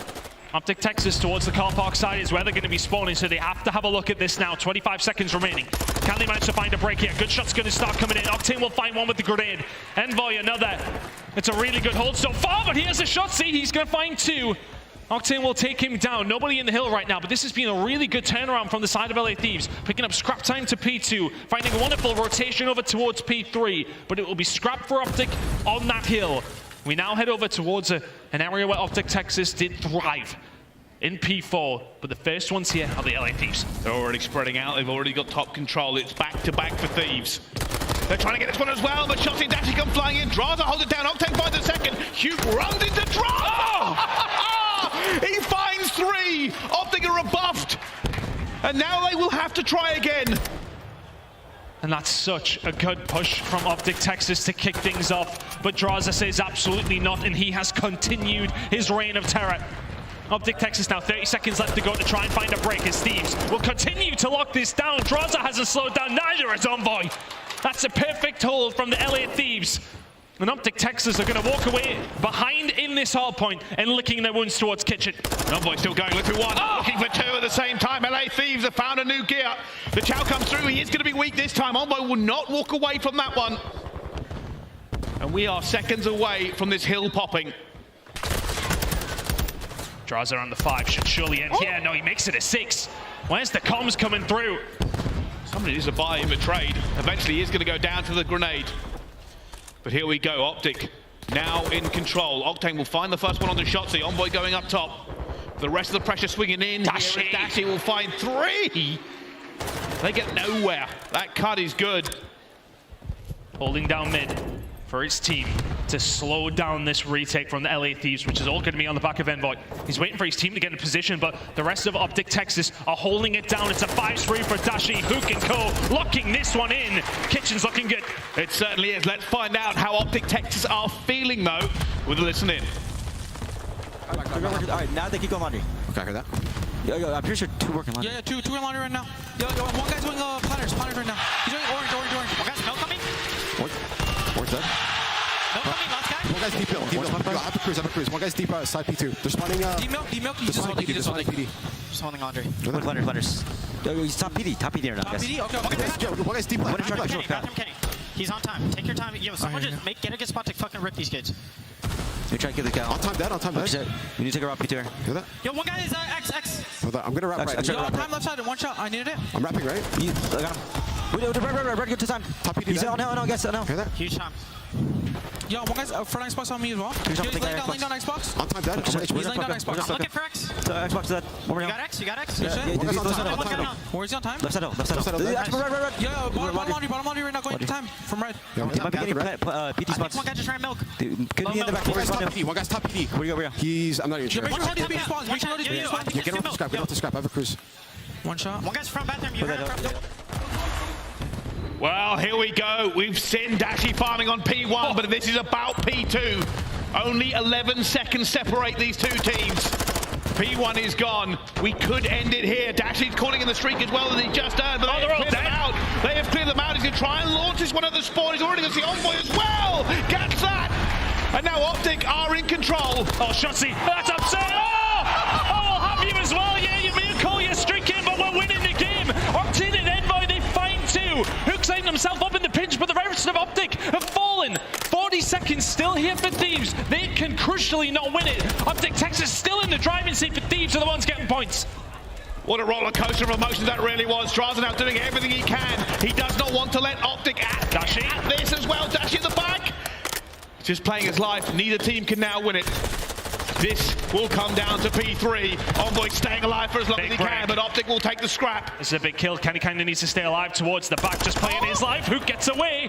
Optic Texas towards the car park side is where they're going to be spawning, so they have to have a look at this now. 25 seconds remaining. Can they manage to find a break here? Good shot's going to start coming in. Octane will find one with the grenade. Envoy another. It's a really good hold so far, but here's a Shotzi. He's going to find 2. Octane will take him down. Nobody in the hill right now, but this has been a really good turnaround from the side of LA Thieves. Picking up scrap time to P2, finding a wonderful rotation over towards P3, but it will be scrap for Optic on that hill. We now head over towards an area where Optic Texas did thrive in P4, but the first ones here are the LA Thieves. They're already spreading out. They've already got top control. It's back to back for Thieves. They're trying to get this one as well, but Shotzi and Dashi come flying in. Draza holds it down. Octane finds a second. Hugh runs into Draza. Oh! He finds 3. Optic are rebuffed. And now they will have to try again. And that's such a good push from Optic Texas to kick things off. But Draza says absolutely not, and he has continued his reign of terror. Optic Texas now 30 seconds left to go to try and find a break as Thieves will continue to lock this down. Draza hasn't slowed down, neither has Envoy. That's a perfect hold from the LA Thieves. And Optic Texas are going to walk away behind in this hardpoint and licking their wounds towards Kitchen. Envoy still going, looking for 1, looking for 2 at the same time. LA Thieves have found a new gear. The Chow comes through, he is going to be weak this time. Envoy will not walk away from that one. And we are seconds away from this hill popping. Draza on the 5, should surely end here. No, he makes it a 6. Where's the comms coming through? Somebody needs to buy him a trade. Eventually he is going to go down to the grenade. But here we go, Optic now in control. Octane will find the first one on the Shotzi. Envoy going up top. The rest of the pressure swinging in. Dashi. Dashi will find 3. They get nowhere. That cut is good. Holding down mid for his team to slow down this retake from the LA Thieves, which is all going to be on the back of Envoy. He's waiting for his team to get in position, but the rest of Optic Texas are holding it down. It's a 5-3 for Dashi, Hook and Co. locking this one in. Kitchen's looking good. It certainly is. Let's find out how Optic Texas are feeling, though, with a listen in. All right, now they keep going laundry. Okay, I heard that. Yo, I'm pretty sure 2 working laundry. Yeah, two in laundry right now. Yo, one guy's doing platters right now. He's doing orange. One guy's milk coming. Orange dead. Milk coming, last guy. One guy's deep hill. Yo, I have a cruise. One guy's deep side P2. They're spawning. D-milk. He's just holding PD. Just holding laundry. Letters. Yo, he's top PD right now. Top PD? Okay. One guy's deep left. Bathroom Kenny. He's on time. Take your time. Yo, someone just get a good spot to fucking rip these kids. You try to get the guy. On time dead. We need to take a route P2 here. Hear that? Yo, one guy is X. I'm gonna wrap right. Yo, time left side. 1 shot. I needed it. I'm wrapping right. I got him. Red, good to time. Top PD. No, guess no. Hear that? Huge time. Yo, one guy's front Xbox on me as well. He's laying down Xbox. On time dead. He's laying down Xbox. I'm looking for X. Xbox dead. You got X? Yeah. Where's he on time? Left side. Red. Yo, bottom laundry right now going to time from red. He might be getting PT spots. One guy just ran milk. Could be in the back. One guy's top PD. Where you go? I'm not even sure. Make sure these spawns. Get off the scrap. I have a cruise. 1 shot. One guy's front bathroom. You heard him. Well, here we go. We've seen Dashi farming on P1, but this is about P2. Only 11 seconds separate these 2 teams. P1 is gone. We could end it here. Dashi's calling in the streak as well as he just earned, but they have cleared them out. They have cleared them out. He's going to try and launch this one at the spawn. He's already going to see Envoy as well. Gets that. And now Optic are in control. Oh, Shotzi, that's upset. Oh, I'll have you as well. Yeah, you may call your streak in, but we're winning the game. Octane and Envoy, they find 2. Hook's lining himself up in the pinch, but the rest of Optic have fallen. 40 seconds still here for Thieves. They can crucially not win it. Optic Texas still in the driving seat, but Thieves are the ones getting points. What a roller coaster of emotions that really was. Draza now doing everything he can. He does not want to let Optic at this as well. Dashi in the back. Just playing his life. Neither team can now win it. This will come down to P3. Envoy staying alive for as long as he can, but Optic will take the scrap. This is a big kill. Kenny kind of needs to stay alive towards the back, just playing his life. Who gets away?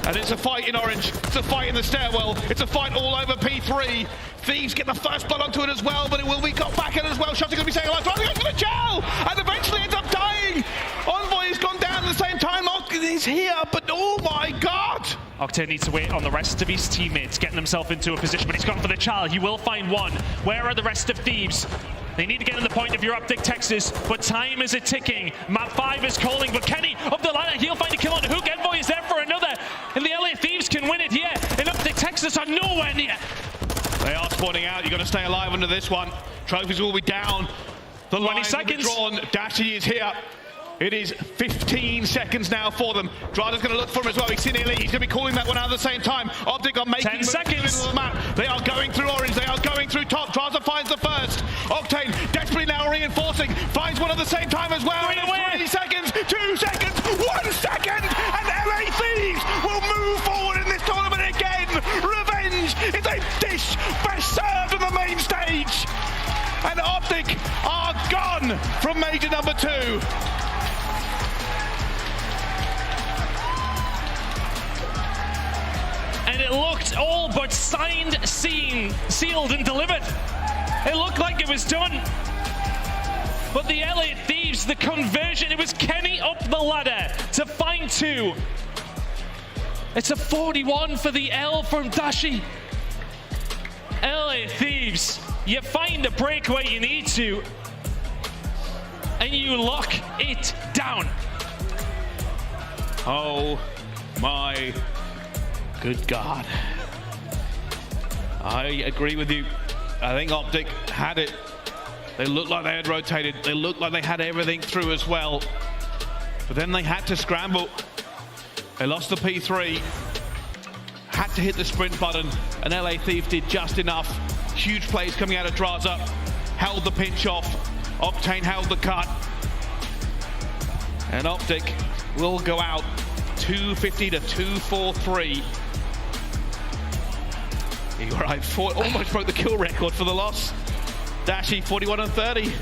And it's a fight in orange. It's a fight in the stairwell. It's a fight all over P3. Thieves get the first blood onto it as well, but it will be got back in as well. Shotzi going to be staying alive. Draza goes for the gel, and eventually ends up dying. Envoy has gone down at the same time. Octane is here, but oh my god! Octane needs to wait on the rest of his teammates, getting himself into a position, but he's gone for the child. He will find one. Where are the rest of Thieves? They need to get in the point if you're Optic Texas, but time is ticking. Map 5 is calling, but Kenny up the ladder. He'll find a kill on the Hook. Envoy is there for another, and the LA Thieves can win it here, and Optic Texas are nowhere near. They are spawning out. You've got to stay alive under this one. Trophies will be down. The 20 lines seconds. Drawn. Dashi is here. It is 15 seconds now for them. Draza's going to look for him as well. He's seen Elite. He's going to be calling that one out at the same time. Optic are making 10 seconds. The map. They are going through orange. They are going through top. Draza finds the first. Octane desperately now reinforcing. Finds one at the same time as well. 20 seconds. 2 seconds. 1 second. And LA Thieves will move forward in this tournament again. Revenge is a dish best served on the main stage. And Optic are gone from major number 2. and it looked all but signed, sealed, and delivered. It looked like it was done. But the LA Thieves, the conversion, it was Kenny up the ladder to find 2. It's a 41 for the L from Dashi. LA Thieves, you find the breakaway you need to, and you lock it down. Oh my good God. I agree with you. I think Optic had it. They looked like they had rotated. They looked like they had everything through as well. But then they had to scramble. They lost the P3. Had to hit the sprint button, and LA Thieves did just enough. Huge plays coming out of Draza. Held the pinch off. Octane held the cut. And Optic will go out 250 to 243. You're right, almost broke the kill record for the loss. Dashi 41 and 30.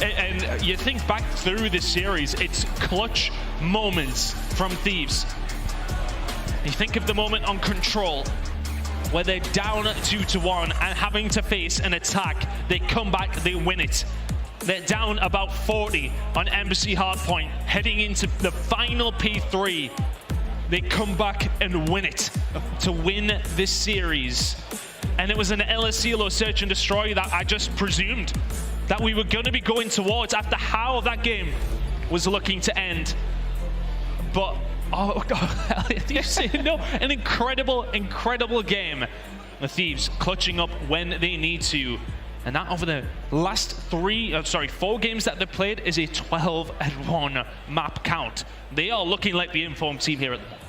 And you think back through this series, it's clutch moments from Thieves. You think of the moment on Control, where they're down 2-1 and having to face an attack. They come back, they win it. They're down about 40 on Embassy Hardpoint, heading into the final P3. They come back and win it to win this series. And it was an LSCLO Search and Destroy that I just presumed that we were going to be going towards after how that game was looking to end. But, oh God, you see, no, an incredible, incredible game. The Thieves clutching up when they need to. And that over the last 4 games that they've played is a 12-1 map count. They are looking like the informed team here at the moment.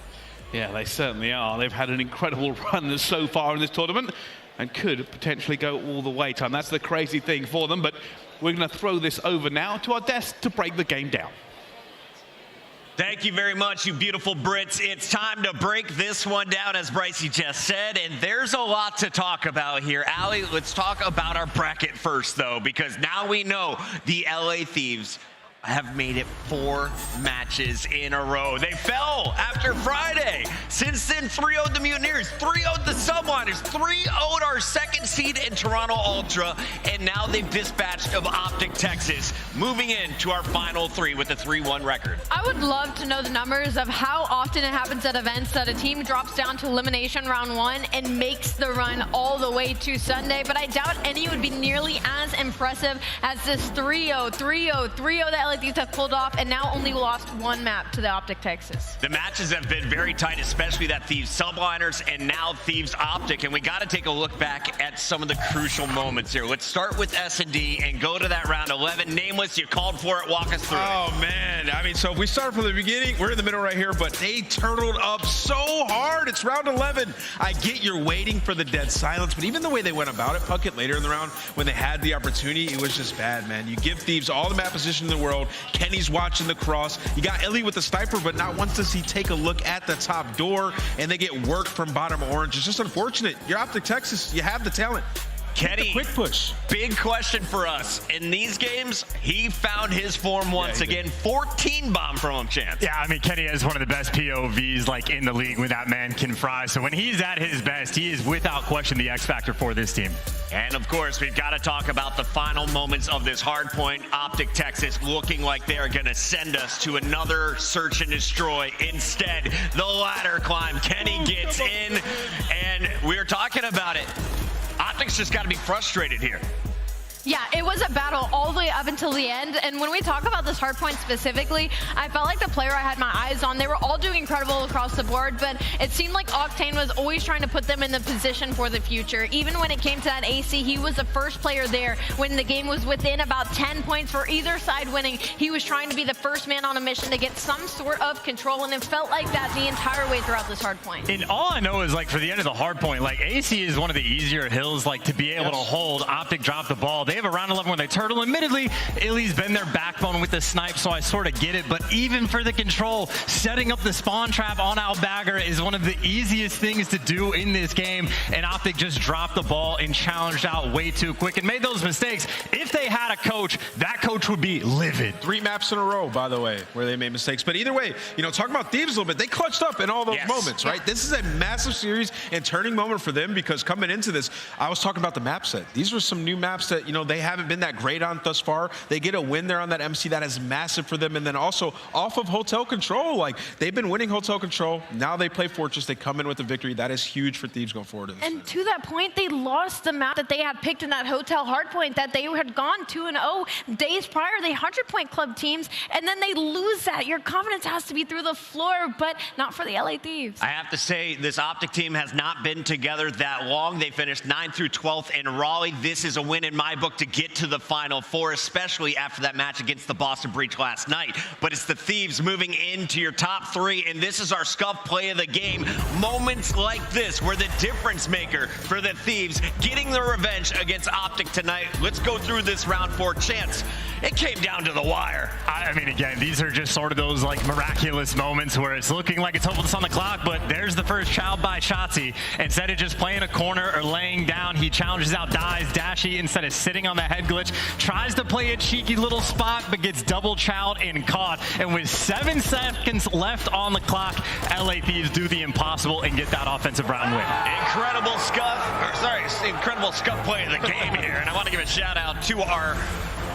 Yeah, they certainly are. They've had an incredible run so far in this tournament and could potentially go all the way, Tom. That's the crazy thing for them, but we're going to throw this over now to our desk to break the game down. Thank you very much, you beautiful Brits. It's time to break this one down, as Brycey just said, and there's a lot to talk about here. Allie, let's talk about our bracket first, though, because now we know the LA Thieves have made it 4 matches in a row. They fell after Friday. Since then, 3-0'd the Mutineers, 3-0'd the Subliners, 3-0'd our second seed in Toronto Ultra, and now they've dispatched of Optic Texas, moving into our final 3 with a 3-1 record. I would love to know the numbers of how often it happens at events that a team drops down to elimination round 1 and makes the run all the way to Sunday, but I doubt any would be nearly as impressive as this 3-0, 3-0, 3-0 that Thieves have pulled off, and now only lost 1 map to the Optic Texas. The matches have been very tight, especially that Thieves Subliners and now Thieves Optic, and we got to take a look back at some of the crucial moments here. Let's start with S&D and go to that round 11. Nameless, you called for it. Walk us through it. Man. I mean, so if we start from the beginning, we're in the middle right here, but they turtled up so hard. It's round 11. I get you're waiting for the dead silence, but even the way they went about it, Puckett later in the round, when they had the opportunity, it was just bad, man. You give Thieves all the map position in the world. Kenny's watching the cross. You got Ellie with the sniper, but not once does he take a look at the top door, and they get worked from bottom orange. It's just unfortunate. You're Optic Texas. You have the talent. Kenny, quick push. Big question for us. In these games, he found his form once again. 14 bomb from him, Chance. Yeah, I mean, Kenny is one of the best POVs like in the league when that man can fry. So when he's at his best, he is without question the X factor for this team. And of course, we've got to talk about the final moments of this Hardpoint. Optic Texas looking like they are going to send us to another search and destroy. Instead, the ladder climb. Kenny gets in, and we're talking about it. Optic's just got to be frustrated here. Yeah, it was a battle all the way up until the end. And when we talk about this Hardpoint specifically, I felt like the player I had my eyes on, they were all doing incredible across the board, but it seemed like Octane was always trying to put them in the position for the future. Even when it came to that AC, he was the first player there when the game was within about 10 points for either side winning. He was trying to be the first man on a mission to get some sort of control, and it felt like that the entire way throughout this Hardpoint. And all I know is, like, for the end of the Hardpoint, like, AC is one of the easier hills, like, to be able to hold. Optic dropped the ball. They have a round 11 where they turtle. Admittedly, Illy's been their backbone with the snipe, so I sort of get it. But even for the control, setting up the spawn trap on Albagger is one of the easiest things to do in this game. And Optic just dropped the ball and challenged out way too quick and made those mistakes. If they had a coach, that coach would be livid. 3 maps in a row, by the way, where they made mistakes. But either way, talking about Thieves a little bit, they clutched up in all those moments, right? This is a massive series and turning moment for them, because coming into this, I was talking about the map set. These were some new maps that, they haven't been that great on thus far. They get a win there on that MC. That is massive for them. And then also off of Hotel Control, like they've been winning Hotel Control. Now they play Fortress. They come in with a victory. That is huge for Thieves going forward. And to that point, they lost the map that they had picked in that Hotel Hardpoint that they had gone 2-0 days prior. They 100-point club teams, and then they lose that. Your confidence has to be through the floor, but not for the LA Thieves. I have to say, this Optic team has not been together that long. They finished 9th through 12th in Raleigh. This is a win in my book to get to the Final Four, especially after that match against the Boston Breach last night. But it's the Thieves moving into your top 3, and this is our scuff play of the game. Moments like this were the difference maker for the Thieves, getting the revenge against Optic tonight. Let's go through this round 4. Chance, it came down to the wire. I mean, again, these are just sort of those like miraculous moments where it's looking like it's hopeless on the clock, but there's the first child by Shotzi. Instead of just playing a corner or laying down, he challenges out Dies. Dashy, instead of sitting on the head glitch, tries to play a cheeky little spot, but gets double chowed and caught. And with 7 seconds left on the clock, LA Thieves do the impossible and get that offensive round win. Incredible scuff play of the game here. And I want to give a shout out to our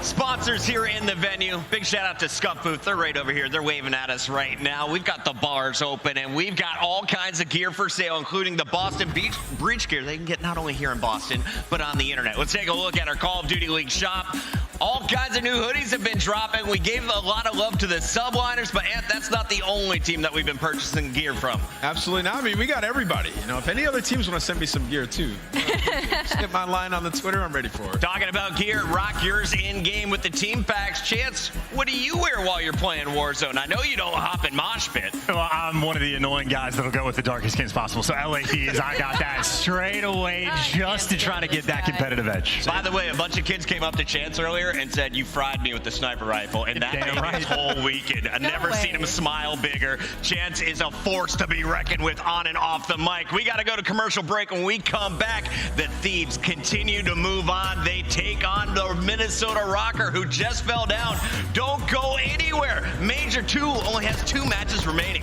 sponsors here in the venue. Big shout out to Scuff Booth. They're right over here. They're waving at us right now. We've got the bars open, and we've got all kinds of gear for sale, including the Boston Breach gear they can get not only here in Boston, but on the internet. Let's take a look at our Call of Duty League shop. All kinds of new hoodies have been dropping. We gave a lot of love to the subliners, but Ant, that's not the only team that we've been purchasing gear from. Absolutely not. I mean, we got everybody. If any other teams want to send me some gear too, just get my line on the Twitter. I'm ready for it. Talking about gear, rock yours in game with the team packs. Chance, what do you wear while you're playing Warzone? I know you don't hop in mosh pit. Well, I'm one of the annoying guys that'll go with the darkest skins possible. So LA Thieves, I got that straight away just to try to get that competitive edge. By the way, a bunch of kids came up to Chance earlier and said, "You fried me with the sniper rifle," and that made his whole weekend. I've never seen him smile bigger. Chance is a force to be reckoned with on and off the mic. We got to go to commercial break. When we come back, the Thieves continue to move on. They take on the Minnesota Rocker, who just fell down. Don't go anywhere. Major 2 only has 2 matches remaining.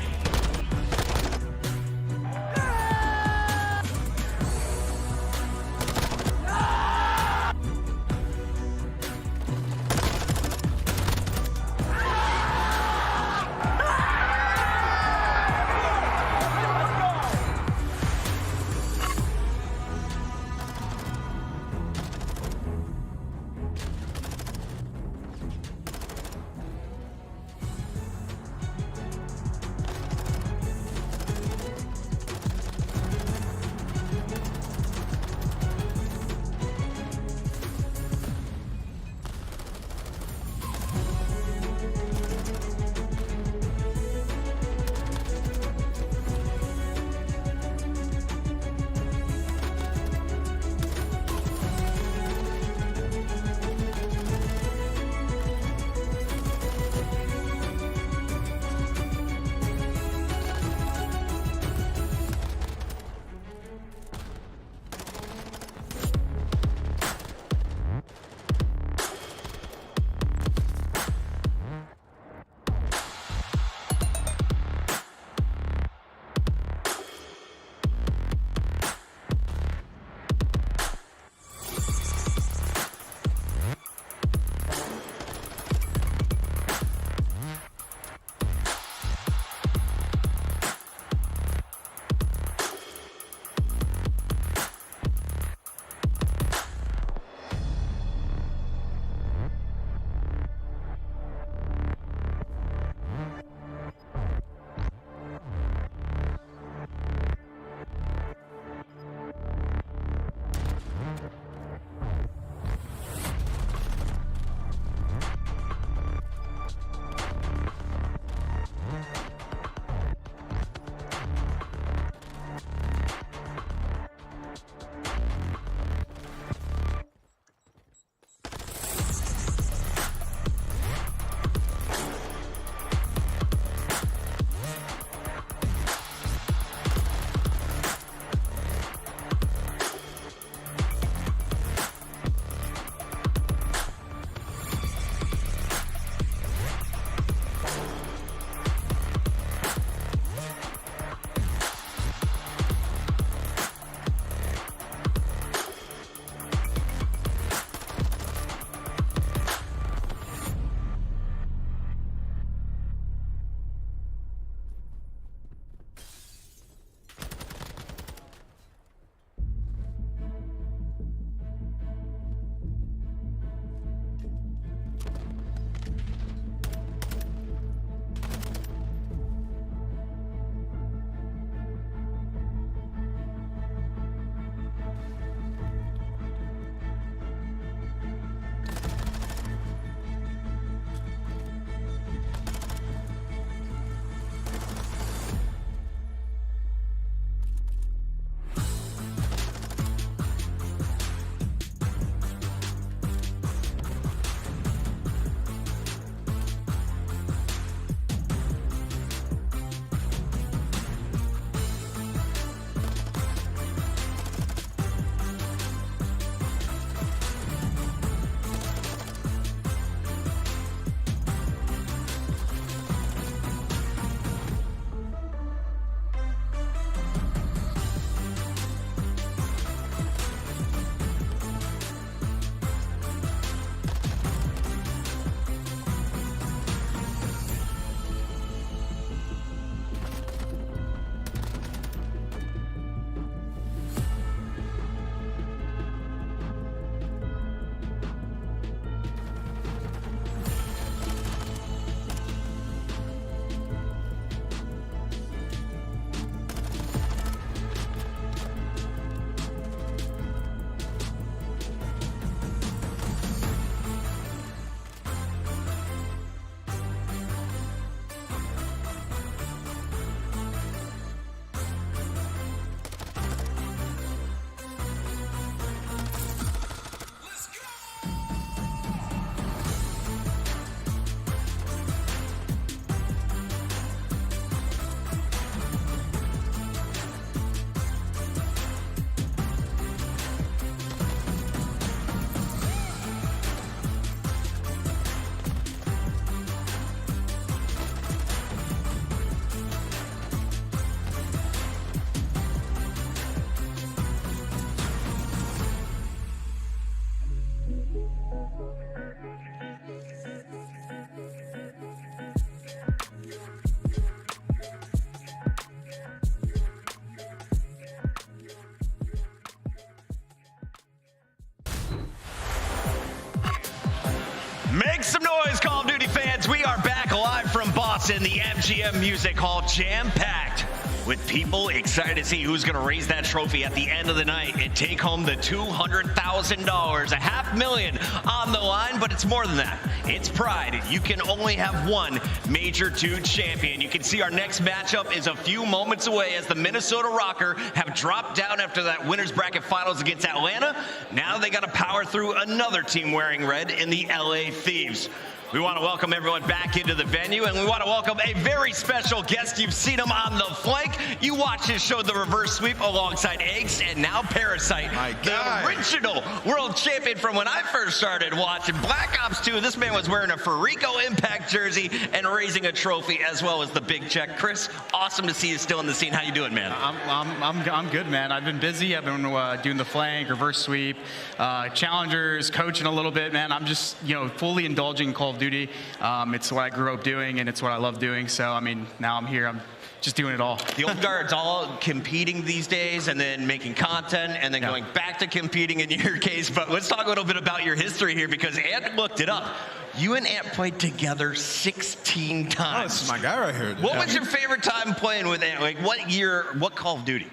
Boston, the MGM Music Hall jam-packed with people excited to see who's going to raise that trophy at the end of the night and take home the $200,000, $500,000 on the line. But it's more than that. It's pride. You can only have one Major 2 champion. You can see our next matchup is a few moments away as the Minnesota Rocker have dropped down after that winners bracket finals against Atlanta. Now they got to power through another team wearing red in the LA Thieves. We want to welcome everyone back into the venue, and we want to welcome a very special guest. You've seen him on the flank. You watched his show, The Reverse Sweep, alongside Eggs, and now Parasite, the original world champion from when I first started watching Black Ops 2. This man was wearing a Farico Impact jersey and raising a trophy, as well as the big check. Chris, awesome to see you still in the scene. How you doing, man? I'm good, man. I've been busy. I've been doing the flank, reverse sweep, challengers, coaching a little bit, man. I'm just, fully indulging in Call of Duty. It's what I grew up doing, and it's what I love doing. So, I mean, now I'm here. I'm just doing it all. The old guard's all competing these days and then making content and then going back to competing in your case. But let's talk a little bit about your history here, because Ant looked it up. You and Ant played together 16 times. Oh, this is my guy right here. What was your favorite time playing with Ant? Like, what year, what Call of Duty?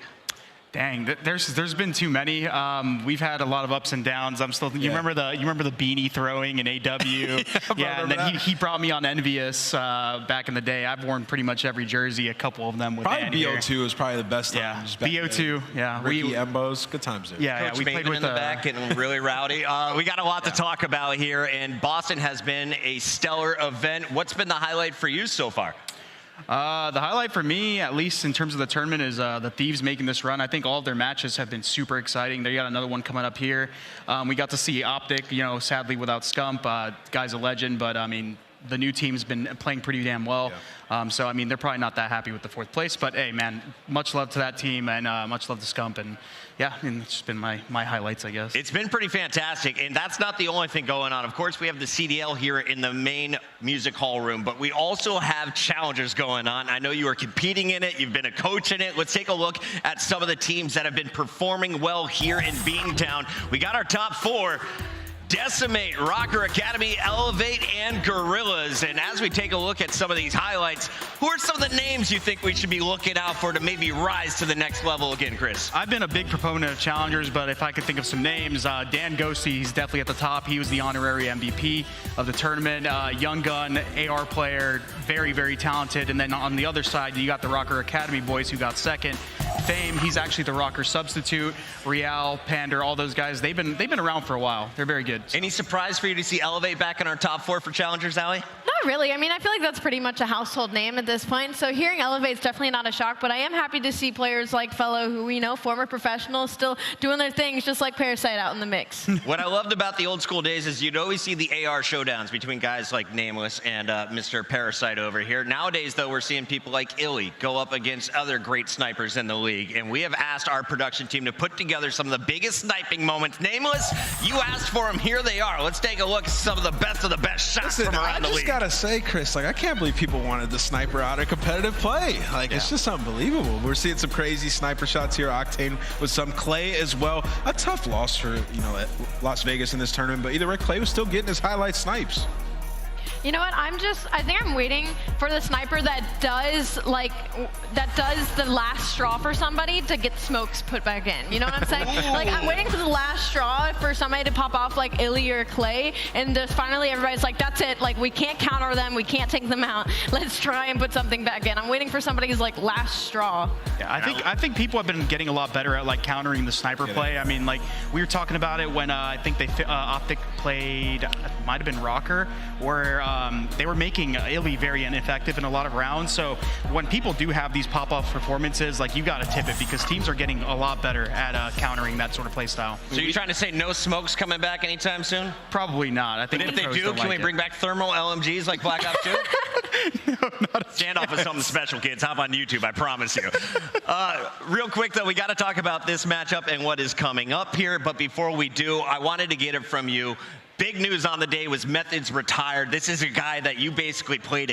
Dang, there's been too many. We've had a lot of ups and downs. You remember the beanie throwing in AW? And then he brought me on Envious back in the day. I've worn pretty much every jersey, a couple of them with probably BO2 is probably the best time. BO2, yeah. Ricky Embos, good times there. Coach we Maven played with in the back getting really rowdy. We got a lot to talk about here, and Boston has been a stellar event. What's been the highlight for you so far? The highlight for me, at least in terms of the tournament, is the Thieves making this run. I think all of their matches have been super exciting. They got another one coming up here. We got to see Optic, sadly without Scump. Guy's a legend, but I mean, the new team's been playing pretty damn well. So, I mean, they're probably not that happy with the 4th place. But, hey, man, much love to that team and much love to Scump. And, yeah, it's just been my highlights, I guess. It's been pretty fantastic. And that's not the only thing going on. Of course, we have the CDL here in the main music hall room. But we also have challengers going on. I know you are competing in it. You've been a coach in it. Let's take a look at some of the teams that have been performing well here in Beantown. We got our top 4. Decimate, Rocker Academy, Elevate, and Gorillas. And as we take a look at some of these highlights, who are some of the names you think we should be looking out for to maybe rise to the next level again, Chris? I've been a big proponent of challengers, but if I could think of some names, Dan Ghosty, he's definitely at the top. He was the honorary MVP of the tournament. Young gun, AR player, very, very talented. And then on the other side, you got the Rocker Academy boys who got second. Fame, he's actually the Rocker substitute. Real, Pander, all those guys, they've been around for a while. They're very good. Any surprise for you to see Elevate back in our top 4 for challengers, Allie? Not really. I mean, I feel like that's pretty much a household name at this point. So hearing Elevate's definitely not a shock, but I am happy to see players like Fellow, who we know, former professionals, still doing their things, just like Parasite out in the mix. What I loved about the old school days is you'd always see the AR showdowns between guys like Nameless and Mr. Parasite over here. Nowadays, though, we're seeing people like Illy go up against other great snipers in the league. And we have asked our production team to put together some of the biggest sniping moments. Nameless, you asked for them. Here they are. Let's take a look at some of the best shots from around the league. I just gotta say, Chris, I can't believe people wanted the sniper out of competitive play. It's just unbelievable. We're seeing some crazy sniper shots here. Octane with some Clay as well. A tough loss for Las Vegas in this tournament, but either way, Clay was still getting his highlight snipes. You know what? I think I'm waiting for the sniper that does the last straw for somebody to get smokes put back in. You know what I'm saying? I'm waiting for the last straw for somebody to pop off like Illy or Clay, and just finally everybody's like, that's it. We can't counter them. We can't take them out. Let's try and put something back in. I'm waiting for somebody's last straw. Yeah, I think people have been getting a lot better at countering the sniper play. I mean, we were talking about it when I think Optic played, might have been Rocker, where they were making Illy very ineffective in a lot of rounds. So when people do have these pop-off performances, you got to tip it, because teams are getting a lot better at countering that sort of play style. So you're trying to say no smokes coming back anytime soon? Probably not. I think if they do, can we bring back thermal LMGs like Black Ops 2? No, not Standoff is something special, kids. Hop on YouTube, I promise you. Real quick, though, we got to talk about this matchup and what is coming up here. But before we do, I wanted to get it from you. Big news on the day was Methods retired. This is a guy that you basically played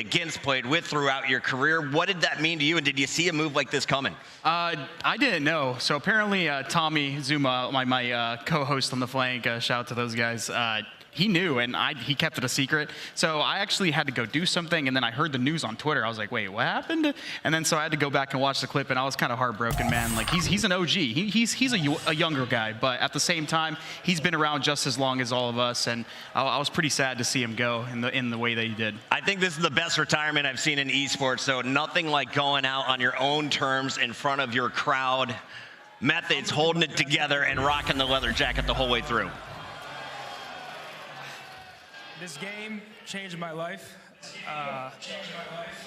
with throughout your career. What did that mean to you, and did you see a move like this coming? I didn't know. So apparently Tommy Zuma, my co-host on the flank, shout out to those guys, he knew, and he kept it a secret. So I actually had to go do something, and then I heard the news on Twitter. I was like, wait, what happened? And then so I had to go back and watch the clip, and I was kind of heartbroken, man. Like, he's an OG. He's a younger guy, but at the same time, he's been around just as long as all of us, and I was pretty sad to see him go in the way that he did. I think this is the best retirement I've seen in esports, so nothing like going out on your own terms in front of your crowd. Methods holding it together and rocking the leather jacket the whole way through. This game changed my life.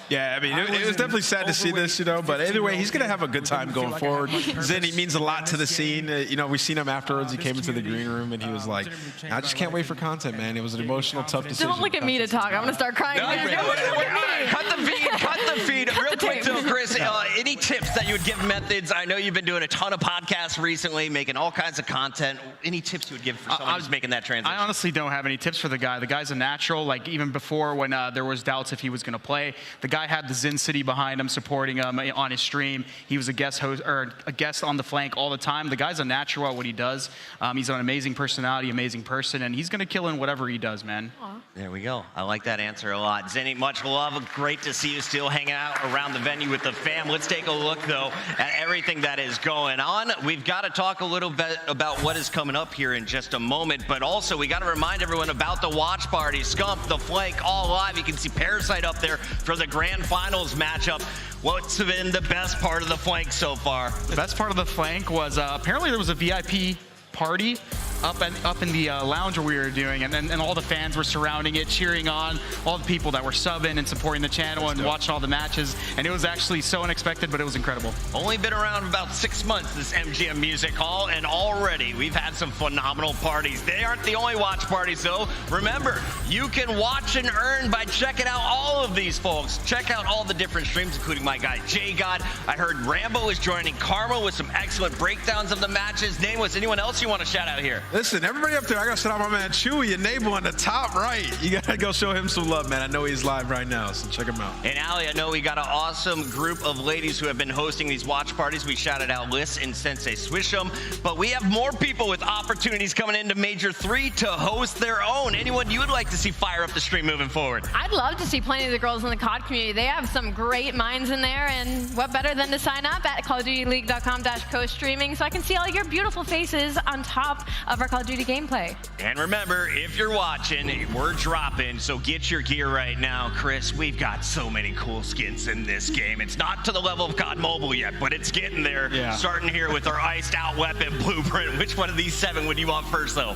Yeah, I mean, it was definitely sad to see this, you know, but anyway, he's going to have a good time going forward. Zen, he means a lot to the scene. You know, we've seen him afterwards. He came into the green room, and he was like, I just can't wait for content, man. It was an emotional, tough decision. Don't look at me to talk. I'm going to start crying. Cut the feed. Real quick, though, Chris, any tips that you would give Methods? I know you've been doing a ton of podcasts recently, making all kinds of content. Any tips you would give for someone who's making that transition? I honestly don't have any tips for the guy. The guy's a natural. Like, even before when there was doubts if he was going to play, the guy had the Zen City behind him, supporting him on his stream. He was a guest host or a guest on the flank all the time. The guy's a natural at what he does. He's an amazing personality, amazing person, and he's going to kill in whatever he does, man. There we go. I like that answer a lot. Zenny, much love. Great to see you still hanging out around the venue with the fam. Let's take a look, though, at everything that is going on. We've got to talk a little bit about what is coming up here in just a moment, but also we got to remind everyone about the watch party. Scump, the flank, all live. You can see Parasite up there for the grand finals matchup. What's been the best part of the flank so far? The best part of the flank was apparently there was a VIP party up in the lounge where we were doing, and all the fans were surrounding it, cheering on all the people that were subbing and supporting the channel and watching all the matches, and it was actually so unexpected, but it was incredible. Only been around about 6 months, this MGM Music Hall, and already we've had some phenomenal parties. They aren't the only watch parties, though. Remember, you can watch and earn by checking out all of these folks. Check out all the different streams, including my guy J God. I heard Rambo is joining Karma with some excellent breakdowns of the matches. Nameless, anyone else you want to shout out here? Listen, everybody up there, I got to shout out my man Chewy and Nable on the top right. You got to go show him some love, man. I know he's live right now, so check him out. And Allie, I know we got an awesome group of ladies who have been hosting these watch parties. We shouted out Liz and Sensei Swish'em, but we have more people with opportunities coming into Major 3 to host their own. Anyone you would like to see fire up the stream moving forward? I'd love to see plenty of the girls in the COD community. They have some great minds in there, and what better than to sign up at CallOfDutyLeague.com/co-streaming so I can see all your beautiful faces on top of our Call of Duty gameplay. And remember, if you're watching, we're dropping, so get your gear right now. Chris, we've got so many cool skins in this game. It's not to the level of COD Mobile yet, but it's getting there. Yeah. Starting here with our iced out weapon blueprint. Which one of these 7 would you want first, though?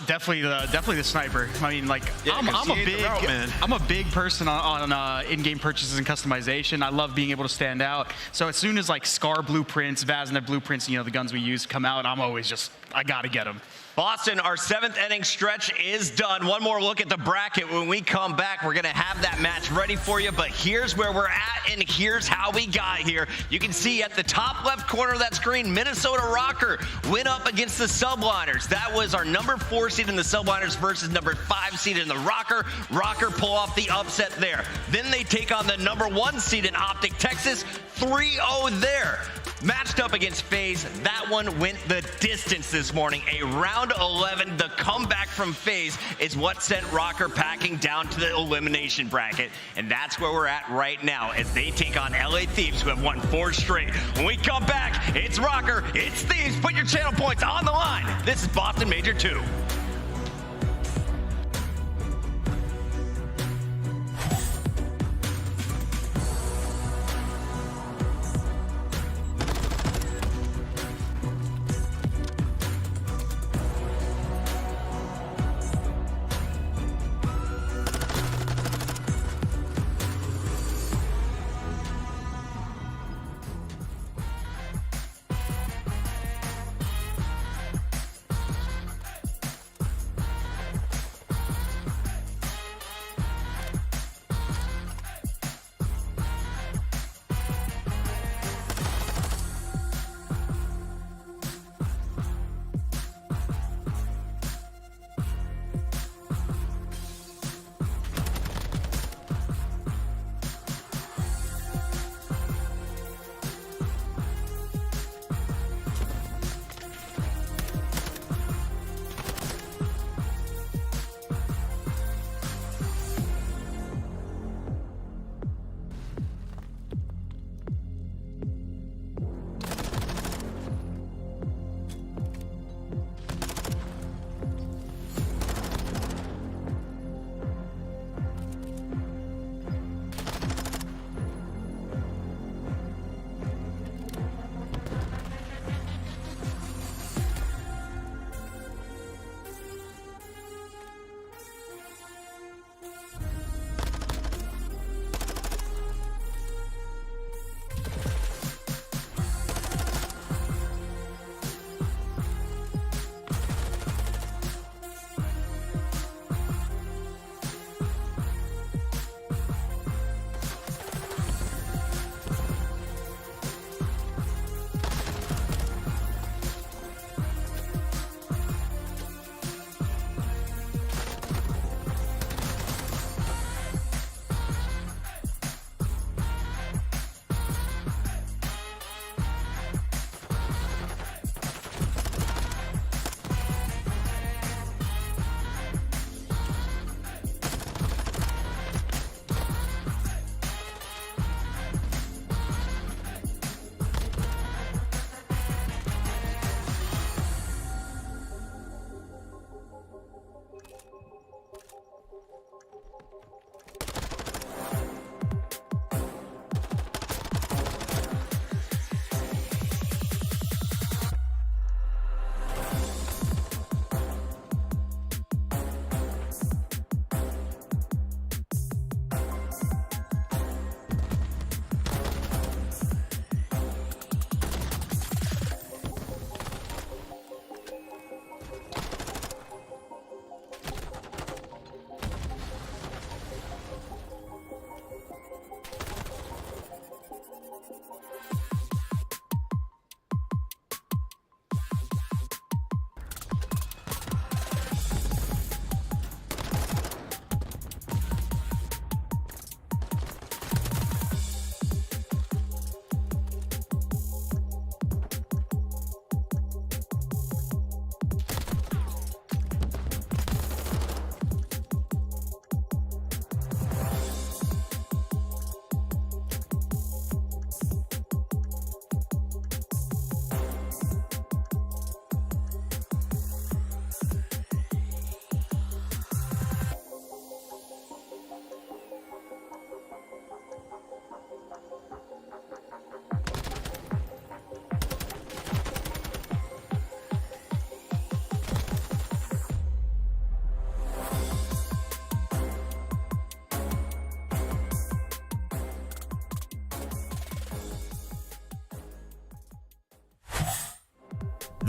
Definitely the sniper. I mean, like, yeah, I'm a big person on in-game purchases and customization. I love being able to stand out. So as soon as like Scar blueprints, Vaznev blueprints, you know, the guns we use come out, I'm always just, I gotta get them. Boston, our 7th inning stretch is done. One more look at the bracket. When we come back, we're going to have that match ready for you, but here's where we're at, and here's how we got here. You can see at the top left corner of that screen, Minnesota Rocker went up against the Subliners. That was our number 4 seed in the Subliners versus number 5 seed in the Rocker. Rocker pull off the upset there. Then they take on the number 1 seed in Optic, Texas, 3-0 there. Matched up against FaZe, that one went the distance this morning. A round 11, the comeback from FaZe is what sent Rocker packing down to the elimination bracket. And that's where we're at right now as they take on LA Thieves, who have won 4 straight. When we come back, it's Rocker, it's Thieves. Put your channel points on the line. This is Boston Major 2.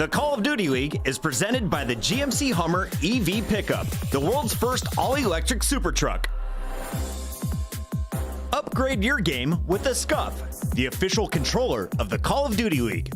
The Call of Duty League is presented by the GMC Hummer EV Pickup, the world's first all-electric super truck. Upgrade your game with the Scuff, the official controller of the Call of Duty League.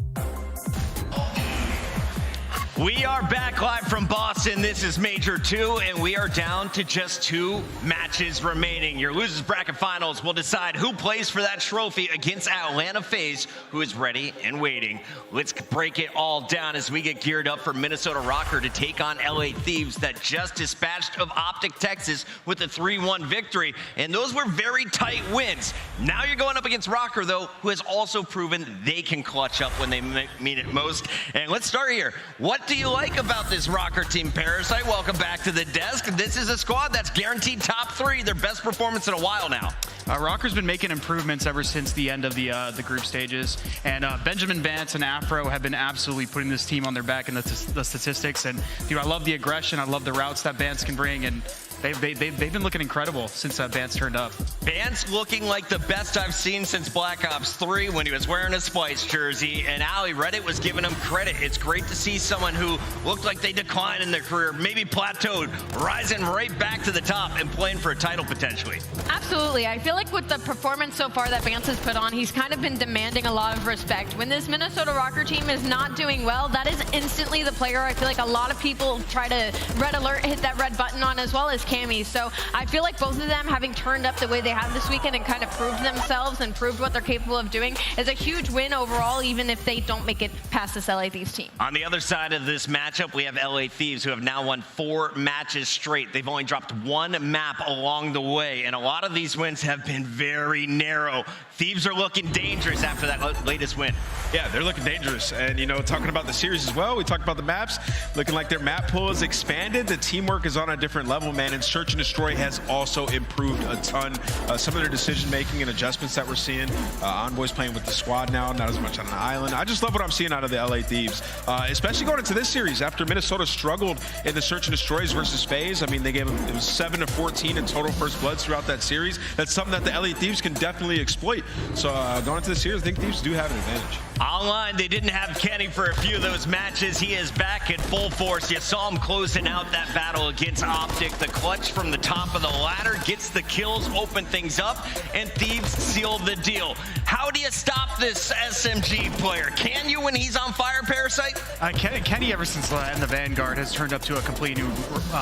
We are back live from Boston. This is Major 2, and we are down to just 2 matches remaining. Your losers bracket finals will decide who plays for that trophy against Atlanta FaZe, who is ready and waiting. Let's break it all down as we get geared up for Minnesota Rocker to take on LA Thieves that just dispatched of Optic, Texas with a 3-1 victory, and those were very tight wins. Now you're going up against Rocker, though, who has also proven they can clutch up when they mean it most. And let's start here. What do you like about this Rocker team, Parasite? Welcome back to the desk. This is a squad that's guaranteed top 3, their best performance in a while now. Rocker's been making improvements ever since the end of the group stages, and Benjamin Vance and Afro have been absolutely putting this team on their back in the statistics. And dude, I love the aggression, I love the routes that Vance can bring, and they've been looking incredible since Vance turned up. Vance looking like the best I've seen since Black Ops 3 when he was wearing a Spice jersey, and Ali, Reddit was giving him credit. It's great to see someone who looked like they declined in their career, maybe plateaued, rising right back to the top and playing for a title potentially. Absolutely. I feel like with the performance so far that Vance has put on, he's kind of been demanding a lot of respect. When this Minnesota Rocker team is not doing well, that is instantly the player I feel like a lot of people try to red alert, hit that red button on, as well as Cammy. So I feel like both of them having turned up the way they have this weekend and kind of proved themselves and proved what they're capable of doing is a huge win overall, even if they don't make it past this LA Thieves team. On the other side of this matchup, we have LA Thieves, who have now won 4 matches straight. They've only dropped 1 map along the way, and a lot of these wins have been very narrow. Thieves are looking dangerous after that latest win. Yeah, they're looking dangerous. And, you know, talking about the series as well, we talked about the maps, looking like their map pool is expanded. The teamwork is on a different level, man, and Search and Destroy has also improved a ton. Some of their decision-making and adjustments that we're seeing. Envoy's playing with the squad now, not as much on an island. I just love what I'm seeing out of the LA Thieves, especially going into this series after Minnesota struggled in the Search and Destroys versus FaZe. I mean, they gave them, it was 7-14 in total first bloods throughout that series. That's something that the LA Thieves can definitely exploit. So going into the series, I think Thieves do have an advantage. Online, they didn't have Kenny for a few of those matches. He is back in full force. You saw him closing out that battle against Optic. The clutch from the top of the ladder gets the kills, open things up, and Thieves seal the deal. How do you stop this SMG player? Can you when he's on fire, Parasite? Kenny, ever since in the Vanguard, has turned up to a completely new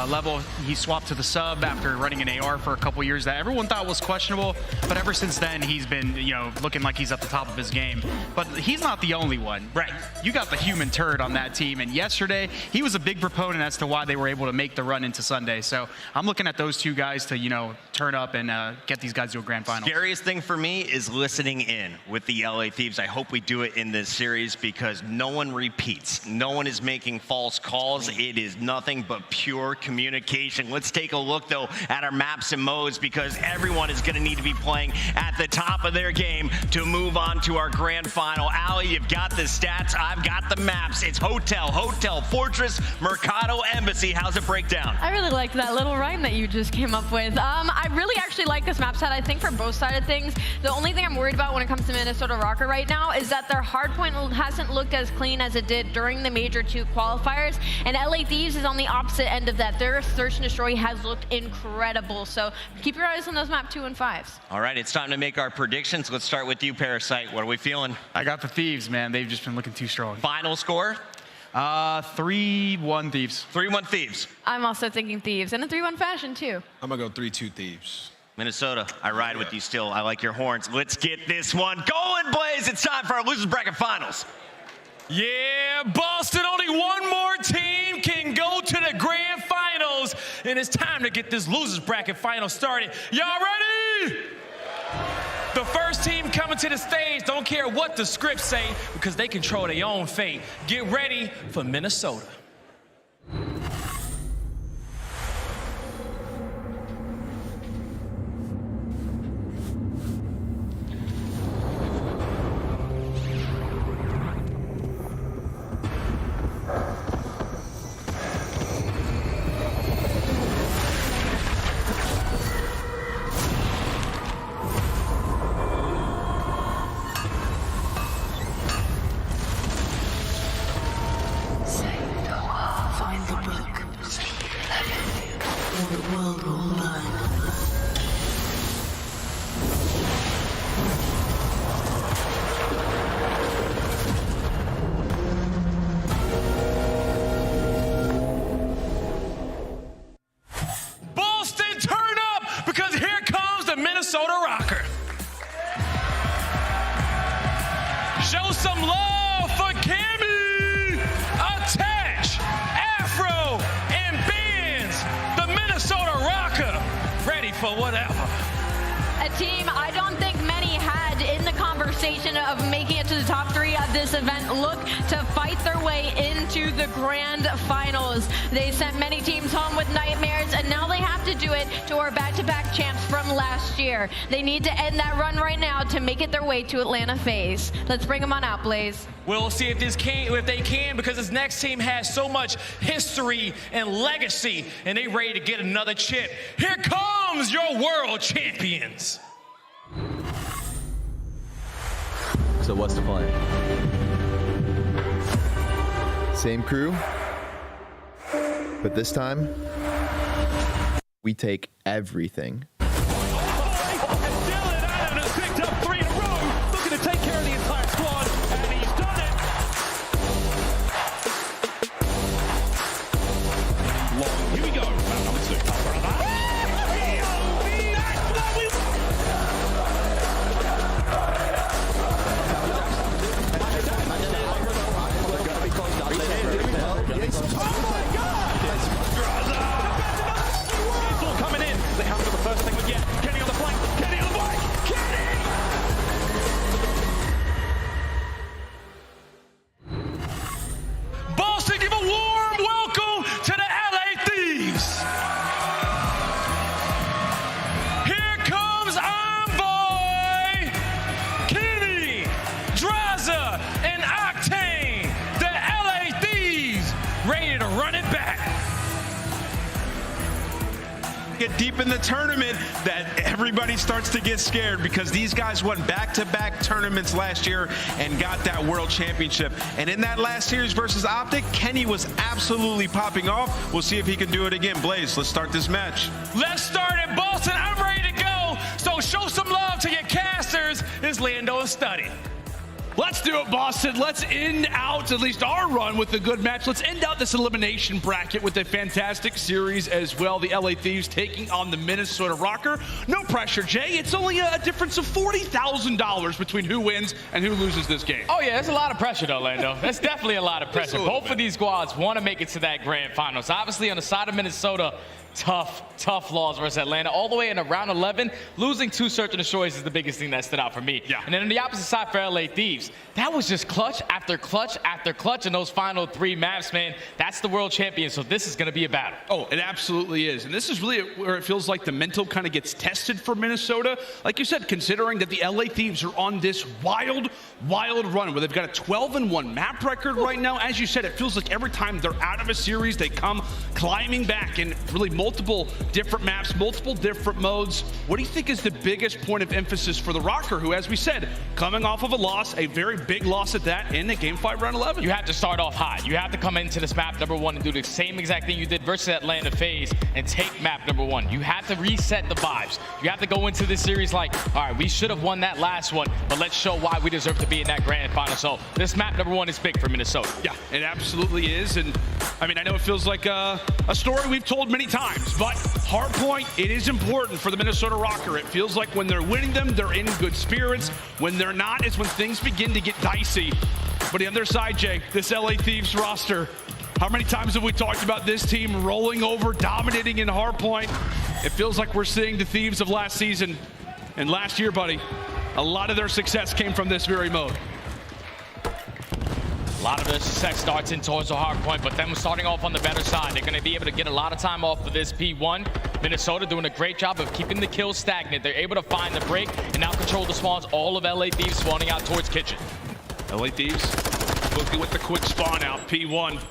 level. He swapped to the sub after running an AR for a couple years that everyone thought was questionable, but ever since then, he's been, you know, looking like he's at the top of his game. But he's not the only one. Right. You got the human turd on that team, and yesterday, he was a big proponent as to why they were able to make the run into Sunday. So I'm looking at those 2 guys to, you know, turn up and get these guys to a grand final. Scariest thing for me is listening in with the LA Thieves. I hope we do it in this series because no one repeats. No one is making false calls. It is nothing but pure communication. Let's take a look, though, at our maps and modes because everyone is going to need to be playing at the top of their game to move on to our grand final. Ali, you've got the stats. I've got the maps. It's Hotel, Fortress, Mercado, Embassy. How's it break down? I really like that little rhyme that you just came up with. I really actually like this map set. I think for both sides of things, the only thing I'm worried about when it comes to Minnesota Rocker right now is that their hardpoint hasn't looked as clean as it did during the Major 2 qualifiers, and LA Thieves is on the opposite end of that. Their Search and Destroy has looked incredible, so keep your eyes on those map 2 and 5s. All right, it's time to make our predictions. Let's start with you, Parasite. What are we feeling? I got the Thieves, man. They've just been looking too strong. Final score? 3-1 Thieves. 3-1 Thieves. I'm also thinking Thieves, in a 3-1 fashion, too. I'm going to go 3-2 Thieves. Minnesota, I ride with you still. I like your horns. Let's get this one going, Blaze. It's time for our losers bracket finals. Yeah, Boston, only one more team can go to the grand finals, and it's time to get this losers bracket final started. Y'all ready? The first team coming to the stage, don't care what the scripts say, because they control their own fate. Get ready for Minnesota. Minnesota Rocker. Show some love for Cammy, Attach, Afro, and Benz, the Minnesota Rocker, ready for whatever. A team I don't think many had in the conversation of making it to the top 3 of this event look to fight their way into the grand finals. They sent many teams home with nightmares, and now they have to do it to our back-to-back champs from last year. They need to end that run right now to make it their way to Atlanta FaZe. Let's bring them on out, Blaze. We'll see if they can, because this next team has so much history and legacy, and they ready to get another chip. Here comes your world champions. So what's the plan? Same crew, but this time, we take everything. Boston, give a warm welcome to the LA Thieves. Here comes Envoy, Kenny, Draza, and Octane. The LA Thieves ready to run it back. Get deep in the tournament that everybody starts to get scared, because these guys won back-to-back tournaments last year and got that world championship. And in that last series versus Optic, Kenny was absolutely popping off. We'll see if he can do it again. Blaze, let's start this match. Let's start it, Boston. I'm ready to go. So show some love to your casters. It's Lando and Study. Let's do it, Boston. Let's end out at least our run with a good match. Let's end out this elimination bracket with a fantastic series as well. The LA Thieves taking on the Minnesota Rocker. No pressure, Jay. It's only a difference of $40,000 between who wins and who loses this game. Oh, yeah, there's a lot of pressure, though, Lando. That's definitely a lot of pressure. Both of these squads want to make it to that grand finals. Obviously, on the side of Minnesota, tough loss versus Atlanta. All the way in round 11, losing 2 search and destroys is the biggest thing that stood out for me. Yeah. And then on the opposite side for LA Thieves, that was just clutch after clutch after clutch in those final 3 maps, man. That's the world champion, so this is going to be a battle. Oh, it absolutely is. And this is really where it feels like the mental kind of gets tested for Minnesota. Like you said, considering that the LA Thieves are on this wild run where they've got a 12-1 map record right now. As you said, it feels like every time they're out of a series, they come climbing back in really multiple different maps, multiple different modes. What do you think is the biggest point of emphasis for the Rocker, who, as we said, coming off of a loss, a very big loss at that in the Game 5 round 11? You have to start off high. You have to come into this map number 1 and do the same exact thing you did versus Atlanta FaZe and take map number 1. You have to reset the vibes. You have to go into this series like, all right, we should have won that last one, but let's show why we deserve to be in that grand final. So this map number 1 is big for Minnesota. Yeah, it absolutely is. And I mean, I know it feels like a story we've told many times, but Hardpoint, it is important for the Minnesota Rocker. It feels like when they're winning them, they're in good spirits. When they're not is when things begin to get dicey. But the other side, Jay, this LA Thieves roster, how many times have we talked about this team rolling over, dominating in Hardpoint? It feels like we're seeing the Thieves of last season and last year, buddy. A lot of their success came from this very mode. A lot of their success starts in towards the hard point, but them starting off on the better side. They're going to be able to get a lot of time off of this P1. Minnesota doing a great job of keeping the kills stagnant. They're able to find the break and now control the spawns. All of LA Thieves spawning out towards Kitchen. LA Thieves looking with the quick spawn out, P1.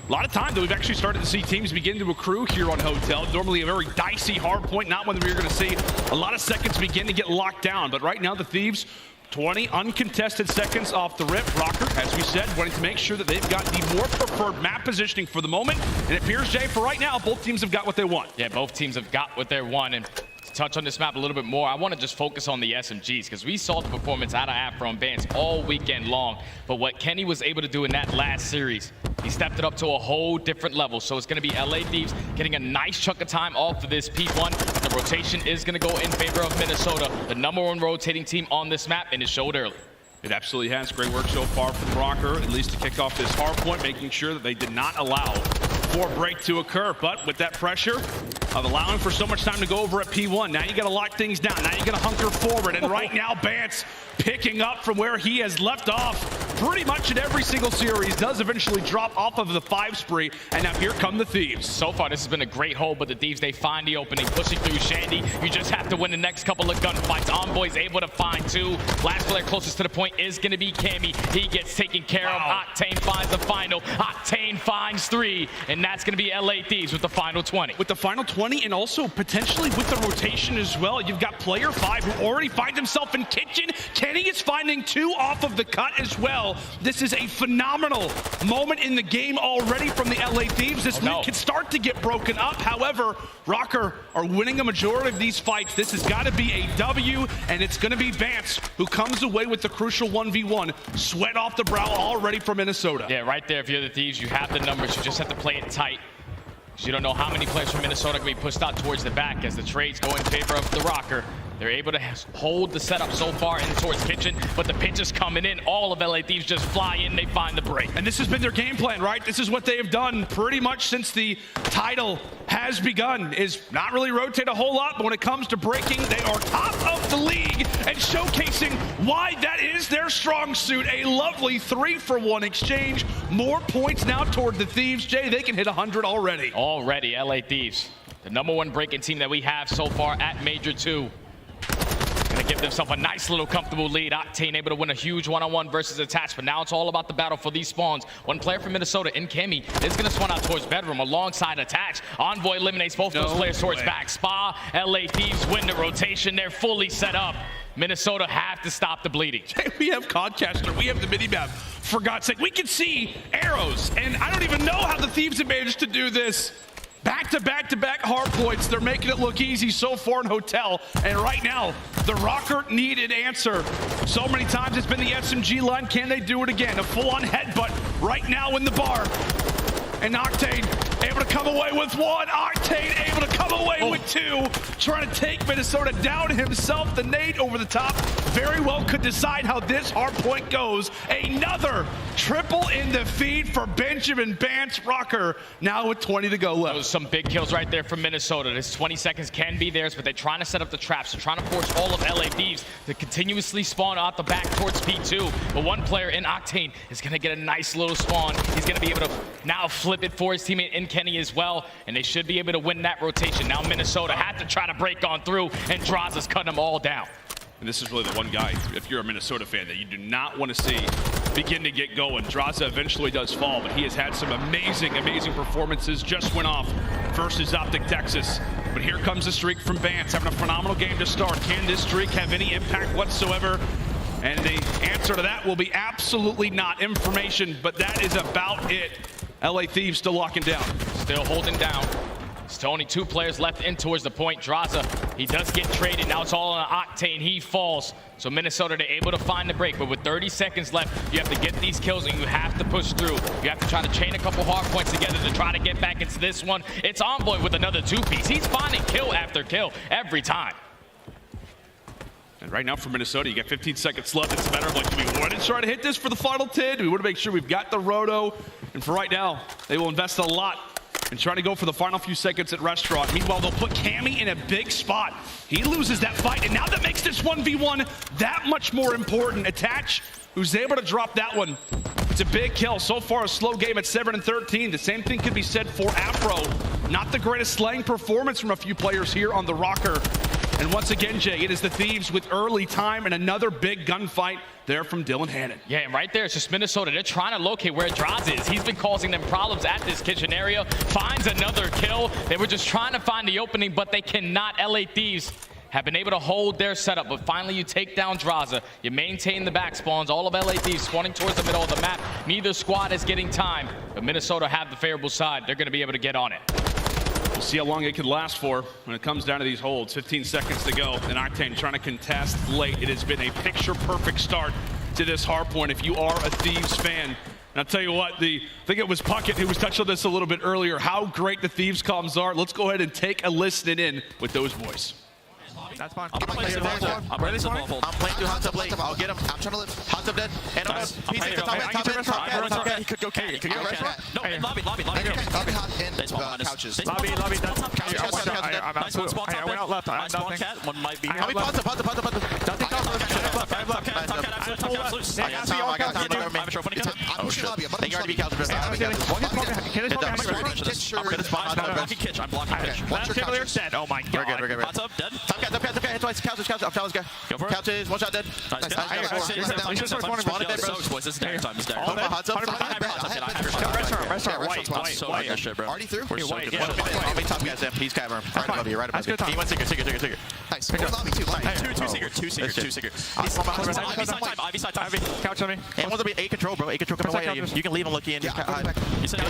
A lot of time that we've actually started to see teams begin to accrue here on Hotel. Normally a very dicey hard point, not one that we're going to see a lot of seconds begin to get locked down. But right now the Thieves, 20 uncontested seconds off the rip. Rocker, as we said, wanting to make sure that they've got the more preferred map positioning for the moment. And it appears, Jay, for right now, both teams have got what they want. Yeah, both teams have got what they want. And to touch on this map a little bit more, I want to just focus on the SMGs because we saw the performance out of Afro and Vance all weekend long. But what Kenny was able to do in that last series, he stepped it up to a whole different level. So it's going to be LA Thieves getting a nice chunk of time off of this P1. The The rotation is going to go in favor of Minnesota, the #1 rotating team on this map, and it showed early. It absolutely has. Great work so far from Rocker, at least to kick off this hard point, making sure that they did not allow for break to occur. But with that pressure of allowing for so much time to go over at P1, now you got to lock things down. Now you got to hunker forward. And right now, Bance picking up from where he has left off pretty much in every single series. Does eventually drop off of the 5 spree. And now here come the Thieves. So far, this has been a great hold, but the Thieves, they find the opening, pushing through Shandy. You just have to win the next couple of gunfights. Envoy's able to find 2. Last player closest to the point is going to be Cammy. He gets taken care of. Octane finds the final. Octane finds 3, and that's going to be LA Thieves with the final 20. With the final 20, and also potentially with the rotation as well. You've got player 5 who already finds himself in kitchen. Kenny is finding 2 off of the cut as well. This is a phenomenal moment in the game already from the LA Thieves. This lead can start to get broken up. However, Rocker are winning a majority of these fights. This has got to be a W, and it's going to be Vance who comes away with the crucial 1v1. Sweat off the brow already for Minnesota. Yeah, right there. If you're the Thieves, you have the numbers. You just have to play it tight. You don't know how many players from Minnesota can be pushed out towards the back as the trades go in favor of the Rocker. They're able to hold the setup so far in towards kitchen, but the pitch is coming in. All of LA Thieves just fly in, they find the break. And this has been their game plan, right? This is what they have done pretty much since the title has begun, is not really rotate a whole lot, but when it comes to breaking, they are top of the league and showcasing why that is their strong suit. A lovely 3-for-1 exchange. More points now toward the Thieves. Jay, they can hit 100 already. Already, LA Thieves, the #1 breaking team that we have so far at Major 2. Gonna give themselves a nice little comfortable lead. Octane able to win a huge one-on-one versus Attach, but now it's all about the battle for these spawns. One player from Minnesota in Kemi is gonna spawn out towards Bedroom alongside Attach. Envoy eliminates both those players towards back. Spa, LA Thieves win the rotation. They're fully set up. Minnesota have to stop the bleeding. We have Codcaster, we have the mini-map. For God's sake, we can see arrows, and I don't even know how the Thieves have managed to do this. Back-to-back-to-back hard points. They're making it look easy so far in Hotel. And right now, the Rocker need an answer. So many times it's been the SMG line. Can they do it again? A full-on headbutt right now in the bar. And Octane able to come away with 1. Octane able to come away with 2. Trying to take Minnesota down himself. The nade over the top very well could decide how this hard point goes. Another triple in the feed for Benjamin Bance. Rocker now with 20 to go left. Those some big kills right there from Minnesota. This 20 seconds can be theirs, but they're trying to set up the traps. They're trying to force all of LA Thieves to continuously spawn out the back towards P2. But one player in Octane is going to get a nice little spawn. He's going to be able to now flip it for his teammate in Kenny as well, and they should be able to win that rotation. Now Minnesota had to try to break on through, and Draza's cutting them all down. And this is really the one guy, if you're a Minnesota fan, that you do not want to see begin to get going. Draza eventually does fall, but he has had some amazing, amazing performances. Just went off versus Optic Texas. But here comes the streak from Vance, having a phenomenal game to start. Can this streak have any impact whatsoever? And the answer to that will be absolutely not. Information, but that is about it. LA Thieves still locking down. Still holding down. Still only 2 players left in towards the point. Draza, he does get traded. Now it's all on Octane. He falls. So Minnesota, they're able to find the break. But with 30 seconds left, you have to get these kills and you have to push through. You have to try to chain a couple hard points together to try to get back into this one. It's Envoy with another 2-piece. He's finding kill after kill every time. And right now for Minnesota, you got 15 seconds left. It's a matter of like, do we want to try to hit this for the final 10? Do we want to make sure we've got the roto? And for right now, they will invest a lot and try to go for the final few seconds at Restaurant. Meanwhile, they'll put Cammy in a big spot. He loses that fight, and now that makes this 1v1 that much more important. Attach, who's able to drop that one. It's a big kill. So far, a slow game at 7 and 13. The same thing could be said for Afro. Not the greatest slaying performance from a few players here on the Rocker. And once again, Jay, it is the Thieves with early time and another big gunfight there from Dylan Hannon. Yeah, and right there, it's just Minnesota. They're trying to locate where Draz is. He's been causing them problems at this kitchen area. Finds another kill. They were just trying to find the opening, but they cannot. LA Thieves have been able to hold their setup, but finally you take down Draza. You maintain the back spawns. All of LA Thieves spawning towards the middle of the map. Neither squad is getting time, but Minnesota have the favorable side. They're going to be able to get on it. We'll see how long it can last for when it comes down to these holds. 15 seconds to go, and Octane trying to contest late. It has been a picture-perfect start to this hard point. If you are a Thieves fan, And I'll tell you what, I think it was Puckett who was touching on this a little bit earlier, how great the Thieves comms are. Let's go ahead and take a listen in with those boys. That's fine. I'm playing through hot tub late. I'll get him. I'm trying to live. Hot tub dead. And I'm top. He could go carry. Could you get restaurant? No, lobby. Lobby hot in couches. Lobby. I'm out too. I went out left. I have nothing. One might be. How many pots up? I got time. I'm pushing lobby. They already be couches. I'm blocking kitchen. Last clear dead. Oh my god. We're good. Hot tub dead. Okay, twice. Couches. I'm challenge guy. Couches. One shot dead. This is dagger time. Hot tub. Restaurant. White. Already through? We're so good. I'll be top guys. He's cavern. Right above you. He went secret. Nice. Lobby two. Two secret. Ivy side time. Couch on me. And one's gonna be A control, bro. A control coming away. You can leave him looking. You said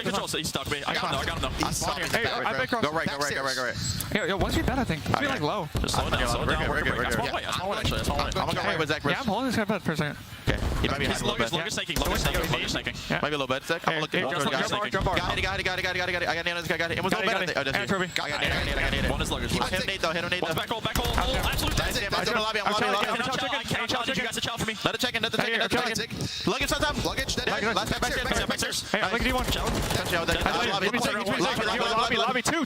control, so he's stuck me. I got him though. Go right. Yo, once you're dead, I think. I feel like low. Just slow down. We're good. That's one way, actually. I'm gonna go right with Zach. Yeah, I'm holding this guy bed for a second. Okay. He might be hiding a little bit. Longer snaking. Might be a little bit. Zach, I'm looking. Got it. I got nailed this guy. Got it. It was no better. I got it. One is luggage. Hit him Nate though. Back hole. Absolute. I'm lobby. You guys a chow for me. Let it check in. Luggage on top. Luggage. Last guy back here. Hey, I'm looking at D1. Lobby. Two.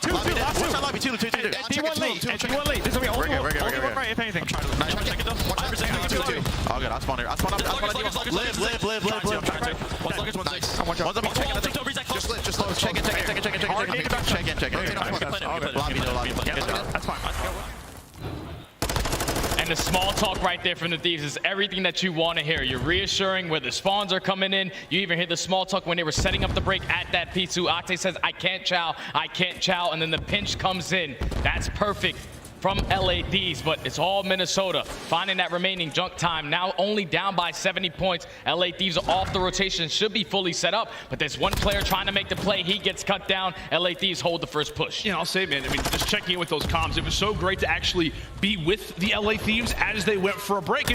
Lobby two. D1 lead. This will be only one right, if anything. Oh, good. I'll spawn here. Live. One's luggage, one's six. One's on me. Just slow. Check in. Lobby. That's fine. And the small talk right there from the Thieves is everything that you want to hear. You're reassuring where the spawns are coming in. You even hear the small talk when they were setting up the break at that P2. Octane says, I can't chow. And then the pinch comes in. That's perfect from LA Thieves, but it's all Minnesota. Finding that remaining junk time, now only down by 70 points. LA Thieves are off the rotation, should be fully set up, but there's one player trying to make the play. He gets cut down. LA Thieves hold the first push. Yeah, I'll say, man, just checking in with those comms, it was so great to actually be with the LA Thieves as they went for a break.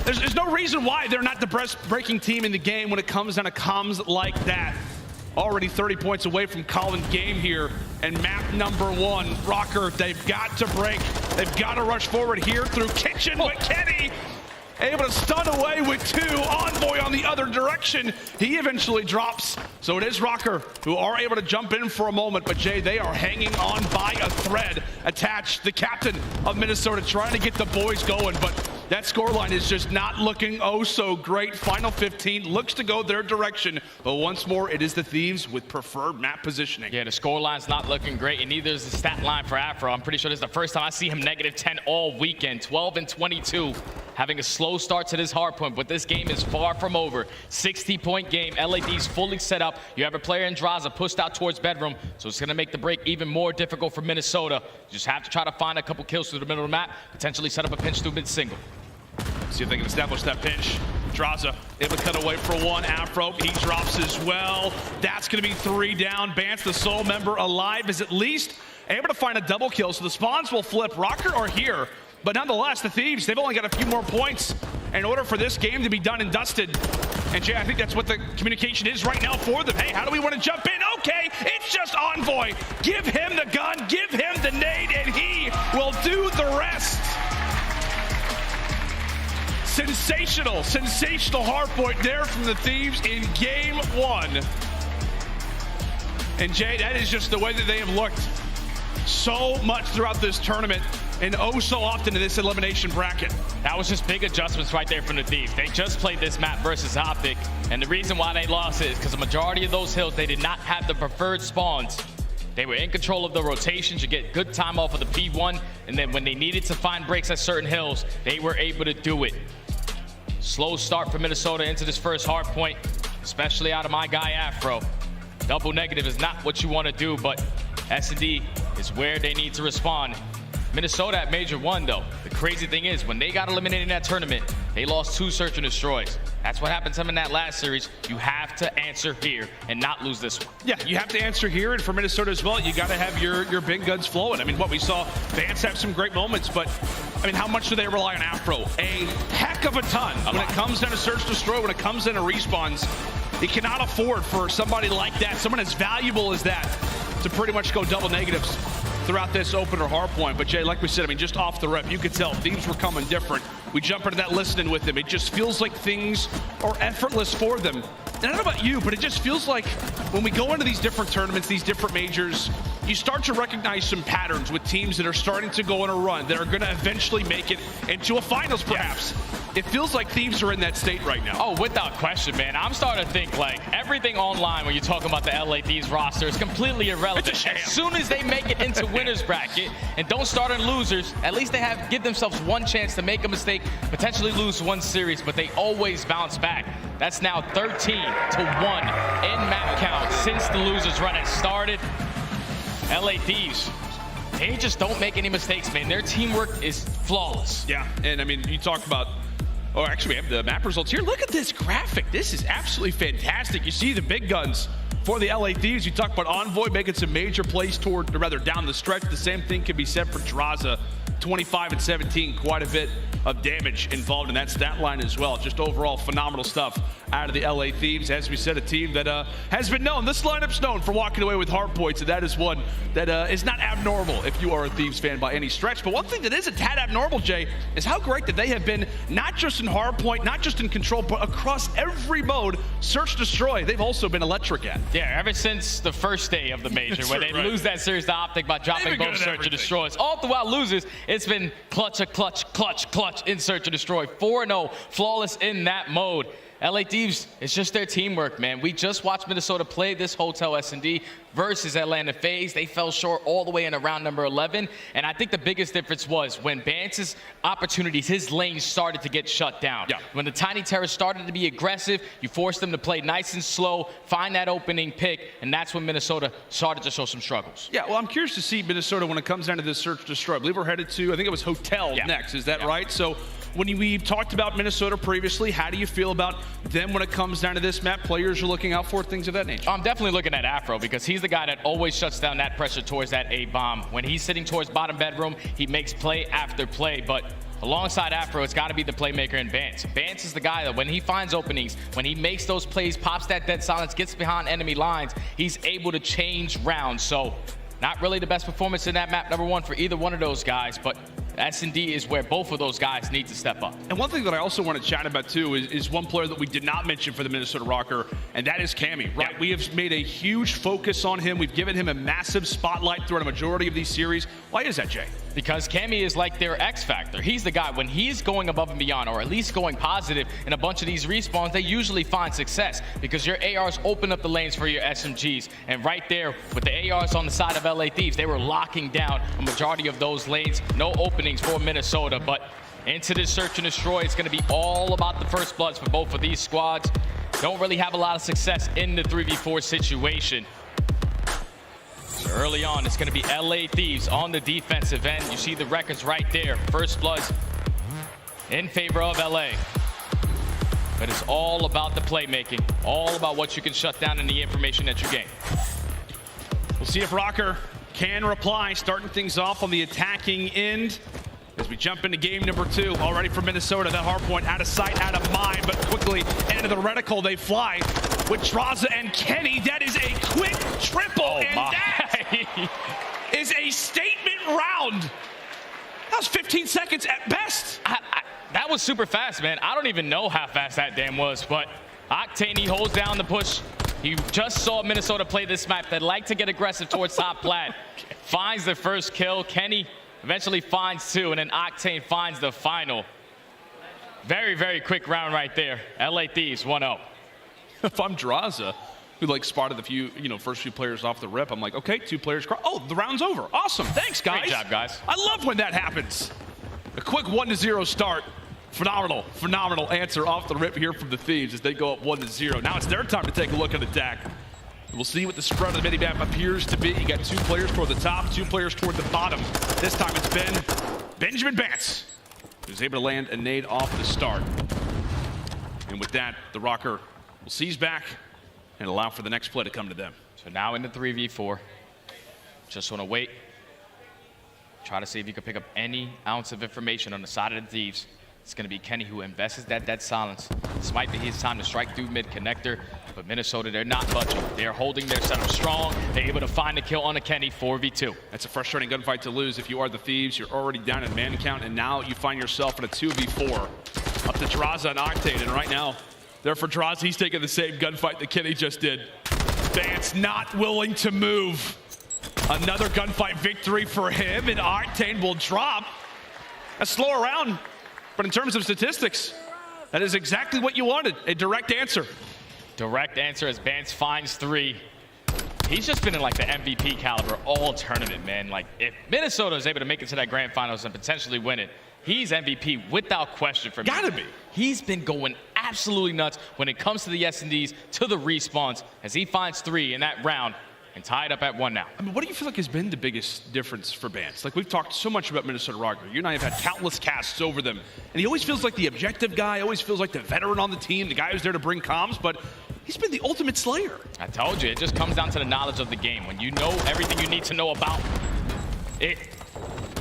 There's no reason why they're not the best breaking team in the game when it comes down to comms like that. Already 30 points away from Colin Game here. And map number 1, Rocker, they've got to break. They've got to rush forward here through Kitchen, but Kenny able to stun away with 2. Envoy on the other direction. He eventually drops. So it is Rocker who are able to jump in for a moment. But Jay, they are hanging on by a thread attached. The captain of Minnesota trying to get the boys going. But that scoreline is just not looking so great. Final 15 looks to go their direction. But once more, it is the Thieves with preferred map positioning. Yeah, the scoreline's not looking great, and neither is the stat line for Afro. I'm pretty sure this is the first time I see him -10 all weekend. 12 and 22, having a slow start to this hardpoint, but this game is far from over. 60-point game. LAD's fully set up. You have a player in Draza pushed out towards bedroom, so it's going to make the break even more difficult for Minnesota. You just have to try to find a couple kills through the middle of the map, potentially set up a pinch through mid-single. See if they can establish that pinch. Draza able to cut away for 1. Afro, he drops as well. That's going to be 3 down. Bance, the sole member alive, is at least able to find a double kill, so the spawns will flip. Rocker are here, but nonetheless, the Thieves, they've only got a few more points in order for this game to be done and dusted. And Jay, I think that's what the communication is right now for them. Hey, how do we want to jump in? Okay, it's just Envoy. Give him the gun, give him the nade, and he will do the rest. Sensational hardpoint there from the Thieves in game 1. And Jay, that is just the way that they have looked so much throughout this tournament and so often in this elimination bracket. That was just big adjustments right there from the Thieves. They just played this map versus Optic, and the reason why they lost it is because the majority of those hills, they did not have the preferred spawns. They were in control of the rotations. You get good time off of the P1, and then when they needed to find breaks at certain hills, they were able to do it. Slow start for Minnesota into this first hard point, especially out of my guy Afro. Double negative is not what you want to do, but S&D is where they need to respond. Minnesota at Major 1, though. The crazy thing is, when they got eliminated in that tournament, they lost 2 search and destroys. That's what happened to them in that last series. You have to answer here and not lose this one. Yeah, you have to answer here, and for Minnesota as well, you got to have your big guns flowing. I mean, what we saw, Vance have some great moments, but I mean, how much do they rely on Afro? A heck of a ton. When it comes down to search destroy, when it comes down to respawns, you cannot afford for somebody like that, someone as valuable as that, to pretty much go double negatives throughout this opener Hardpoint. But Jay, like we said, I mean, just off the rep, you could tell thieves were coming different. We jump into that listening with them. It just feels like things are effortless for them. And I don't know about you, but it just feels like when we go into these different tournaments, these different majors, you start to recognize some patterns with teams that are starting to go on a run, that are going to eventually make it into a finals, perhaps. It feels like thieves are in that state right now. Oh, without question, man. I'm starting to think like everything online when you're talking about the LA Thieves roster is completely irrelevant. As soon as they make it into winners bracket and don't start on losers, at least they give themselves one chance to make a mistake, potentially lose one series, but they always bounce back. That's now 13-1 in map count since the losers run has started. LA Thieves, they just don't make any mistakes, man. Their teamwork is flawless. Yeah, and I mean, you talk about, oh, actually, we have the map results here. Look at this graphic. This is absolutely fantastic. You see the big guns for the LA Thieves. You talk about Envoy making some major plays toward, or rather down the stretch. The same thing can be said for Draza. 25 and 17, quite a bit of damage involved in that stat line as well. Just overall phenomenal stuff out of the LA Thieves. As we said, a team that has been known, this lineup's known for walking away with Hardpoints, and that is one that is not abnormal if you are a Thieves fan by any stretch. But one thing that is a tad abnormal, Jay, is how great that they have been, not just in Hardpoint, not just in Control, but across every mode, Search Destroy, they've also been electric at. Yeah, ever since the first day of the major, where they lose that series to Optic by dropping both Search and Destroys. All throughout losers, it's been clutch, in Search and Destroy. 4-0, flawless in that mode. LA Thieves, it's just their teamwork, man. We just watched Minnesota play this Hotel S&D versus Atlanta FaZe. They fell short all the way into round number 11. And I think the biggest difference was when Bance's opportunities, his lanes started to get shut down. Yeah. When the Tiny Terrors started to be aggressive, you forced them to play nice and slow, find that opening pick, and that's when Minnesota started to show some struggles. Yeah, well, I'm curious to see Minnesota when it comes down to this Search Destroy. I believe we're headed to, I think it was Hotel next. Is that right? So when we've talked about Minnesota previously, how do you feel about them when it comes down to this map? Players you're looking out for, things of that nature? I'm definitely looking at Afro because he's the guy that always shuts down that pressure towards that A-bomb. When he's sitting towards bottom bedroom, he makes play after play. But alongside Afro, it's got to be the playmaker in Bance. Bance is the guy that when he finds openings, when he makes those plays, pops that dead silence, gets behind enemy lines, he's able to change rounds. So not really the best performance in that map number one for either one of those guys, but S&D is where both of those guys need to step up. And one thing that I also want to chat about too is one player that we did not mention for the Minnesota Rocker, and that is Cammy, right? Yeah. We have made a huge focus on him. We've given him a massive spotlight throughout a majority of these series. Why is that, Jay? Because Cammy is like their X factor. He's the guy, when he's going above and beyond, or at least going positive in a bunch of these respawns, they usually find success because your ARs open up the lanes for your SMGs. And right there, with the ARs on the side of LA Thieves, they were locking down a majority of those lanes. No openings for Minnesota, but into this Search and Destroy, it's going to be all about the first bloods for both of these squads. Don't really have a lot of success in the 3v4 situation. So early on, it's going to be LA Thieves on the defensive end. You see the records right there. First bloods in favor of LA. But it's all about the playmaking, all about what you can shut down and the information that you gain. We'll see if Rocker can reply, starting things off on the attacking end. As we jump into game number 2, already from Minnesota, that Hardpoint out of sight, out of mind, but quickly into the reticle they fly with Draza and Kenny. That is a quick triple, and that is a statement round. That was 15 seconds at best. That was super fast, man. I don't even know how fast that damn was, but Octane, he holds down the push. He just saw Minnesota play this map. They like to get aggressive towards top plat. Finds the first kill. Kenny eventually finds 2, and then Octane finds the final. Very, very quick round right there. LA Thieves 1-0. If I'm Draza, who spotted the first few players off the rip, I'm like, okay, 2 players. Oh, the round's over. Awesome. Thanks, guys. Great job, guys. I love when that happens. A quick 1-0 start. Phenomenal answer off the rip here from the Thieves as they go up 1-0. Now it's their time to take a look at attack. We'll see what the spread of the minimap appears to be. You got 2 players toward the top, 2 players toward the bottom. This time it's been Benjamin Bance, who's able to land a nade off the start. And with that, the Rocker will seize back and allow for the next play to come to them. So now in the 3v4. Just want to wait Try to see if you can pick up any ounce of information on the side of the Thieves. It's going to be Kenny who invests that dead silence. This might be his time to strike through mid-connector, but Minnesota, they're not budging. They're holding their setup strong. They're able to find a kill on a Kenny, 4v2. That's a frustrating gunfight to lose if you are the Thieves. You're already down in man count, and now you find yourself in a 2v4. Up to Draza and Octane, and right now, there for Draza, he's taking the same gunfight that Kenny just did. Vance not willing to move. Another gunfight victory for him, and Octane will drop. A slower round, but in terms of statistics, that is exactly what you wanted, a direct answer. Direct answer as Vance finds 3. He's just been in like the MVP caliber all tournament, man. Like if Minnesota is able to make it to that grand finals and potentially win it, he's MVP without question for me. Gotta be. He's been going absolutely nuts when it comes to the S&Ds, to the respawns, as he finds 3 in that round and tied up at 1 now. I mean, what do you feel like has been the biggest difference for Vance? Like, we've talked so much about Minnesota Rocker. You and I have had countless casts over them. And he always feels like the objective guy, always feels like the veteran on the team, the guy who's there to bring comms, but he's been the ultimate slayer. I told you, it just comes down to the knowledge of the game. When you know everything you need to know about it,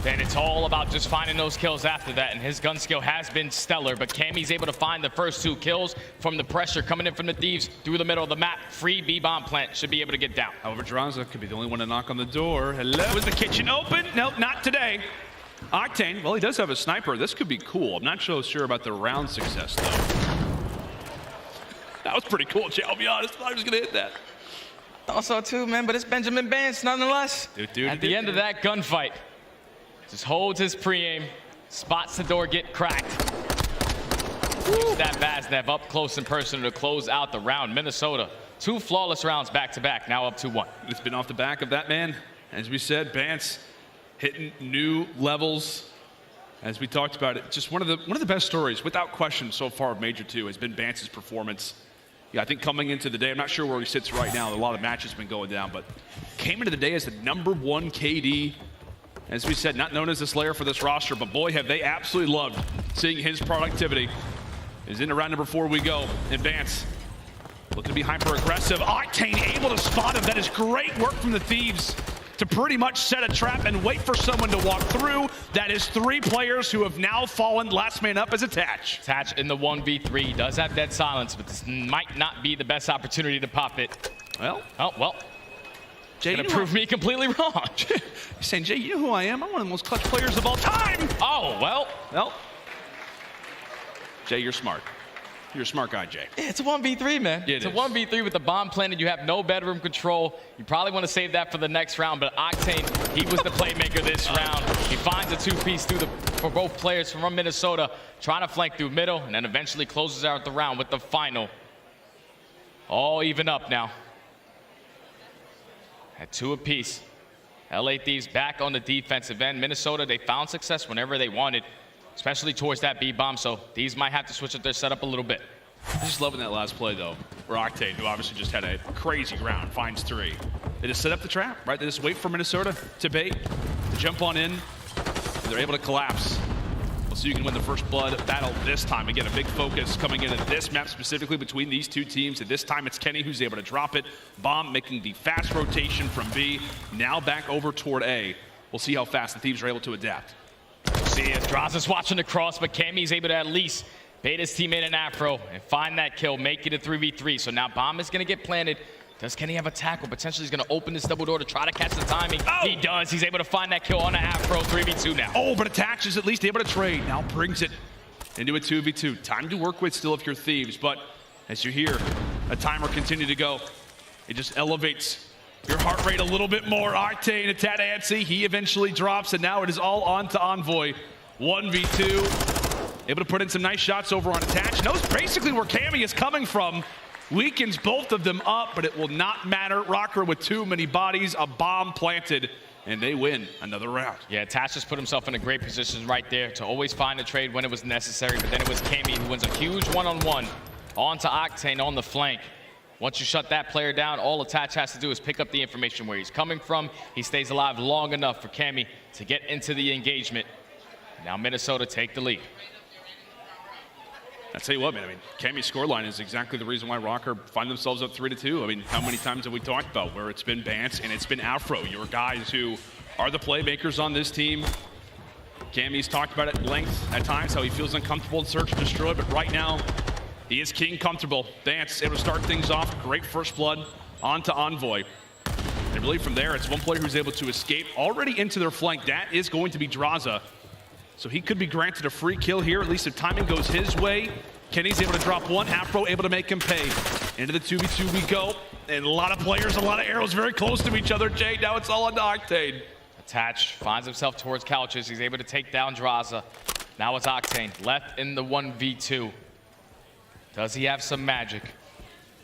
then it's all about just finding those kills after that, and his gun skill has been stellar, but Cammy's able to find the first 2 kills from the pressure coming in from the Thieves through the middle of the map. Free B-bomb plant, should be able to get down. However, Draza could be the only one to knock on the door. Hello, is the kitchen open? Nope, not today. Octane, well, he does have a sniper. This could be cool. I'm not so sure about the round success, though. That was pretty cool, Jay, I'll be honest. I was gonna hit that. Thought so too, man, but it's Benjamin Vance nonetheless. At the end of that gunfight, just holds his pre-aim, spots the door get cracked. Use that Vaznev up close and personal to close out the round. Minnesota, 2 flawless rounds back-to-back, now up 2-1. It's been off the back of that, man. As we said, Vance hitting new levels. As we talked about it, just one of the best stories, without question, so far of Major 2 has been Vance's performance. Yeah, I think coming into the day, I'm not sure where he sits right now. A lot of matches have been going down, but came into the day as the #1 KD. As we said, not known as the Slayer for this roster, but boy, have they absolutely loved seeing his productivity. Is into round number 4 we go. And Vance looking to be hyper-aggressive. Octane able to spot him. That is great work from the Thieves to pretty much set a trap and wait for someone to walk through. That is 3 players who have now fallen. Last man up is Attach. Attach in the 1v3 does have dead silence, but this might not be the best opportunity to pop it. Well. Oh, well. Jay, gonna prove me completely wrong. You're saying, Jay, you know who I am? I'm one of the most clutch players of all time. Oh, well. Well. Jay, you're smart. You're a smart guy, Jay. Yeah, it's a 1v3, man. Yeah, it's a 1v3 with the bomb planted. You have no bedroom control. You probably want to save that for the next round, but Octane, he was the playmaker this round. He finds a 2-piece for both players from Minnesota, trying to flank through middle, and then eventually closes out the round with the final. All even up now. At 2 apiece. LA Thieves back on the defensive end. Minnesota, they found success whenever they wanted, especially towards that B-bomb, so Thieves might have to switch up their setup a little bit. I'm just loving that last play, though, where Octane, who obviously just had a crazy round, finds 3. They just set up the trap, right? They just wait for Minnesota to bait, to jump on in, and they're able to collapse. We'll see who can win the first blood battle this time. Again, a big focus coming in at this map specifically between these 2 teams. And this time it's Kenny who's able to drop it. Bomb making the fast rotation from B, now back over toward A. We'll see how fast the Thieves are able to adapt. See if Draza's watching the cross, but Cammy's able to at least bait his teammate in Afro and find that kill, make it a 3v3. So now bomb is going to get planted. Does Kenny have a tackle? Potentially he's going to open this double door to try to catch the timing. Oh! He does. He's able to find that kill on the Afro. 3v2 now. Oh, but Attach is at least able to trade. Now brings it into a 2v2. Time to work with still if you're Thieves, but as you hear a timer continue to go, it just elevates your heart rate a little bit more. Octane and Tatansi, he eventually drops, and now it is all on to Envoy. 1v2. Able to put in some nice shots over on Attach. Knows basically where Cammy is coming from. Weakens both of them up, but it will not matter. Rocker with too many bodies, a bomb planted, and they win another round. Yeah, Attach just put himself in a great position right there to always find a trade when it was necessary, but then it was Cammy who wins a huge one-on-one. On to Octane on the flank. Once you shut that player down, all Attach has to do is pick up the information where he's coming from. He stays alive long enough for Cammy to get into the engagement. Now Minnesota take the lead. I tell you what, man, I mean, Cammy's scoreline is exactly the reason why Rocker find themselves up 3-2. I mean, how many times have we talked about where it's been Bance and it's been Afro, your guys who are the playmakers on this team. Cammy's talked about it at length at times, how he feels uncomfortable in search and destroy, but right now, he is king comfortable. Bance able to start things off. Great first blood onto Envoy. I believe from there, it's one player who's able to escape already into their flank. That is going to be Draza. So he could be granted a free kill here, at least if timing goes his way. Kenny's able to drop one. Afro able to make him pay. Into the 2v2 we go. And a lot of players, a lot of arrows very close to each other. Jay, now it's all on Octane. Attach, finds himself towards couches. He's able to take down Draza. Now it's Octane, left in the 1v2. Does he have some magic?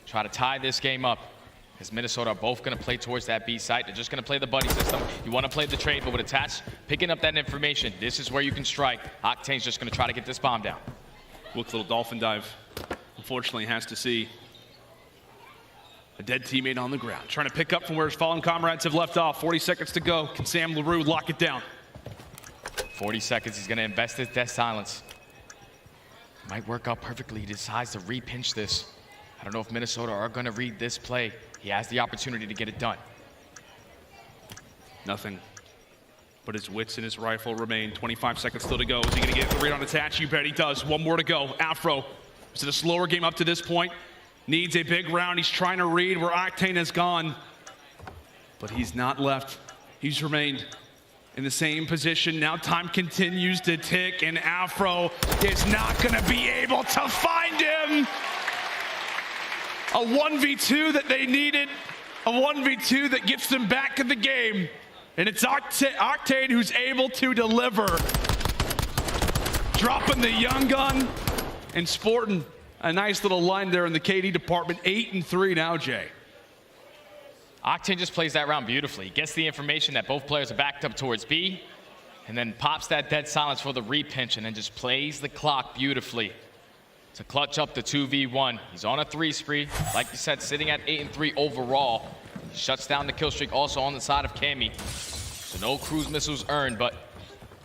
Try to tie this game up. As Minnesota are both going to play towards that B site. They're just going to play the buddy system. You want to play the trade, but with Attach picking up that information, this is where you can strike. Octane's just going to try to get this bomb down. Quick little dolphin dive. Unfortunately, has to see a dead teammate on the ground. Trying to pick up from where his fallen comrades have left off. 40 seconds to go. Can Sam LaRue lock it down? 40 seconds. He's going to invest his death silence. Might work out perfectly. He decides to repinch this. I don't know if Minnesota are going to read this play. He has the opportunity to get it done. Nothing but his wits and his rifle remain. 25 seconds still to go. Is he going to get the read on Attach? You bet he does. One more to go. Afro, is it a slower game up to this point? Needs a big round. He's trying to read where Octane has gone. But he's not left. He's remained in the same position. Now time continues to tick, and Afro is not going to be able to find him. A 1v2 that they needed, a 1v2 that gets them back in the game. And it's Octane who's able to deliver. Dropping the young gun and sporting a nice little line there in the KD department. 8-3 now, Jay. Octane just plays that round beautifully. He gets the information that both players are backed up towards B, and then pops that dead silence for the repinch, and then just plays the clock beautifully to clutch up the 2v1. He's on a 3 spree. Like you said, sitting at 8-3 overall. Shuts down the kill streak also on the side of Cammy. So no cruise missiles earned, but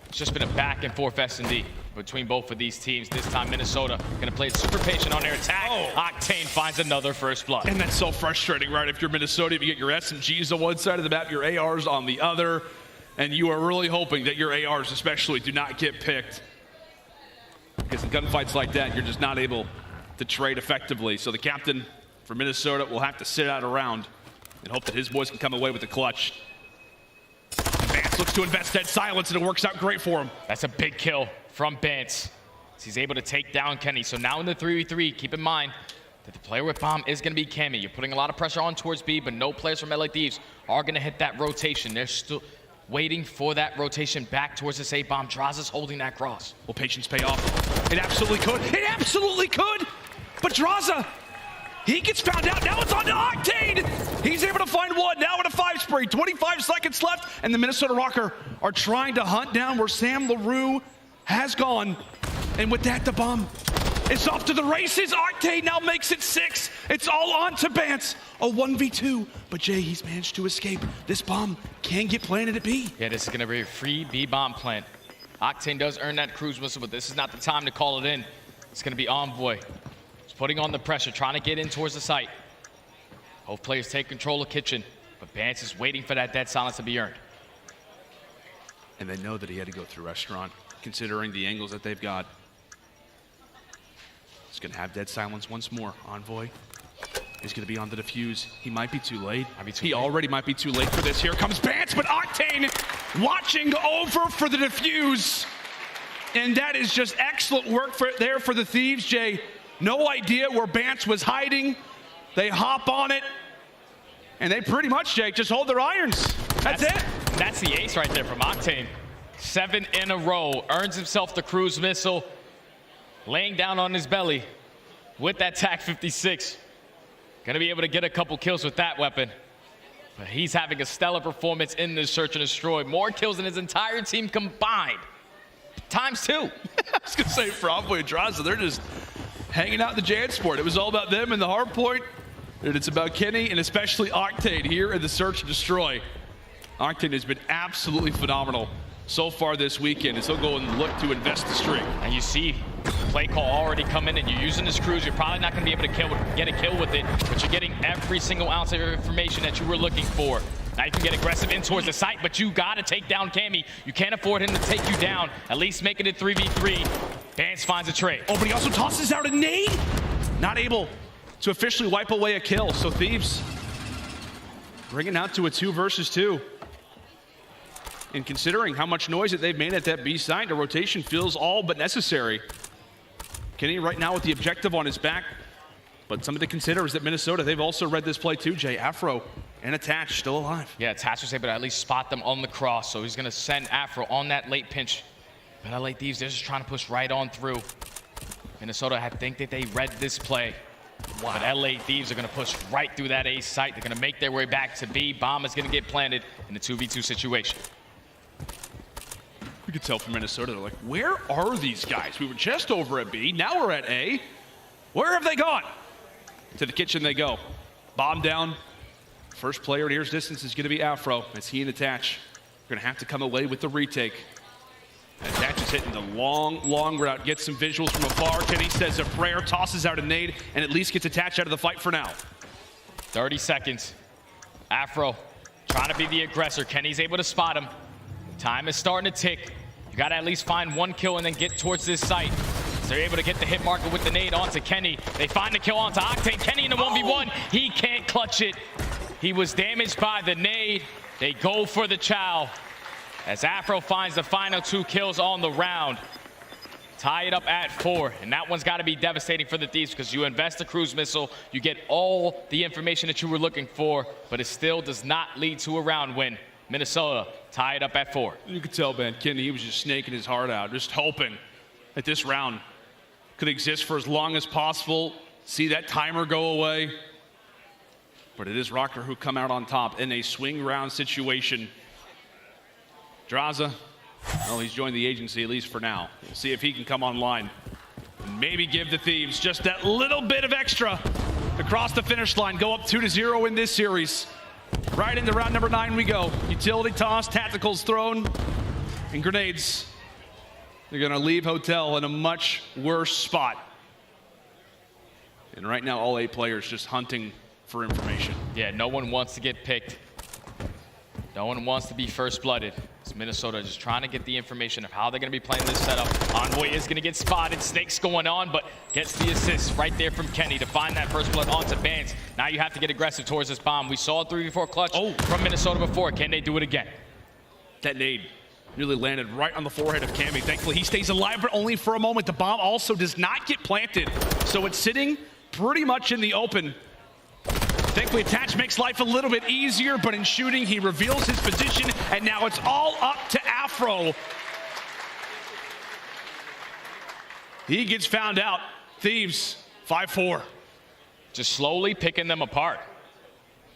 it's just been a back and forth S&D between both of these teams. This time Minnesota gonna play super patient on their attack. Octane finds another first blood. And that's so frustrating, right? If you're Minnesota, you get your SMGs on one side of the map, your ARs on the other, and you are really hoping that your ARs especially do not get picked. Because in gunfights like that, you're just not able to trade effectively. So the captain for Minnesota will have to sit out a round and hope that his boys can come away with the clutch. Bance looks to invest dead silence, and it works out great for him. That's a big kill from Bance. He's able to take down Kenny. So now in the 3v3, keep in mind that the player with bomb is going to be Cammy. You're putting a lot of pressure on towards B, but no players from LA Thieves are going to hit that rotation. They're still waiting for that rotation back towards this A-bomb. Draza's holding that cross. Will patience pay off? It absolutely could. It absolutely could. But Draza, he gets found out. Now it's on to Octane. He's able to find one. Now in a 5 spree. 25 seconds left. And the Minnesota Rocker are trying to hunt down where Sam LaRue has gone. And with that, the bomb is off to the races. Octane now makes it 6. It's all on to Bance. A 1v2. But Jay, he's managed to escape. This bomb can get planted at B. Yeah, this is going to be a free B bomb plant. Octane does earn that cruise missile, but this is not the time to call it in. It's going to be Envoy. He's putting on the pressure, trying to get in towards the site. Both players take control of Kitchen, but Bance is waiting for that dead silence to be earned. And they know that he had to go through restaurant, considering the angles that they've got. He's going to have dead silence once more. Envoy is going to be on the defuse. He might be too late. He already might be too late for this. Here comes Bance, but Octane watching over for the defuse. And that is just excellent work there for the Thieves, Jay. No idea where Bance was hiding. They hop on it, and they pretty much, Jake, just hold their irons. That's it. That's the ace right there from Octane. 7 in a row, earns himself the cruise missile, laying down on his belly with that TAC 56. Gonna be able to get a couple kills with that weapon. But he's having a stellar performance in this search and destroy. More kills than his entire team combined. ×2. I was gonna say, for Envoy and Draza, they're just hanging out in the Jansport. It was all about them and the Hardpoint, and it's about Kenny and especially Octane here in the search and destroy. Octane has been absolutely phenomenal so far this weekend, and he'll go and look to invest the streak. And you see play call already come in and you're using this cruise, you're probably not going to be able to get a kill with it, but you're getting every single ounce of information that you were looking for. Now you can get aggressive in towards the site, but you got to take down Cammy. You can't afford him to take you down. At least make it a 3v3. Vance finds a trade. Oh, but he also tosses out a nade. Not able to officially wipe away a kill. So Thieves bring it out to a 2 versus 2. And considering how much noise that they've made at that B side, the rotation feels all but necessary. Kenny right now with the objective on his back. But something to consider is that Minnesota, they've also read this play too, Jay. Afro and Attach still alive. Yeah, Attach was able to at least spot them on the cross, so he's going to send Afro on that late pinch. But LA Thieves, they're just trying to push right on through. Minnesota, I think that they read this play. Wow. But LA Thieves are going to push right through that A site. They're going to make their way back to B. Bomb is going to get planted in a 2v2 situation. We could tell from Minnesota, they're like, where are these guys? We were just over at B, now we're at A. Where have they gone? To the kitchen they go. Bomb down. First player at ear's distance is going to be Afro as he and Attach are going to have to come away with the retake. Attach is hitting the long route, gets some visuals from afar. Kenny says a prayer, tosses out a nade, and at least gets Attach out of the fight for now. 30 seconds. Afro trying to be the aggressor. Kenny's able to spot him. Time is starting to tick. You got to at least find one kill and then get towards this site. So they're able to get the hit marker with the nade onto Kenny. They find the kill onto Octane. Kenny in the 1v1. He can't clutch it. He was damaged by the nade. They go for the chow as Afro finds the final 2 kills on the round. Tie it up at 4, and that one's got to be devastating for the Thieves because you invest a cruise missile, you get all the information that you were looking for, but it still does not lead to a round win. Minnesota tie it up at 4. You could tell, Ben, Kenny, he was just snaking his heart out, just hoping that this round could exist for as long as possible, see that timer go away. But it is Rocker who come out on top in a swing round situation. Draza, well, he's joined the agency, at least for now. We'll see if he can come online and maybe give the Thieves just that little bit of extra to cross the finish line, go up 2-0 in this series. Right into round number 9 we go. Utility toss, tacticals thrown, and grenades. They're going to leave Hotel in a much worse spot. And right now, all 8 players just hunting for information. Yeah, no one wants to get picked. No one wants to be first-blooded. It's Minnesota just trying to get the information of how they're going to be playing this setup. Envoy is going to get spotted. Snake's going on, but gets the assist right there from Kenny to find that first blood onto Vance. Now you have to get aggressive towards this bomb. We saw a 3v4 clutch from Minnesota before. Can they do it again? That nade nearly landed right on the forehead of Cammy. Thankfully, he stays alive, but only for a moment. The bomb also does not get planted, so it's sitting pretty much in the open. Thankfully, Attach makes life a little bit easier, but in shooting, he reveals his position, and now it's all up to Afro. He gets found out. Thieves, 5-4. Just slowly picking them apart.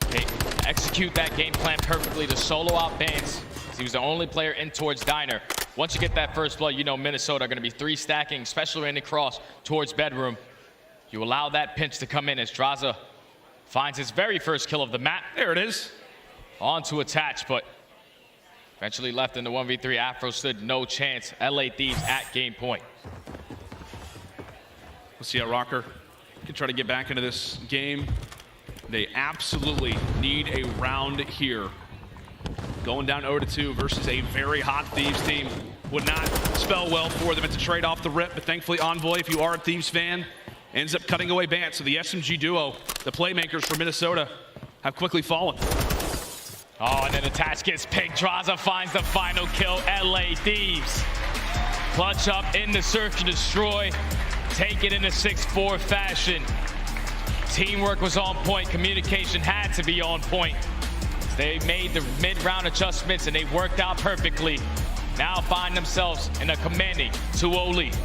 They execute that game plan perfectly to solo out Vance. He was the only player in towards Diner. Once you get that first blood, you know Minnesota are going to be 3 stacking, especially in the cross towards bedroom. You allow that pinch to come in as Draza finds his very first kill of the map. There it is. On to Attach, but eventually left in the 1v3. Afro stood no chance. LA Thieves at game point. We'll see how Rocker can try to get back into this game. They absolutely need a round here. Going down 0-2 versus a very hot Thieves team would not spell well for them. It's a trade off the rip, but thankfully Envoy, if you are a Thieves fan, ends up cutting away Vance. So the SMG duo, the playmakers for Minnesota, have quickly fallen. Oh, and then Attach gets picked. Draza finds the final kill. LA Thieves clutch up in the search and destroy. Take it in a 6-4 fashion. Teamwork was on point. Communication had to be on point. They made the mid-round adjustments and they worked out perfectly. Now find themselves in a commanding 2-0 lead.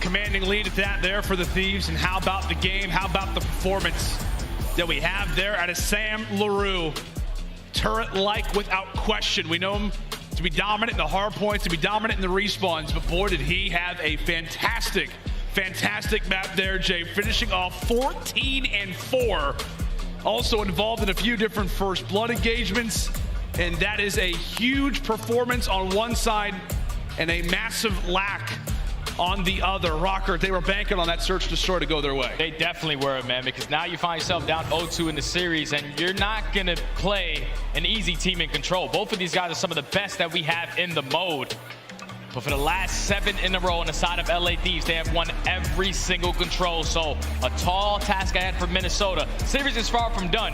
Commanding lead at that there for the Thieves. And how about the game? How about the performance that we have there out of Sam LaRue? Turret-like without question. We know him to be dominant in the hard points, to be dominant in the respawns, but boy, did he have a fantastic map there, Jay. Finishing off 14-4. Also involved in a few different first blood engagements, and that is a huge performance on one side and a massive lack on the other. Rocker, they were banking on that search destroy to go their way. They definitely were, man, because now you find yourself down 0-2 in the series, and you're not going to play an easy team in control. Both of these guys are some of the best that we have in the mode. But for the last 7 in a row on the side of LA Thieves, they have won every single control. So a tall task ahead for Minnesota. Series is far from done,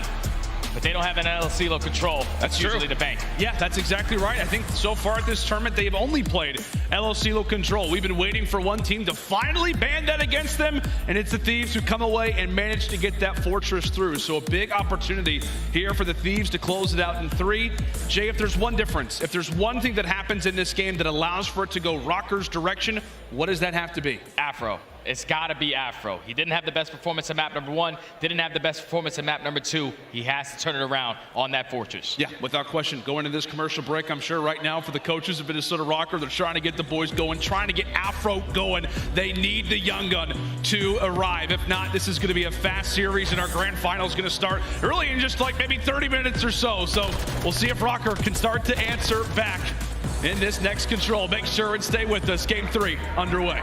but they don't have an El Cielo control. That's usually the bank. Yeah, that's exactly right. I think so far at this tournament, they've only played El Cielo control. We've been waiting for one team to finally ban that against them, and it's the Thieves who come away and manage to get that fortress through. So a big opportunity here for the Thieves to close it out in 3. Jay, if there's one difference, if there's one thing that happens in this game that allows for it to go Rocker's direction, what does that have to be? Afro. It's got to be Afro. He didn't have the best performance in map number 1, didn't have the best performance in map number 2. He has to turn it around on that fortress. Yeah, without question. Going into this commercial break, I'm sure right now for the coaches of Minnesota Rocker, they're trying to get the boys going, trying to get Afro going. They need the young gun to arrive. If not, this is going to be a fast series, and our grand final is going to start early in just like maybe 30 minutes or so. So we'll see if Rocker can start to answer back in this next control. Make sure and stay with us. Game 3 underway.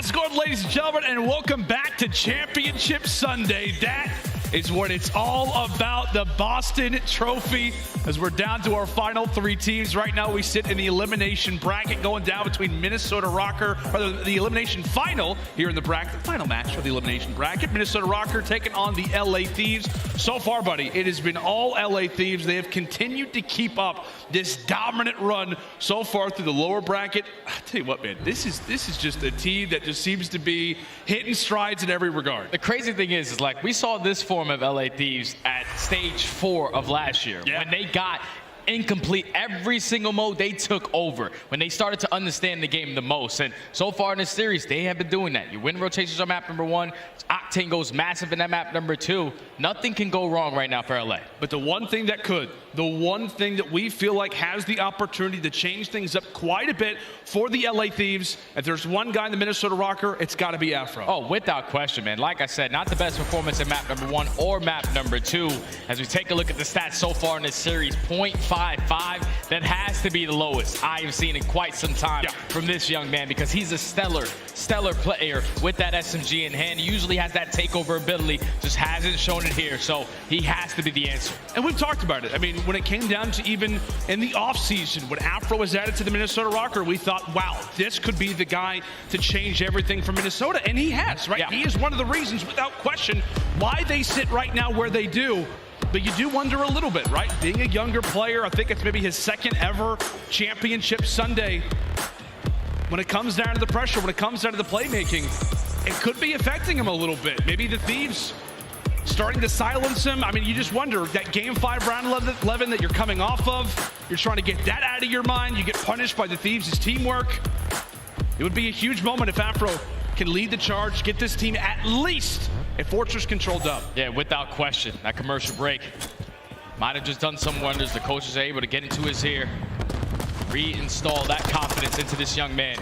How's it going, ladies and gentlemen, and welcome back to Championship Sunday. That is what it's all about, the Boston Trophy. As we're down to our final 3 teams. Right now we sit in the elimination bracket going down between Minnesota Rocker, or the elimination final here in the bracket, the final match for the elimination bracket. Minnesota Rocker taking on the LA Thieves. So far, buddy, it has been all LA Thieves. They have continued to keep up this dominant run so far through the lower bracket. I tell you what, man, this is just a team that just seems to be hitting strides in every regard. The crazy thing is like we saw this form of LA Thieves at stage 4 of last year when they got incomplete every single mode. They took over when they started to understand the game the most, and so far in this series they have been doing that. You win rotations on map number 1, Octane goes massive in that map number 2. Nothing can go wrong right now for LA. But the one thing that could, the one thing that we feel like has the opportunity to change things up quite a bit for the LA Thieves, if there's one guy in the Minnesota Rocker, it's got to be Afro. Oh, without question, man. Like I said, not the best performance in map number 1 or map number 2. As we take a look at the stats so far in this series, 0.55, that has to be the lowest I have seen in quite some time from this young man, because he's a stellar player with that SMG in hand. He usually has that takeover ability, just hasn't shown it here, so he has to be the answer. And we've talked about it. I mean, when it came down to even in the offseason, when Afro was added to the Minnesota Rocker, we thought, wow, this could be the guy to change everything for Minnesota, and he has, right? He is one of the reasons, without question, why they sit right now where they do. But you do wonder a little bit, right? Being a younger player, I think it's maybe his 2nd ever Championship Sunday. When it comes down to the pressure, when it comes down to the playmaking, it could be affecting him a little bit. Maybe the Thieves starting to silence him. I mean, you just wonder, that game 5 round 11 that you're coming off of, you're trying to get that out of your mind. You get punished by the Thieves' teamwork. It would be a huge moment if Afro can lead the charge, get this team at least a Fortress Control dub. Yeah, without question. That commercial break might have just done some wonders. The coaches are able to get into his ear, reinstall that confidence into this young man.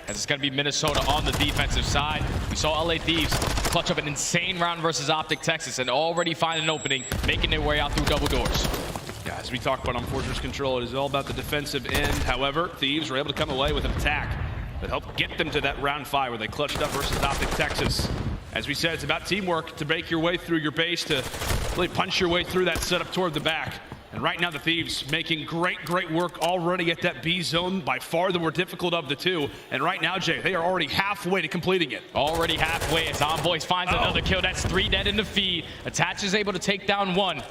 As it's going to be Minnesota on the defensive side. We saw LA Thieves clutch up an insane round versus Optic Texas and already find an opening, making their way out through double doors. Yeah, as we talk about on Fortress Control, it is all about the defensive end. However, Thieves were able to come away with an attack that helped get them to that round 5 where they clutched up versus Optic Texas. As we said, it's about teamwork to make your way through your base, to really punch your way through that setup toward the back. And right now the Thieves making great work already at that B zone, by far the more difficult of the 2. And right now, Jay, they are already halfway to completing it. Already halfway as Envoys finds another kill. That's 3 dead in the feed. Attach is able to take down 1.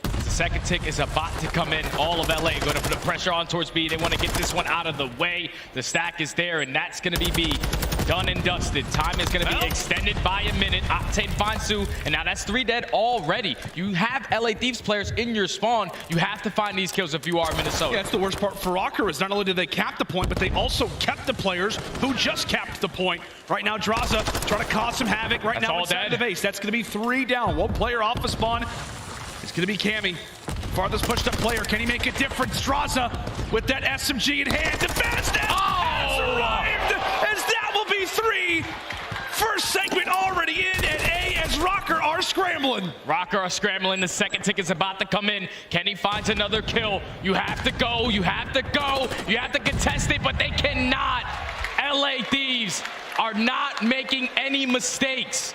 The 2nd tick is about to come in. All of LA going to put the pressure on towards B. They want to get this one out of the way. The stack is there, and that's going to be B. Done and dusted. Time is going to be extended by a minute. Octane finds Sue, and now that's 3 dead already. You have LA Thieves players in your spawn. You have to find these kills if you are Minnesota. Yeah, that's the worst part for Rocker, is not only did they cap the point, but they also kept the players who just capped the point. Right now, Draza trying to cause some havoc. Right now inside the base. That's going to be 3 down. 1 player off the spawn. It's going to be Cammy. Farthest pushed up player. Can he make a difference? Straza with that SMG in hand. The best has arrived, as that will be 3. First segment already in at A, as Rocker are scrambling. Rocker are scrambling. The 2nd tick is about to come in. Kenny finds another kill. You have to go. You have to go. You have to contest it, but they cannot. LA Thieves are not making any mistakes.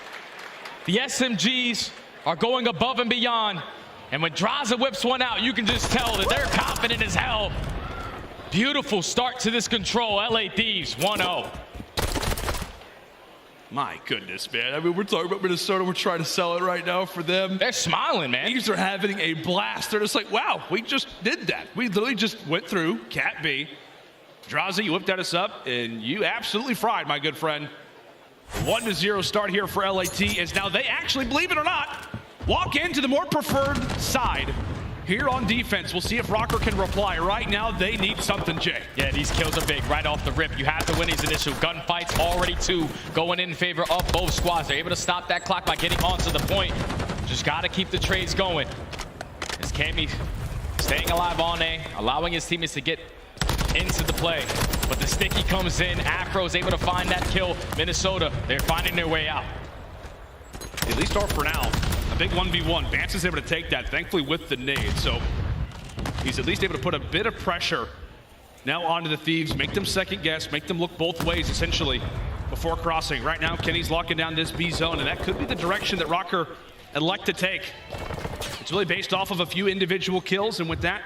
The SMGs are going above and beyond. And when Draza whips one out, you can just tell that they're confident as hell. Beautiful start to this control. LA Thieves 1-0. My goodness, man. I mean, we're talking about Minnesota. We're trying to sell it right now for them. They're smiling, man. Thieves are having a blast. They're just like, wow, we just did that. We literally just went through Cat B. Draza, you whipped at us up, and you absolutely fried, my good friend. 1-0 start here for LAT, as now they actually, believe it or not, walk into the more preferred side here on defense. We'll see if Rocker can reply. Right now, they need something, Jay. Yeah, these kills are big right off the rip. You have to win these initial gunfights. Already 2 going in favor of both squads. They're able to stop that clock by getting onto the point. Just got to keep the trades going. As Cammy staying alive on A, allowing his teammates to get into the play. But the sticky comes in. Afro's able to find that kill. Minnesota, they're finding their way out. At least are for now. A big 1v1. Vance is able to take that, thankfully, with the nade. So he's at least able to put a bit of pressure now onto the Thieves, make them second guess, make them look both ways, essentially. before crossing. Right now, Kenny's locking down this B zone, and that could be the direction that Rocker elect to take. It's really based off of a few individual kills, and with that,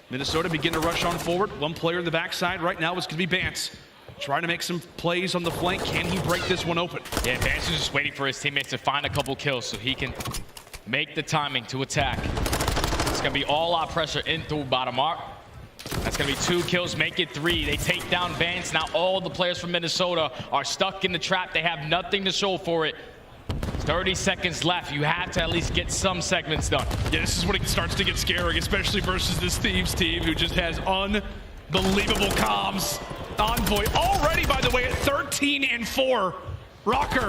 Minnesota begin to rush on forward. One player in the backside right now is going to be Bance. Trying to make some plays on the flank. Can he break this one open? Yeah, Bance is just waiting for his teammates to find a couple kills so he can make the timing to attack. It's going to be all out pressure in through bottom arc. That's going to be 2 kills, make it 3. They take down Bance. Now all the players from Minnesota are stuck in the trap. They have nothing to show for it. 30 seconds left. You have to at least get some segments done. Yeah, this is when it starts to get scary, especially versus this Thieves team who just has unbelievable comms. Envoy already, by the way, at 13-4. Rocker,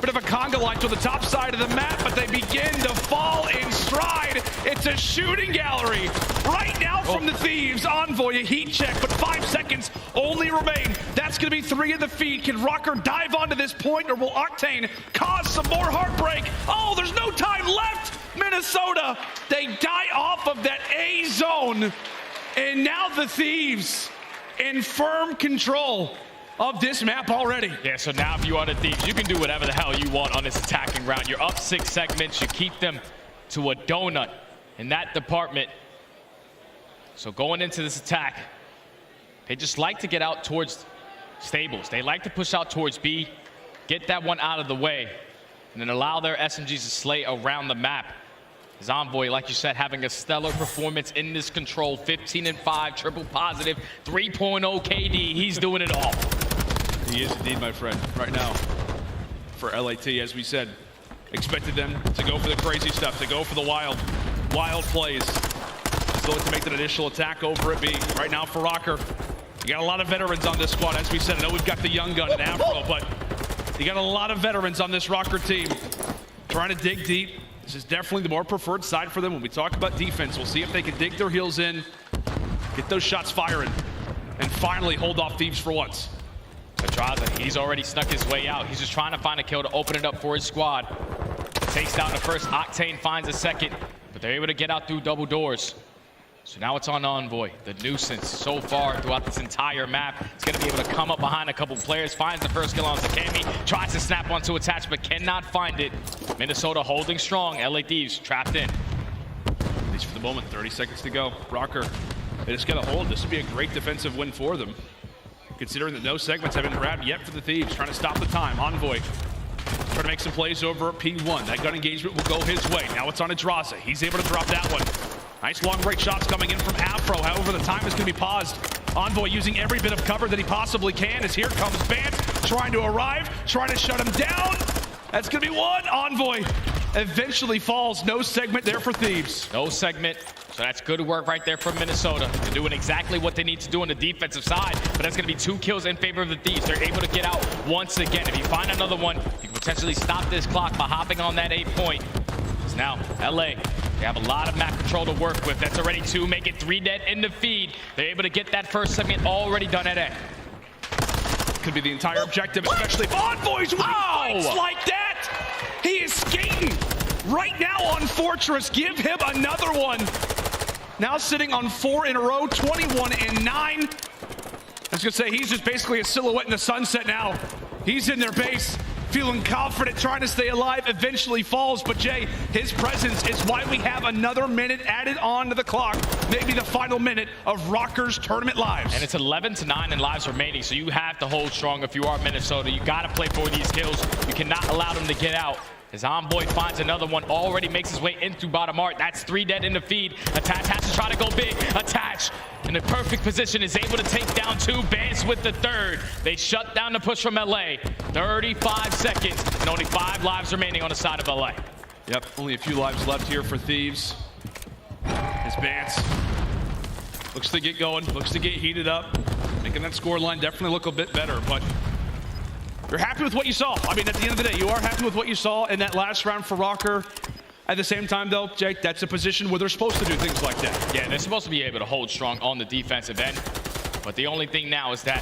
bit of a conga line to the top side of the map, but they begin to fall in stride. It's a shooting gallery right now from the Thieves. Envoy, a heat check, but 5 seconds only remain. That's going to be 3 in the feed. Can Rocker dive onto this point, or will Octane cause some more heartbreak? Oh, there's no time left. Minnesota, they die off of that A zone. And now the Thieves in firm control of this map already. Yeah, so now if you are the Thieves, you can do whatever the hell you want on this attacking round. You're up 6 segments. You keep them to a donut in that department. So going into this attack, they just like to get out towards stables. They like to push out towards B, get that one out of the way, and then allow their SMGs to slay around the map. His Envoy, like you said, having a stellar performance in this control. 15-5, triple positive, 3.0 KD. He's doing it all. He is indeed, my friend, right now. For LAT, as we said, expected them to go for the crazy stuff, to go for the wild plays. Still like to make that initial attack over at B. Right now for Rocker, you got a lot of veterans on this squad. As we said, I know we've got the young gun in Afro, but you got a lot of veterans on this Rocker team. Trying to dig deep. This is definitely the more preferred side for them. When we talk about defense, we'll see if they can dig their heels in, get those shots firing, and finally hold off Thieves for once. Pedraza, he's already snuck his way out. He's just trying to find a kill to open it up for his squad. Takes down the first, Octane finds a second, but they're able to get out through double doors. So now it's on Envoy, the nuisance so far throughout this entire map. He's going to be able to come up behind a couple players, finds the first kill on Zakami, tries to snap onto attach, but cannot find it. Minnesota holding strong, LA Thieves trapped in. At least for the moment, 30 seconds to go. Rocker, they just got to hold. This would be a great defensive win for them, considering that no segments have been grabbed yet for the Thieves. Trying to stop the time. Envoy trying to make some plays over at P1. That gun engagement will go his way. Now it's on Adraza. He's able to drop that one. Nice long range shots coming in from Afro. However, the time is going to be paused. Envoy using every bit of cover that he possibly can as here comes Bance trying to arrive, trying to shut him down. That's going to be 1. Envoy eventually falls. No segment there for Thieves. No segment. So that's good work right there from Minnesota. They're doing exactly what they need to do on the defensive side, but that's going to be 2 kills in favor of the Thieves. They're able to get out once again. If you find another one, you can potentially stop this clock by hopping on that 8 point. So now, LA, they have a lot of map control to work with. That's already 2, make it 3 dead in the feed. They're able to get that first segment already done at A. Could be the entire objective, especially if Envoy's winning fights like that. He is skating right now on Fortress. Give him another one. Now sitting on 4 in a row, 21-9. I was gonna say, he's just basically a silhouette in the sunset now. He's in their base, feeling confident, trying to stay alive, eventually falls. But Jay, his presence is why we have another minute added on to the clock. Maybe the final minute of Rocker's tournament lives. And it's 11-9 in lives remaining, so you have to hold strong if you are Minnesota. You gotta play for these kills. You cannot allow them to get out. As Envoy finds another one, already makes his way into bottom art. That's 3 dead in the feed. Attach has to try to go big. Attach in the perfect position is able to take down 2. Bance with the 3rd. They shut down the push from LA. 35 seconds and only 5 lives remaining on the side of LA. Yep, only a few lives left here for Thieves. As Bance looks to get going, looks to get heated up, making that score line definitely look a bit better, but you're happy with what you saw. I mean, at the end of the day, you are happy with what you saw in that last round for Rocker. At the same time, though, Jake, that's a position where they're supposed to do things like that. Yeah, they're supposed to be able to hold strong on the defensive end. But the only thing now is that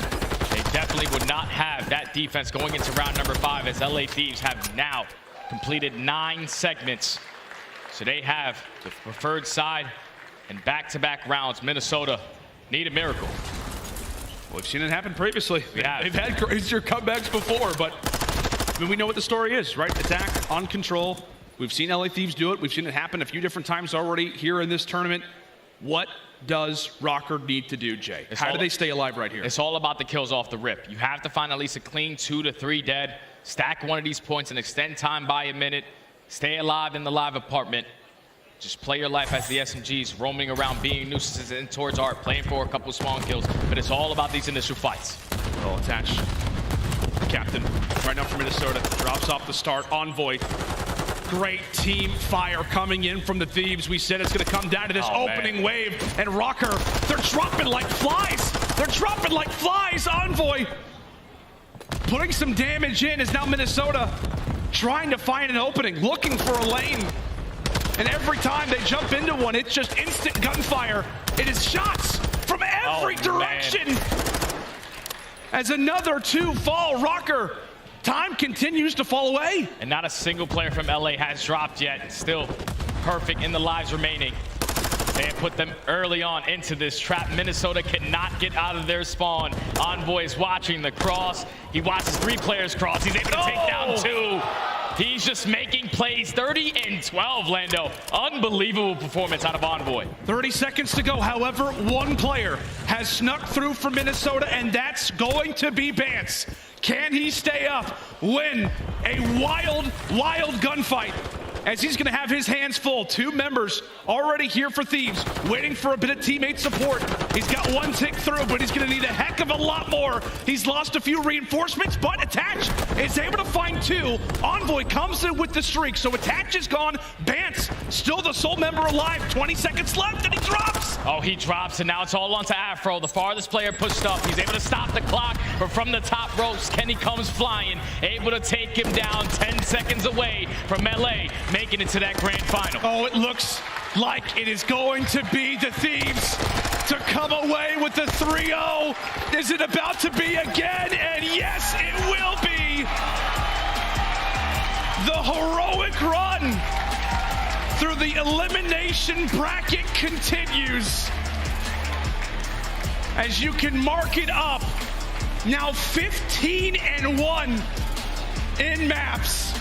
they definitely would not have that defense going into round number 5, as LA Thieves have now completed 9 segments. So they have the preferred side, and back-to-back rounds. Minnesota need a miracle. We've seen it happen previously. Yeah. They've had crazier comebacks before, but I mean, we know what the story is, right? Attack, on control. We've seen LA Thieves do it. We've seen it happen a few different times already here in this tournament. What does Rocker need to do, Jay? How do they stay alive right here? It's all about the kills off the rip. You have to find at least a clean 2 to 3 dead, stack one of these points and extend time by a minute, stay alive in the live apartment. Just play your life as the SMGs, roaming around, being nuisances in towards Art, playing for a couple spawn kills, but it's all about these initial fights. Well, attach. Captain, right now from Minnesota, drops off the start. Envoy. Great team fire coming in from the Thieves. We said it's going to come down to this opening wave, and Rocker, they're dropping like flies. They're dropping like flies. Envoy putting some damage in is now Minnesota trying to find an opening, looking for a lane. And every time they jump into one, it's just instant gunfire. It is shots from every direction. As another 2 fall, Rocker, time continues to fall away. And not a single player from LA has dropped yet. Still perfect in the lives remaining. They have put them early on into this trap. Minnesota cannot get out of their spawn. Envoy is watching the cross. He watches 3 players cross. He's able to take down 2. He's just making plays. 30 and 12, Lando. Unbelievable performance out of Envoy. 30 seconds to go. However, 1 player has snuck through from Minnesota, and that's going to be Bance. Can he stay up, win a wild, wild gunfight? As he's going to have his hands full. 2 members already here for Thieves, waiting for a bit of teammate support. He's got 1 tick through, but he's going to need a heck of a lot more. He's lost a few reinforcements, but Attach is able to find 2. Envoy comes in with the streak, so Attach is gone. Bance, still the sole member alive. 20 seconds left, and he drops. Oh, he drops, and now it's all onto Afro. The farthest player pushed up. He's able to stop the clock, but from the top ropes, Kenny comes flying, able to take him down 10 seconds away from LA. Making it to that grand final. Oh, it looks like it is going to be the Thieves to come away with the 3-0. Is it about to be again? And yes, it will be. The heroic run through the elimination bracket continues. As you can mark it up, now 15-1 in maps.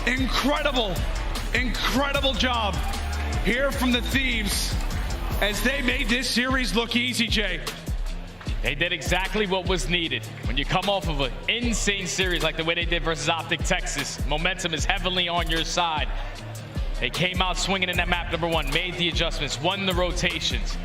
Incredible, incredible job here from the Thieves as they made this series look easy, Jay. They did exactly what was needed. When you come off of an insane series like the way they did versus Optic Texas, momentum is heavily on your side. They came out swinging in that map number 1, made the adjustments, won the rotations.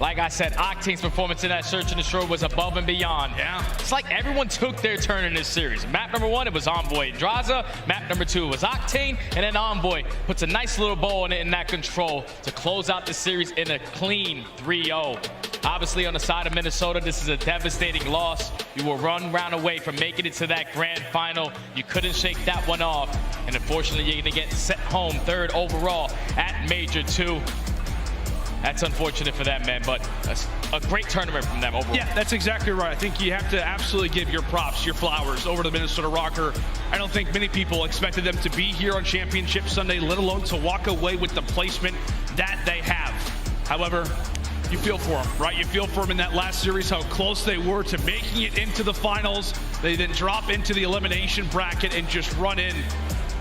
Like I said, Octane's performance in that Search and Destroy was above and beyond. Yeah. It's like everyone took their turn in this series. Map number 1, it was Envoy and Draza. Map number 2, it was Octane. And then Envoy puts a nice little bow on it in that control to close out the series in a clean 3-0. Obviously, on the side of Minnesota, this is a devastating loss. You were one round away from making it to that grand final. You couldn't shake that one off. And unfortunately, you're going to get sent home 3rd overall at Major 2. That's unfortunate for them, man, but a great tournament from them overall. Yeah, that's exactly right. I think you have to absolutely give your props, your flowers over to the Minnesota Rocker. I don't think many people expected them to be here on Championship Sunday, let alone to walk away with the placement that they have. However, you feel for them, right? You feel for them in that last series, how close they were to making it into the finals. They then drop into the elimination bracket and just run in.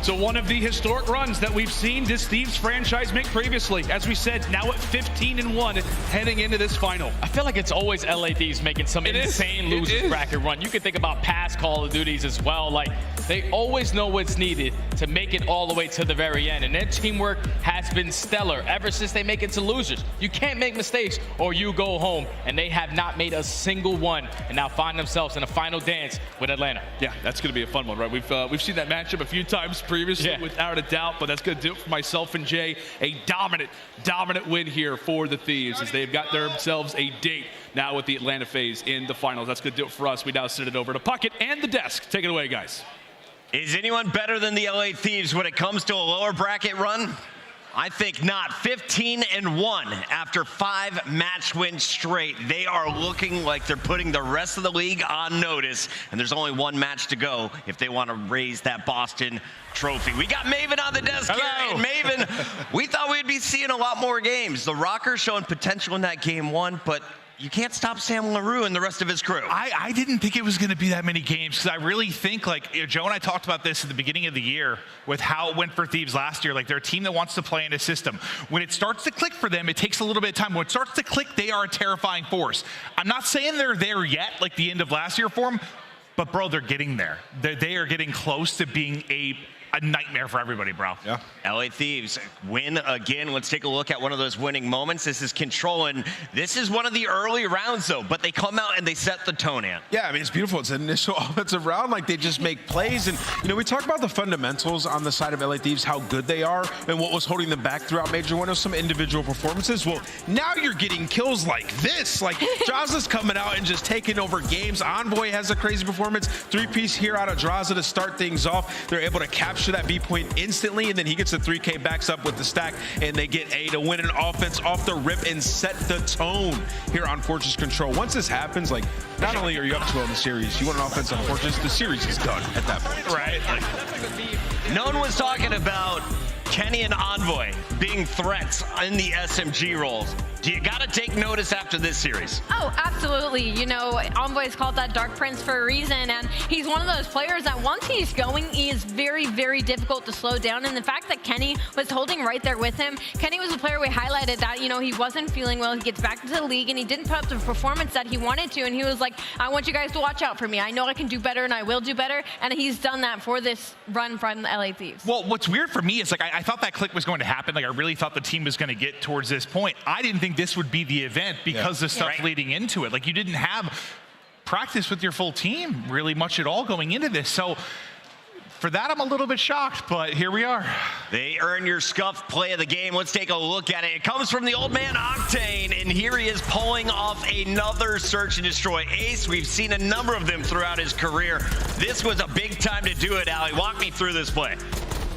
So one of the historic runs that we've seen this Thieves franchise make previously. As we said, now at 15-1 heading into this final. I feel like it's always LA Thieves making some insane losers bracket run. You can think about past Call of Duties as well. Like, they always know what's needed to make it all the way to the very end. And their teamwork has been stellar ever since they make it to losers. You can't make mistakes or you go home. And they have not made a single one and now find themselves in a final dance with Atlanta. Yeah, that's going to be a fun one, right? We've seen that matchup a few times previously, without a doubt, but that's going to do it for myself and Jay. A dominant win here for the Thieves as they've got themselves a date now with the Atlanta FaZe in the finals. That's going to do it for us. We now send it over to Puckett and the desk. Take it away, guys. Is anyone better than the LA Thieves when it comes to a lower bracket run? I think not. 15-1 after 5 match wins straight. They are looking like they're putting the rest of the league on notice, and there's only 1 match to go if they want to raise that Boston trophy. We got Maven on the desk here, and Maven, we thought we'd be seeing a lot more games. The Rockers showing potential in that game 1, but you can't stop Sam LaRue and the rest of his crew. I didn't think it was going to be that many games because I really think, like, Joe and I talked about this at the beginning of the year with how it went for Thieves last year. Like, they're a team that wants to play in a system. When it starts to click for them, it takes a little bit of time. When it starts to click, they are a terrifying force. I'm not saying they're there yet, like the end of last year for them, but, bro, they're getting there. They are getting close to being a nightmare for everybody, bro. Yeah. LA Thieves win again. Let's take a look at one of those winning moments. This is Control, and this is one of the early rounds, though, but they come out and they set the tone, Ant. Yeah, I mean, it's beautiful. It's an initial offensive round. Like, they just make plays. And, you know, we talk about the fundamentals on the side of LA Thieves, how good they are, and what was holding them back throughout Major 1 of some individual performances. Well, now you're getting kills like this. Like, Draza's coming out and just taking over games. Envoy has a crazy performance. 3-piece here out of Draza to start things off. They're able to capture that B point instantly, and then he gets the 3K, backs up with the stack, and they get A to win an offense off the rip and set the tone here on Fortress Control. Once this happens, like, not only are you up 2-0 in the series, you want an offense on Fortress, the series is done at that point. Right. No one was talking about Kenny and Envoy being threats in the SMG roles. Do you got to take notice after this series? Oh, absolutely. You know, Envoy's called that Dark Prince for a reason, and he's one of those players that once he's going, he is very, very difficult to slow down. And the fact that Kenny was holding right there with him, Kenny was a player we highlighted that, you know, he wasn't feeling well. He gets back into the league, and he didn't put up the performance that he wanted to, and he was like, I want you guys to watch out for me. I know I can do better, and I will do better, and he's done that for this run from the LA Thieves. Well, what's weird for me is, like, I thought that click was going to happen. Like, I really thought the team was going to get towards this point. I didn't think this would be the event because the stuff leading into it. Like, you didn't have practice with your full team really much at all going into this. So for that, I'm a little bit shocked, but here we are. They earn your scuffed play of the game. Let's take a look at it. It comes from the old man Octane, and here he is pulling off another search and destroy ace. We've seen a number of them throughout his career. This was a big time to do it, Ali. Walk me through this play.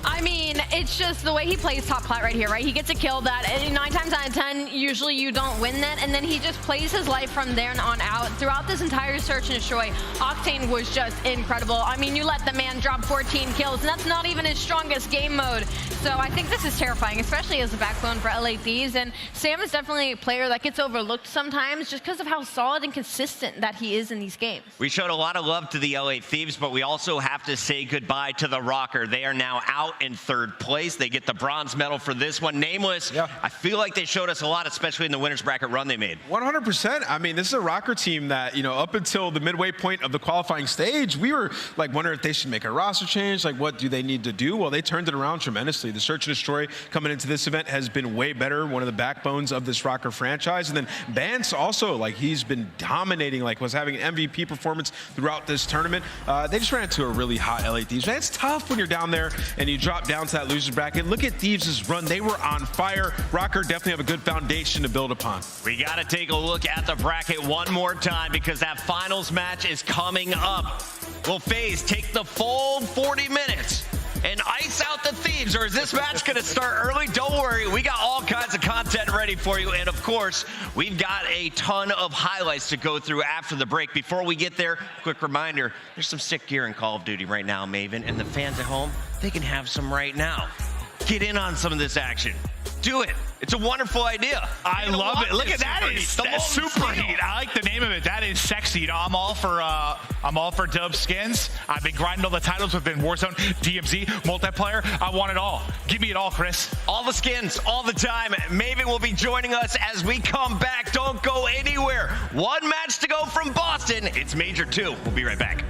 I mean, it's just the way he plays top plat right here, right? He gets a kill that, and 9 times out of 10, usually you don't win that, and then he just plays his life from there on out. Throughout this entire search and destroy, Octane was just incredible. I mean, you let the man drop 14 kills, and that's not even his strongest game mode. So I think this is terrifying, especially as a backbone for LA Thieves, and Sam is definitely a player that gets overlooked sometimes just because of how solid and consistent that he is in these games. We showed a lot of love to the LA Thieves, but we also have to say goodbye to the Rocker. They are now out in 3rd place. They get the bronze medal for this one. Nameless, I feel like they showed us a lot, especially in the winners bracket run they made. 100%. I mean, this is a Rocker team that, you know, up until the midway point of the qualifying stage, we were like wondering if they should make a roster change. Like, what do they need to do? Well, they turned it around tremendously. The search and destroy coming into this event has been way better. One of the backbones of this Rocker franchise. And then Bance also, like, he's been dominating, like, was having an MVP performance throughout this tournament. They just ran into a really hot LA Thieves. Man, it's tough when you're down there and you drop down to that loser's bracket. Look at Thieves' run. They were on fire. Rocker definitely have a good foundation to build upon. We got to take a look at the bracket one more time because that finals match is coming up. Will FaZe take the full 40 minutes and ice out the Thieves, or is this match going to start early? Don't worry, we got all kinds of content ready for you, and of course, we've got a ton of highlights to go through after the break. Before we get there, quick reminder, there's some sick gear in Call of Duty right now, Maven, and the fans at home, they can have some right now. Get in on some of this action. Do it. It's a wonderful idea. I love it. Look at that. That's super heat. I like the name of it. That is sexy. You know, I'm all for dub skins. I've been grinding all the titles within Warzone, DMZ, multiplayer. I want it all. Give me it all, Chris. All the skins, all the time. Maven will be joining us as we come back. Don't go anywhere. One match to go from Boston. It's Major 2. We'll be right back.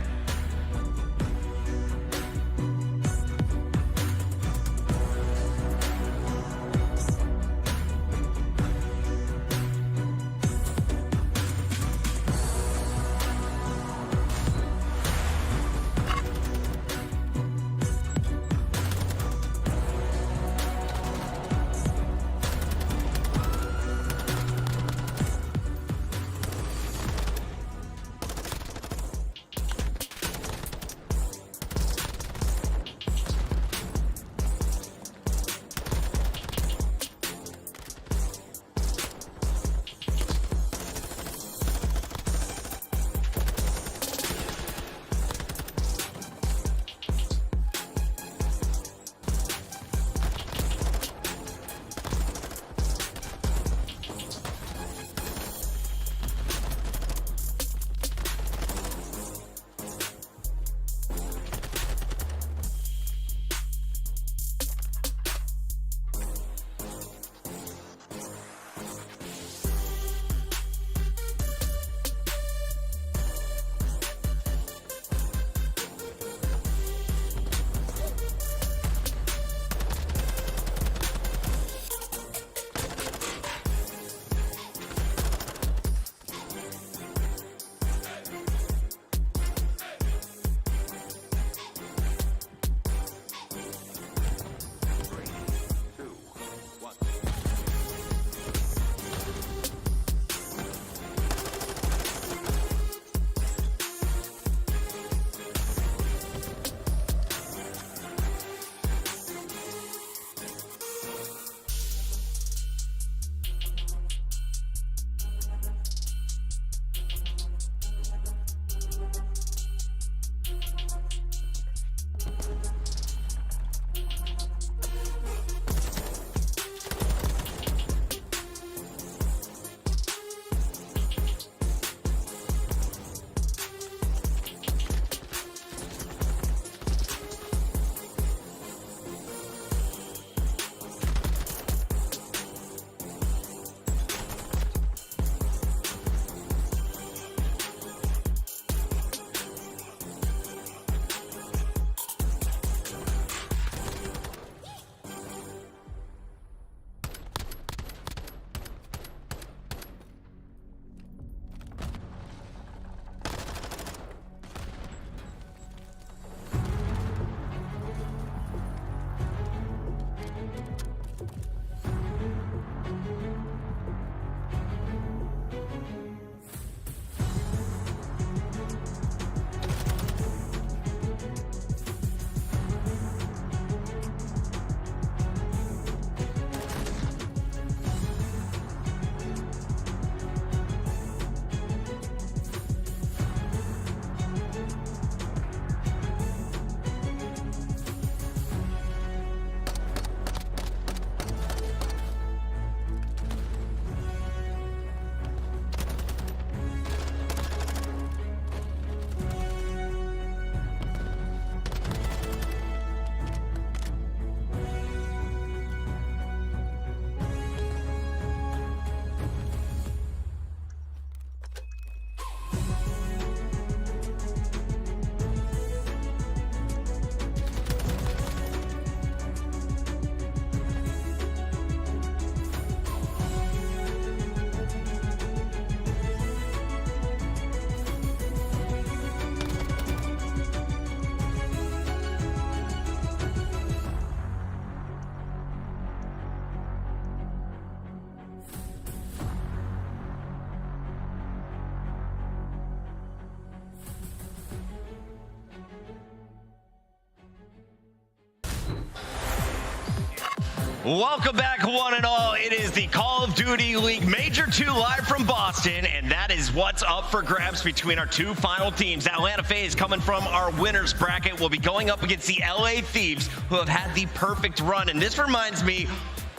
Welcome back, one and all. It is the Call of Duty League Major 2 live from Boston, and that is what's up for grabs between our two final teams. Atlanta FaZe, coming from our winners bracket, will be going up against the LA Thieves, who have had the perfect run. And this reminds me,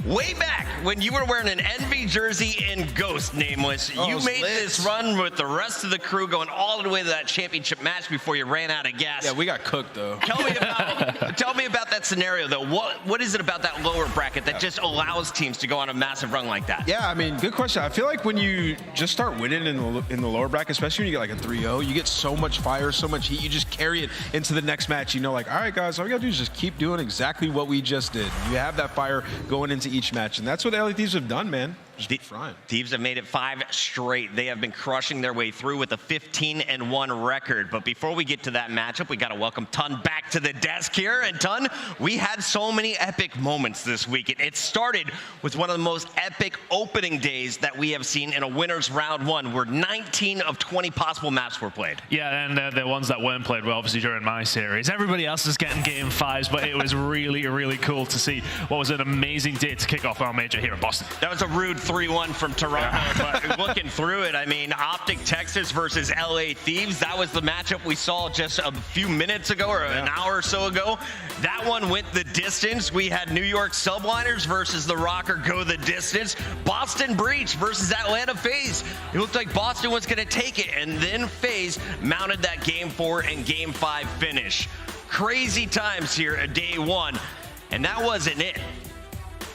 way back when you were wearing an Envy jersey in Ghost, Nameless, you made this run with the rest of the crew, going all the way to that championship match before you ran out of gas. Yeah, we got cooked, though. Tell me about that scenario, though. What is it about that lower bracket that just allows teams to go on a massive run like that? Yeah, I mean, good question. I feel like when you just start winning in the lower bracket, especially when you get like a 3-0, you get so much fire, so much heat, you just carry it into the next match. You know, like, all right, guys, all we got to do is just keep doing exactly what we just did. You have that fire going into each match, and that's what the LA Thieves have done, man. Thieves have made it 5 straight. They have been crushing their way through with a 15-1 record. But before we get to that matchup, we got to welcome Tun back to the desk here. And Tun, we had so many epic moments this week. It started with one of the most epic opening days that we have seen in a winners round 1, where 19 of 20 possible maps were played. Yeah, and the ones that weren't played were obviously during my series. Everybody else is getting game 5s, but it was really, really cool to see what was an amazing day to kick off our major here in Boston. That was a rude 3-1 from Toronto, but looking through it, I mean, Optic Texas versus LA Thieves, that was the matchup we saw just a few minutes ago, or an hour or so ago. That one went the distance. We had New York Subliners versus the Rocker go the distance. Boston Breach versus Atlanta FaZe. It looked like Boston was going to take it, and then FaZe mounted that Game 4 and Game 5 finish. Crazy times here at day 1, and that wasn't it.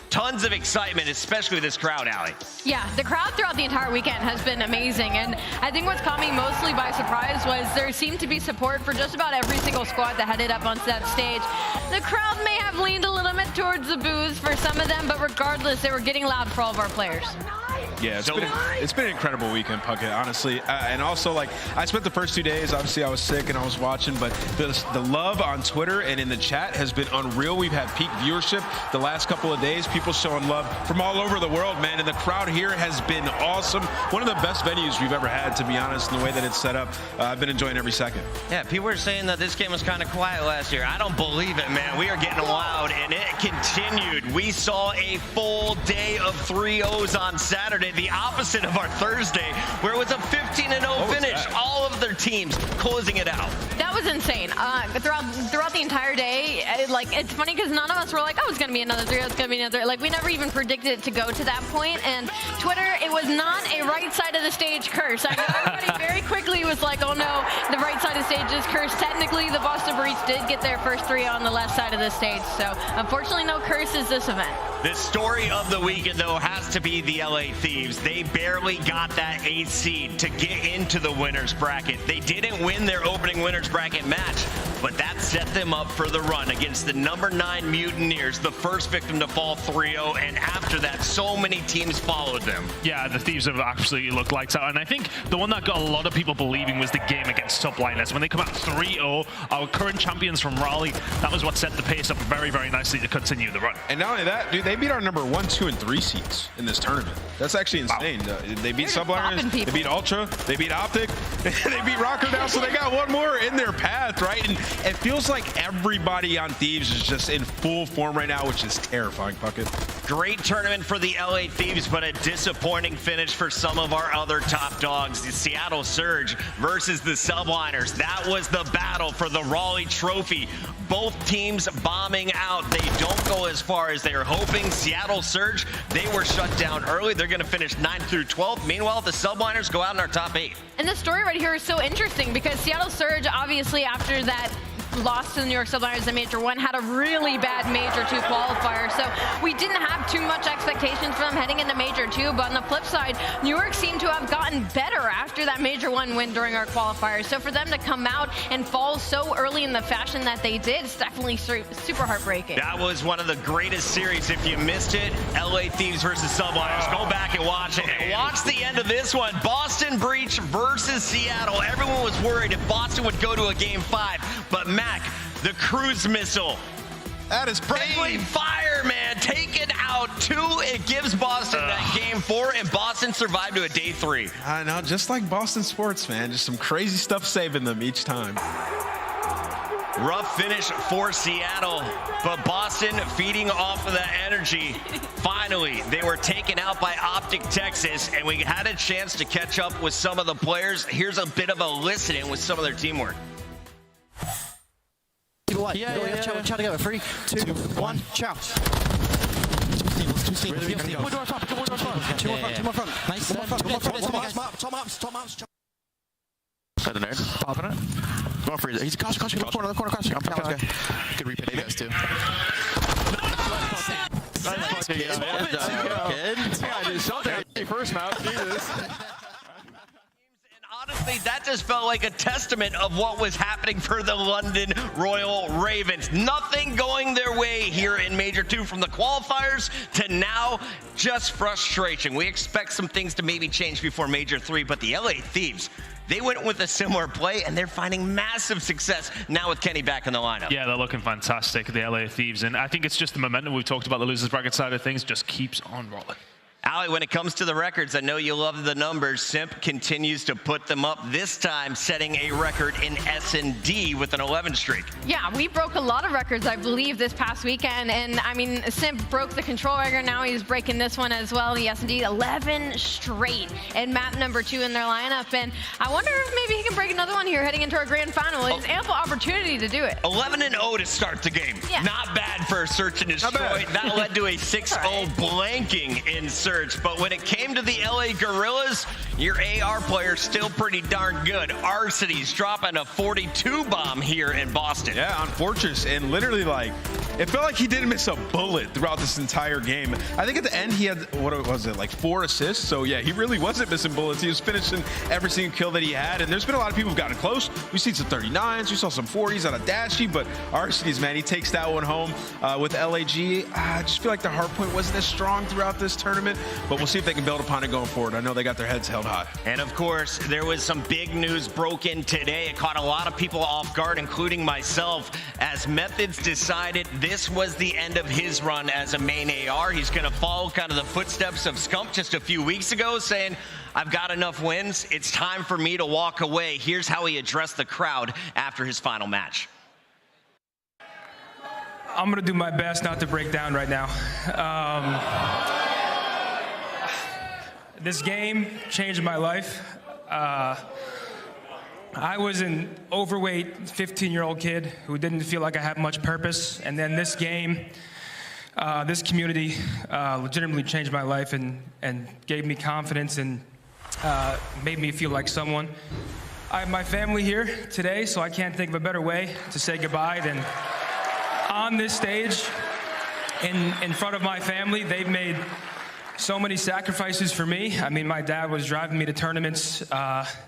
Tons of excitement, especially this crowd, Allie. Yeah, the crowd throughout the entire weekend has been amazing, and I think what's caught me mostly by surprise was there seemed to be support for just about every single squad that headed up onto that stage. The crowd may have leaned a little bit towards the boos for some of them, but regardless, they were getting loud for all of our players. Yeah, it's been an incredible weekend, Puckett, honestly. And also, like, I spent the first 2 days, obviously I was sick and I was watching, but the love on Twitter and in the chat has been unreal. We've had peak viewership the last couple of days, people showing love from all over the world, man, and the crowd here has been awesome. One of the best venues we've ever had, to be honest, in the way that it's set up. I've been enjoying every second. Yeah, people were saying that this game was kind of quiet last year. I don't believe it, man. We are getting loud, and it continued. We saw a full day of 3-0s on Saturday, the opposite of our Thursday, where it was a 15-0 finish. All of their teams closing it out. That was insane. Throughout the entire day, it's funny because none of us were like, oh, it's going to be another 3-0, it's going to be another. Like, we never even predicted it to go to that point. And Twitter, it was not a right side of the stage curse. I know everybody very quickly was like, oh no, the right side of the stage is cursed. Technically, the Boston Breach did get their first 3 on the left side of the stage. So unfortunately, no curses this event. The story of the weekend, though, has to be the LA Thieves. They barely got that 8th seed to get into the winners bracket. They didn't win their opening winners bracket match, but that set them up for the run against the number 9 Mutineers, the first victim to fall 3-0, and after that, so many teams followed them. Yeah, the Thieves have absolutely looked lights out, and I think the one that got a lot of people believing was the game against Subliners. When they come out 3-0, our current champions from Raleigh, that was what set the pace up very, very nicely to continue the run. And not only that, dude, they beat our number 1, 2, and 3 seeds in this tournament. That's actually insane. Wow. They beat Subliners, they beat Ultra, they beat Optic, they beat Rocker now, so they got one more in their path, right? And it feels like everybody on Thieves is just in full form right now, which is terrifying, Puckett. Great tournament for the LA Thieves, but a disappointing finish for some of our other top dogs. The Seattle Surge versus the Subliners. That was the battle for the Raleigh Trophy. Both teams bombing out. They don't go as far as they were hoping. Seattle Surge, they were shut down early. They're going to finish 9th through 12th. Meanwhile, the Subliners go out in our top 8. And this story right here is so interesting because Seattle Surge, obviously, after that lost to the New York Subliners in Major 1, had a really bad Major 2 qualifier. So we didn't have too much expectations for them heading into Major 2. But on the flip side, New York seemed to have gotten better after that Major 1 win during our qualifier. So for them to come out and fall so early in the fashion that they did, it's definitely super heartbreaking. That was one of the greatest series. If you missed it, LA Thieves versus Subliners. Go back and watch it. And watch the end of this one. Boston Breach versus Seattle. Everyone was worried if Boston would go to a Game 5, but Mac, the cruise missile. That is friendly fire, man. Taken out 2. It gives Boston that Game 4, and Boston survived to a day 3. I know, just like Boston sports, man. Just some crazy stuff saving them each time. Rough finish for Seattle, but Boston feeding off of that energy. Finally, they were taken out by Optic Texas, and we had a chance to catch up with some of the players. Here's a bit of a listen-in with some of their teamwork. Chow together. 3, 2, 1, chow. Two steamers. Two more front. Two more front. Nice. Top ups. Side the nerd. Popping it. Going for it. He's crossing. Corner. Crossing. I'm proud. Good replay, guys, too. Nice kid. First mount. Jesus. Honestly, that just felt like a testament of what was happening for the London Royal Ravens. Nothing going their way here in Major 2 from the qualifiers to now just frustration. We expect some things to maybe change before Major 3, but the LA Thieves, they went with a similar play, and they're finding massive success now with Kenny back in the lineup. Yeah, they're looking fantastic, the LA Thieves, and I think it's just the momentum we've talked about, the losers bracket side of things, just keeps on rolling. Ali, when it comes to the records, I know you love the numbers. Simp continues to put them up, this time setting a record in S&D with an 11 streak. Yeah, we broke a lot of records, I believe, this past weekend. And, I mean, Simp broke the control record. Now he's breaking this one as well, the S&D, 11 straight and map number 2 in their lineup. And I wonder if maybe he can break another one here heading into our grand final. There's ample opportunity to do it. 11-0 to start the game. Yeah. Not bad for a search and destroy. That led to a 6-0 blanking in search. But when it came to the LA Gorillas, your AR player's still pretty darn good. Arcitys dropping a 42 bomb here in Boston. Yeah, on Fortress, and literally, like, it felt like he didn't miss a bullet throughout this entire game. I think at the end he had, what was it, like 4 assists? So yeah, he really wasn't missing bullets. He was finishing every single kill that he had, and there's been a lot of people who've gotten close. We've seen some 39s, we saw some 40s on a Dashy, but Arcitys, man, he takes that one home with LAG. I just feel like the Hardpoint wasn't as strong throughout this tournament, but we'll see if they can build upon it going forward. I know they got their heads held high. And of course, there was some big news broken today. It caught a lot of people off guard, including myself, as Methods decided this was the end of his run as a main AR. He's going to follow kind of the footsteps of Scump just a few weeks ago, saying, I've got enough wins. It's time for me to walk away. Here's how he addressed the crowd after his final match. I'm going to do my best not to break down right now. This game changed my life. I was an overweight 15-year-old kid who didn't feel like I had much purpose. And then this game, this community legitimately changed my life and gave me confidence and made me feel like someone. I have my family here today, so I can't think of a better way to say goodbye than on this stage in front of my family. They've made so many sacrifices for me. I mean, my dad was driving me to tournaments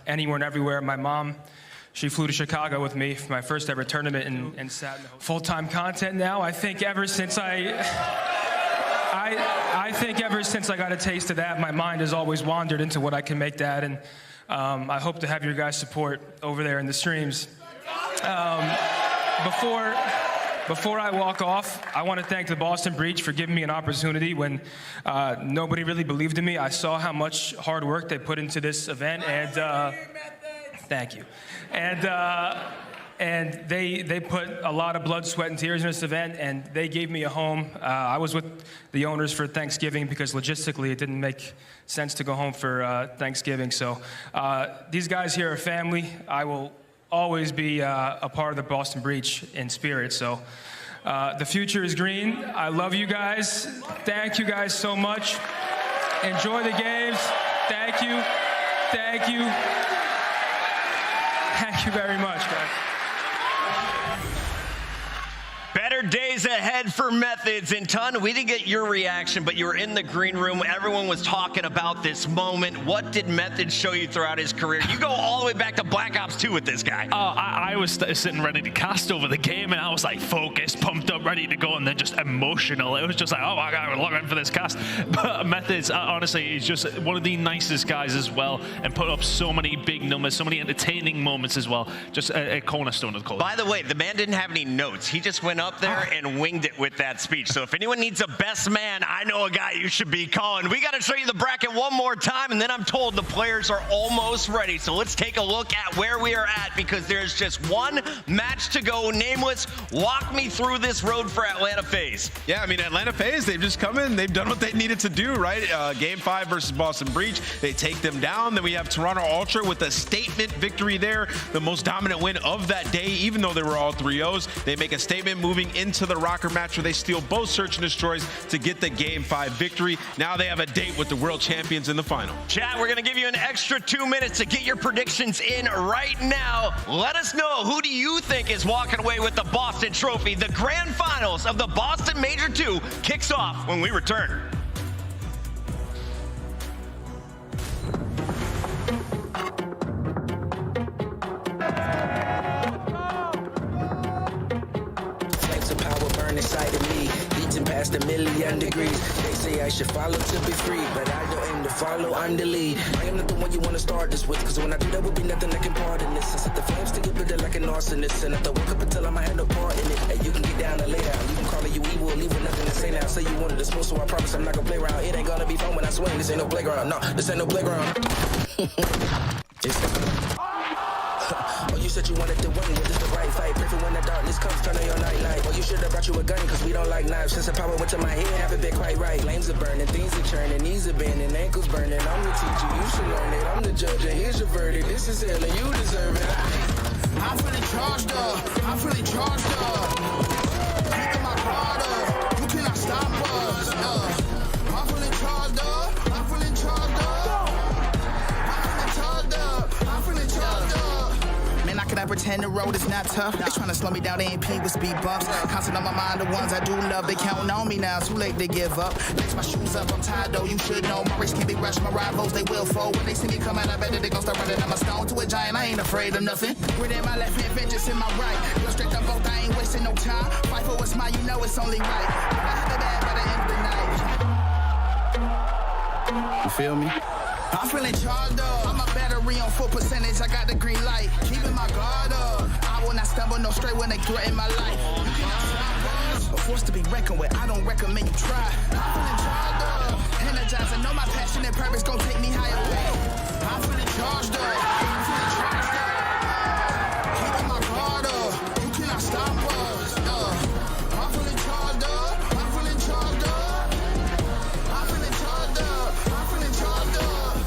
anywhere and everywhere. My mom, she flew to Chicago with me for my first ever tournament and sat in full-time content now. I think ever since I got a taste of that, my mind has always wandered into what I can make that, and I hope to have your guys' support over there in the streams. Before I walk off, I want to thank the Boston Breach for giving me an opportunity when nobody really believed in me. I saw how much hard work they put into this event, and thank you. And they put a lot of blood, sweat, and tears in this event, and they gave me a home. I was with the owners for Thanksgiving because logistically it didn't make sense to go home for Thanksgiving. So these guys here are family. I will always be a part of the Boston Breach in spirit. So the future is green. I love you guys. Thank you guys so much. Enjoy the games. Thank you. Thank you. Thank you very much, guys. Better days ahead for Methods. And Ton, we didn't get your reaction, but you were in the green room. Everyone was talking about this moment. What did Methods show you throughout his career? You go all the way back to Black Ops 2 with this guy. I was sitting ready to cast over the game, and I was like focused, pumped up, ready to go, and then just emotional. It was just like, oh my God, we're locked in for this cast. But Methods, honestly, he's just one of the nicest guys as well, and put up so many big numbers, so many entertaining moments as well. Just a cornerstone of the college. By the way, the man didn't have any notes. He just went up there and winged it with that speech. So if anyone needs a best man, I know a guy you should be calling. We got to show you the bracket one more time, and then I'm told the players are almost ready. So let's take a look at where we are at, because there's just one match to go. Nameless, walk me through this road for Atlanta FaZe. Yeah, I mean, Atlanta FaZe, they've just come in. They've done what they needed to do, right? Game 5 versus Boston Breach. They take them down. Then we have Toronto Ultra with a statement victory there. The most dominant win of that day, even though they were all 3-0s. They make a statement moving into the Rocker match where they steal both Search and Destroys to get the Game 5 victory. Now they have a date with the world champions in the final. Chat, we're going to give you an extra 2 minutes to get your predictions in right now. Let us know, who do you think is walking away with the Boston Trophy? The grand finals of the Boston Major 2 kicks off when we return. Inside of me, reaching past 1,000,000 degrees. They say I should follow to be free, but I don't aim to follow, I'm the lead. I am not the one you want to start this with, because when I do that would be nothing that can pardon this. I set the flames to get bitter like an arsonist, and I don't wake up until I'm had no part in it. Hey, you can get down and lay down, you can call it you evil, leave with nothing to say now. Say you wanted to smoke, so I promise I'm not gonna play around. It ain't gonna be fun when I swing, this ain't no playground, no, this ain't no playground. Oh, you said you wanted to win, well, this the right fight. Pray for when the darkness comes, turn on your nightlight. Well, you should have brought you a gun, cause we don't like knives. Since the power went to my head, haven't been quite right. Flames are burning, things are churning, knees are bending, ankles burning. I'm the teacher, you should learn it. I'm the judge, and here's your verdict. This is hell, and you deserve it. I'm feeling charged up, I'm feeling charged up. Keeping my guard up, you cannot stop us. I'm feeling charged up, I'm feeling charged up. I'm feeling charged up, I'm feeling charged up. Man, I cannot pretend the road is not tough. They trying to slow me down, they ain't pee with speed bumps. Constant on my mind, the ones I do love, they counting on me now. Too late to give up. Lace my shoes up, I'm tired though, you should know. My race can't be rushed, my rivals, they will fold. When they see me come out, I bet that they gon' start running. I'm a stone to a giant, I ain't afraid of nothing. Grit in my left hand, vengeance in my right. Go straight up both, I ain't wasting no time. Fight for what's mine, you know it's only right. But I have it bad by the end of the night. You feel me? I'm feeling charged up. I'm a battery on full percentage. I got the green light. Keeping my guard up. I will not stumble no straight when they threaten my life. You cannot stop us. A force to be reckoned with. I don't recommend you try. I'm feeling charged up. Energized. I know my passion and purpose gon' take me higher. I'm feeling charged up. I'm feeling charged up. Keeping my guard up. You cannot stop us. I'm feeling charged up. I'm feeling charged up. I'm feeling charged up. I'm feeling charged up.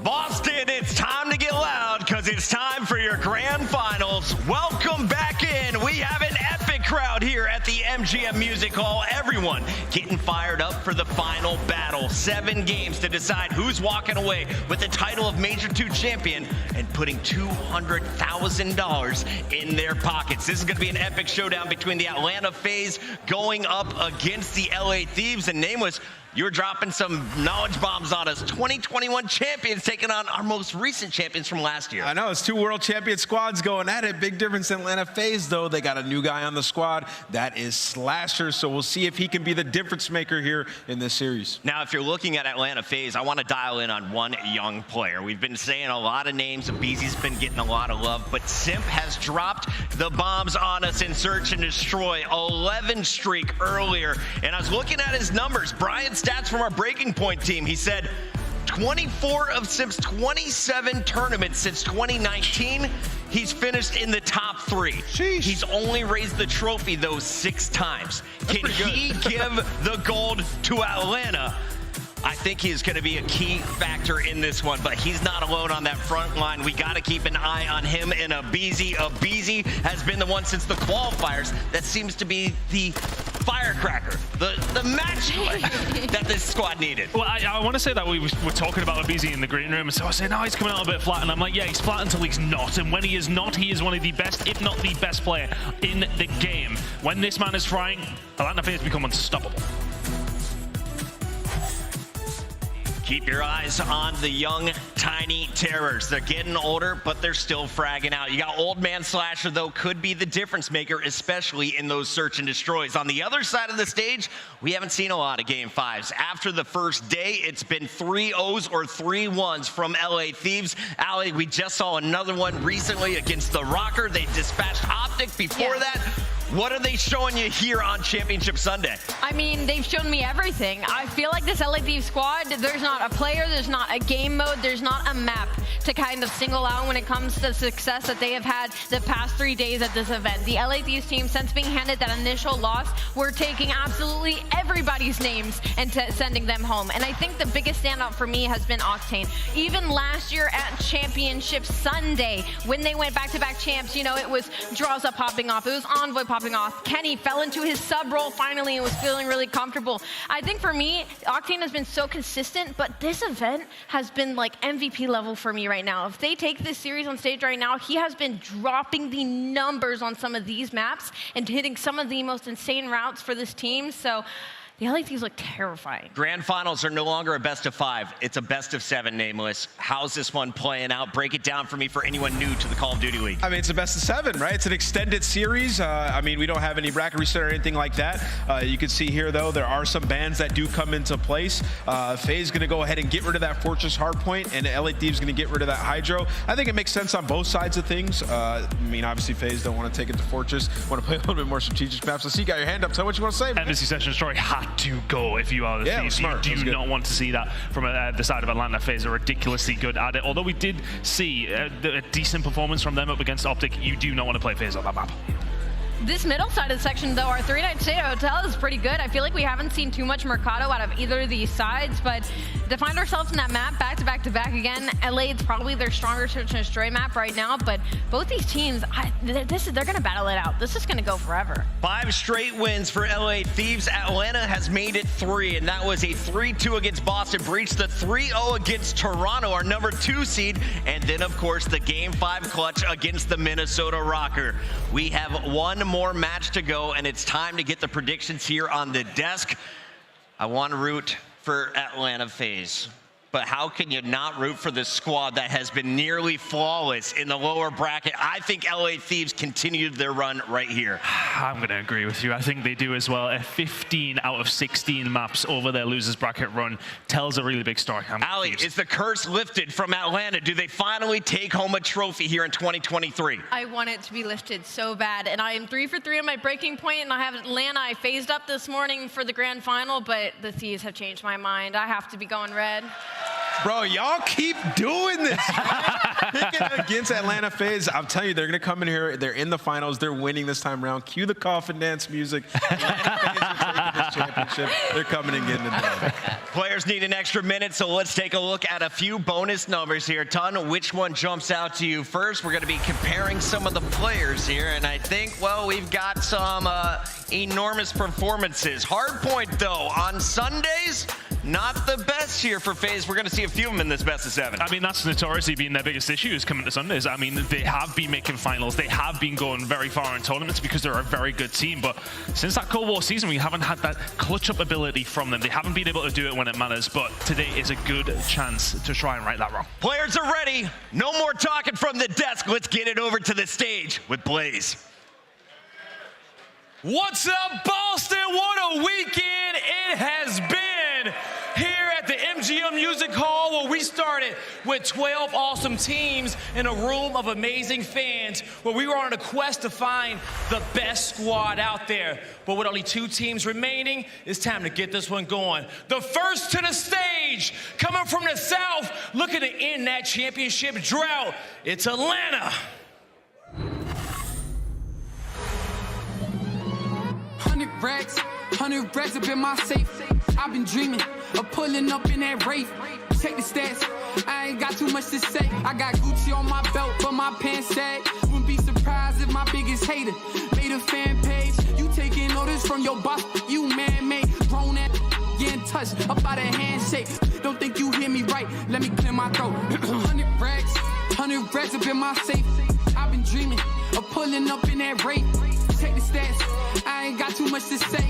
Boston, it's time to get loud, because it's time for your grand finals. Welcome back in. We have an epic crowd here at the MGM Music Hall. Everyone getting fired up for the final battle. 7 games to decide who's walking away with the title of Major 2 champion and putting $200,000 in their pockets. This is going to be an epic showdown between the Atlanta FaZe going up against the LA Thieves. And Nameless, you're dropping some knowledge bombs on us. 2021 champions taking on our most recent champions from last year. I know, it's 2 world champion squads going at it. Big difference in Atlanta FaZe, though. They got a new guy on the squad. That is Slasher, so we'll see if he can be the difference maker here in this series. Now, if you're looking at Atlanta FaZe, I want to dial in on one young player. We've been saying a lot of names. Beezy's been getting a lot of love, but Simp has dropped the bombs on us in Search and Destroy. 11 streak earlier, and I was looking at his numbers. Brian's stats from our Breaking Point team. He said 24 of Simp's 27 tournaments since 2019, he's finished in the top 3. Sheesh. He's only raised the trophy those 6 times. Can he give the gold to Atlanta? I think he's going to be a key factor in this one, but he's not alone on that front line. We got to keep an eye on him and Abeezy. Abeezy has been the one since the qualifiers that seems to be the firecracker, the match that this squad needed. Well, I want to say that we were talking about Abeezy in the green room, so I said, no, he's coming out a bit flat, and I'm like, yeah, he's flat until he's not, and when he is not, he is one of the best, if not the best player in the game. When this man is frying, Atlanta FaZe become unstoppable. Keep your eyes on the young, tiny terrors. They're getting older, but they're still fragging out. You got Old Man Slasher, though, could be the difference maker, especially in those search and destroys. On the other side of the stage, we haven't seen a lot of Game 5s. After the first day, it's been 3-0s or 3-1s from LA Thieves. Allie, we just saw another one recently against the Rocker. They dispatched Optic before that. What are they showing you here on Championship Sunday? I mean, they've shown me everything. I feel like this LA Thieves squad, there's not a player, there's not a game mode, there's not a map to kind of single out when it comes to the success that they have had the past 3 days at this event. The LA Thieves team, since being handed that initial loss, we're taking absolutely everybody's names and sending them home. And I think the biggest standout for me has been Octane. Even last year at Championship Sunday, when they went back-to-back champs, you know, it was Drawza popping off, it was Envoy popping off. Kenny fell into his sub role finally and was feeling really comfortable. I think for me, Octane has been so consistent, but this event has been like MVP level for me right now. If they take this series on stage right now, he has been dropping the numbers on some of these maps and hitting some of the most insane routes for this team. So the LA Thieves look terrifying. Grand finals are no longer a best of 5. It's a best of 7, Nameless. How's this one playing out? Break it down for me for anyone new to the Call of Duty League. I mean, it's a best of 7, right? It's an extended series. I mean, we don't have any bracket reset or anything like that. You can see here, though, there are some bans that do come into place. FaZe going to go ahead and get rid of that Fortress Hardpoint, and LA Thieves going to get rid of that Hydro. I think it makes sense on both sides of things. I mean, obviously, FaZe don't want to take it to Fortress, want to play a little bit more strategic maps. I see you got your hand up. Tell what you want to say. Embassy Session Story had to go if you are the Thieves. You do not want to see that from the side of Atlanta. FaZe are ridiculously good at it. Although we did see a decent performance from them up against Optic, you do not want to play FaZe on that map. This middle side of the section, though, our 3-night stay hotel is pretty good. I feel like we haven't seen too much Mercado out of either of these sides, but to find ourselves in that map back-to-back again, LA, it's probably their stronger search and destroy map right now, but both these teams, they're going to battle it out. This is going to go forever. 5 straight wins for LA Thieves. Atlanta has made it 3, and that was a 3-2 against Boston Breach, the 3-0 against Toronto, our number 2 seed, and then, of course, the Game 5 clutch against the Minnesota Rocker. We have one more match to go, and it's time to get the predictions here on the desk. I want to root for Atlanta FaZe, but how can you not root for the squad that has been nearly flawless in the lower bracket? I think LA Thieves continued their run right here. I'm going to agree with you. I think they do as well. 15 out of 16 maps over their losers bracket run tells a really big story. Ali, is the curse lifted from Atlanta? Do they finally take home a trophy here in 2023? I want it to be lifted so bad, and I am 3 for 3 on my breaking point, and I have Atlanta. I phased up this morning for the grand final, but the Thieves have changed my mind. I have to be going red. Bro, y'all keep doing this, right? Picking against Atlanta FaZe. I'm telling you, they're going to come in here. They're in the finals. They're winning this time around. Cue the coffin dance music. Atlanta FaZe are taking this championship. They're coming and getting it done. Players need an extra minute, so let's take a look at a few bonus numbers here. Ton, which one jumps out to you first? We're going to be comparing some of the players here, and I think, well, we've got some enormous performances. Hardpoint, though, on Sundays, not the best here for FaZe. We're going to see a few of them in this best of 7. I mean, that's notoriously been their biggest issue is coming to Sundays. I mean, they have been making finals. They have been going very far in tournaments because they're a very good team. But since that Cold War season, we haven't had that clutch-up ability from them. They haven't been able to do it when it matters. But today is a good chance to try and right that wrong. Players are ready. No more talking from the desk. Let's get it over to the stage with Blaze. What's up, Boston? What a weekend it has been here at the MGM Music Hall, where we started with 12 awesome teams in a room of amazing fans, where we were on a quest to find the best squad out there. But with only 2 teams remaining, it's time to get this one going. The first to the stage, coming from the South, looking to end that championship drought, it's Atlanta. 100 racks up in my safe. I've been dreaming of pulling up in that Wraith. Check the stats, I ain't got too much to say. I got Gucci on my belt, but my pants sag. Wouldn't be surprised if my biggest hater made a fan page. You taking orders from your boss, you man-made. Grown at getting touched up by the handshake. Don't think you hear me right, let me clear my throat. 100 racks up in my safe. I've been dreaming of pulling up in that Wraith. Check the stats, I ain't got too much to say.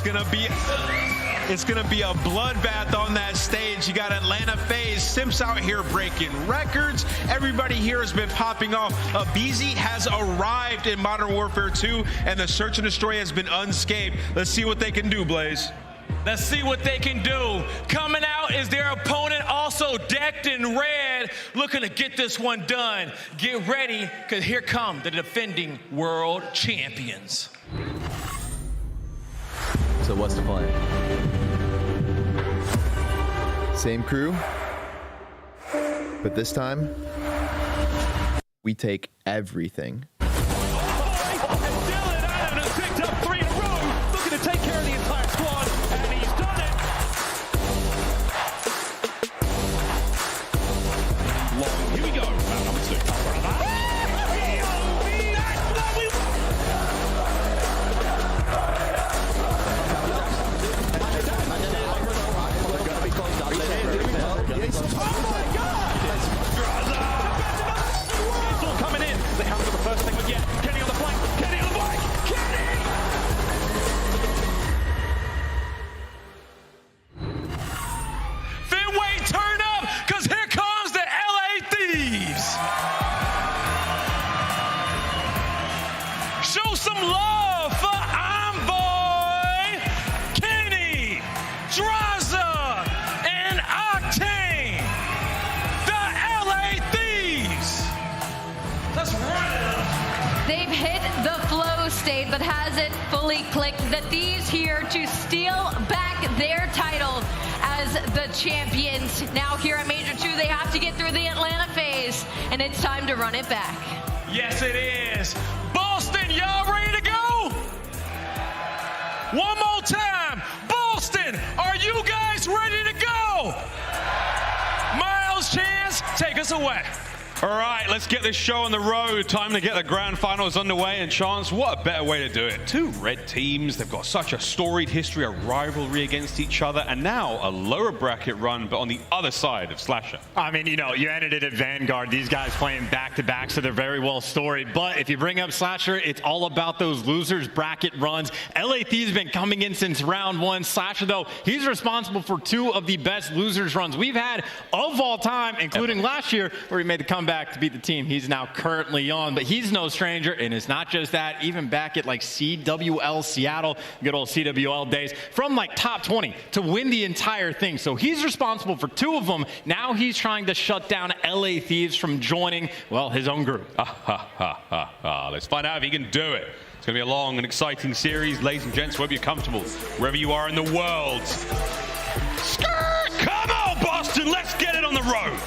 It's gonna be a bloodbath on that stage. You got Atlanta FaZe, Simps out here breaking records. Everybody here has been popping off. BZ has arrived in Modern Warfare 2, and the search and destroy has been unscathed. Let's see what they can do, Blaze. Let's see what they can do. Coming out is their opponent, also decked in red, looking to get this one done. Get ready, because here come the defending world champions. So what's the plan? Same crew, but this time, we take everything. Show some love for Envoy, Kenny, Draza, and Octane, the LA Thieves. Let's run it up. They've hit the flow state, but hasn't fully clicked. The Thieves here to steal back their title as the champions. Now here at Major 2, they have to get through the Atlanta FaZe, and it's time to run it back. Yes, it is. Boston, y'all ready to go? One more time. Boston, are you guys ready to go? Miles Chance, take us away. All right, let's get this show on the road. Time to get the grand finals underway. And Chance, what a better way to do it? Two red teams. They've got such a storied history, a rivalry against each other, and now a lower bracket run, but on the other side of Slasher. I mean, you know, you ended it at Vanguard. These guys playing back-to-back, so they're very well storied. But if you bring up Slasher, it's all about those losers bracket runs. LA Thieves been coming in since round one. Slasher, though, he's responsible for two of the best losers runs we've had of all time, including last year, where he made the comeback to beat the team he's now currently on. But he's no stranger, and it's not just that. Even back at like CWL Seattle, good old CWL days, from like top 20 to win the entire thing. So he's responsible for two of them. Now he's trying to shut down LA Thieves from joining, well, his own group. Let's find out if he can do it. It's going to be a long and exciting series. Ladies and gents, wherever you're comfortable, wherever you are in the world. Skirt! Come on, Boston! Let's get it on the road!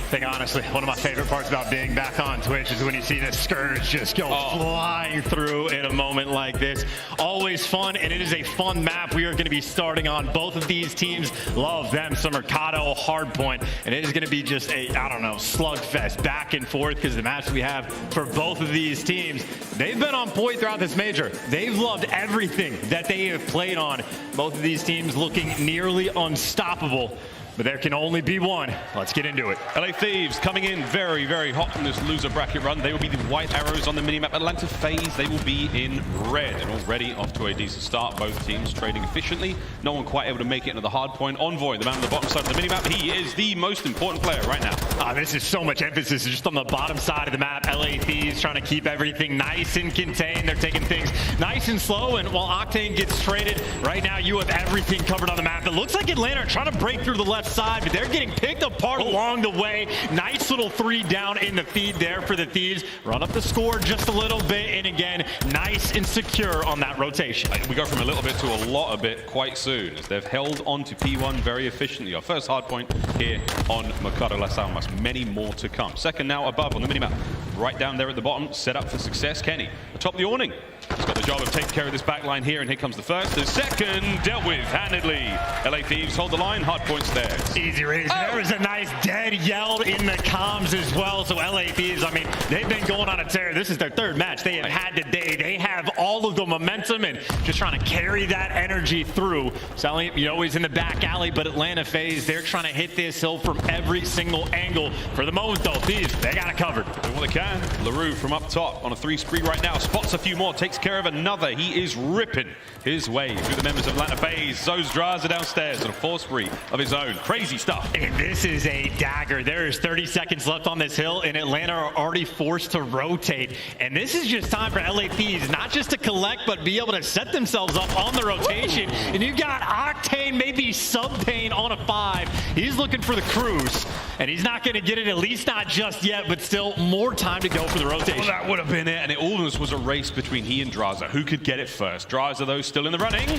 I think honestly, one of my favorite parts about being back on Twitch is when you see the Scourge just go flying through in a moment like this. Always fun, and it is a fun map we are going to be starting on. Both of these teams love them some Mercado Hardpoint, and it is going to be just a, I don't know, slugfest back and forth because the maps we have for both of these teams, they've been on point throughout this major. They've loved everything that they have played on. Both of these teams looking nearly unstoppable. But there can only be one. Let's get into it. LA Thieves coming in very, very hot in this loser bracket run. They will be the white arrows on the minimap. Atlanta FaZe, they will be in red. And already off to a decent start. Both teams trading efficiently. No one quite able to make it into the hard point. Envoy, the man on the bottom side of the minimap, he is the most important player right now. This is so much emphasis just on the bottom side of the map. LA Thieves trying to keep everything nice and contained. They're taking things nice and slow. And while Octane gets traded, right now you have everything covered on the map. It looks like Atlanta are trying to break through the left side, but they're getting picked apart along the way. Nice little 3 down in the feed there for the Thieves. Run up the score just a little bit, and again, nice and secure on that rotation. We go from a little bit to a lot of it quite soon, as they've held on to P1 very efficiently. Our first hard point here on Mercado Las Almas. Many more to come. Second now above on the minimap. Right down there at the bottom, set up for success. Kenny, atop the awning. He's got the job of taking care of this back line here, and here comes the first. The second dealt with handedly. LA Thieves hold the line, hard points there. Easy raise. There was a nice dead yelled in the comms as well. So LA Thieves, I mean, they've been going on a tear. This is their third match they have had today. They have all of the momentum and just trying to carry that energy through. Sally, you know, he's in the back alley, but Atlanta FaZe, they're trying to hit this hill from every single angle. For the moment, though, Thieves, they got it covered. Doing what they can. LaRue from up top on a 3 spree right now. Spots a few more, takes care of another. He is ripping his way through the members of Atlanta FaZe. Zoes Draza downstairs on a force spree of his own. Crazy stuff. And this is a dagger. There is 30 seconds left on this hill, and Atlanta are already forced to rotate. And this is just time for LA Thieves, not just to collect, but be able to set themselves up on the rotation. And you got Octane, maybe Subtane on a 5. He's looking for the cruise, and he's not going to get it, at least not just yet, but still more time to go for the rotation. Well, that would have been it, and it almost was a race between he and Draza. Who could get it first? Draza, though, still in the running.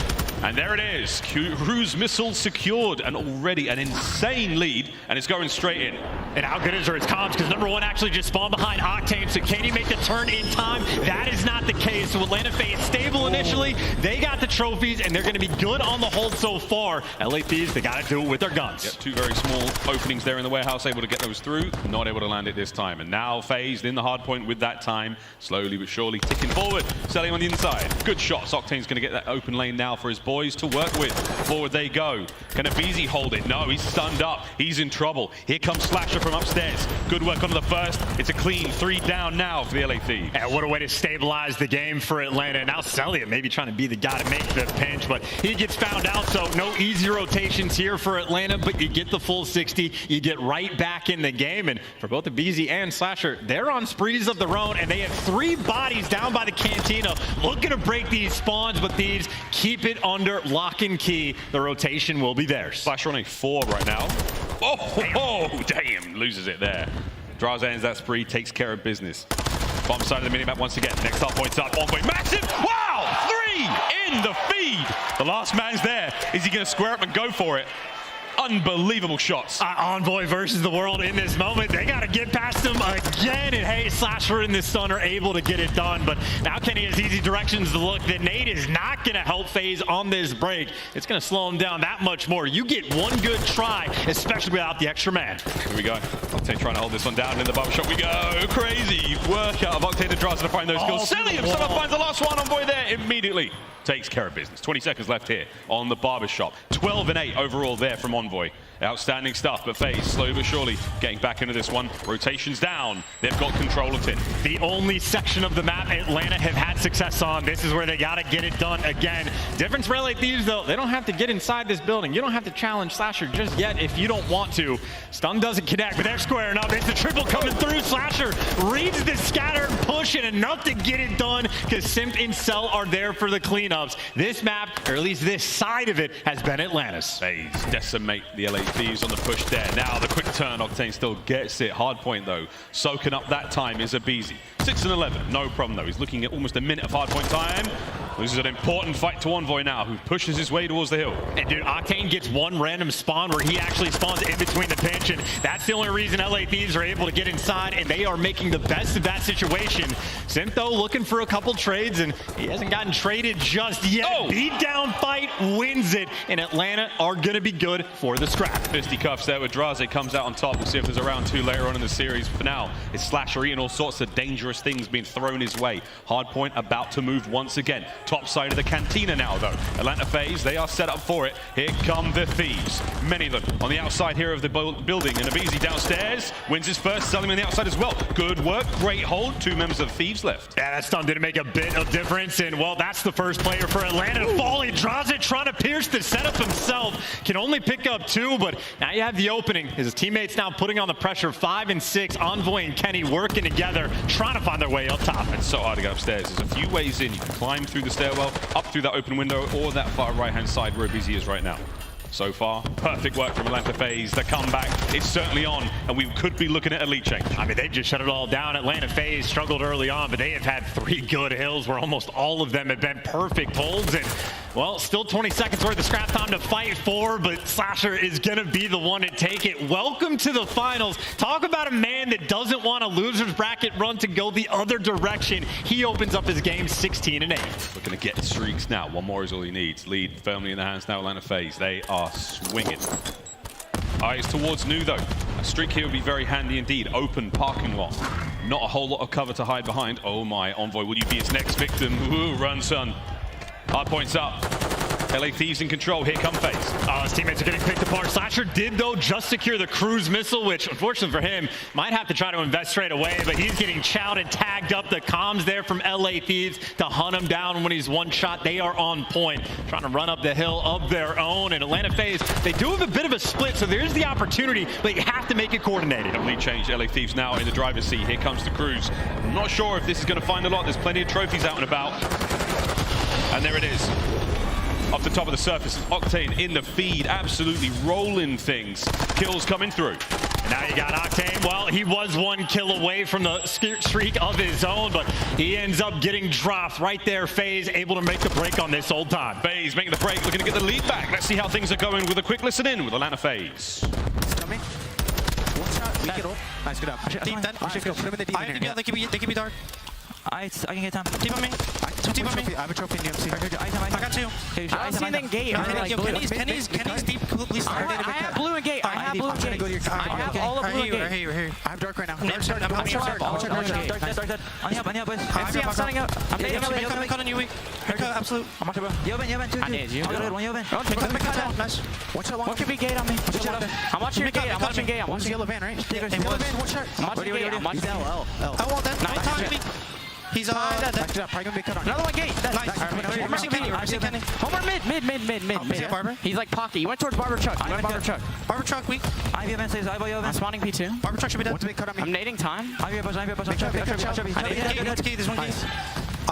And there it is. Cruise missile secured, and already an insane lead, and it's going straight in. And how good is his comms? Because number one actually just spawned behind Octane, so can he make the turn in time? That is not the case. So Atlanta FaZe stable initially. They got the trophies, and they're going to be good on the hold so far. LA Thieves, they got to do it with their guns. Yep, two very small openings there in the warehouse, able to get those through. Not able to land it this time. And now FaZe in the hard point with that time. Slowly but surely ticking forward. Selling on the inside. Good shots. Octane's going to get that open lane now for his boys to work with. Forward they go. Can Abizi hold it? No, he's stunned up. He's in trouble. Here comes Slasher from upstairs. Good work onto the first. It's a clean 3 down now for the LA Thieves. And what a way to stabilize the game for Atlanta. Now Celia maybe trying to be the guy to make the pinch, but he gets found out, so no easy rotations here for Atlanta, but you get the full 60. You get right back in the game, and for both Abizi and Slasher, they're on sprees of their own, and they have 3 bodies down by the cantina looking to break these spawns, but Thieves keep it under lock and key. The rotation will be theirs. Slasher on a 4 right now. Oh, damn. Loses it there. Draza ends that spree, takes care of business. Bomb side of the minimap once again. Next up points up. Envoy massive. Wow! 3 in the feed. The last man's there. Is he going to square up and go for it? Unbelievable shots. Envoy versus the world in this moment. They got to get past him again. And hey, Slasher and this stun are able to get it done. But now Kenny has easy directions to look. The nade is not going to help FaZe on this break. It's going to slow him down that much more. You get one good try, especially without the extra man. Here we go. Octane trying to hold this one down. In the barbershop we go. Crazy work out of Octane to Draza to find those goals. Celium somehow finds the last one. Envoy there immediately. Takes care of business. 20 seconds left here on the barbershop. 12 and 8 overall there from Envoy. Outstanding stuff, but FaZe slowly but surely getting back into this one. Rotations down. They've got control of it. The only section of the map Atlanta have had success on. This is where they got to get it done again. Difference for LA Thieves, though, they don't have to get inside this building. You don't have to challenge Slasher just yet if you don't want to. Stun doesn't connect, but they're squaring up. It's the triple coming through. Slasher reads the scattered push and enough to get it done because Simp and Cell are there for the cleanups. This map, or at least this side of it, has been Atlanta's. FaZe decimate the LA Thieves on the push there. Now the quick turn, Octane still gets it. Hardpoint though, soaking up that time is Abizi. 6 and 11, no problem though. He's looking at almost a minute of hardpoint time. This is an important fight to Envoy now, who pushes his way towards the hill. And dude, Octane gets one random spawn where he actually spawns in between the pinch, and that's the only reason LA Thieves are able to get inside, and they are making the best of that situation. Simp though looking for a couple trades, and he hasn't gotten traded just yet. Beat down fight wins it, and Atlanta are gonna be good for the scrap. Fisticuffs there with Draza comes out on top. We'll see if there's a round 2 later on in the series. For now, it's Slasher eating all sorts of dangerous things being thrown his way. Hardpoint about to move once again. Top side of the cantina now though. Atlanta FaZe, they are set up for it. Here come the Thieves. Many of them on the outside here of the building. And Abizi downstairs wins his first, selling on the outside as well. Good work, great hold. 2 members of Thieves left. Yeah, that stun didn't make a bit of difference, and well, that's the first player for Atlanta. Falling, Draza trying to pierce the setup himself. Can only pick up 2, but now you have the opening. His teammates now putting on the pressure. 5 and 6, Envoy and Kenny working together, trying to find their way up top. It's so hard to get upstairs. There's a few ways in. You can climb through the stairwell, up through that open window, or that far right-hand side where Abizi is right now. So far, perfect work from Atlanta FaZe. The comeback is certainly on, and we could be looking at a lead change. I mean, they just shut it all down. Atlanta FaZe struggled early on, but they have had 3 good hills where almost all of them have been perfect holds. And, well, still 20 seconds worth of scrap time to fight for, but Slasher is going to be the one to take it. Welcome to the finals. Talk about a man that doesn't want a loser's bracket run to go the other direction. He opens up his game 16 and 8. Looking to get streaks now. 1 more is all he needs. Lead firmly in the hands now, Atlanta FaZe. They are swinging. Eyes towards Nu though. A streak here would be very handy indeed. Open parking lot. Not a whole lot of cover to hide behind. Oh my, Envoy, will you be his next victim? Ooh, run son. Hard points up. LA Thieves in control. Here come FaZe. Oh, his teammates are getting picked apart. Slasher did, though, just secure the cruise missile, which, unfortunately for him, might have to try to invest straight away, but he's getting chowed and tagged up. The comms there from LA Thieves to hunt him down when he's one shot. They are on point, trying to run up the hill of their own. And Atlanta FaZe, they do have a bit of a split, so there's the opportunity, but you have to make it coordinated. Lead change. LA Thieves now in the driver's seat. Here comes the cruise. I'm not sure if this is going to find a lot. There's plenty of trophies out and about. And there it is. Off the top of the surface, Octane in the feed, absolutely rolling things. Kills coming through. Now you got Octane. Well, he was one kill away from the streak of his own, but he ends up getting dropped right there. FaZe able to make the break on this old time. FaZe making the break, looking to get the lead back. Let's see how things are going with a quick listen in with Atlanta FaZe. Coming. One shot, we get up. Nice, good up. Deep then. Put him in the deep in here. They can be dark. I can get time. Deep on me. Deep on me. I have a trophy in UMC. I got two. I don't see anything gate. Kenny's deep. Please. I have blue and gate. I have blue and gate. I have all of blue and gate. Here. I have dark right now. I'm starting. Dark. On the up, boys. I'm setting up. I'm cut on you, weak. Haircut, absolute. I'm watching, bro. Yoben, 2. I need you. One Yoben. Cut down. Nice. Watch that one. One could be gate on me. I'm watching your gate. I'm watching gate. I'm watching yellow van, right? Yellow van, one shot. I'm watching gate. I'm watching L. I want that. Nice. He's probably gonna be cut on. Another one gate. Nice. Homer Kenny. Homer mid. He's like Pocky. He went towards Barber Chuck. Barber Chuck weak. I'm spawning P2. Barber Chuck should be dead. Want to be cut on me? I'm nading time. There's one key.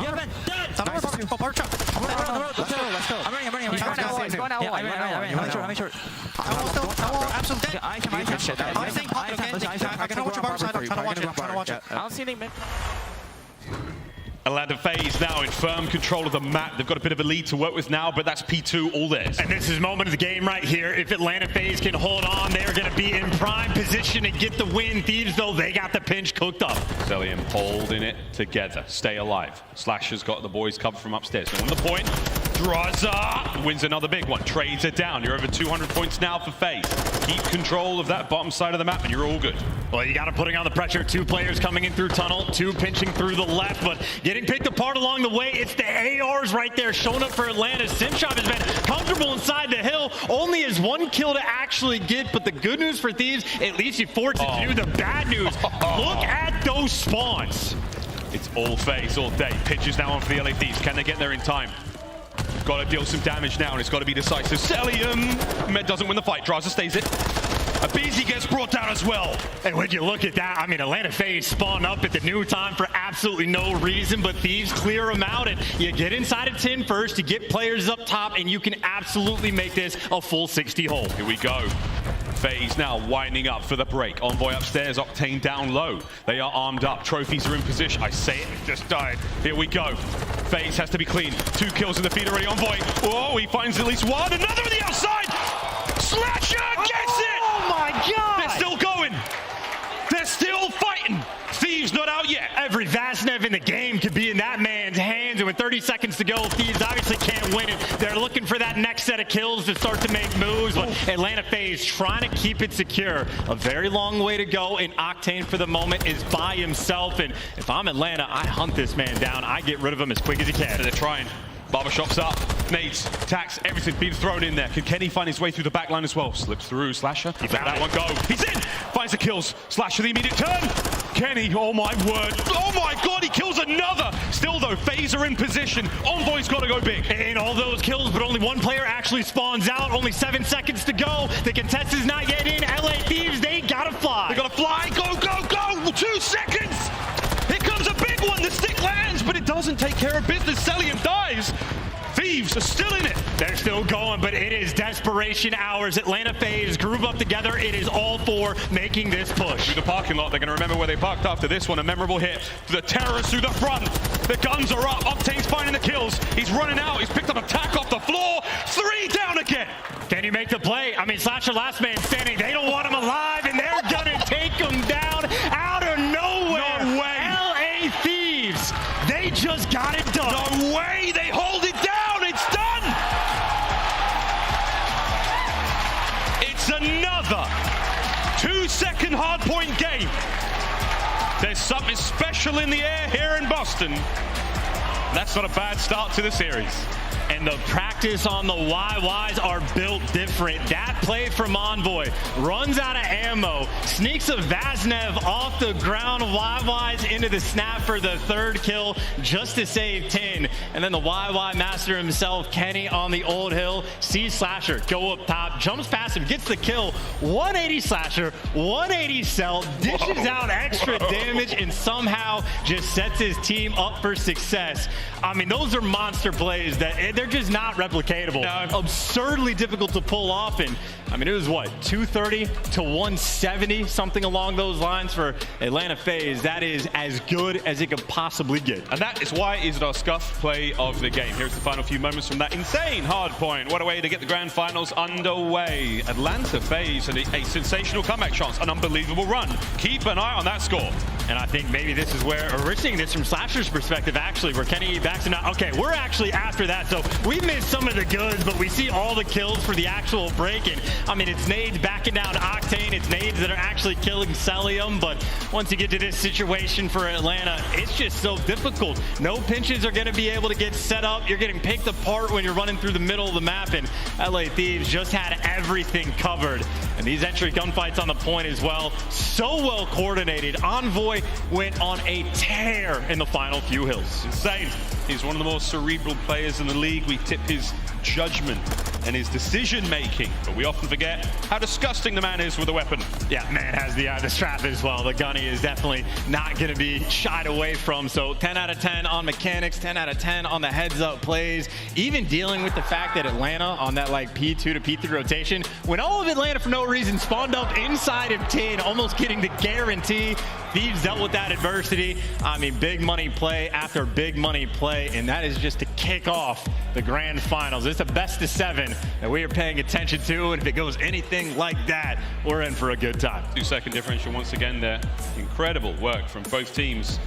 Yoben, dead. Barber Chuck. Let's go. I'm running. He's going out. I made sure. I want absolute dead. I think pocket, okay? I can watch your Barber side. I'm trying to watch it. I don't see anything mid. Atlanta FaZe now in firm control of the map. They've got a bit of a lead to work with now, but that's P2 all theirs. And this is moment of the game right here. If Atlanta FaZe can hold on, they're going to be in prime position to get the win. Thieves, though, they got the pinch cooked up. Cellium holding it together. Stay alive. Slasher's got the boys covered from upstairs. Now on the point, Draza wins another big one. Trades it down. You're over 200 points now for FaZe. Keep control of that bottom side of the map, and you're all good. Well, you got to putting on the pressure. 2 players coming in through tunnel, 2 pinching through the left, but getting picked apart along the way. It's the ARs right there showing up for Atlanta. Simshop has been comfortable inside the hill. Only has 1 kill to actually get, but the good news for Thieves, at least you forced it to do. The bad news, look at those spawns. It's all FaZe all day. Pitches now on for the LA Thieves. Can they get there in time? Got to deal some damage now, and it's got to be decisive. Cellium! Med doesn't win the fight. Draza stays it. Abizi gets brought down as well. And when you look at that, I mean, Atlanta FaZe spawn up at the new time for absolutely no reason, but Thieves clear them out, and you get inside of 10 first, you get players up top, and you can absolutely make this a full 60 hole. Here we go. FaZe now winding up for the break. Envoy upstairs, Octane down low. They are armed up. Trophies are in position. I say it, just died. Here we go. FaZe has to be clean. 2 kills in the feed already. Envoy. Oh, he finds at least one. Another on the outside. Slasher gets it. Oh my God. They're still going. They're still fighting. Thieves not out yet. Every Vasnev in the game could be in that man's hands, and with 30 seconds to go, Thieves obviously can't win it. They're looking for that next set of kills to start to make moves, but Atlanta FaZe trying to keep it secure. A very long way to go, and Octane for the moment is by himself, and if I'm Atlanta, I hunt this man down. I get rid of him as quick as he can. They're trying. Barbershop's up, nades, attacks, everything being thrown in there. Can Kenny find his way through the back line as well? Slips through, Slasher. He let that one go. He's in! Finds the kills. Slasher, the immediate turn. Kenny, oh my word. Oh my God, he kills another. Still though, FaZe are in position. Envoy's got to go big. And all those kills, but only 1 player actually spawns out. Only 7 seconds to go. The contest is not yet in. LA Thieves, they gotta fly. They gotta fly. Go, go, go. 2 seconds. Here comes a big one. The stick lands, but it doesn't take care of business. Cellium dies. Thieves are still in it. They're still going, but it is desperation hours. Atlanta FaZe groove up together. It is all for making this push. Through the parking lot, they're going to remember where they parked after this one. A memorable hit. The terrorists through the front. The guns are up. Octane's finding the kills. He's running out. He's picked up a tack off the floor. 3 down again. Can he make the play? I mean, Slasher last man standing. They don't want him alive, and they're going to take him down out of nowhere. No way. LA Thieves. They just got it done. No way. They hold it down. It's done. It's another 2-second hardpoint game. There's something special in the air here in Boston. That's not a bad start to the series. And the practice on the YYs are built different. That play from Envoy runs out of ammo, sneaks a Vaznev off the ground, YYs into the snap for the third kill just to save 10. And then the YY master himself, Kenny, on the old hill, sees Slasher go up top, jumps past him, gets the kill. 180 Slasher, 180 Cell, dishes out extra damage, and somehow just sets his team up for success. I mean, those are monster plays that they're just not replicatable. Absurdly difficult to pull off. And I mean, it was what, 230 to 170, something along those lines for Atlanta FaZe. That is as good as it could possibly get. And that is why is our scuff play of the game. Here's the final few moments from that insane Hardpoint. What a way to get the grand finals underway. Atlanta FaZe had a sensational comeback chance, an unbelievable run. Keep an eye on that score. And I think maybe this is where, originating this from Slasher's perspective, actually, where Kenny backs him out. Okay, we're actually after that, so we missed some of the goods, but we see all the kills for the actual break. And I mean, it's nades backing down Octane, it's nades that are actually killing Celium, but once you get to this situation for Atlanta, it's just so difficult. No pinches are gonna be able to get set up. You're getting picked apart when you're running through the middle of the map, and LA Thieves just had everything covered. And these entry gunfights on the point as well, so well coordinated. Envoy went on a tear in the final few hills. Insane. He's one of the more cerebral players in the league. We tip his judgment and his decision making, but we often forget how disgusting the man is with a weapon. Yeah, man has the strap as well. The gunny is definitely not going to be shied away from. So 10 out of 10 on mechanics, 10 out of 10 on the heads up plays. Even dealing with the fact that Atlanta on that like P2 to P3 rotation, when all of Atlanta for no reason spawned up inside of 10, almost getting the guarantee. Thieves dealt with that adversity. I mean, big money play after big money play, and that is just to kick off the grand finals. It's a best of 7 that we are paying attention to, and if it goes anything like that, we're in for a good time. 2-second differential once again there. Incredible work from both teams.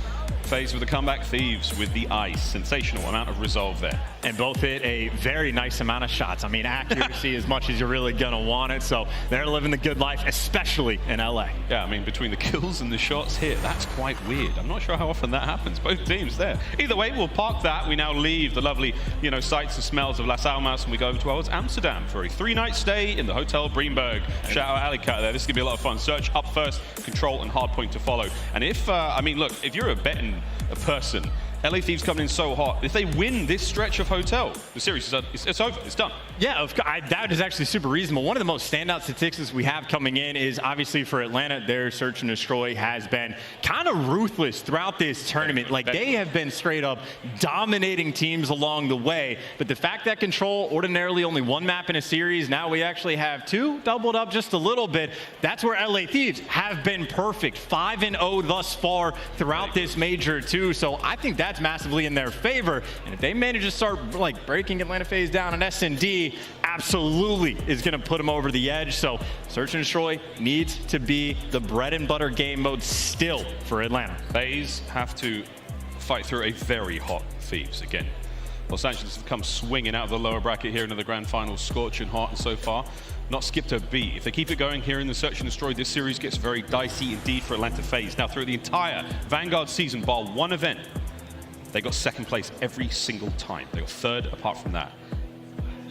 FaZe with the comeback, Thieves with the ice. Sensational amount of resolve there. And both hit a very nice amount of shots. I mean, accuracy as much as you're really gonna want it. So they're living the good life, especially in LA. Yeah, I mean, between the kills and the shots hit, that's quite weird. I'm not sure how often that happens. Both teams there. Either way, we'll park that. We now leave the lovely, sights and smells of Las Almas, and we go over to ours Amsterdam for a 3-night stay in the Hotel Breenberg. Shout out Alicat there. This is gonna be a lot of fun. Search up first, control and Hardpoint to follow. And if, look, if you're a betting person, LA Thieves coming in so hot. If they win this stretch of Hotel, the series is it's over. It's done. Yeah, that is actually super reasonable. One of the most standout statistics we have coming in is obviously for Atlanta, their search and destroy has been kind of ruthless throughout this tournament. Like, they have been straight up dominating teams along the way. But the fact that Control ordinarily only one map in a series, now we actually have 2, doubled up just a little bit. That's where LA Thieves have been perfect. 5-0 thus far throughout this major too. So I think that's massively in their favor. And if they manage to start like breaking Atlanta FaZe down on S&D, absolutely is going to put them over the edge. So search and destroy needs to be the bread and butter game mode still for Atlanta. FaZe have to fight through a very hot Thieves again. Los Angeles have come swinging out of the lower bracket here into the grand finals, scorching hot, and so far not skipped a beat. If they keep it going here in the search and destroy, this series gets very dicey indeed for Atlanta FaZe. Now, through the entire Vanguard season, bar one event, they got second place every single time. They got third apart from that.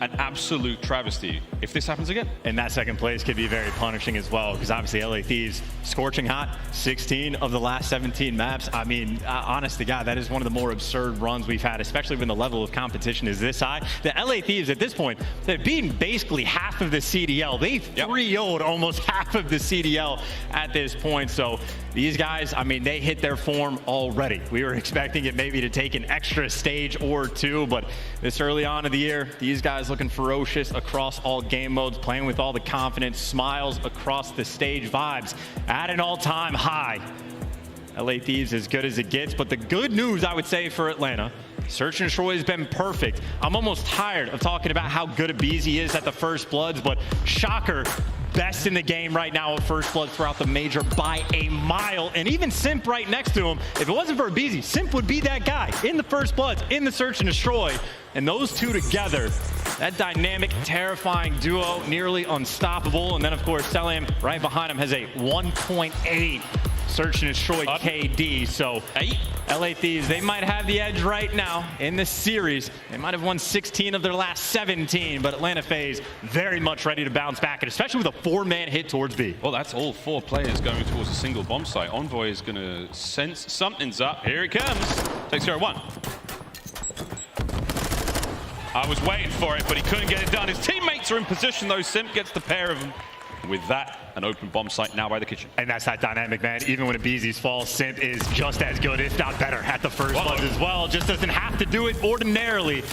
An absolute travesty if this happens again. And that second place could be very punishing as well, because obviously LA Thieves scorching hot, 16 of the last 17 maps. I mean, honest to God, that is one of the more absurd runs we've had, especially when the level of competition is this high. The LA Thieves at this point, they've beaten basically half of the CDL. They 3-0'd almost half of the CDL at this point. So these guys, I mean, they hit their form already. We were expecting it maybe to take an extra stage or two, but this early on in the year, these guys looking ferocious across all game modes, playing with all the confidence, smiles across the stage, vibes at an all-time high. LA Thieves as good as it gets, but the good news, I would say, for Atlanta, search and destroy has been perfect. I'm almost tired of talking about how good a BZ is at the First Bloods, but shocker, best in the game right now at First Blood throughout the major by a mile. And even Simp right next to him, if it wasn't for BZ, Simp would be that guy in the First Bloods, in the search and destroy. And those two together, that dynamic, terrifying duo, nearly unstoppable. And then, of course, Celium right behind him has a 1.8. search and destroy KD. So LA Thieves, they might have the edge right now in this series. They might have won 16 of their last 17, but Atlanta FaZe very much ready to bounce back, and especially with a 4-man hit towards B. Well, that's all 4 players going towards a single bomb site. Envoy is going to sense something's up. Here it comes. Takes 0-1. I was waiting for it, but he couldn't get it done. His teammates are in position, though. Simp gets the pair of them. With that, an open bomb site now by the kitchen. And that's that dynamic, man. Even when a Beezy's falls, Simp is just as good, if not better, at the first buzz as well. Just doesn't have to do it ordinarily.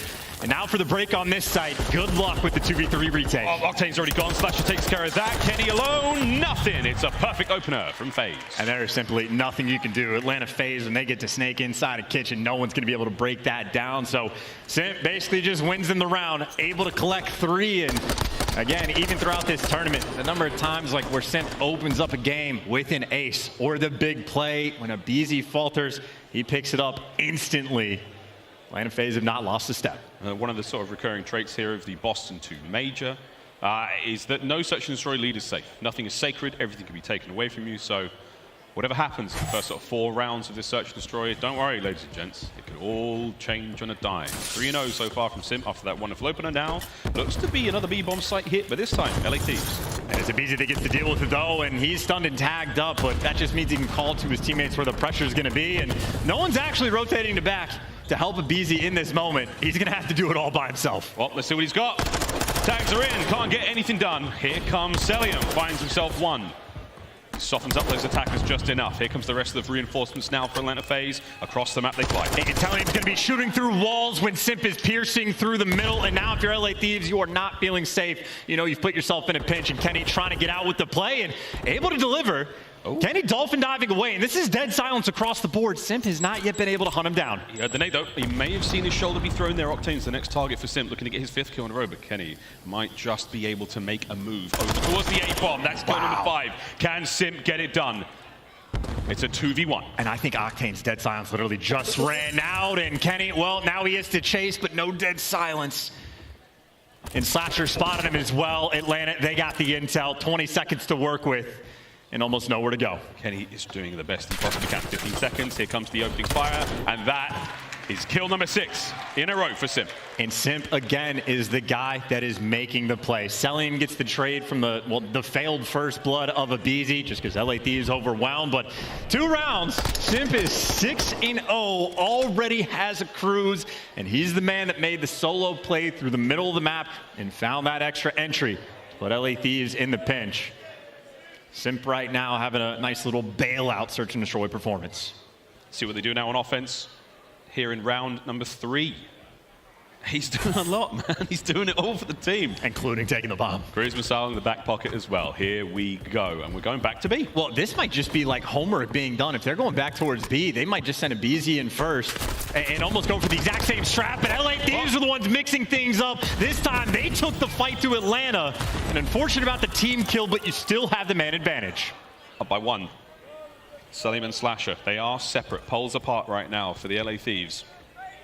And now for the break on this site. Good luck with the 2v3 retake. Oh, Octane's already gone. Slasher takes care of that. Kenny alone, nothing. It's a perfect opener from FaZe. And there's simply nothing you can do. Atlanta FaZe, when they get to snake inside a kitchen, no one's going to be able to break that down. So Simp basically just wins in the round, able to collect 3. And again, even throughout this tournament, the number of times like where Simp opens up a game with an ace or the big play, when a BZ falters, he picks it up instantly. Atlanta FaZe have not lost a step. One of the sort of recurring traits here of the Boston 2 major is that no search and destroy lead is safe. Nothing is sacred. Everything can be taken away from you. So whatever happens in the first sort of 4 rounds of this search and destroy, don't worry, ladies and gents. It could all change on a dime. 3-0 so far from Simp after that wonderful opener. Now looks to be another B-bomb site hit, but this time LA Thieves. And it's a BZ that gets to deal with it though, and he's stunned and tagged up, but that just means he can call to his teammates where the pressure is going to be, and no one's actually rotating to back to help a BZ in this moment. He's going to have to do it all by himself. Well, let's see what he's got. Tags are in, can't get anything done. Here comes Celium, finds himself 1. Softens up those attackers just enough. Here comes the rest of the reinforcements now for Atlanta FaZe. Across the map they fly. And telling him he's going to be shooting through walls when Simp is piercing through the middle. And now if you're LA Thieves, you are not feeling safe. You know, you've put yourself in a pinch, and Kenny trying to get out with the play and able to deliver. Kenny dolphin diving away, and this is dead silence across the board. Simp has not yet been able to hunt him down. He heard the nade though. He may have seen his shoulder be thrown there. Octane's the next target for Simp, looking to get his 5th kill in a row, but Kenny might just be able to make a move over towards the A-bomb. That's kill number 5. Can Simp get it done? It's a 2v1. And I think Octane's dead silence literally just ran out, and Kenny, well, now he has to chase, but no dead silence. And Slasher spotted him as well. Atlanta, they got the intel, 20 seconds to work with, and almost nowhere to go. Kenny is doing the best he possibly can. 15 seconds, here comes the opening fire, and that is kill number 6 in a row for Simp. And Simp, again, is the guy that is making the play. Celium gets the trade from the failed first blood of a BZ, just because LA Thieves overwhelmed, but 2 rounds, Simp is 6-0, already has a cruise, and he's the man that made the solo play through the middle of the map and found that extra entry to put LA Thieves in the pinch. Simp right now having a nice little bailout search and destroy performance. See what they do now on offense here in round number 3. He's doing a lot, man. He's doing it all for the team. Including taking the bomb. Cruise missile in the back pocket as well. Here we go. And we're going back to B. Well, this might just be like homework being done. If they're going back towards B, they might just send a BZ in first and almost go for the exact same strat. But LA Thieves are the ones mixing things up. This time, they took the fight to Atlanta. And unfortunate about the team kill, but you still have the man advantage. Up by 1. Celium and Slasher, they are separate, poles apart right now for the LA Thieves.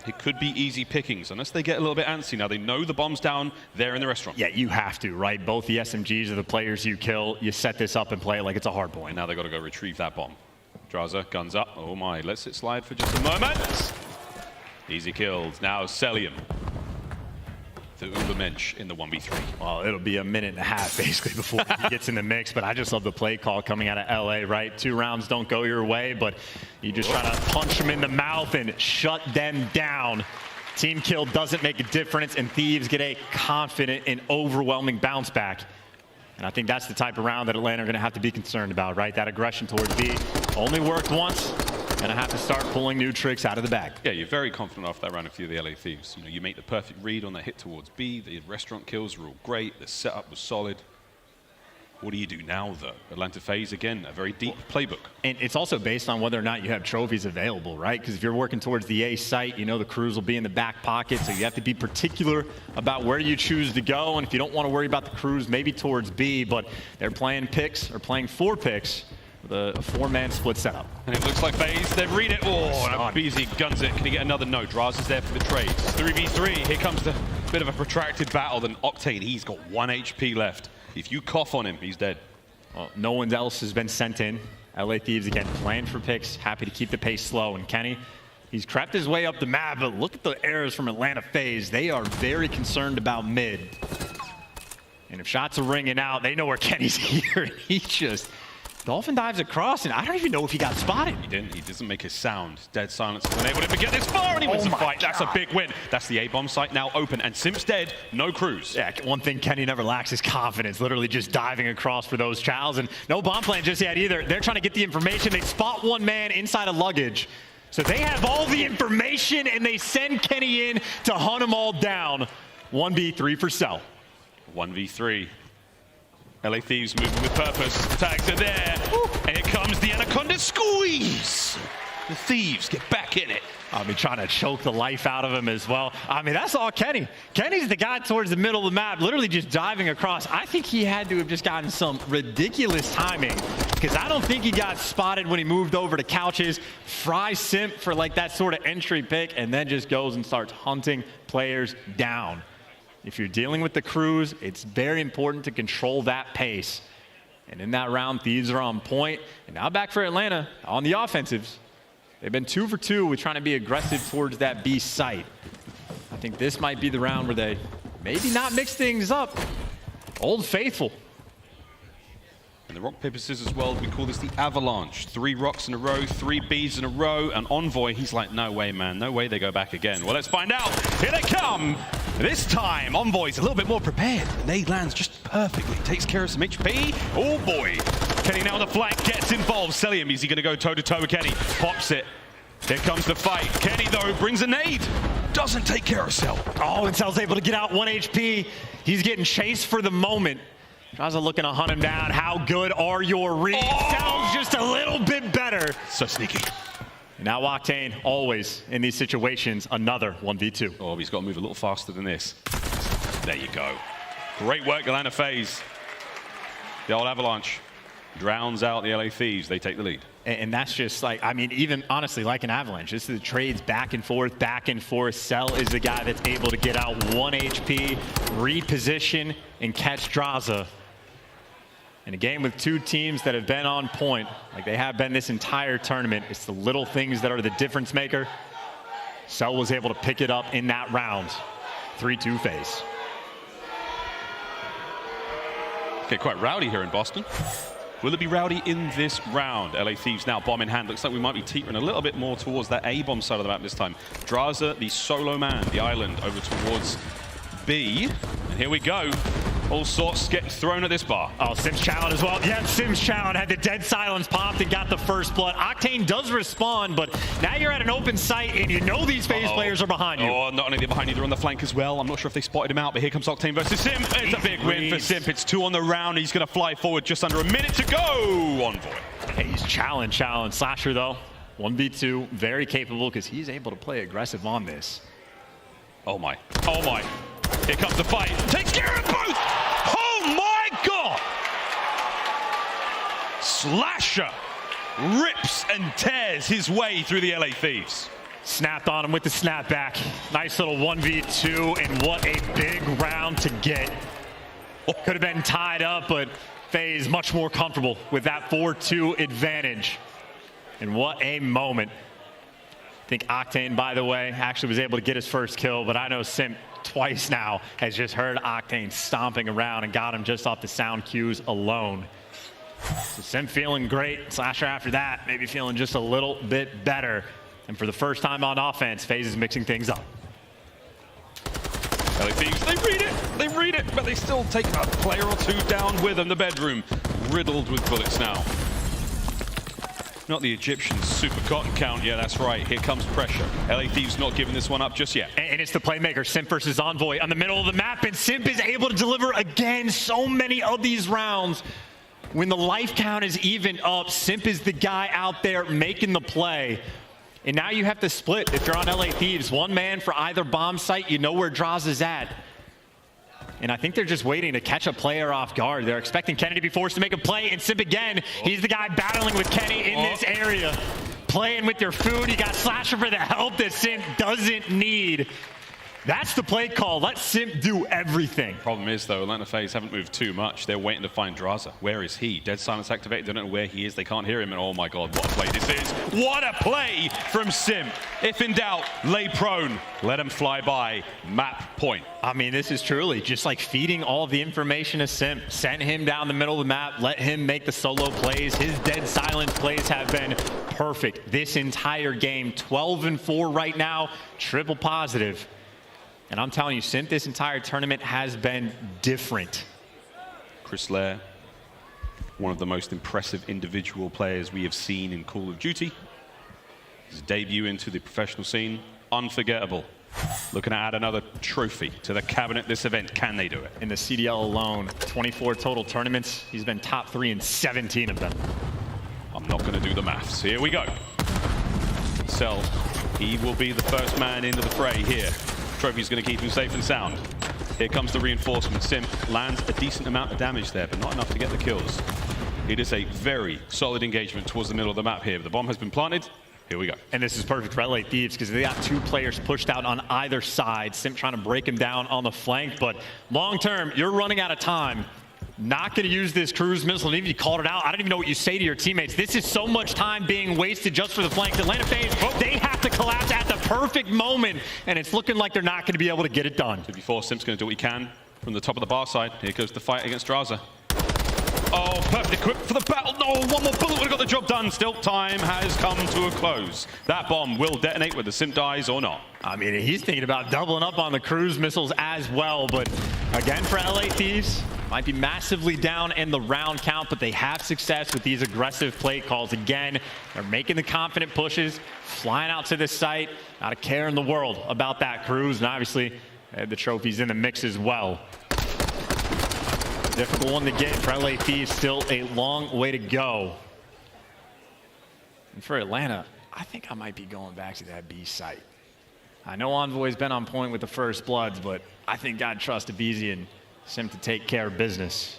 It could be easy pickings unless they get a little bit antsy. Now they know the bomb's down there in the restaurant. Yeah, you have to, right? Both the SMGs are the players you kill. You set this up and play it like it's a hard point. And now they got to go retrieve that bomb. Draza, guns up. Oh my, lets it slide for just a moment. Easy kills. Now Celium. The Ubermensch in the 1v3. Well, it'll be a minute and a half basically before he gets in the mix, but I just love the play call coming out of LA, right? 2 rounds don't go your way, but you just try to punch them in the mouth and shut them down. Team kill doesn't make a difference, and Thieves get a confident and overwhelming bounce back. And I think that's the type of round that Atlanta are going to have to be concerned about, right? That aggression towards B only worked once. Going to have to start pulling new tricks out of the bag. Yeah, you're very confident after that round if you're the LA Thieves. You know, you make the perfect read on that hit towards B. The restaurant kills were all great. The setup was solid. What do you do now, though? Atlanta FaZe, again, a very deep playbook. And it's also based on whether or not you have trophies available, right? Because if you're working towards the A site, you know the crews will be in the back pocket, so you have to be particular about where you choose to go. And if you don't want to worry about the crews, maybe towards B, but they're playing picks or playing 4 picks. The 4-man split setup. And it looks like FaZe, they've read it. Oh, and BZ guns it. Can he get another no? Draz is there for the trade. 3v3, here comes the bit of a protracted battle. Then Octane, he's got 1 HP left. If you cough on him, he's dead. Well, no one else has been sent in. LA Thieves, again, playing for picks, happy to keep the pace slow. And Kenny, he's crept his way up the map, but look at the errors from Atlanta FaZe. They are very concerned about mid. And if shots are ringing out, they know where Kenny's here. He just dolphin dives across, and I don't even know if he got spotted. He didn't. He doesn't make a sound. Dead silence. Unable to get this far, and he wins the fight. That's a big win. That's the A-bomb site now open, and Simp's dead. No crews. Yeah, one thing Kenny never lacks is confidence. Literally just diving across for those chows, and no bomb plan just yet either. They're trying to get the information. They spot one man inside a luggage. So they have all the information, and they send Kenny in to hunt them all down. 1v3 for Cell. 1v3. LA Thieves moving with purpose. Tags are there. And here comes the Anaconda squeeze. The Thieves get back in it. I mean, trying to choke the life out of him as well. I mean, that's all Kenny. Kenny's the guy towards the middle of the map, literally just diving across. I think he had to have just gotten some ridiculous timing, because I don't think he got spotted when he moved over to couches. Fry Simp for like that sort of entry pick, and then just goes and starts hunting players down. If you're dealing with the crews, it's very important to control that pace. And in that round, Thieves are on point. And now back for Atlanta on the offensives. They've been 2 for 2 with trying to be aggressive towards that B site. I think this might be the round where they maybe not mix things up. Old Faithful. And the rock, paper, scissors world, we call this the avalanche. 3 rocks in a row, 3 beads in a row. And Envoy, he's like, no way, man. No way they go back again. Well, let's find out. Here they come. This time, Envoy's a little bit more prepared. Nade lands just perfectly. Takes care of some HP. Oh, boy. Kenny now on the flank, gets involved. Celium, is he going to go toe-to-toe with Kenny? Pops it. Here comes the fight. Kenny, though, brings a nade. Doesn't take care of Cell. Oh, and Cell's able to get out 1 HP. He's getting chased for the moment. Draza looking to hunt him down. How good are your reads? Cell's just a little bit better. So sneaky. And now Octane, always in these situations, another 1v2. Oh, he's got to move a little faster than this. There you go. Great work, Atlanta FaZe. The old avalanche drowns out the LA Thieves. They take the lead. And that's just like, I mean, even honestly, like an avalanche. This is the trades back and forth, back and forth. Cell is the guy that's able to get out 1 HP, reposition, and catch Draza. In a game with 2 teams that have been on point, like they have been this entire tournament, it's the little things that are the difference maker. Cell was able to pick it up in that round. 3-2 FaZe. Okay, quite rowdy here in Boston. Will it be rowdy in this round? LA Thieves now bomb in hand. Looks like we might be teetering a little bit more towards that A-bomb side of the map this time. Draza, the solo man, the island, over towards B. And here we go. All sorts get thrown at this bar. Oh, Sims Challenge as well. Yeah, Sims Challenge had the dead silence popped and got the first blood. Octane does respond, but now you're at an open site and you know these FaZe players are behind you. Oh, not only they're behind you, they're on the flank as well. I'm not sure if they spotted him out, but here comes Octane versus Simp. It's a big win for Simp. It's 2 on the round. He's going to fly forward just under a minute to go. Envoy. Hey, he's challenge. Slasher, though, 1v2, very capable because he's able to play aggressive on this. Oh, my. Oh, my. Here comes the fight. Takes care of both. Oh, my God. Slasher rips and tears his way through the LA Thieves. Snapped on him with the snapback. Nice little 1v2, and what a big round to get. Could have been tied up, but FaZe much more comfortable with that 4-2 advantage. And what a moment. I think Octane, by the way, actually was able to get his first kill, but I know Simp twice now has just heard Octane stomping around and got him just off the sound cues alone. So Simp feeling great. Slasher after that, maybe feeling just a little bit better. And for the first time on offense, FaZe is mixing things up. LA Thieves, they read it, but they still take a player or 2 down with them. The bedroom riddled with bullets now. Not the Egyptian super cotton count. Yeah, that's right. Here comes pressure. LA Thieves not giving this one up just yet. And it's the playmaker, Simp versus Envoy on the middle of the map, and Simp is able to deliver again so many of these rounds. When the life count is even up, Simp is the guy out there making the play. And now you have to split if you're on LA Thieves. 1 man for either bomb site. You know where Draza is at. And I think they're just waiting to catch a player off guard. They're expecting Kenny to be forced to make a play, and Simp again. He's the guy battling with Kenny in this area. Playing with your food. You got Slasher for the help that Simp doesn't need. That's the play call. Let Simp do everything. Problem is, though, Atlanta FaZe haven't moved too much. They're waiting to find Draza. Where is he? Dead silence activated. They don't know where he is. They can't hear him. And oh my God, what a play this is. What a play from Simp. If in doubt, lay prone. Let him fly by. Map point. I mean, this is truly just like feeding all the information to Simp. Send him down the middle of the map. Let him make the solo plays. His dead silence plays have been perfect this entire game. 12-4 right now. Triple positive. And I'm telling you, Simp this entire tournament has been different. Chris Lair, one of the most impressive individual players we have seen in Call of Duty. His debut into the professional scene, unforgettable. Looking to add another trophy to the cabinet this event. Can they do it? In the CDL alone, 24 total tournaments. He's been top 3 in 17 of them. I'm not going to do the maths. Here we go. Cell, he will be the first man into the fray here. Trophy's going to keep him safe and sound. Here comes the reinforcement. Simp lands a decent amount of damage there, but not enough to get the kills. It is a very solid engagement towards the middle of the map here. The bomb has been planted. Here we go. And this is perfect for LA Thieves because they got 2 players pushed out on either side. Simp trying to break him down on the flank, but long term, you're running out of time. Not going to use this cruise missile. And even if you called it out, I don't even know what you say to your teammates. This is so much time being wasted just for the flank. Atlanta FaZe, they have to collapse at the perfect moment, and it's looking like they're not going to be able to get it done. 2v4, Simp's going to do what he can from the top of the bar side. Here goes the fight against Draza. Oh, perfect equipped for the battle. No, one more bullet would have got the job done. Still, time has come to a close. That bomb will detonate whether Simp dies or not. I mean, he's thinking about doubling up on the cruise missiles as well, but again, for LA Thieves, might be massively down in the round count, but they have success with these aggressive play calls. Again, they're making the confident pushes, flying out to this site, not a care in the world about that cruise, and obviously the trophy's in the mix as well. Difficult one to get for LA Thieves, still a long way to go. And for Atlanta, I think I might be going back to that B site. I know Envoy's been on point with the first bloods, but I think God trusts Abizi and Simp to take care of business.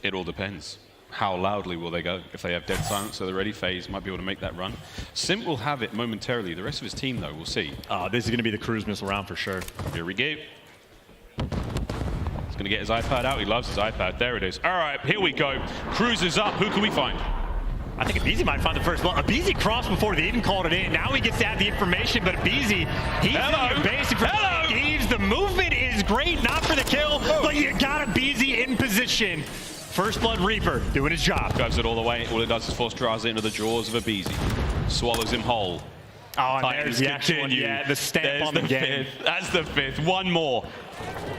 It all depends. How loudly will they go? If they have dead silence, so they're ready, FaZe might be able to make that run. Simp will have it momentarily. The rest of his team, though, we'll see. This is going to be the cruise missile round for sure. Here we go. He's going to get his iPad out. He loves his iPad. There it is. All right, here we go. Cruise is up. Who can we find? I think Abizi might find the first blood. Abizi crossed before they even called it in. Now he gets to add the information, but Abizi, he's in your basic for Thieves. The movement is great, not for the kill, but you got Abizi in position. First blood Reaper doing his job. Drives it all the way. All it does is force Draza into the jaws of Abizi. Swallows him whole. Oh, and there's the actual one. Yeah, the stamp on the game. That's the 5th. One more.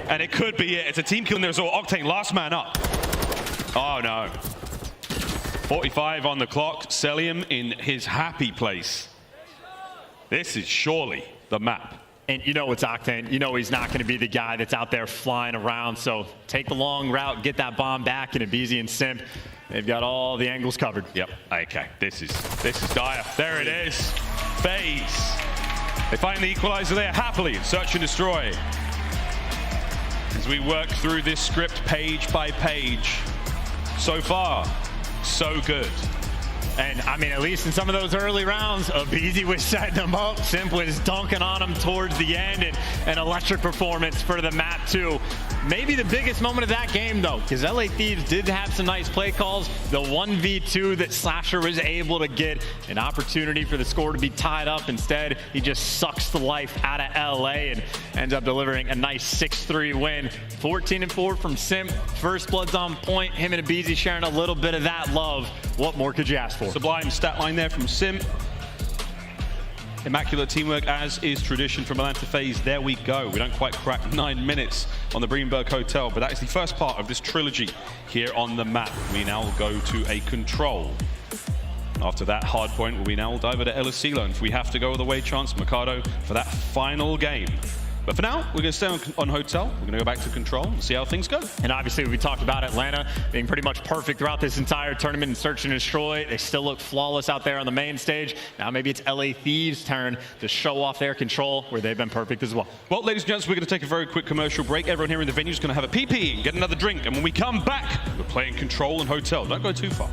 And it could be it. It's a team kill in there as well. Octane, last man up. Oh, no. 45 on the clock. Celium in his happy place. This is surely the map. And you know it's Octane. You know he's not going to be the guy that's out there flying around. So take the long route, get that bomb back, and Abizi and Simp, they've got all the angles covered. Yep. Okay. This is dire. There it is. FaZe. They find the equalizer there happily. Search and destroy. As we work through this script page by page. So far, so good. And I mean, at least in some of those early rounds, Abizi was setting them up. Simp was dunking on them towards the end, and an electric performance for the map too. Maybe the biggest moment of that game though, because LA Thieves did have some nice play calls. The 1v2 that Slasher was able to get an opportunity for the score to be tied up. Instead, he just sucks the life out of LA and ends up delivering a nice 6-3 win. 14-4 from Simp. First blood's on point. Him and Abizi sharing a little bit of that love. What more could you ask for? Sublime stat line there from Simp. Immaculate teamwork, as is tradition from Atlanta FaZe. There we go. We don't quite crack 9 minutes on the Greenberg Hotel, but that is the first part of this trilogy here on the map. We now go to a control. After that Hardpoint, we now will dive into El Asilo, and if we have to go all the way, chance Mikado for that final game. But for now, we're going to stay on Hotel. We're going to go back to control and see how things go. And obviously, we talked about Atlanta being pretty much perfect throughout this entire tournament in Search and Destroy. They still look flawless out there on the main stage. Now maybe it's LA Thieves' turn to show off their control, where they've been perfect as well. Well, ladies and gents, we're going to take a very quick commercial break. Everyone here in the venue is going to have a pee-pee and get another drink. And when we come back, we're playing Control and Hotel. Don't go too far.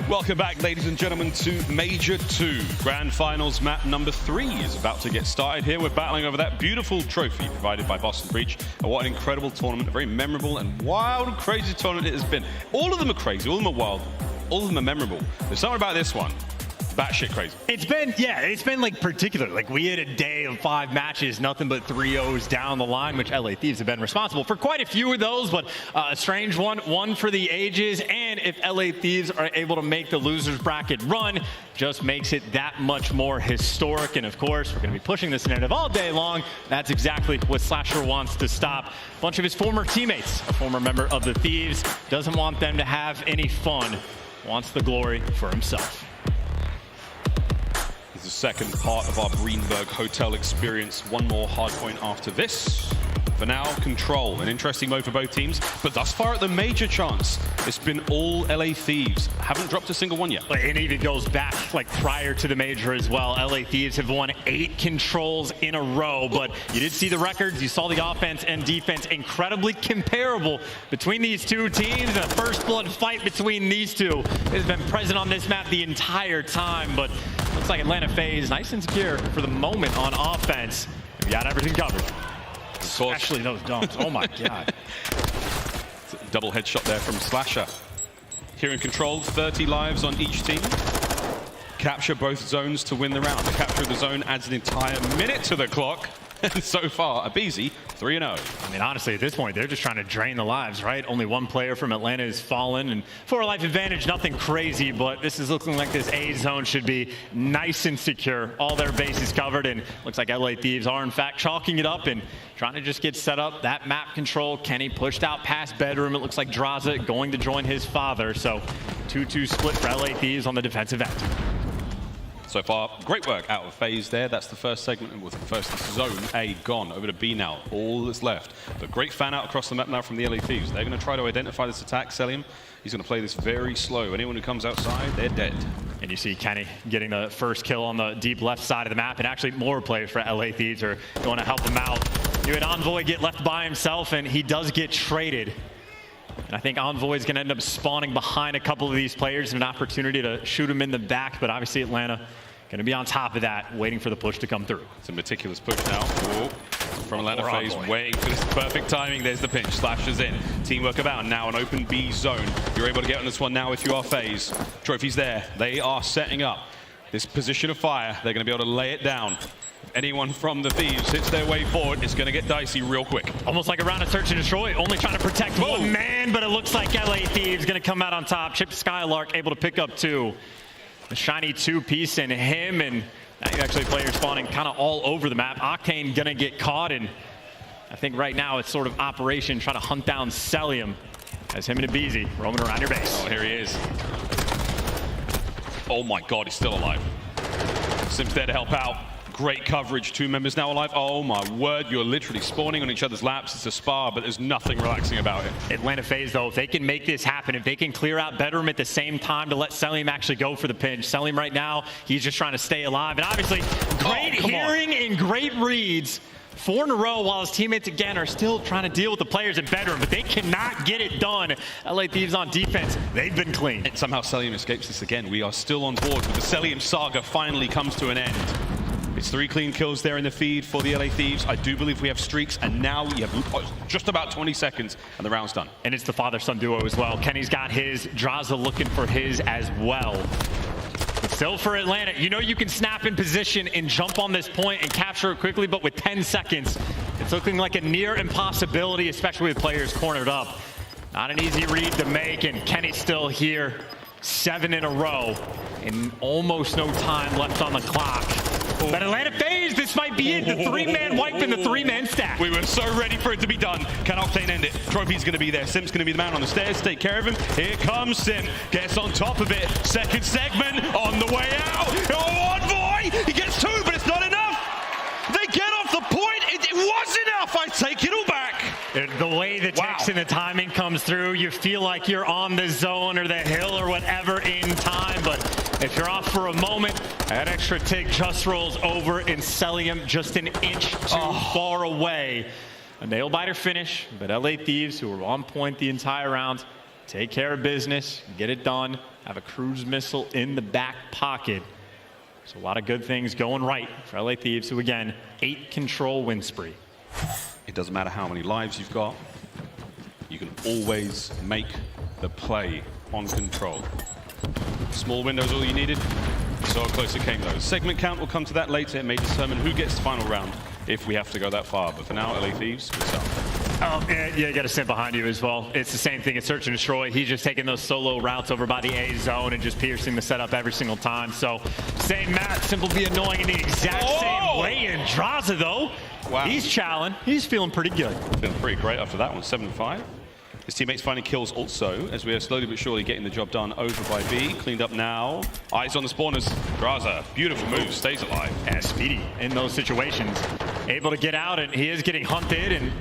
Welcome back, ladies and gentlemen, to Major 2. Grand Finals map number 3 is about to get started here. We're battling over that beautiful trophy provided by Boston Breach. And what an incredible tournament, a very memorable and wild, crazy tournament it has been. All of them are crazy, all of them are wild, all of them are memorable. There's something about this one. Batshit crazy. It's been like particular. Like we had a day of 5 matches, nothing but 3-0s down the line, which LA Thieves have been responsible for quite a few of those, but a strange one for the ages. And if LA Thieves are able to make the losers bracket run, just makes it that much more historic. And of course, we're going to be pushing this narrative all day long. That's exactly what Slasher wants to stop. A bunch of his former teammates, a former member of the Thieves, doesn't want them to have any fun, wants the glory for himself. This is the second part of our Greenberg Hotel experience. One more hardpoint after this. For now, Control. An interesting mode for both teams, but thus far at the major chance, it's been all LA Thieves. Haven't dropped a single one yet. And it even goes back like prior to the major as well. LA Thieves have won 8 controls in a row, but you did see the records. You saw the offense and defense incredibly comparable between these two teams. A first blood fight between these two has been present on this map the entire time, but looks like Atlanta FaZe nice and secure for the moment on offense. We got everything covered. Especially those dumps. Oh my God. Double headshot there from Slasher. Here in Control, 30 lives on each team. Capture both zones to win the round. The capture of the zone adds an entire minute to the clock. And so far, Abizi, 3-0. I mean, honestly, at this point, they're just trying to drain the lives, right? Only one player from Atlanta has fallen, and for a life advantage, nothing crazy, but this is looking like this A zone should be nice and secure. All their bases covered, and looks like LA Thieves are, in fact, chalking it up and trying to just get set up. That map control, Kenny pushed out past bedroom. It looks like Draza going to join his father, so 2-2 split for LA Thieves on the defensive end. So far, great work out of FaZe there. That's the first segment with the first zone A gone. Over to B now, all that's left. But great fan out across the map now from the LA Thieves. They're going to try to identify this attack, Selim. He's going to play this very slow. Anyone who comes outside, they're dead. And you see Kenny getting the first kill on the deep left side of the map, and actually more players for LA Thieves are going to help him out. You had Envoy get left by himself, and he does get traded. And I think Envoy is going to end up spawning behind a couple of these players, an opportunity to shoot him in the back, but obviously Atlanta going to be on top of that, waiting for the push to come through. It's a meticulous push now. Whoa. From Atlanta FaZe, waiting for this perfect timing. There's the pinch, Slasher's in. Teamwork about, now an open B zone. You're able to get on this one now if you are FaZe. Trophy's there. They are setting up this position of fire. They're going to be able to lay it down. If anyone from the Thieves hits their way forward, it's going to get dicey real quick. Almost like a round of search and destroy, only trying to protect one man, but it looks like LA Thieves going to come out on top. Chip Skylark able to pick up 2. The shiny 2-piece in him, and now you actually players spawning kind of all over the map. Octane going to get caught, and I think right now it's sort of operation trying to hunt down Celium as him and Abizi roaming around your base. Oh, here he is. Oh my God, he's still alive. Sim's there to help out. Great coverage, 2 members now alive. Oh my word, you're literally spawning on each other's laps. It's a spar, but there's nothing relaxing about it. Atlanta FaZe, though, if they can make this happen, if they can clear out bedroom at the same time to let Selim actually go for the pinch. Selim right now, he's just trying to stay alive. And obviously, great hearing and great reads. 4 in a row while his teammates, again, are still trying to deal with the players in bedroom, but they cannot get it done. LA Thieves on defense, they've been clean. And somehow Selim escapes this again. We are still on board with the Selim saga finally comes to an end. It's 3 clean kills there in the feed for the LA Thieves. I do believe we have streaks, and now we have just about 20 seconds, and the round's done. And it's the father-son duo as well. Kenny's got his, Draza looking for his as well. But still for Atlanta, you know you can snap in position and jump on this point and capture it quickly, but with 10 seconds, it's looking like a near impossibility, especially with players cornered up. Not an easy read to make, and Kenny's still here. 7 in a row, and almost no time left on the clock. But Atlanta FaZe, this might be it. The 3-man wipe and the 3-man stack. We were so ready for it to be done. Can Octane end it? Trophy's going to be there. Sim's going to be the man on the stairs. Take care of him. Here comes Sim. Gets on top of it. Second segment on the way out. Oh, Envoy! He gets 2, but it's not enough. They get off the point. It was enough. I take it all back. The way the text and the timing comes through, you feel like you're on the zone or the hill or whatever in time, but if you're off for a moment, that extra tick just rolls over and Celium just an inch too far away. A nail-biter finish, but LA Thieves, who were on point the entire round, take care of business, get it done, have a cruise missile in the back pocket. So a lot of good things going right for LA Thieves, who again, 8 control win spree. It doesn't matter how many lives you've got. You can always make the play on control. Small window's all you needed. So close it came though. Segment count will come to that later. It may determine who gets the final round if we have to go that far. But for now, LA Thieves, good stuff. Oh, and yeah, you got a Simp behind you as well. It's the same thing as Search and Destroy. He's just taking those solo routes over by the A zone and just piercing the setup every single time. So same map, Simp will be annoying in the exact same way. And Draza though, wow, he's challenged. He's feeling pretty good. Feeling pretty great after that one, 7-5. His teammates finding kills also, as we are slowly but surely getting the job done over by B. Cleaned up now. Eyes on the spawners. Draza, beautiful move, stays alive. And Speedy in those situations. Able to get out, and he is getting hunted, and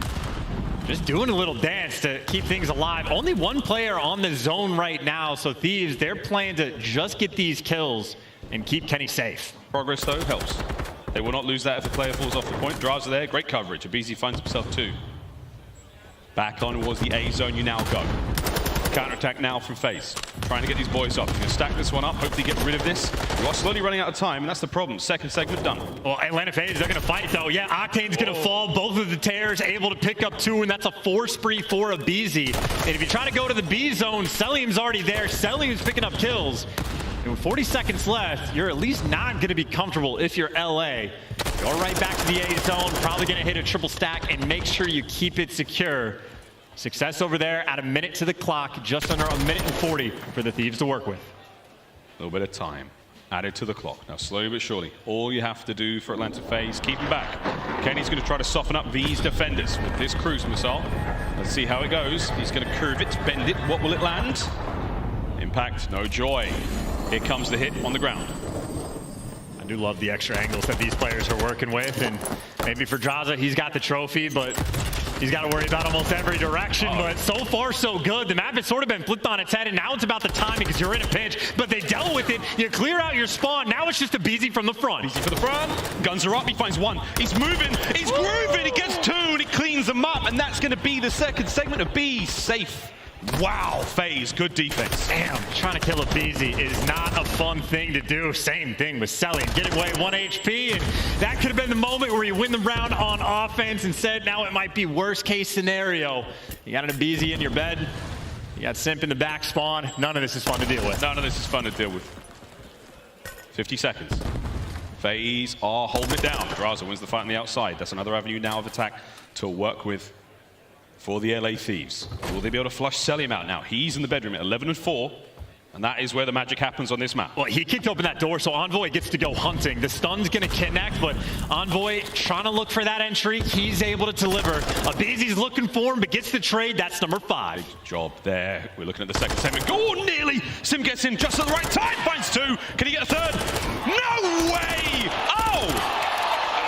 just doing a little dance to keep things alive. Only one player on the zone right now, so Thieves, they're playing to just get these kills and keep Kenny safe. Progress, though, helps. They will not lose that if the player falls off the point. Draza there, great coverage. Abizi finds himself too. Back on towards the A zone, you now go. Counterattack now from FaZe. Trying to get these boys up. He's going to stack this one up, hopefully get rid of this. You are slowly running out of time, and that's the problem. Second segment done. Well, Atlanta FaZe, they're going to fight it, though. Yeah, Octane's going to fall. Both of the tears able to pick up 2, and that's a 4 spree for Abizi. And if you try to go to the B zone, Selim's already there. Selim's picking up kills. And with 40 seconds left, you're at least not going to be comfortable if you're LA. Go right back to the A zone, probably going to hit a triple stack and make sure you keep it secure. Success over there at a minute to the clock, just under a minute and 40 for the Thieves to work with. A little bit of time added to the clock. Now, slowly but surely, all you have to do for Atlanta FaZe, keep him back. Kenny's going to try to soften up these defenders with this cruise missile. Let's see how it goes. He's going to curve it, bend it. What will it land? Impact, no joy. Here comes the hit on the ground. I do love the extra angles that these players are working with, and maybe for Draza, he's got the trophy, but he's got to worry about almost every direction. But so far, so good. The map has sort of been flipped on its head, and now it's about the timing because you're in a pinch. But they dealt with it. You clear out your spawn. Now it's just a Abizi from the front. Abizi for the front. Guns are up. He finds 1. He's moving. He's grooving. He gets 2, and he cleans them up. And that's going to be the second segment of B. Safe. Wow, FaZe, good defense. Damn, trying to kill Abizi is not a fun thing to do. Same thing with Selly. Get away 1 HP, and that could have been the moment where you win the round on offense. Instead, now it might be worst case scenario. You got an Abizi in your bed. You got Simp in the back spawn. None of this is fun to deal with. None of this is fun to deal with. 50 seconds. FaZe are holding it down. Draza wins the fight on the outside. That's another avenue now of attack to work with for the LA Thieves. Will they be able to flush Selim out now? He's in the bedroom at 11-4, and that is where the magic happens on this map. Well, he kicked open that door, so Envoy gets to go hunting. The stun's going to connect, but Envoy trying to look for that entry. He's able to deliver. Abizi's looking for him, but gets the trade. That's number 5. Good job there. We're looking at the second segment. Oh, nearly! Sim gets in just at the right time. Finds 2. Can he get a 3rd? No way! Oh!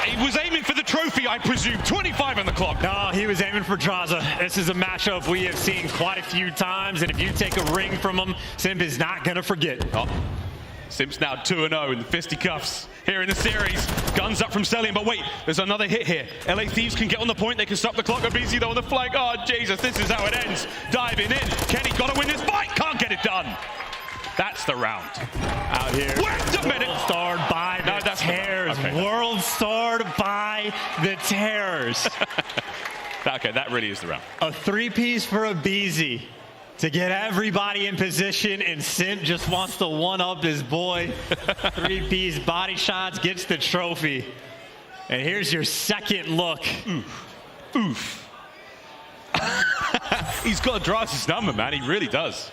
He was aiming for the trophy, I presume. 25 on the clock. No, he was aiming for Draza. This is a matchup we have seen quite a few times, and if you take a ring from him, Simp is not going to forget. Oh. Simp's now 2-0 in the fisticuffs here in the series. Guns up from Selim, but wait, there's another hit here. LA Thieves can get on the point. They can stop the clock. Abizi, though, on the flank. Oh, Jesus, this is how it ends. Diving in. Kenny got to win this fight. Can't get it done. That's the round. Out here. Wait a minute. World starred by the Tears. Okay. World starred by the Tears. Okay, that really is the round. A 3-piece for Abizi to get everybody in position, and Simp just wants to one-up his boy. 3-piece body shots, gets the trophy. And here's your second look. Oof. Oof. He's got to draw his number, man. He really does.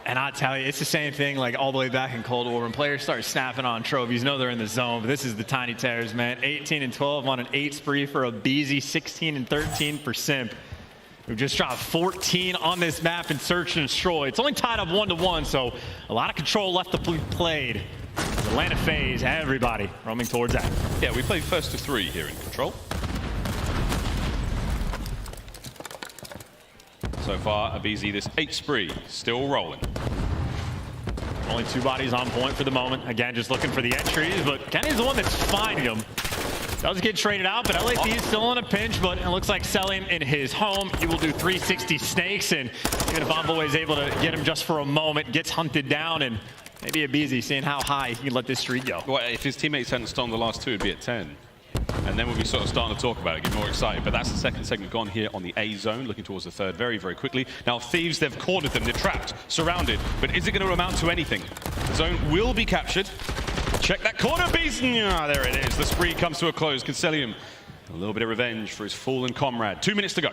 And I tell you, it's the same thing like all the way back in Cold War when players start snapping on trophies. Know they're in the zone, but this is the Tiny Terrors, man. 18-12 on an 8 spree for Abizi, 16-13 for Simp, who just dropped 14 on this map in Search and Destroy. It's only tied up 1-1, so a lot of control left to be played. Atlanta FaZe, everybody roaming towards that. Yeah, we played first to 3 here in control. So far, Abizi, this 8 spree, still rolling. Only 2 bodies on point for the moment. Again, just looking for the entries, but Kenny's the one that's finding them. Does get traded out, but LA Thieves still in a pinch, but it looks like Selim in his home. He will do 360 snakes, and even if Envoy is able to get him just for a moment, gets hunted down, and maybe Abizi seeing how high he can let this streak go. Well, if his teammates hadn't stolen the last two, it'd be at 10. And then we'll be sort of starting to talk about it, get more excited. But that's the second segment gone here on the A zone, looking towards the third very, very quickly. Now, Thieves, they've cornered them, they're trapped, surrounded. But is it going to amount to anything? The zone will be captured. Check that corner piece. Ah, there it is. The spree comes to a close. Consilium, a little bit of revenge for his fallen comrade. 2 minutes to go.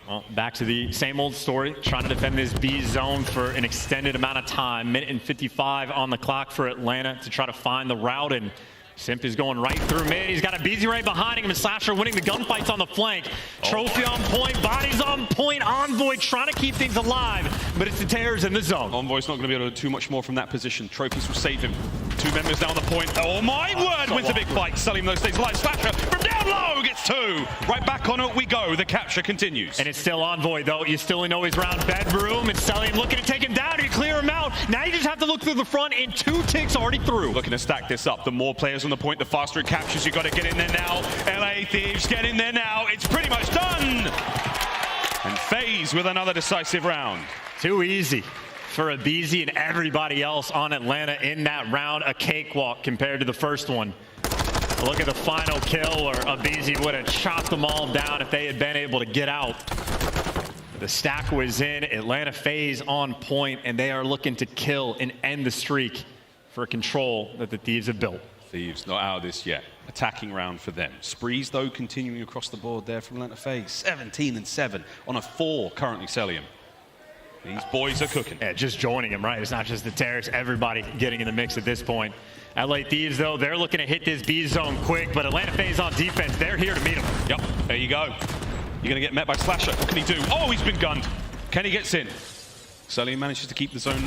Well, back to the same old story, trying to defend this B zone for an extended amount of time. Minute and 55 on the clock for Atlanta to try to find the route, and Simp is going right through mid. He's got Abizi right behind him, and Slasher winning the gunfights on the flank. Trophy on point, bodies on point. Envoy trying to keep things alive, but it's the Terrors in the zone. Envoy's not going to be able to do too much more from that position. Trophies will save him. 2 members down the point. Oh my word, so wins a big fight. Selim those stays alive. Slasher from down low gets 2. Right back on it we go. The capture continues. And it's still Envoy, though. You still know he's around bedroom, and Selim looking to take him down. You clear him out. Now you just have to look through the front, and 2 ticks already through. Looking to stack this up. The more players on the point, the faster it captures. You got to get in there now. LA Thieves, get in there now. It's pretty much done. And FaZe with another decisive round. Too easy for Abizi and everybody else on Atlanta in that round. A cakewalk compared to the first one. Look at the final kill where Abizi would have chopped them all down if they had been able to get out. The stack was in. Atlanta FaZe on point, and they are looking to kill and end the streak for control that the Thieves have built. Thieves not out of this yet. Attacking round for them. Sprees, though, continuing across the board there from Atlanta FaZe. 17 and 7 on a 4 currently Selim. These boys are cooking. Yeah, just joining him, right? It's not just the Terrors, everybody getting in the mix at this point. LA Thieves, though, they're looking to hit this B zone quick, but Atlanta FaZe on defense, they're here to meet him. Yep, there you go. You're going to get met by Slasher. What can he do? Oh, he's been gunned. Kenny gets in. Selim manages to keep the zone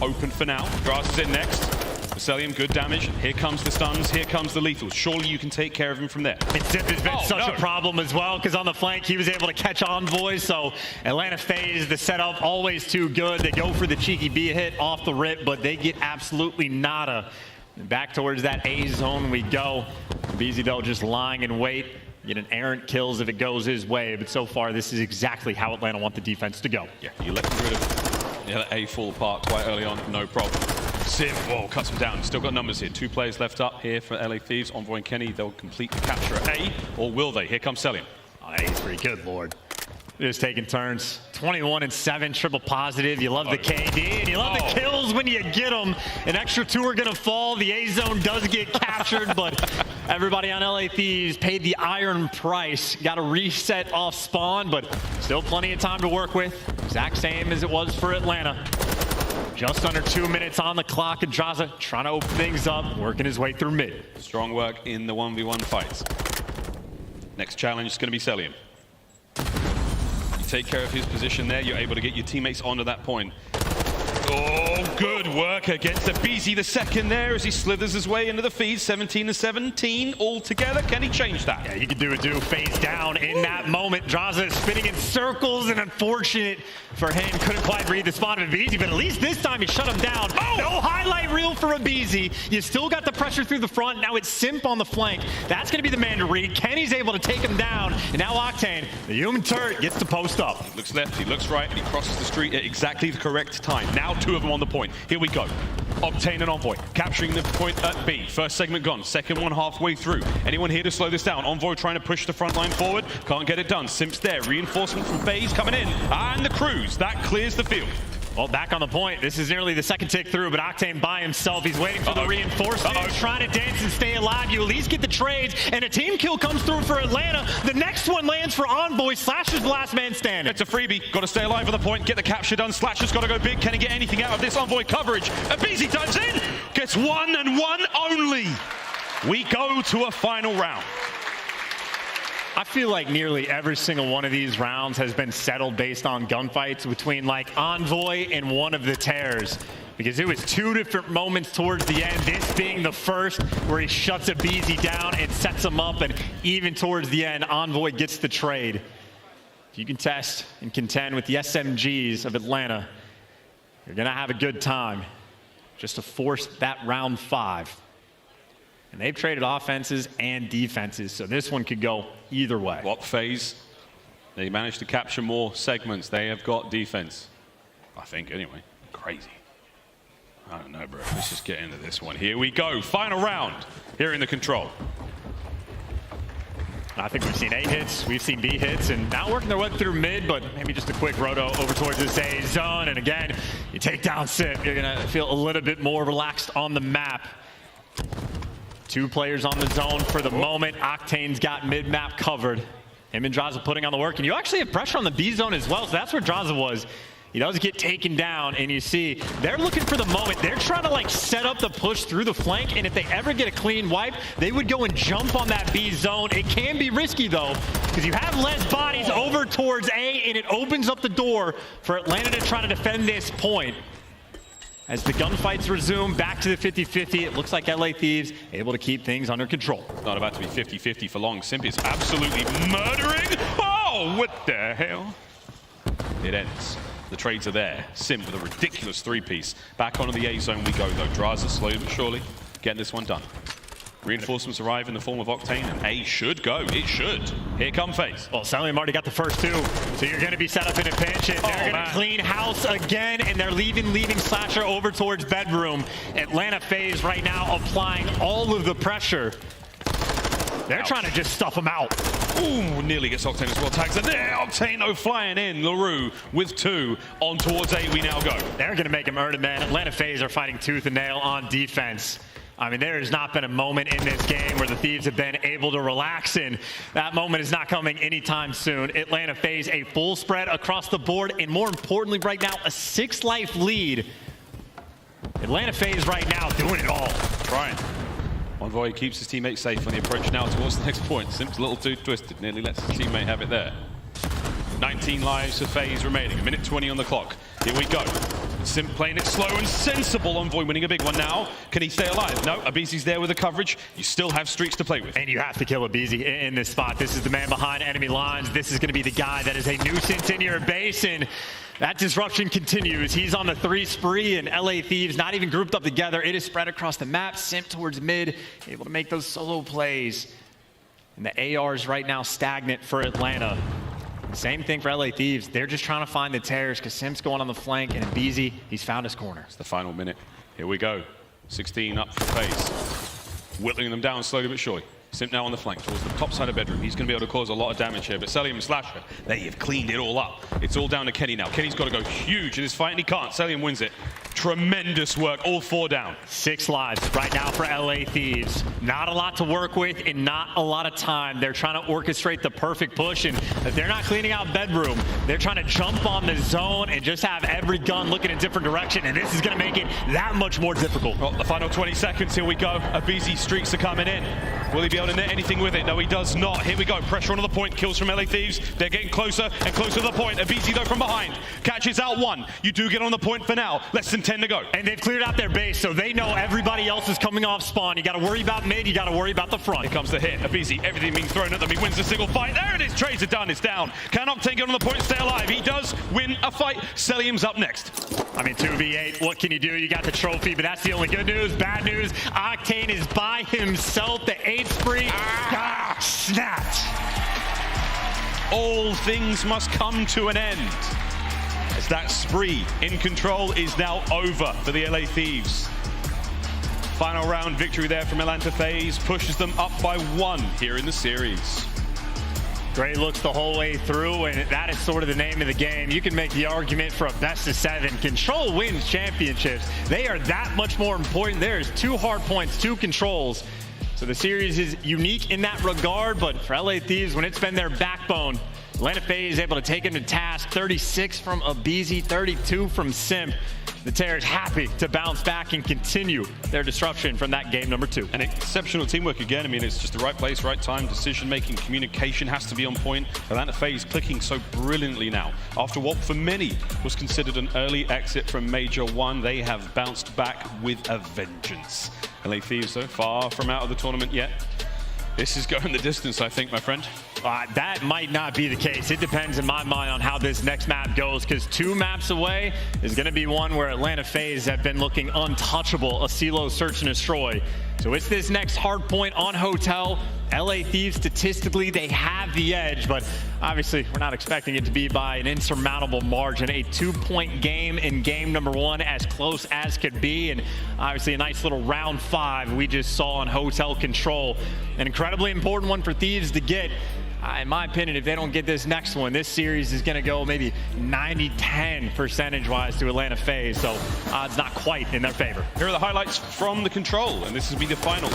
open for now. Grass is in next. Selim, good damage. Here comes the stuns. Here comes the lethals. Surely you can take care of him from there. And Zip has been such a problem as well, because on the flank he was able to catch Envoy. So Atlanta FaZe, the setup always too good. They go for the cheeky B hit off the rip, but they get absolutely nada. And back towards that A zone we go. Abizi, though, just lying in wait. Get an errant kills if it goes his way, but so far this is exactly how Atlanta want the defense to go. Yeah, you let rid of let A fall apart quite early on, no problem. Sim, whoa, cuts him down. Still got numbers here. 2 players left up here for LA Thieves. Envoy and Kenny, they'll complete the capture at A, or will they? Here comes Selim. Oh, he's pretty good, Lord. Just taking turns. 21 and 7, triple positive. You love the KD, and you love the kills when you get them. An extra 2 are going to fall. The A zone does get captured, but everybody on LA Thieves paid the iron price. Got to reset off spawn, but still plenty of time to work with. Exact same as it was for Atlanta. Just under 2 minutes on the clock, and Draza trying to open things up, working his way through mid. Strong work in the 1v1 fights. Next challenge is going to be Selim. You take care of his position there, you're able to get your teammates onto that point. Oh, good work against Abizi the second there as he slithers his way into the feed. 17 to 17 all together. Can he change that? Yeah, you can do a face down in that moment. Draza is spinning in circles, and unfortunate for him, couldn't quite read the spot of Abizi, but at least this time he shut him down. Oh! No highlight reel for Abizi. You still got the pressure through the front. Now it's Simp on the flank. That's going to be the man to read. Kenny's able to take him down, and now Octane, the human turret, gets to post up. He looks left, he looks right, and he crosses the street at exactly the correct time. Now 2 of them on the point. Here we go. Octane and Envoy capturing the point at B. First segment gone. Second one halfway through. Anyone here to slow this down? Envoy trying to push the front line forward. Can't get it done. Simp's there. Reinforcement from FaZe coming in. And the Cruise. That clears the field. Well, back on the point. This is nearly the second tick through, but Octane by himself. He's waiting for the reinforcement. Trying to dance and stay alive. You at least get the trades, and a team kill comes through for Atlanta. The next one lands for Envoy. Slasher's the last man standing. It's a freebie. Got to stay alive at the point. Get the capture done. Slasher's got to go big. Can he get anything out of this Envoy coverage? Abizi dives in. Gets 1 and 1 only. We go to a final round. I feel like nearly every single one of these rounds has been settled based on gunfights between like Envoy and one of the Terrors. Because it was 2 different moments towards the end, this being the first where he shuts Abizi down and sets him up, and even towards the end, Envoy gets the trade. If you can test and contend with the SMGs of Atlanta, you're gonna have a good time just to force that round 5. And they've traded offenses and defenses, so this one could go either way. What phase? They managed to capture more segments. They have got defense. I think, anyway. Crazy. I don't know, bro. Let's just get into this one. Here we go. Final round here in the control. I think we've seen A hits, we've seen B hits, and now working their way through mid, but maybe just a quick roto over towards this A zone. And again, you take down Sip, you're gonna feel a little bit more relaxed on the map. 2 players on the zone for the moment. Octane's got mid-map covered. Him and Draza putting on the work, and you actually have pressure on the B zone as well, so that's where Draza was. He does get taken down, and you see they're looking for the moment. They're trying to like set up the push through the flank, and if they ever get a clean wipe, they would go and jump on that B zone. It can be risky though, because you have less bodies over towards A, and it opens up the door for Atlanta to try to defend this point. As the gunfights resume back to the 50-50, it looks like LA Thieves able to keep things under control. Not about to be 50-50 for long. Simp is absolutely murdering. Oh, what the hell? It ends. The trades are there. Simp with a ridiculous 3-piece. Back onto the A zone we go though. Draza slowly but surely getting this one done. Reinforcements arrive in the form of Octane, and A should go. It should. Here come FaZe. Well, Salium already got the first 2, so you're going to be set up in a pinch. They're going to clean house again, and they're leaving Slasher over towards bedroom. Atlanta FaZe right now applying all of the pressure. They're trying to just stuff them out. Ooh, nearly gets Octane as well. Tags are there. Octane flying in. LaRue with 2 on towards A. We now go. They're going to make him earn it, man. Atlanta FaZe are fighting tooth and nail on defense. I mean, there has not been a moment in this game where the Thieves have been able to relax in. That moment is not coming anytime soon. Atlanta FaZe a full spread across the board, and more importantly right now, a 6-life lead. Atlanta FaZe right now doing it all. Trying. Envoy keeps his teammate safe on the approach now towards the next point. Simp's a little too twisted. Nearly lets his teammate have it there. 19 lives for FaZe remaining. 1:20 on the clock. Here we go. Simp playing it slow and sensible. Envoy winning a big one now. Can he stay alive? No, Abizi's there with the coverage. You still have streaks to play with. And you have to kill Abizi in this spot. This is the man behind enemy lines. This is going to be the guy that is a nuisance in your base, and that disruption continues. He's on the 3 spree, and LA Thieves not even grouped up together. It is spread across the map. Simp towards mid, able to make those solo plays. And the ARs right now stagnant for Atlanta. Same thing for LA Thieves. They're just trying to find the tears because Simp's going on the flank, and Abizi, he's found his corner. It's the final minute. Here we go. 16 up for FaZe. Whittling them down slowly but surely. Simp now on the flank towards the top side of bedroom. He's going to be able to cause a lot of damage here, but Salium and Slasher, they have cleaned it all up. It's all down to Kenny now. Kenny's got to go huge in this fight, and he can't. Salium wins it. Tremendous work. All 4 down. 6 lives right now for LA Thieves. Not a lot to work with and not a lot of time. They're trying to orchestrate the perfect push, and if they're not cleaning out bedroom, they're trying to jump on the zone and just have every gun looking in a different direction, and this is going to make it that much more difficult. Well, the final 20 seconds. Here we go. Abizi streaks are coming in. Will he be able to net anything with it? No, he does not. Here we go. Pressure onto the point. Kills from LA Thieves. They're getting closer and closer to the point. Abizi, though, from behind. Catches out 1. You do get on the point for now. Less than 10 to go. And they've cleared out their base, so they know everybody else is coming off spawn. You got to worry about mid. You got to worry about the front. Here comes the hit. Abizi, everything being thrown at them. He wins the single fight. There it is. Trades are done. It's down. Can Octane get on the point, stay alive? He does win a fight. Selium's up next. I mean, 2v8. What can you do? You got the trophy, but that's the only good news. Bad news, Octane is by himself. The 8th spree. Snapped. All things must come to an end, as that spree in control is now over for the LA Thieves. Final round victory there from Atlanta FaZe pushes them up by 1 here in the series. Great looks the whole way through, and that is sort of the name of the game. You can make the argument for a best of 7. Control wins championships. They are that much more important. There's 2 hard points, 2 controls. So the series is unique in that regard, but for LA Thieves, when it's been their backbone, Atlanta FaZe is able to take him to task. 36 from Abizi, 32 from Simp. The Terrors happy to bounce back and continue their disruption from that game number 2. And exceptional teamwork again. I mean, it's just the right place, right time, decision-making, communication has to be on point. Atlanta FaZe clicking so brilliantly now. After what for many was considered an early exit from Major 1, they have bounced back with a vengeance. LA Thieves, so far from out of the tournament yet. This is going the distance, I think, my friend. That might not be the case. It depends in my mind on how this next map goes, because 2 maps away is going to be one where Atlanta FaZe have been looking untouchable, a CeeLo search and destroy. So it's this next Hardpoint on Hotel. LA Thieves, statistically, they have the edge, but obviously we're not expecting it to be by an insurmountable margin. A 2-point game in game number 1, as close as could be, and obviously a nice little round 5 we just saw on Hotel Control. An incredibly important one for Thieves to get. In my opinion, if they don't get this next one, this series is going to go maybe 90-10 percentage-wise to Atlanta FaZe, so odds not quite in their favor. Here are the highlights from the Control, and this will be the final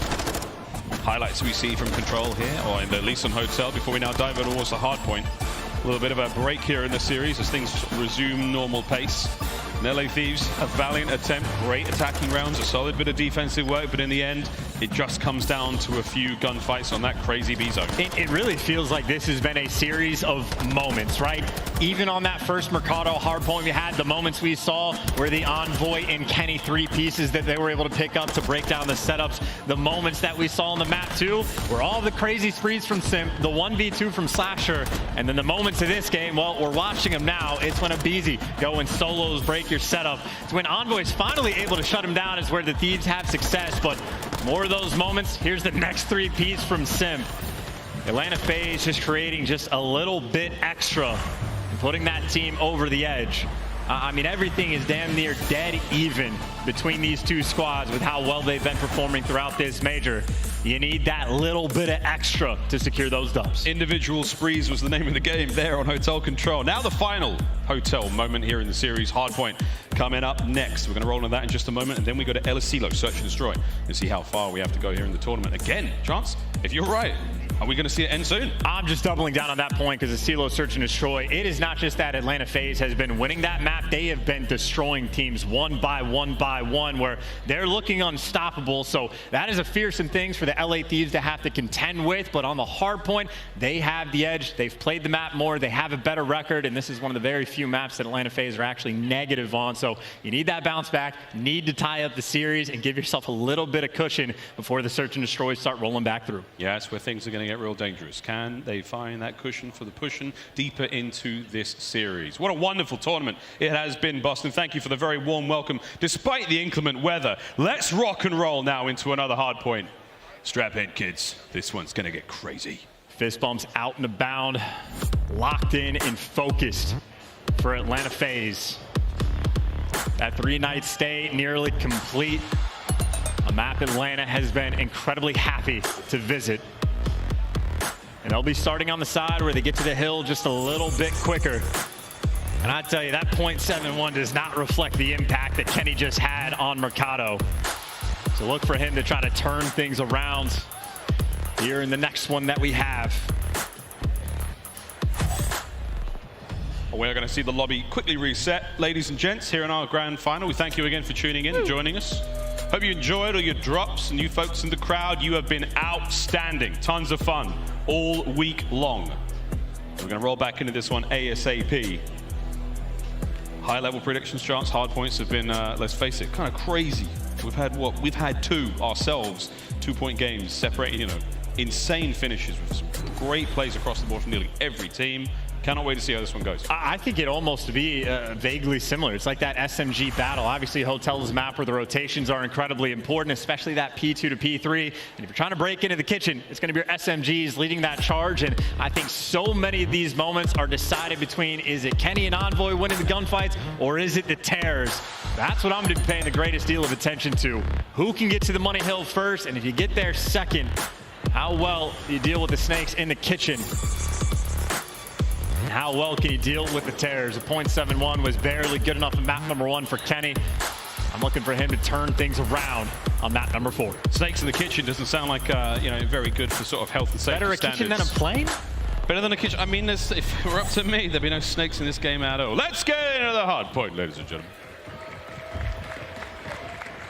highlights we see from Control here, or in the Elimination Hotel, before we now dive towards the Hardpoint. A little bit of a break here in the series as things resume normal pace. And LA Thieves, a valiant attempt, great attacking rounds, a solid bit of defensive work, but in the end, it just comes down to a few gunfights on that crazy B zone. It really feels like this has been a series of moments, right? Even on that first Mercado Hardpoint, we had the moments we saw where the Envoy and Kenny 3 pieces that they were able to pick up to break down the setups. The moments that we saw on the map too, were all the crazy sprees from Simp, the 1v2 from Slasher, and then the moments of this game, well, we're watching them now. It's when Abizi going solos, break your setup. It's when Envoy's finally able to shut him down is where the Thieves have success, but more of those moments. Here's the next 3-piece from Simp. Atlanta FaZe just creating just a little bit extra and putting that team over the edge. I mean, everything is damn near dead even between these two squads with how well they've been performing throughout this major. You need that little bit of extra to secure those dubs. Individual sprees was the name of the game there on Hotel Control. Now the final Hotel moment here in the series. Hardpoint coming up next. We're going to roll into that in just a moment, and then we go to CeeLo, search and destroy, and see how far we have to go here in the tournament. Again, Chance, if you're right, are we going to see it end soon? I'm just doubling down on that point because the CeeLo search and destroy, it is not just that Atlanta FaZe has been winning that map. They have been destroying teams one by one where they're looking unstoppable. So that is a fearsome thing for the LA Thieves to have to contend with. But on the Hardpoint, they have the edge. They've played the map more. They have a better record. And this is one of the very few maps that Atlanta FaZe are actually negative on. So you need that bounce back, need to tie up the series and give yourself a little bit of cushion before the search and destroy start rolling back through. Yeah, that's where things are going to get real dangerous. Can they find that cushion for the pushing deeper into this series? What a wonderful tournament it has been, Boston. Thank you for the very warm welcome despite the inclement weather. Let's rock and roll now into another Hardpoint. Strap in, kids. This one's going to get crazy. Fist bumps out and abound, locked in and focused for Atlanta FaZe. That 3-night stay nearly complete. A map Atlanta has been incredibly happy to visit. And they'll be starting on the side where they get to the hill just a little bit quicker. And I tell you, that .71 does not reflect the impact that Kenny just had on Mercado. So look for him to try to turn things around here in the next one that we have. We're going to see the lobby quickly reset. Ladies and gents, here in our grand final, we thank you again for tuning in and joining us. Hope you enjoyed all your drops, and you folks in the crowd, you have been outstanding. Tons of fun all week long. We're going to roll back into this one ASAP. High-level predictions, Chance. Hardpoints have been, let's face it, kind of crazy. We've had what? We've had 2 ourselves, 2-point games separating, you know, insane finishes with some great plays across the board from nearly every team. Cannot wait to see how this one goes. I think it almost to be vaguely similar. It's like that SMG battle. Obviously, Hotel's map where the rotations are incredibly important, especially that P2 to P3. And if you're trying to break into the kitchen, it's going to be your SMGs leading that charge. And I think so many of these moments are decided between, is it Kenny and Envoy winning the gunfights, or is it the Tears? That's what I'm going to be paying the greatest deal of attention to. Who can get to the money hill first? And if you get there second, how well you deal with the snakes in the kitchen? How well can you deal with the Tears? A .71 was barely good enough in map number 1 for Kenny. I'm looking for him to turn things around on map number 4. Snakes in the kitchen doesn't sound like, you know, very good for sort of health and safety standards. Better a kitchen than a plane? Better than a kitchen. I mean, if it were up to me, there'd be no snakes in this game at all. Let's get into the Hardpoint, ladies and gentlemen.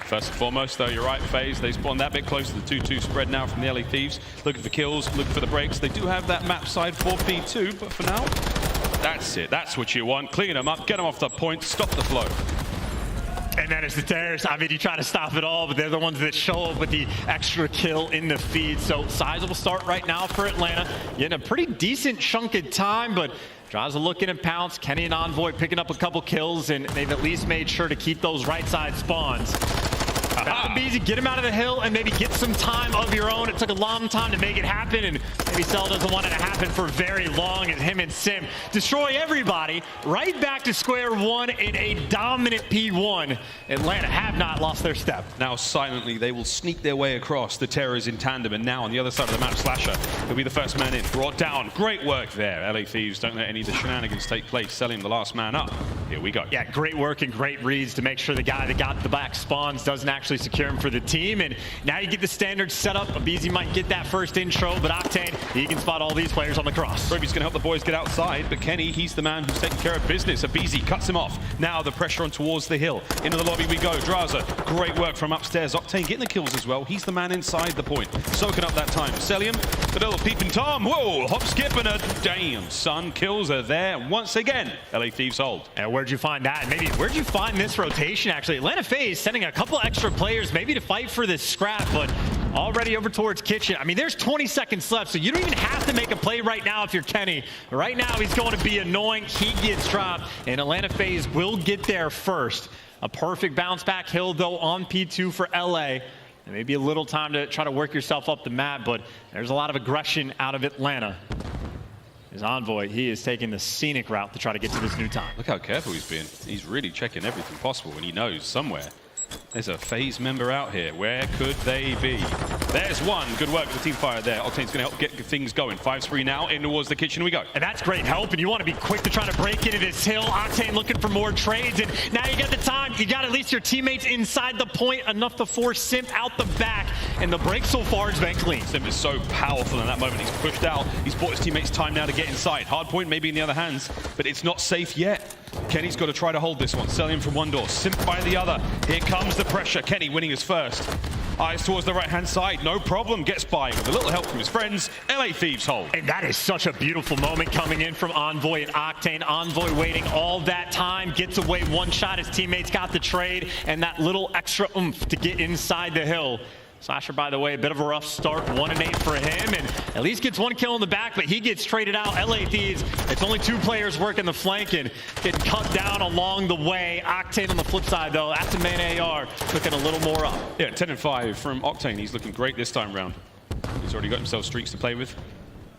First and foremost, though, you're right, FaZe. They spawned that bit close to the 2-2 spread now from the LA Thieves. Looking for kills, looking for the breaks. They do have that map side 4P2, but for now, that's it. That's what you want. Clean them up, get them off the point, stop the flow. And then it's the Terrors. I mean, you try to stop it all, but they're the ones that show up with the extra kill in the feed. So sizable start right now for Atlanta. Getting a pretty decent chunk of time, but Draza looking at Pounce. Kenny and Envoy picking up a couple kills, and they've at least made sure to keep those right side spawns. Back to Beezy, get him out of the hill and maybe get some time of your own. It took a long time to make it happen, and maybe Cell doesn't want it to happen for very long as him and Sim destroy everybody. Right back to square one in a dominant P1. Atlanta have not lost their step. Now silently, they will sneak their way across the Terrors in tandem, and now on the other side of the map, Slasher will be the first man in. Brought down. Great work there. LA Thieves don't let any of the shenanigans take place. Selling the last man up. Here we go. Yeah, great work and great reads to make sure the guy that got the back spawns doesn't actually secure him for the team. And now you get the standard setup. Abizi might get that first intro, but Octane, he can spot all these players on the cross. Ruby's going to help the boys get outside, but Kenny, he's the man who's taking care of business. Abizi cuts him off. Now the pressure on towards the hill. Into the lobby we go. Draza, great work from upstairs. Octane getting the kills as well. He's the man inside the point. Soaking up that time. Celium, the little peeping Tom. Whoa, hop, skip, and a damn, son. Kills are there once again. LA Thieves hold. And where'd you find that? Maybe where'd you find this rotation, actually? Atlanta FaZe sending a couple extra players maybe to fight for this scrap, but already over towards Kitchen. I mean, there's 20 seconds left, so you don't even have to make a play right now if you're Kenny. Right now, he's going to be annoying. He gets dropped, and Atlanta FaZe will get there first. A perfect bounce back hill, though, on P2 for LA. And maybe a little time to try to work yourself up the map, but there's a lot of aggression out of Atlanta. His Envoy, he is taking the scenic route to try to get to this new time. Look how careful he's been. He's really checking everything possible, and he knows somewhere there's a FaZe member out here. Where could they be? There's one. Good work with the team fire there. Octane's going to help get things going. 5-3 now. In towards the kitchen we go. And that's great help, and you want to be quick to try to break into this hill. Octane looking for more trades, and now you got the time. You got at least your teammates inside the point, enough to force Simp out the back, and the break so far has been clean. Simp is so powerful in that moment. He's pushed out. He's bought his teammates time now to get inside. Hardpoint maybe in the other hands, but it's not safe yet. Kenny's got to try to hold this one. Selling him from one door. Simp by the other. Here comes the pressure. Kenny winning his first. Eyes towards the right-hand side. No problem. Gets by with a little help from his friends. LA Thieves hold. And that is such a beautiful moment coming in from Envoy and Octane. Envoy waiting all that time. Gets away one shot. His teammates got the trade. And that little extra oomph to get inside the hill. Slasher, by the way, a bit of a rough start, 1-8 for him, and at least gets one kill in the back, but he gets traded out. LA Thieves, it's only 2 players working the flank and getting cut down along the way. Octane on the flip side, though, that's a main AR, looking a little more up. Yeah, 10-5 from Octane. He's looking great this time round. He's already got himself streaks to play with.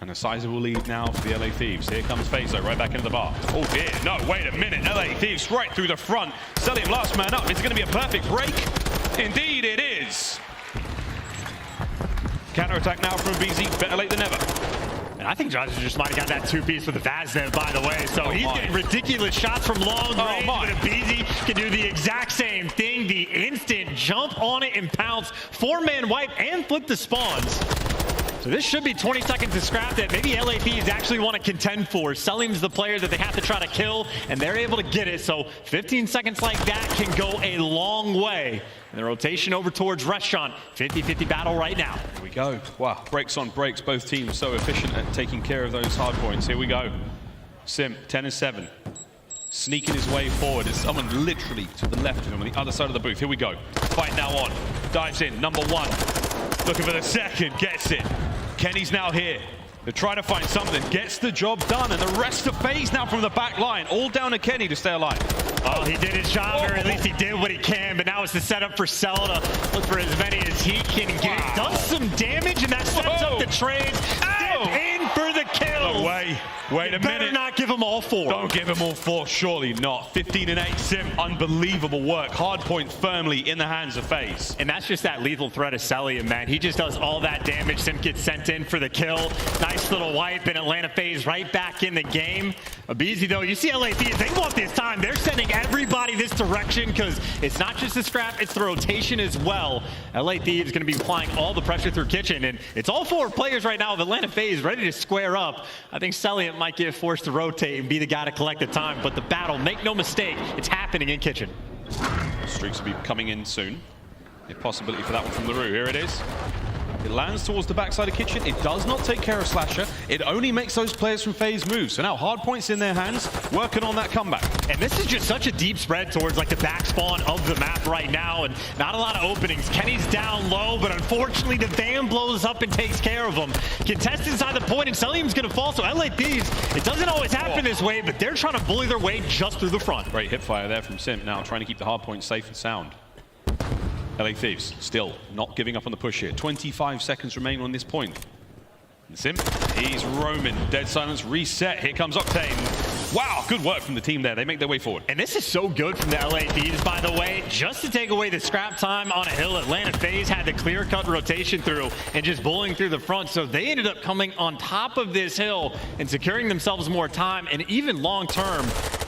And a sizable lead now for the LA Thieves. Here comes Fazo right back into the bar. Oh dear, no, wait a minute. LA Thieves right through the front. Selling last man up. Is it going to be a perfect break? Indeed it is. Counter-attack now from BZ, better late than never. And I think Johnson just might have got that 2-piece with the Vaznev, by the way. So he's getting ridiculous shots from long range, but BZ can do the exact same thing. The instant jump on it and pounce. 4-man wipe and flip the spawns. So this should be 20 seconds to scrap that maybe LA Thieves actually want to contend for. Selim's the player that they have to try to kill, and they're able to get it. So 15 seconds like that can go a long way. And the rotation over towards Restaurant. 50-50 battle right now. Here we go. Wow, breaks on breaks. Both teams so efficient at taking care of those hard points. Here we go. Sim, 10-7. Sneaking his way forward. There's someone literally to the left of him on the other side of the booth. Here we go. Fight now on. Dives in. Number 1. Looking for the second. Gets it. Kenny's now here. They're trying to find something. Gets the job done. And the rest of FaZe now from the back line. All down to Kenny to stay alive. Oh, he did his job, or at least he did what he can. But now it's the setup for Cell to look for as many as he can get. Wow. Does some damage, and that sets up the trades. Dip in for the kill. No way. Wait a minute. Better not give him all 4. Don't give him all 4. Surely not. 15-8 Sim. Unbelievable work. Hardpoint firmly in the hands of FaZe. And that's just that lethal threat of Celium, man. He just does all that damage. Sim gets sent in for the kill. Nice little wipe, and Atlanta FaZe right back in the game. Abizi, though, you see LA Thieves, they want this time. They're sending everybody this direction because it's not just the scrap, it's the rotation as well. LA Thieves going to be applying all the pressure through Kitchen, and it's all 4 players right now of Atlanta FaZe ready to square up. I think Celium might get forced to rotate and be the guy to collect the time, but the battle, make no mistake, it's happening in Kitchen. Streaks will be coming in soon. A possibility for that one from LaRue. Here it is. It lands towards the backside of Kitchen. It does not take care of Slasher. It only makes those players from FaZe move. So now Hardpoint's in their hands, working on that comeback. And this is just such a deep spread towards like the back spawn of the map right now, and not a lot of openings. Kenny's down low, but unfortunately the van blows up and takes care of him. Contest inside the point, and Celium's gonna fall. So LA Thieves, it doesn't always happen this way, but they're trying to bully their way just through the front. Great hip fire there from Simp, now trying to keep the Hardpoint safe and sound. LA Thieves still not giving up on the push here. 25 seconds remain on this point. And Simp, he's roaming. Dead silence, reset. Here comes Octane. Wow, good work from the team there. They make their way forward. And this is so good from the LA Thieves, by the way. Just to take away the scrap time on a hill, Atlanta FaZe had the clear-cut rotation through and just bullying through the front. So they ended up coming on top of this hill and securing themselves more time. And even long-term,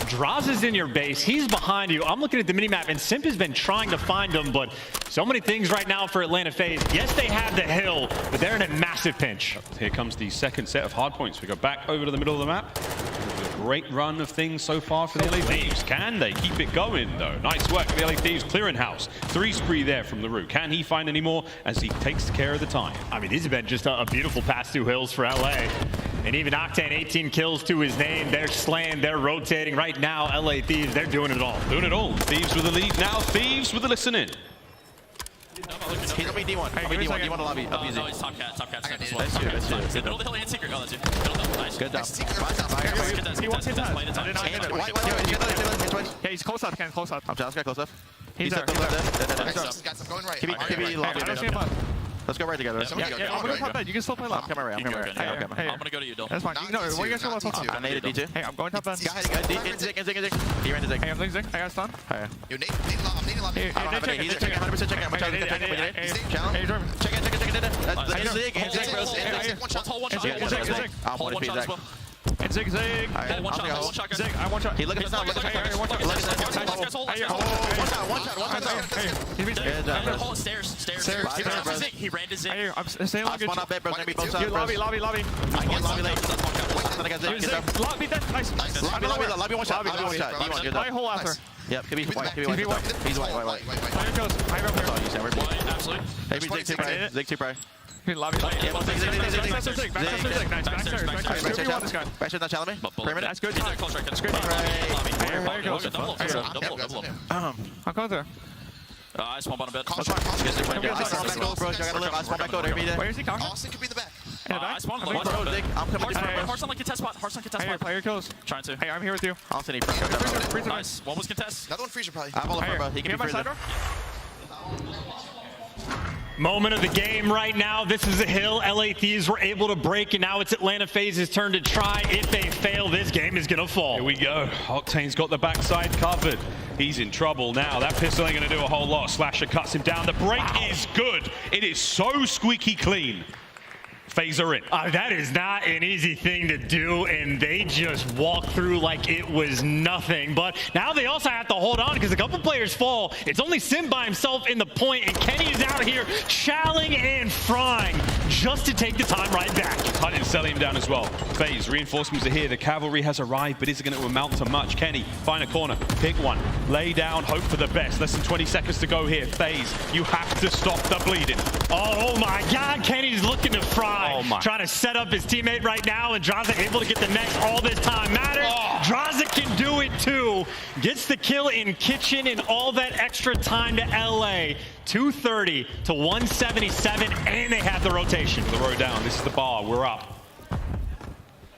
Draws is in your base. He's behind you. I'm looking at the minimap, and Simp has been trying to find him, but so many things right now for Atlanta FaZe. Yes, they have the hill, but they're in a massive pinch. Here comes the second set of Hardpoints. We go back over to the middle of the map. A great run of things so far for the LA Thieves. Can they keep it going, though? Nice work for the LA Thieves clearing house. 3 spree there from the root. Can he find any more as he takes care of the time? I mean, these have been just a beautiful pass through hills for LA. And even Octane, 18 kills to his name. They're slaying, they're rotating. Right now, LA Thieves, they're doing it all. Doing it all. Thieves with the lead now. Thieves with the listen in. He's gonna be D1. Hey, D1 to lobby. Up easy. No, he's top cat. That's you. That's you. Middle of the hill and secret. Oh, that's you. Middle of the hill. Nice. Good job. He wants his Yeah, he's close up. Ken, close up. I'm just got close up. He's there. Guys, I'm going right. Keep me lobby. Let's go right together. Yeah, I'm gonna top bed. You can still play left. I'm coming right. I'm gonna go to you, Dill. That's fine. No, what are you guys going to top? I naded D2. Hey, I'm going top bed. Zig. He ran to Zig. Hey, I'm Zig. I got stun. Hey. Yo, Nate, I'm needing lobby. I don't have any. He's checking 100% checking. I'm trying to get technical. Challenge. Check it. That's Zig. One shot. I'm one HP Zig. And Zig. One shot. Zig, I one shot. He look at us now. Look at us. One shot. Stairs. He ran to Zig. I'm staying on good. I'm up bed, bro. Maybe both sides. Lobby. I get lobby late. I got Zig. Lobby dead. Nice. Lobby one shot. D1 good. Play hole after. Yep, could be white. He's white. Fire goes. I go here. Absolutely. Maybe Zig 2 probably. Lobby. Zig. Nice. Backshot not challenge me. Perimeter. That's good. That's good. Fire goes. Double. I'll go there. I spawn bottom bed. I spawn back over. Where is he coming? Austin could be the back. I spawn low. I'm coming. Hearthstone like contest spot. Hey, player kills. Trying to. Hey, I'm here with you. Austin, he Nice. One was contest. Another one freezer probably. I'm all over, bro. He can be my side door. Moment of the game right now. This is a hill. LA Thieves were able to break, and now it's Atlanta FaZe's turn to try. If they fail, this game is going to fall. Here we go. Octane's got the backside covered. He's in trouble now. That pistol ain't going to do a whole lot. Slasher cuts him down. The break is good. It is so squeaky clean. FaZe are in. That is not an easy thing to do, and they just walk through like it was nothing. But now they also have to hold on because a couple players fall. It's only Sim by himself in the point, and Kenny is out here challing and frying just to take the time right back. Hunting selling him down as well. FaZe, reinforcements are here. The cavalry has arrived, but is it going to amount to much? Kenny, find a corner, pick one, lay down, hope for the best. Less than 20 seconds to go here. FaZe, you have to stop the bleeding. Oh my God, Kenny's looking to fry. Oh my. Trying to set up his teammate right now, and Draza able to get the next. All this time matters. Draza can do it too. Gets the kill in Kitchen and all that extra time to LA. 230 to 177, and they have the rotation. The road down. This is the bar. We're up.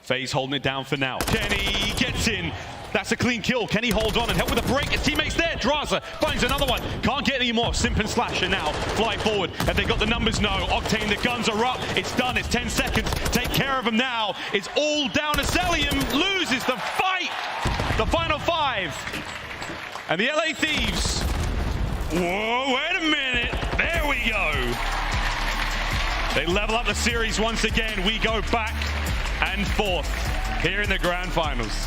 FaZe holding it down for now. Kenny gets in. That's a clean kill. Can he hold on and help with a break? His teammate's there. Draza finds another one. Can't get any more. Simp and Slasher now fly forward. Have they got the numbers? No. Octane, the guns are up. It's done. It's 10 seconds. Take care of him now. It's all down to Celium. Loses the fight. The final 5. And the LA Thieves. Whoa, wait a minute. There we go. They level up the series once again. We go back and forth here in the grand finals.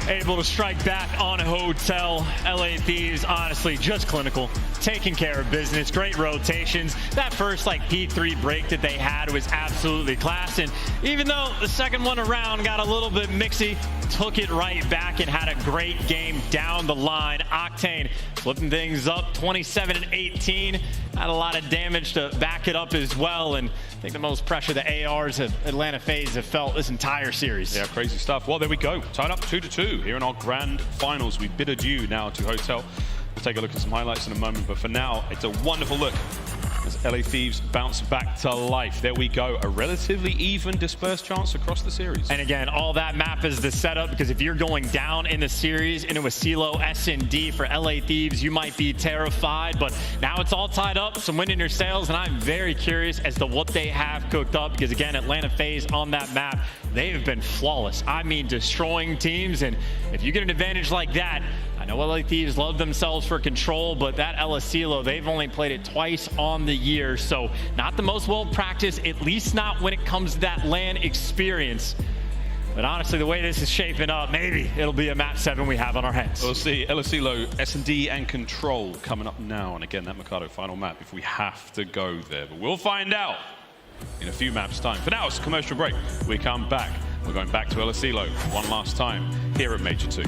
Able to strike back on Hotel. LA Thieves, honestly, just clinical. taking care of business, great rotations. That first like P3 break that they had was absolutely class, and even though the second one around got a little bit mixy, took it right back and had a great game down the line. Octane flipping things up, 27 and 18. Had a lot of damage to back it up as well, and I think the most pressure the ARs of Atlanta FaZe have felt this entire series. Yeah, crazy stuff. Well, there we go. Tied up 2-2 here in our grand finals. We bid adieu now to Hotel. We'll take a look at some highlights in a moment, but for now, it's a wonderful look as LA Thieves bounce back to life. There we go. A relatively even dispersed chance across the series. And again, all that map is the setup, because if you're going down in the series into a CeeLo S&D for LA Thieves, you might be terrified, but now it's all tied up, some wind in your sails, and I'm very curious as to what they have cooked up, because again, Atlanta FaZe on that map, they have been flawless. I mean, destroying teams, and if you get an advantage like that, I know LA Thieves love themselves for control, but that CeeLo, they've only played it twice on the year, so not the most well-practiced, at least not when it comes to that LAN experience. But honestly, the way this is shaping up, maybe it'll be a map 7 we have on our hands. We'll see. CeeLo, S&D, and Control coming up now. And again, that Mikado final map, if we have to go there. But we'll find out in a few maps' time. For now, it's a commercial break. We come back. We're going back to CeeLo one last time here at Major 2.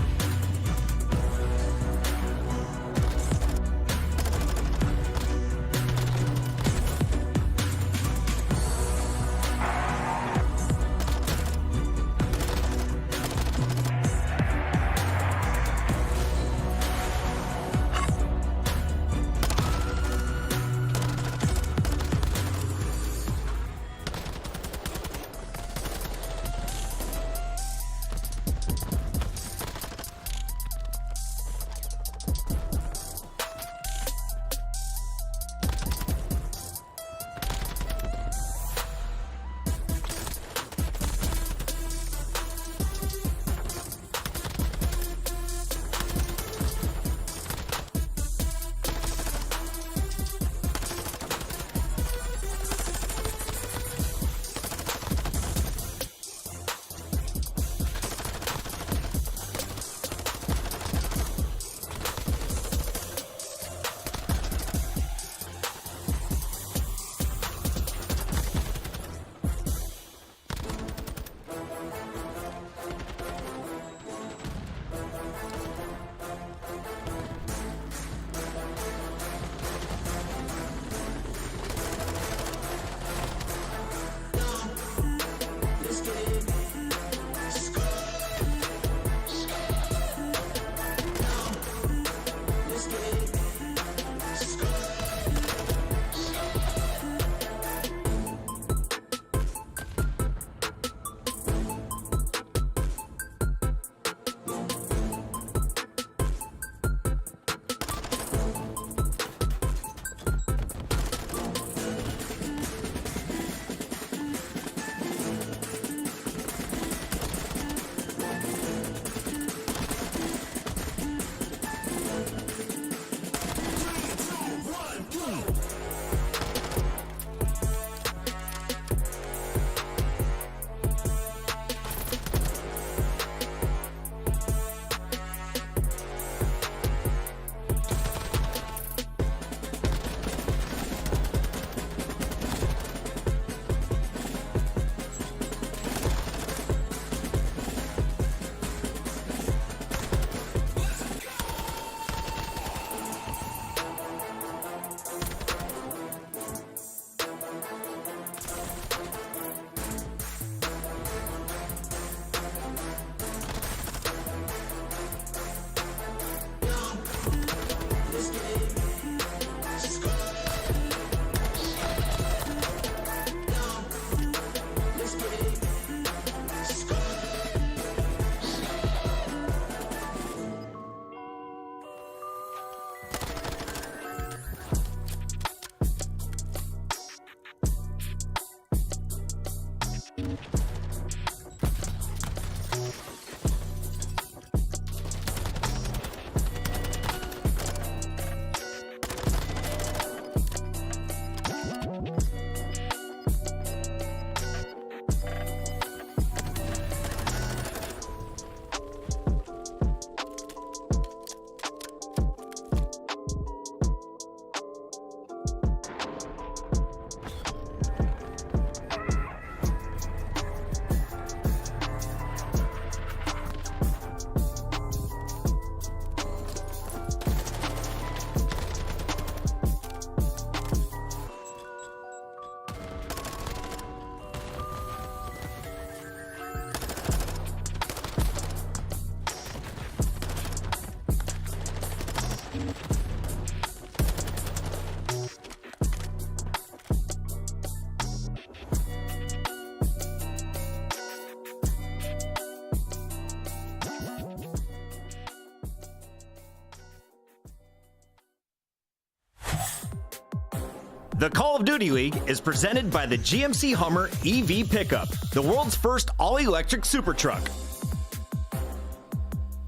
The Call of Duty League is presented by the GMC Hummer EV Pickup, the world's first all-electric super truck.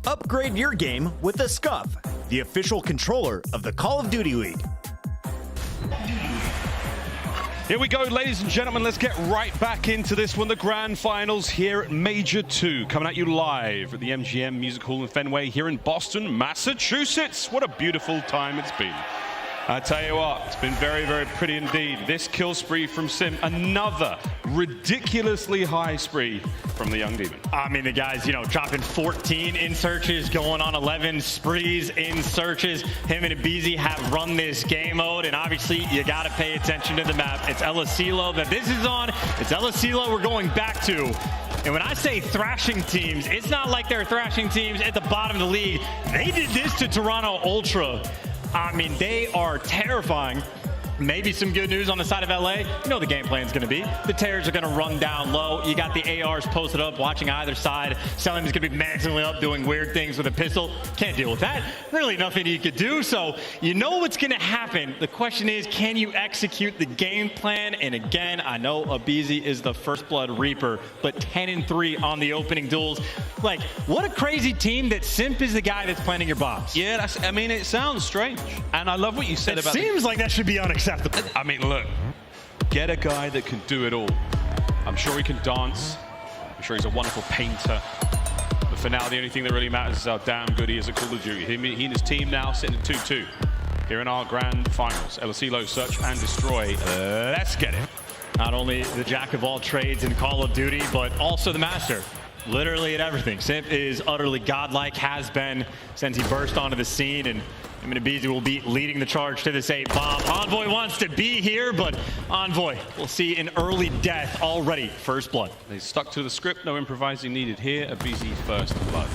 Upgrade your game with the Scuff, the official controller of the Call of Duty League. Here we go, ladies and gentlemen. Let's get right back into this one. The grand finals here at Major 2, coming at you live at the MGM Music Hall in Fenway here in Boston, Massachusetts. What a beautiful time it's been. I tell you what, it's been very, very pretty indeed. This kill spree from Sim, another ridiculously high spree from the Young Demon. I mean, the guy's, dropping 14 in searches, going on 11 sprees in searches. Him and aBeZy have run this game mode, and obviously you got to pay attention to the map. It's El Asilo that this is on. It's El Asilo we're going back to. And when I say thrashing teams, it's not like they're thrashing teams at the bottom of the league. They did this to Toronto Ultra. I mean, they are terrifying. Maybe some good news on the side of LA. You know the game plan's going to be. The Terrors are going to run down low. You got the ARs posted up, watching either side. Selim is going to be maximally up, doing weird things with a pistol. Can't deal with that. Really nothing you could do. So you know what's going to happen. The question is, can you execute the game plan? And again, I know aBeZy is the First Blood Reaper, but 10-3 on the opening duels. Like, what a crazy team that Simp is the guy that's planting your bombs. Yeah, I mean, it sounds strange. And I love what you said about it. Seems like that should be unacceptable. I mean, look, get a guy that can do it all. I'm sure he can dance. I'm sure he's a wonderful painter. But for now, the only thing that really matters is how damn good he is at Call of Duty. He and his team now sitting at 2-2 here in our grand finals. El Asilo, search and destroy. Let's get it. Not only the jack of all trades in Call of Duty, but also the master. Literally at everything. Simp is utterly godlike, has been since he burst onto the scene, and him and aBeZy will be leading the charge to this 8 bomb. Envoy wants to be here, but Envoy will see an early death already. First blood. They stuck to the script, no improvising needed here. aBeZy first blood.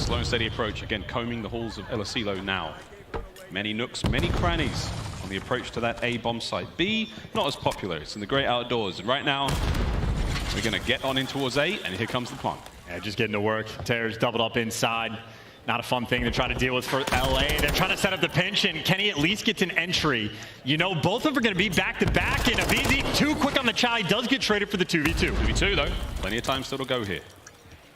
Slow and steady approach, again combing the halls of El Asilo now. Many nooks, many crannies on the approach to that A bomb site. B, not as popular, it's in the great outdoors. And right now, we're gonna get on in towards A, and here comes the plant. Yeah, just getting to work. Terrors doubled up inside. Not a fun thing to try to deal with for LA. They're trying to set up the pinch, and Kenny at least gets an entry. You know, both of them are going to be back-to-back, and aBeZy too quick on the chow. He does get traded for the 2v2. 2v2, though. Plenty of time still to go here.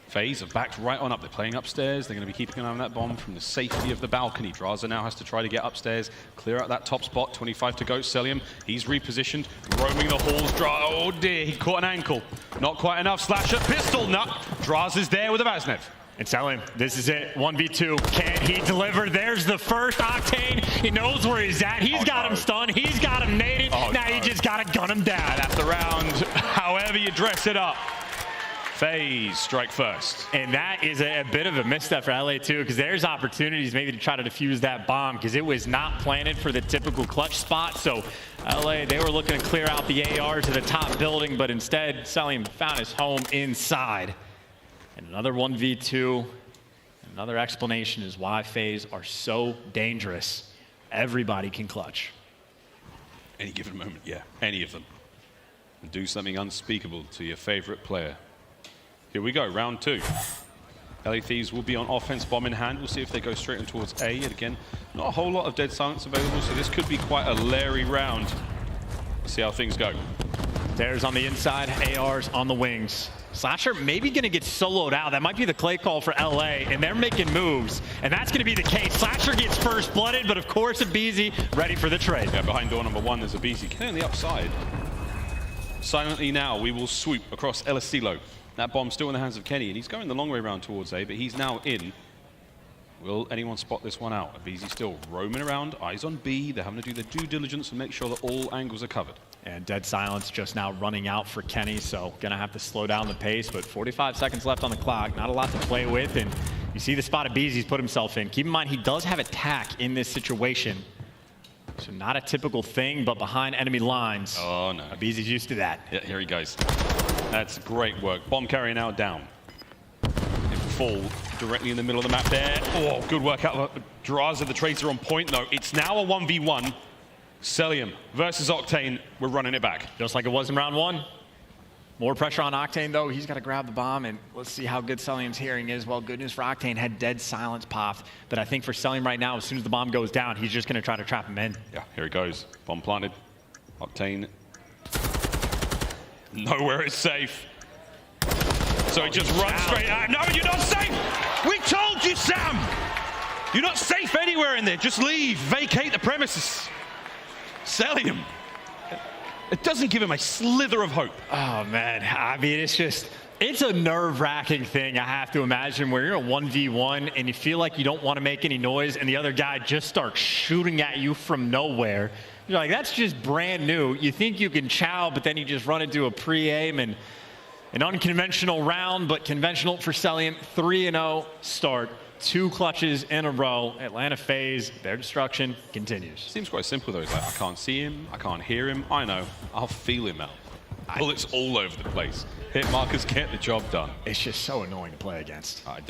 FaZe have backed right on up. They're playing upstairs. They're going to be keeping an eye on that bomb from the safety of the balcony. Draza now has to try to get upstairs, clear out that top spot. 25 to go. Selim, he's repositioned, roaming the halls. Oh dear, he caught an ankle. Not quite enough. Slasher, pistol, nut. Draza's there with a Vaznev. And Selim, this is it. 1v2. Can he deliver? There's the first. Octane, he knows where he's at. He's got him stunned. He's got him naded. Now you just got to gun him down. And after round, however you dress it up. FaZe strike first. And that is a bit of a misstep for LA too, because there's opportunities maybe to try to defuse that bomb, because it was not planted for the typical clutch spot. So LA, they were looking to clear out the AR to the top building, but instead Selim found his home inside. And another 1v2. Another explanation is why FaZe are so dangerous. Everybody can clutch. Any given moment, yeah, any of them. And do something unspeakable to your favorite player. Here we go, round 2. LA Thieves will be on offense, bomb in hand. We'll see if they go straight in towards A. And again, not a whole lot of dead silence available, so this could be quite a leery round. Let's see how things go. There's on the inside, ARs on the wings. Slasher maybe going to get soloed out. That might be the clay call for LA, and they're making moves, and that's going to be the case. Slasher gets first blooded, but of course aBeZy ready for the trade. Yeah, behind door number 1 there's aBeZy. Kenny on the upside. Silently now, we will swoop across El Asilo. That bomb's still in the hands of Kenny, and he's going the long way around towards A, but he's now in. Will anyone spot this one out? aBeZy still roaming around, eyes on B. They're having to do their due diligence and make sure that all angles are covered. And dead silence just now running out for Kenny, so gonna have to slow down the pace, but 45 seconds left on the clock, not a lot to play with, and you see the spot aBeZy's put himself in. Keep in mind, he does have attack in this situation, so not a typical thing, but behind enemy lines. Oh no. aBeZy's used to that. Yeah, here he goes. That's great work. Bomb carrier now down. It fall directly in the middle of the map there. Oh, good work out of Draza. The trades are on point though. It's now a 1v1. Selim versus Octane. We're running it back. Just like it was in round 1. More pressure on Octane, though. He's got to grab the bomb, and let's see how good Celium's hearing is. Well, good news for Octane, had dead silence popped. But I think for Celium right now, as soon as the bomb goes down, he's just going to try to trap him in. Yeah, here he goes. Bomb planted. Octane. Nowhere is safe. So he just runs straight out. No, you're not safe! We told you, Sam! You're not safe anywhere in there. Just leave. Vacate the premises. Celium. It doesn't give him a slither of hope. Oh, man. I mean, it's a nerve-wracking thing, I have to imagine, where you're a 1v1 and you feel like you don't want to make any noise and the other guy just starts shooting at you from nowhere. You're like, that's just brand new. You think you can chow, but then you just run into a pre-aim and an unconventional round, but conventional for Celium. 3-0 start. 2 clutches in a row. Atlanta FaZe, their destruction continues. Seems quite simple, though. It's like, I can't see him. I can't hear him. I know. I'll feel him out. Bullets all over the place. Hit markers get the job done. It's just so annoying to play against. I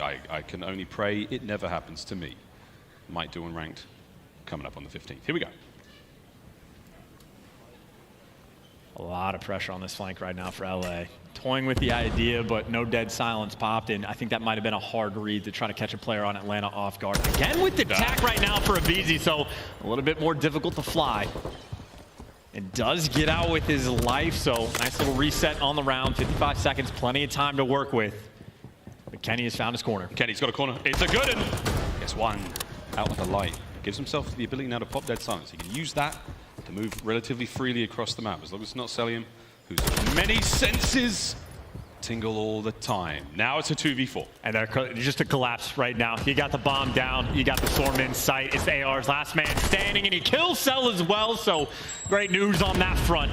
can only pray it never happens to me. Might do unranked coming up on the 15th. Here we go. A lot of pressure on this flank right now for LA. Toying with the idea, but no dead silence popped, and I think that might have been a hard read to try to catch a player on Atlanta off guard. Again with the tack right now for Avizi, so a little bit more difficult to fly. And does get out with his life, so nice little reset on the round. 55 seconds, plenty of time to work with. But Kenny has found his corner. Kenny's got a corner. It's a good one. Gets one out of the light. Gives himself the ability now to pop dead silence. He can use that to move relatively freely across the map, as long as it's not Celium, whose many senses tingle all the time. Now it's a 2v4. And they're just a collapse right now. You got the bomb down. You got the storm in sight. It's AR's last man standing, and he kills Cell as well, so great news on that front.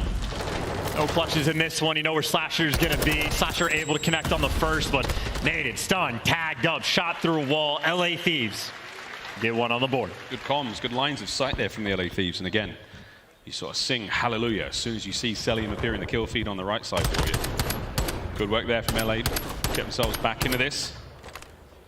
No clutches in this one. You know where Slasher's going to be. Slasher able to connect on the first, but naded, stunned, tagged up, shot through a wall. LA Thieves get one on the board. Good comms, good lines of sight there from the LA Thieves. And again, you sort of sing hallelujah as soon as you see Celium appear in the kill feed on the right side for you. Good work there from LA. Get themselves back into this.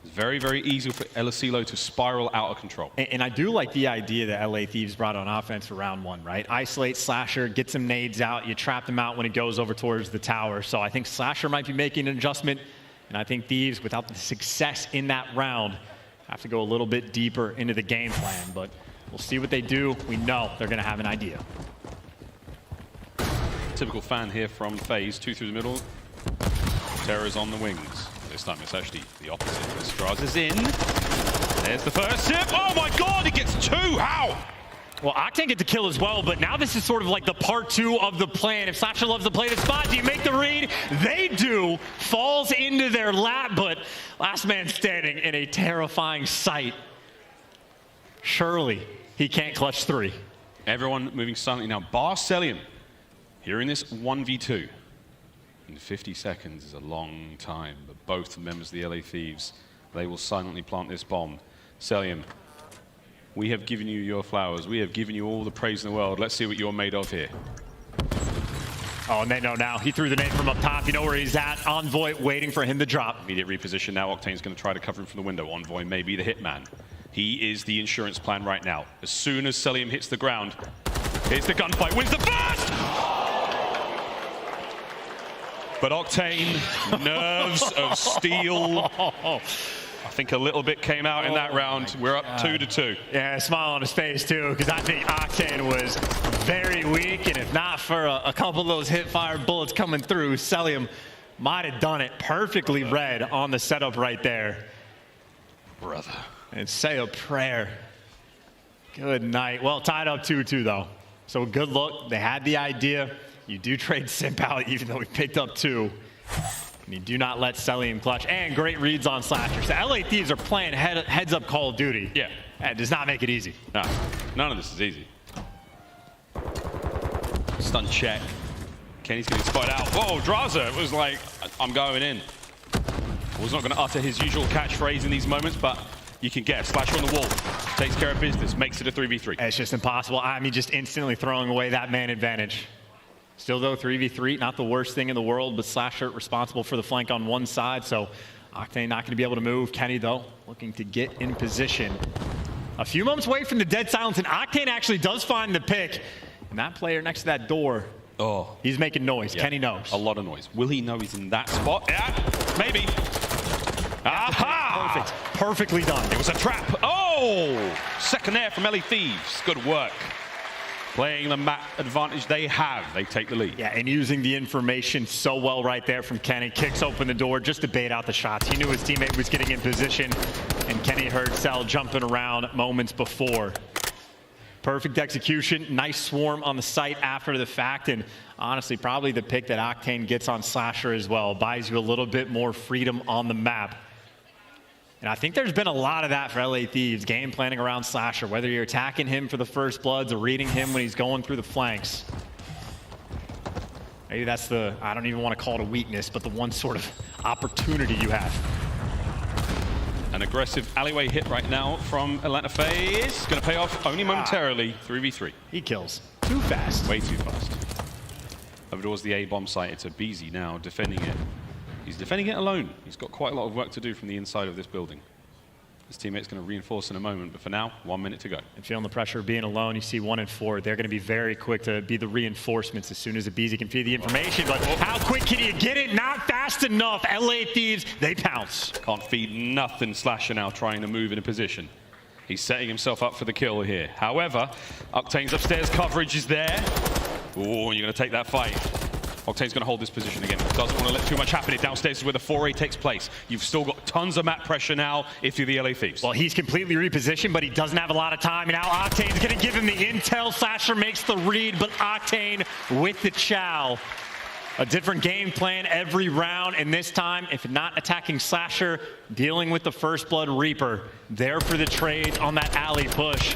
It's very, very easy for Elasilo to spiral out of control. And I do like the idea that LA Thieves brought on offense for round 1, right? Isolate Slasher, get some nades out, you trap them out when it goes over towards the tower. So I think Slasher might be making an adjustment, and I think Thieves, without the success in that round, have to go a little bit deeper into the game plan. But we'll see what they do. We know they're going to have an idea. Typical fan here from FaZe, 2 through the middle. Terror's on the wings. This time it's actually the opposite. Straz is in. There's the first sip. Oh my God, he gets 2. How? Well, Octane get the kill as well, but now this is sort of like the part 2 of the plan. If Slasher loves to play the spot, do you make the read? They do. Falls into their lap, but last man standing in a terrifying sight. Surely he can't clutch 3. Everyone moving silently now. Bar Celium here in this 1v2. And 50 seconds is a long time, but both members of the LA Thieves, they will silently plant this bomb. Celium, we have given you your flowers. We have given you all the praise in the world. Let's see what you're made of here. Oh, and they know now. He threw the nade from up top. You know where he's at. Envoy waiting for him to drop. Immediate reposition now. Octane's going to try to cover him from the window. Envoy may be the hitman. He is the insurance plan right now. As soon as Celium hits the ground, here's the gunfight. Wins the first! But Octane, nerves of steel. I think a little bit came out in that round. We're up 2-2. Yeah, a smile on his face, too, because I think Octane was very weak, and if not for a couple of those hip-fired bullets coming through, Celium might have done it. Perfectly read on the setup right there. Brother. And say a prayer. Good night. Well, tied up 2-2, though. So good look. They had the idea. You do trade Simp out, even though we picked up 2. And you do not let Celium clutch. And great reads on Slasher. So LA Thieves are playing heads-up Call of Duty. Yeah. That does not make it easy. No, none of this is easy. Stun check. Kenny's getting spotted out. Whoa, Draza was like, I'm going in. Was not going to utter his usual catchphrase in these moments, but you can guess. Slasher on the wall. Takes care of business. Makes it a 3v3. It's just impossible. I mean, just instantly throwing away that man advantage. Still, though, 3v3, not the worst thing in the world, but Slasher responsible for the flank on one side, so Octane not going to be able to move. Kenny, though, looking to get in position. A few moments away from the dead silence, and Octane actually does find the pick. And that player next to that door Oh. He's making noise. Yeah. Kenny knows. A lot of noise. Will he know he's in that spot? Yeah, maybe. Aha! Perfect. Perfectly done. It was a trap. Oh! Second there from LA Thieves. Good work. Playing the map advantage they have. They take the lead. Yeah, and using the information so well right there from Kenny. Kicks open the door just to bait out the shots. He knew his teammate was getting in position, and Kenny heard Sal jumping around moments before. Perfect execution. Nice swarm on the site after the fact, and honestly, probably the pick that Octane gets on Slasher as well. Buys you a little bit more freedom on the map. And I think there's been a lot of that for LA Thieves, game planning around Slasher, whether you're attacking him for the first bloods or reading him when he's going through the flanks. Maybe that's the, I don't even want to call it a weakness, but the one sort of opportunity you have. An aggressive alleyway hit right now from Atlanta FaZe. Going to pay off only momentarily. 3v3. He kills. Too fast. Way too fast. Over towards the A-bomb site. It's a BZ now defending it. He's defending it alone. He's got quite a lot of work to do from the inside of this building. His teammate's going to reinforce in a moment, but for now, 1 minute to go. And feeling the pressure of being alone, you see 1 and 4. They're going to be very quick to be the reinforcements as soon as the BZ can feed the information. But how quick can you get it? Not fast enough. LA Thieves, they pounce. Can't feed nothing. Slasher now trying to move in a position. He's setting himself up for the kill here. However, Octane's upstairs coverage is there. Oh, you're going to take that fight. Octane's going to hold this position again. Doesn't want to let too much happen. Downstairs is where the foray takes place. You've still got tons of map pressure now if you're the LA Thieves. Well, he's completely repositioned, but he doesn't have a lot of time. And now Octane's going to give him the intel. Slasher makes the read, but Octane with the chow. A different game plan every round, and this time, if not attacking Slasher, dealing with the First Blood Reaper. There for the trade on that alley push.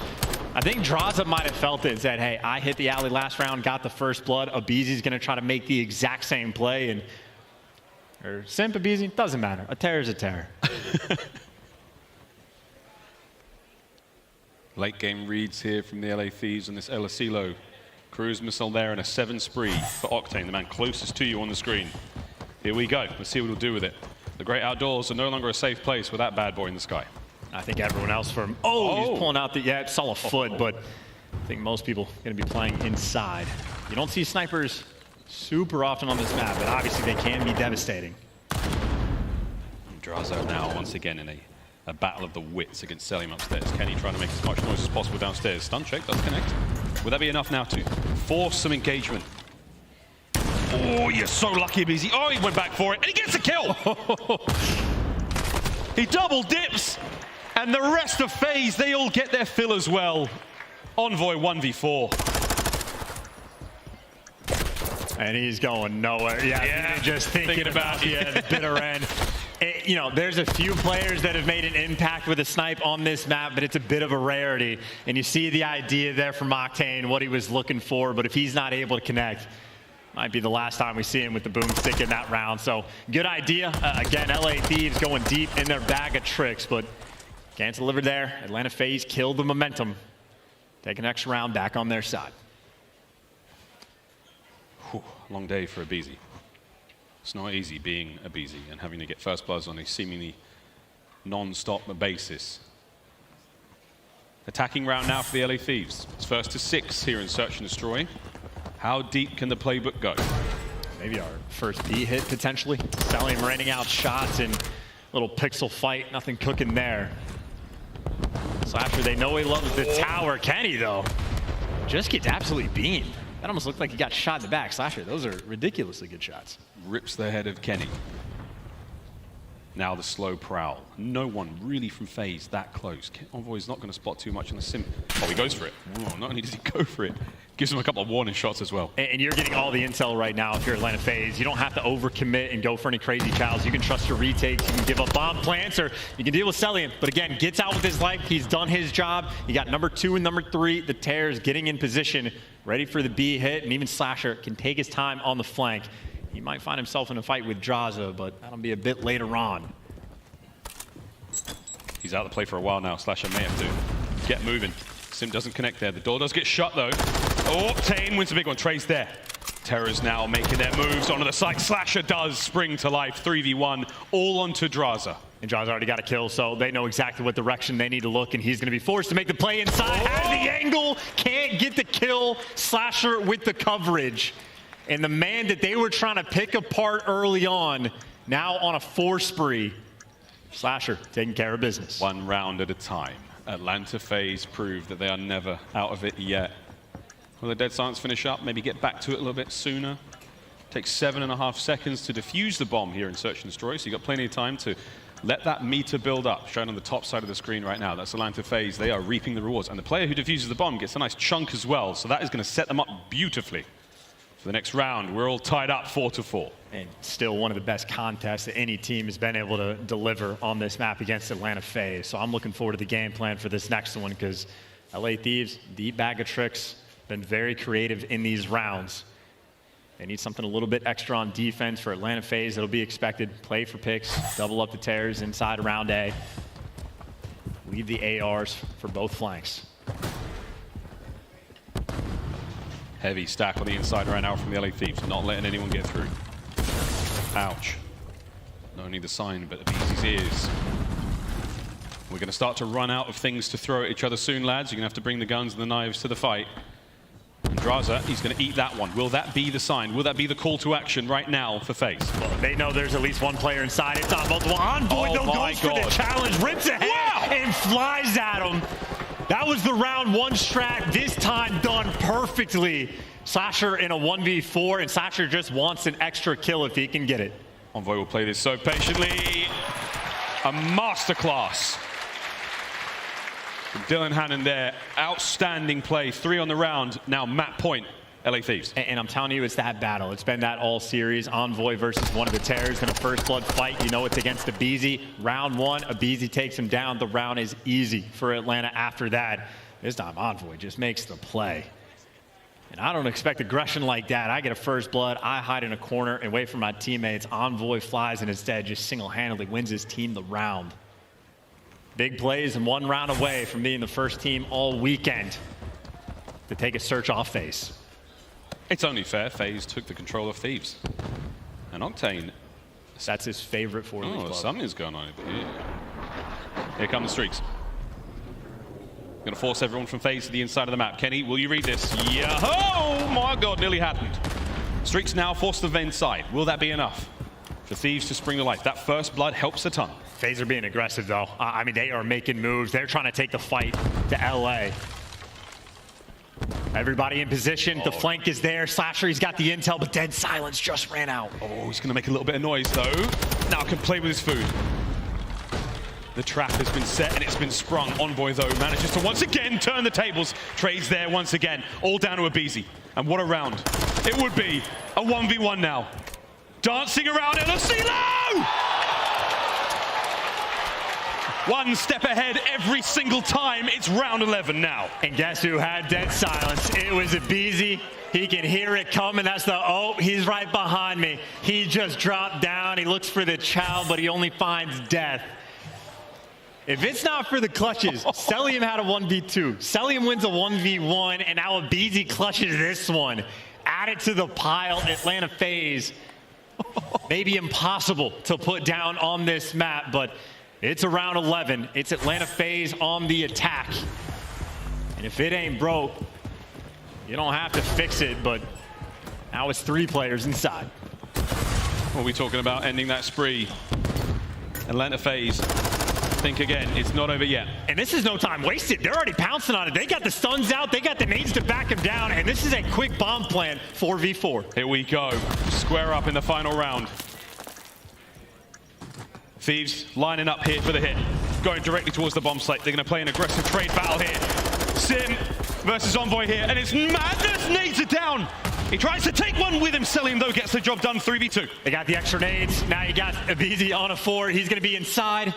I think Draza might have felt it and said, hey, I hit the alley last round, got the first blood. Abizi's going to try to make the exact same play. And or Simp Abizi, doesn't matter. A terror is a terror. Late game reads here from the LA Thieves on this El Asilo. Cruise missile there and a 7 spree for Octane, the man closest to you on the screen. Here we go. Let's see what he'll do with it. The great outdoors are no longer a safe place with that bad boy in the sky. I think everyone else from, he's pulling out the, it saw a foot, but I think most people going to be playing inside. You don't see snipers super often on this map, but obviously they can be devastating. Drazo now once again in a battle of the wits against Selim upstairs. Kenny trying to make as much noise as possible downstairs. Stun check does connect. Would that be enough now to force some engagement? Oh, you're so lucky, Abizi. Oh, he went back for it, and he gets a kill! He double dips! And the rest of FaZe, they all get their fill as well. Envoy 1v4. And he's going nowhere. Yeah. Just thinking about the bitter end. You know, there's a few players that have made an impact with a snipe on this map, but it's a bit of a rarity. And you see the idea there from Octane, what he was looking for, but if he's not able to connect, might be the last time we see him with the boomstick in that round. So good idea. Again, LA Thieves going deep in their bag of tricks, but can't deliver there. Atlanta FaZe killed the momentum. Take an extra round back on their side. Whew, long day for Abizi. It's not easy being Abizi and having to get first bloods on a seemingly non-stop basis. Attacking round now for the LA Thieves. It's first to 6 here in Search and Destroy. How deep can the playbook go? Maybe our first B hit potentially. Salim raining out shots and little pixel fight, nothing cooking there. Slasher, they know he loves the tower. Kenny, though, just gets absolutely beamed. That almost looked like he got shot in the back. Slasher, those are ridiculously good shots. Rips the head of Kenny. Now the slow prowl. No one really from FaZe that close. Envoy's not going to spot too much on the sim. Oh, he goes for it. Oh, not only does he go for it, gives him a couple of warning shots as well. And you're getting all the intel right now if you're Atlanta FaZe. You don't have to overcommit and go for any crazy chows. You can trust your retakes. You can give up bomb plants, or you can deal with Celian. But again, gets out with his life. He's done his job. You got number 2 and number 3. The Tears getting in position, ready for the B hit, and even Slasher can take his time on the flank. He might find himself in a fight with Draza, but that'll be a bit later on. He's out of the play for a while now. Slasher may have to get moving. Sim doesn't connect there. The door does get shut though. Oh, Octane wins a big one. Trey's there. Terror's now making their moves onto the site. Slasher does spring to life. 3v1, all onto Draza. And Draza already got a kill, so they know exactly what direction they need to look, and he's going to be forced to make the play inside. Has the angle, can't get the kill. Slasher with the coverage. And the man that they were trying to pick apart early on, now on a 4 spree. Slasher taking care of business. 1 round at a time. Atlanta FaZe proved that they are never out of it yet. Will the Dead Silence finish up? Maybe get back to it a little bit sooner? Takes 7.5 seconds to defuse the bomb here in Search and Destroy, so you've got plenty of time to let that meter build up. Shown on the top side of the screen right now. That's Atlanta FaZe. They are reaping the rewards. And the player who defuses the bomb gets a nice chunk as well, so that is going to set them up beautifully for the next round. We're all tied up 4-4. And still one of the best contests that any team has been able to deliver on this map against Atlanta FaZe. So I'm looking forward to the game plan for this next one because LA Thieves, deep bag of tricks, been very creative in these rounds. They need something a little bit extra on defense for Atlanta FaZe. It'll be expected. Play for picks, double up the tears inside round A. Leave the ARs for both flanks. Heavy stack on the inside right now from the LA Thieves, not letting anyone get through. Ouch. Not only the sign, but Abizi's ears. We're going to start to run out of things to throw at each other soon, lads. You're going to have to bring the guns and the knives to the fight. And Draza, he's going to eat that one. Will that be the sign? Will that be the call to action right now for FaZe? Well, they know there's at least one player inside. It's on multiple. Envoy though goes for the challenge, rips ahead and flies at him. That was the round 1 strat, this time done perfectly. Slasher in a 1v4, and Slasher just wants an extra kill if he can get it. Envoy will play this so patiently. A masterclass. Dylan Hannon there, outstanding play. 3 on the round, now map point, LA Thieves. And I'm telling you, it's that battle. It's been that all series. Envoy versus one of the Terrors in a first blood fight. You know it's against Abizi. Round 1, Abizi takes him down. The round is easy for Atlanta after that. This time, Envoy just makes the play. And I don't expect aggression like that. I get a first blood, I hide in a corner and wait for my teammates. Envoy flies and instead just single-handedly wins his team the round. Big plays and 1 round away from being the first team all weekend to take a search off FaZe. It's only fair. FaZe took the control of Thieves. And Octane. That's his favorite 4-league club. Something's going on here. Here come the streaks. Going to force everyone from FaZe to the inside of the map. Kenny, will you read this? Yeah. Oh my God, nearly happened. Streaks now forced to the Ven side. Will that be enough for Thieves to spring to life? That first blood helps a ton. FaZe are being aggressive though. I mean, they are making moves. They're trying to take the fight to LA. Everybody in position. The flank is there. Slasher, he's got the intel, but Dead Silence just ran out. Oh, he's going to make a little bit of noise though. Now can play with his food. The trap has been set and it's been sprung. Envoy though manages to once again turn the tables. Trades there once again. All down to Abizi. And what a round. It would be a 1v1 now. Dancing around LFC. One step ahead every single time. It's round 11 now. And guess who had Dead Silence? It was Abizi. He can hear it coming. That's the, oh, he's right behind me. He just dropped down. He looks for the chow, but he only finds death. If it's not for the clutches, Celium had a 1v2. Celium wins a 1v1, and now Abizi clutches this one. Add it to the pile. Atlanta FaZe. Maybe impossible to put down on this map, but it's around 11. It's Atlanta FaZe on the attack. And if it ain't broke, you don't have to fix it, but now it's 3 players inside. What are we talking about? Ending that spree. Atlanta FaZe. Think again, it's not over yet. And this is no time wasted. They're already pouncing on it. They got the stuns out, they got the nades to back him down, and this is a quick bomb plan, 4v4. Here we go. Square up in the final round. Thieves lining up here for the hit. Going directly towards the bomb site. They're going to play an aggressive trade battle here. Sim versus Envoy here, and it's madness. Nades are down. He tries to take one with him. Celium, though, gets the job done, 3v2. They got the extra nades. Now you got Abizi on a 4. He's going to be inside.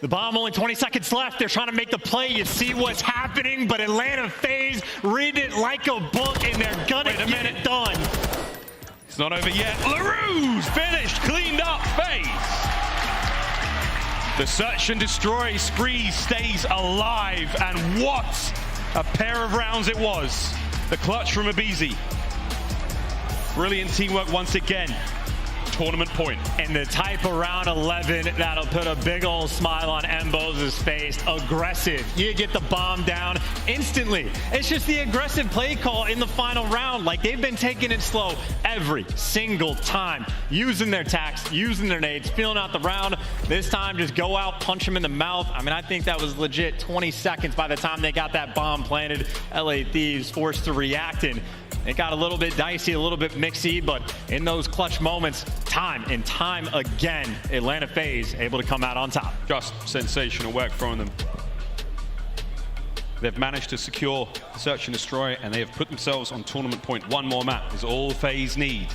The bomb, only 20 seconds left. They're trying to make the play. You see what's happening, but Atlanta FaZe read it like a book, and they're gonna get it done. It's not over yet. LaRue's finished, cleaned up FaZe. The search and destroy spree stays alive, and what a pair of rounds it was. The clutch from Abizi. Brilliant teamwork once again. tournament point. And the type of round 11 that'll put a big old smile on Mbos' face. Aggressive. You get the bomb down instantly. It's just the aggressive play call in the final round. Like, they've been taking it slow every single time. Using their tacks, using their nades, feeling out the round. This time, just go out, punch them in the mouth. I mean, I think that was legit 20 seconds by the time they got that bomb planted. LA Thieves forced to react, and it got a little bit dicey, a little bit mixy, but in those clutch moments, time and time again, Atlanta FaZe able to come out on top. Just sensational work from them. They've managed to secure search and destroy, and they have put themselves on tournament point. One more map is all FaZe need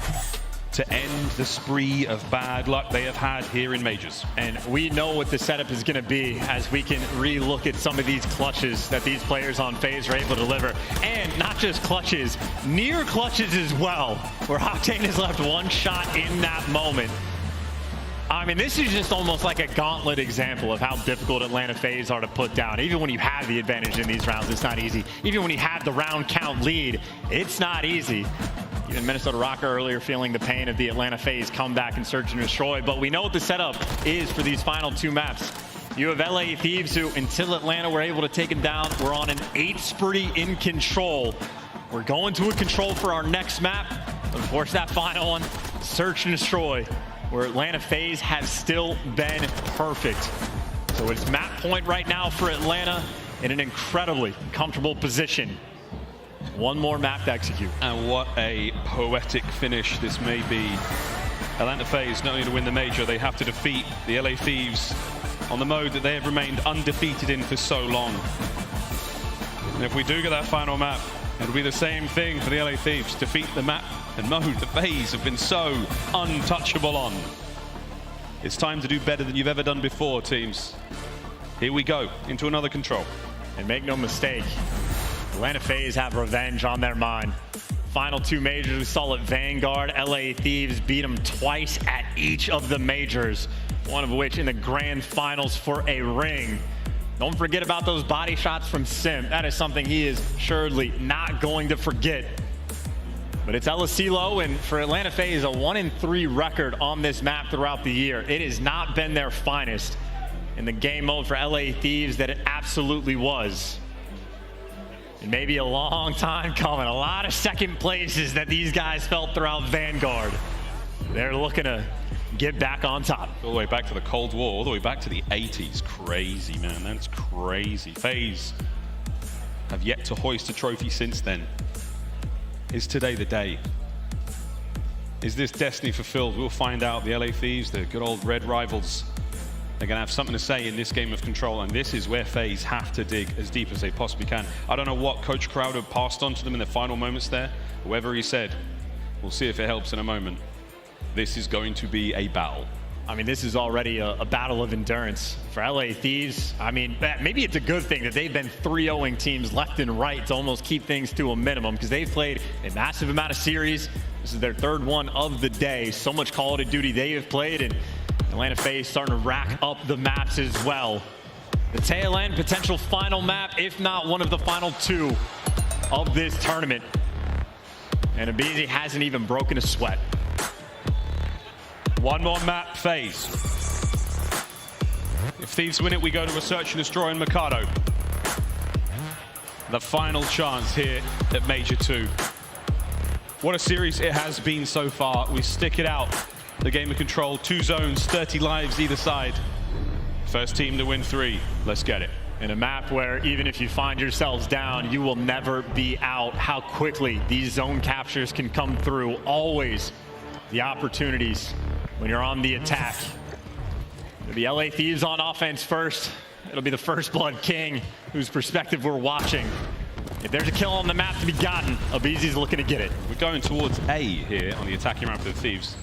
to end the spree of bad luck they have had here in majors. And we know what the setup is going to be as we can re-look at some of these clutches that these players on FaZe are able to deliver. And not just clutches, near clutches as well, where Octane has left one shot in that moment. I mean, this is just almost like a gauntlet example of how difficult Atlanta FaZe are to put down. Even when you have the advantage in these rounds, it's not easy. Even when you have the round count lead, it's not easy. Even Minnesota Rocker earlier feeling the pain of the Atlanta FaZe comeback and search and destroy. But we know what the setup is for these final two maps. You have LA Thieves, who until Atlanta were able to take them down, we're on an 8 spree in control. We're going to a control for our next map. But of course, that final one, search and destroy, where Atlanta FaZe has still been perfect. So it's map point right now for Atlanta in an incredibly comfortable position. One more map to execute. And what a poetic finish this may be. Atlanta FaZe, not only to win the major, they have to defeat the LA Thieves on the mode that they have remained undefeated in for so long. And if we do get that final map, it'll be the same thing for the LA Thieves. Defeat the map and mode that FaZe have been so untouchable on. It's time to do better than you've ever done before, teams. Here we go, into another control. And make no mistake, Atlanta FaZe have revenge on their mind. Final two majors, we saw it Vanguard. LA Thieves beat them twice at each of the majors, one of which in the grand finals for a ring. Don't forget about those body shots from Sim. That is something he is surely not going to forget. But it's LSCLO, and for Atlanta FaZe, a 1-3 record on this map throughout the year. It has not been their finest in the game mode for LA Thieves that it absolutely was. And maybe a long time coming. A lot of second places that these guys felt throughout Vanguard. They're looking to get back on top. All the way back to the Cold War, all the way back to the 80s. Crazy, man. That's crazy. FaZe have yet to hoist a trophy since then. Is today the day? Is this destiny fulfilled? We'll find out. The LA Thieves, the good old red rivals, they're going to have something to say in this game of control, and this is where FaZe have to dig as deep as they possibly can. I don't know what Coach Crowder passed on to them in the final moments there. Whatever he said, we'll see if it helps in a moment. This is going to be a battle. I mean, this is already a battle of endurance for LA Thieves. I mean, maybe it's a good thing that they've been 3-0ing teams left and right to almost keep things to a minimum, because they've played a massive amount of series. This is their third one of the day. So much Call of Duty they have played, and Atlanta FaZe starting to rack up the maps as well. The tail end, potential final map, if not one of the final two of this tournament. And Abizi hasn't even broken a sweat. One more map, FaZe. If Thieves win it, we go to a search and destroy in Mikado. The final chance here at Major 2. What a series it has been so far. We stick it out. The game of control, 2 zones, 30 lives either side. First team to win 3. Let's get it. In a map where even if you find yourselves down, you will never be out. How quickly these zone captures can come through. Always the opportunities when you're on the attack. It'll be LA Thieves on offense first. It'll be the First Blood King, whose perspective we're watching. If there's a kill on the map to be gotten, Abizi's looking to get it. We're going towards A here on the attacking map for the Thieves.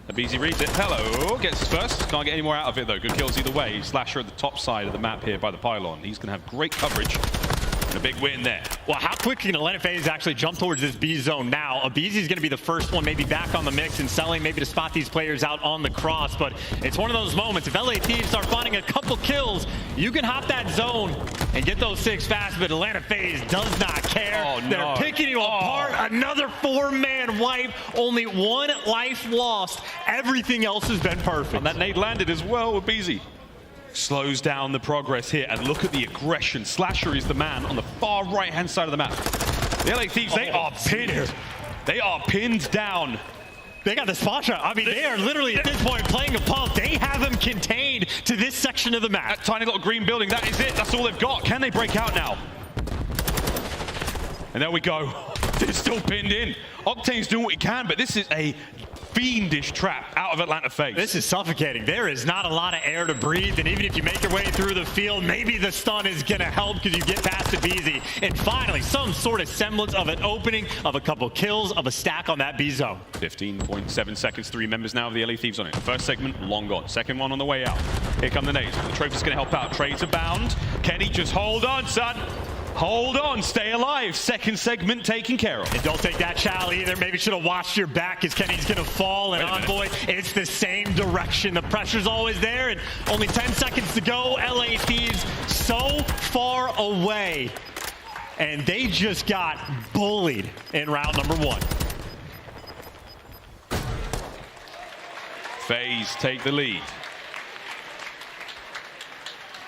Abizi reads it. Hello, gets first. Can't get any more out of it though. Good kills either way. Slasher at the top side of the map here by the pylon. He's going to have great coverage. And a big win there. Well, how quick can Atlanta FaZe actually jump towards this B zone now? Abizi's going to be the first one maybe back on the mix and selling maybe to spot these players out on the cross. But it's one of those moments. If LA Thieves start finding a couple kills, you can hop that zone and get those 6 fast. But Atlanta FaZe does not care. Oh, no. They're picking you apart. Another 4-man wipe. Only 1 life lost. Everything else has been perfect. And that nade landed as well with BZ. Slows down the progress here, and look at the aggression. Slasher is the man on the far right-hand side of the map. The LA Thieves, they are pinned. They are pinned down. They got the spot shot. I mean, they are literally at this point playing a pump. They have them contained to this section of the map. That tiny little green building, that is it. That's all they've got. Can they break out now? And there we go. They're still pinned in. Octane's doing what he can, but this is a fiendish trap out of Atlanta FaZe. This is suffocating. There is not a lot of air to breathe, and even if you make your way through the field, maybe the stun is going to help because you get past Abizi. And finally, some sort of semblance of an opening, of a couple kills, of a stack on that B zone. 15.7 seconds, 3 members now of the LA Thieves on it. First segment, long gone. Second one on the way out. Here come the nades. The trophy's going to help out. Trades abound. Kenny, just hold on, son. Hold on, stay alive. Second segment taken care of. And don't take that chow either. Maybe should have watched your back because Kenny's going to fall. And Envoy, it's the same direction. The pressure's always there. And only 10 seconds to go. LA Thieves so far away. And they just got bullied in round number 1. FaZe take the lead.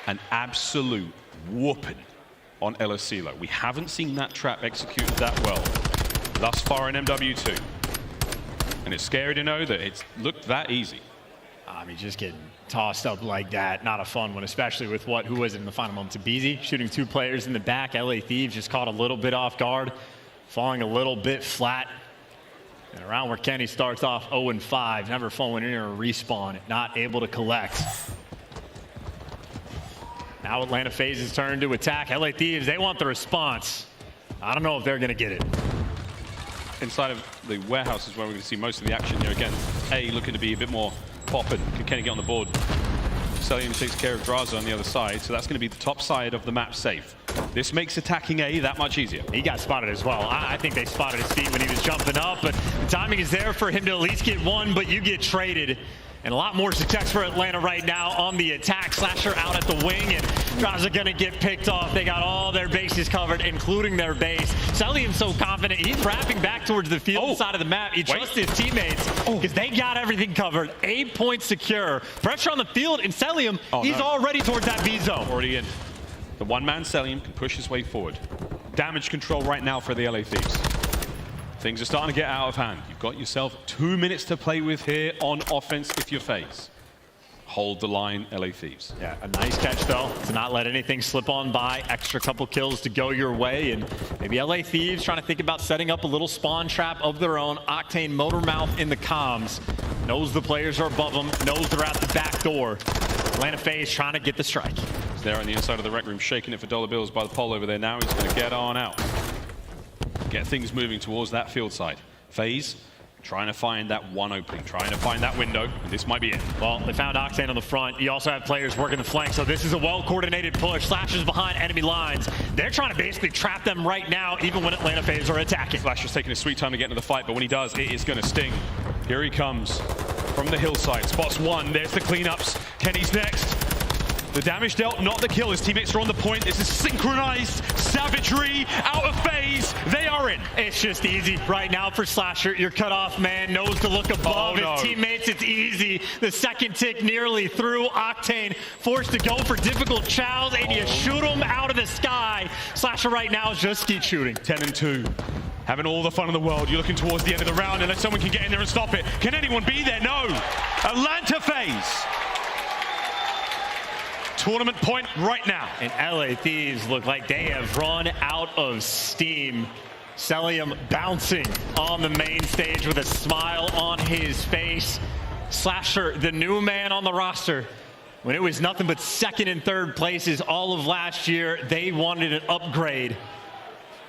An absolute whooping on El Asilo. We haven't seen that trap executed that well thus far in MW2. And it's scary to know that it's looked that easy. I mean, just getting tossed up like that, not a fun one, especially with who was it in the final moments of BZ, shooting 2 players in the back. LA Thieves just caught a little bit off guard, falling a little bit flat. And around where Kenny starts off 0-5, never falling in or respawn, not able to collect. Now Atlanta FaZe's turn to attack. LA Thieves, they want the response. I don't know if they're going to get it. Inside of the warehouse is where we're going to see most of the action here again. A looking to be a bit more popping. Can Kenny get on the board? Celium takes care of Draza on the other side, so that's going to be the top side of the map safe. This makes attacking A that much easier. He got spotted as well. I think they spotted his feet when he was jumping up, but the timing is there for him to at least get one, but you get traded. And a lot more success for Atlanta right now on the attack. Slasher out at the wing, and Draza gonna get picked off. They got all their bases covered, including their base. Celium's so confident, he's wrapping back towards the field side of the map. He trusts his teammates because they got everything covered. 8 points secure. Pressure on the field, and Celium, he's already towards that B zone. Already in. The one-man Celium can push his way forward. Damage control right now for the LA Thieves. Things are starting to get out of hand. You've got yourself 2 minutes to play with here on offense if you're FaZe. Hold the line, LA Thieves. Yeah, a nice catch, though, to not let anything slip on by. Extra couple kills to go your way. And maybe LA Thieves trying to think about setting up a little spawn trap of their own. Octane motor mouth in the comms. Knows the players are above them. Knows they're at the back door. Atlanta FaZe trying to get the strike. He's there on the inside of the rec room, shaking it for dollar bills by the pole over there now. He's going to get on out. Get things moving towards that field side. FaZe trying to find that one opening, trying to find that window, and this might be it. Well, they found Octane on the front. You also have players working the flank, so this is a well-coordinated push. Slashers behind enemy lines. They're trying to basically trap them right now, even when Atlanta FaZe are attacking. Slasher's taking his sweet time to get into the fight, but when he does, it is going to sting. Here he comes from the hillside. Spots one. There's the cleanups. Kenny's next. The damage dealt, not the kill. His teammates are on the point. This is synchronized savagery out of FaZe. They are in. It's just easy right now for Slasher. Your cutoff man knows to look above his teammates. It's easy. The second tick nearly through. Octane forced to go for difficult chows, and you shoot him out of the sky. Slasher right now is just keep shooting. 10-2. Having all the fun in the world. You're looking towards the end of the round unless someone can get in there and stop it. Can anyone be there? No. Atlanta FaZe. Tournament point right now. And LA Thieves look like they have run out of steam. Celium bouncing on the main stage with a smile on his face. Slasher, the new man on the roster. When it was nothing but second and third places all of last year, they wanted an upgrade.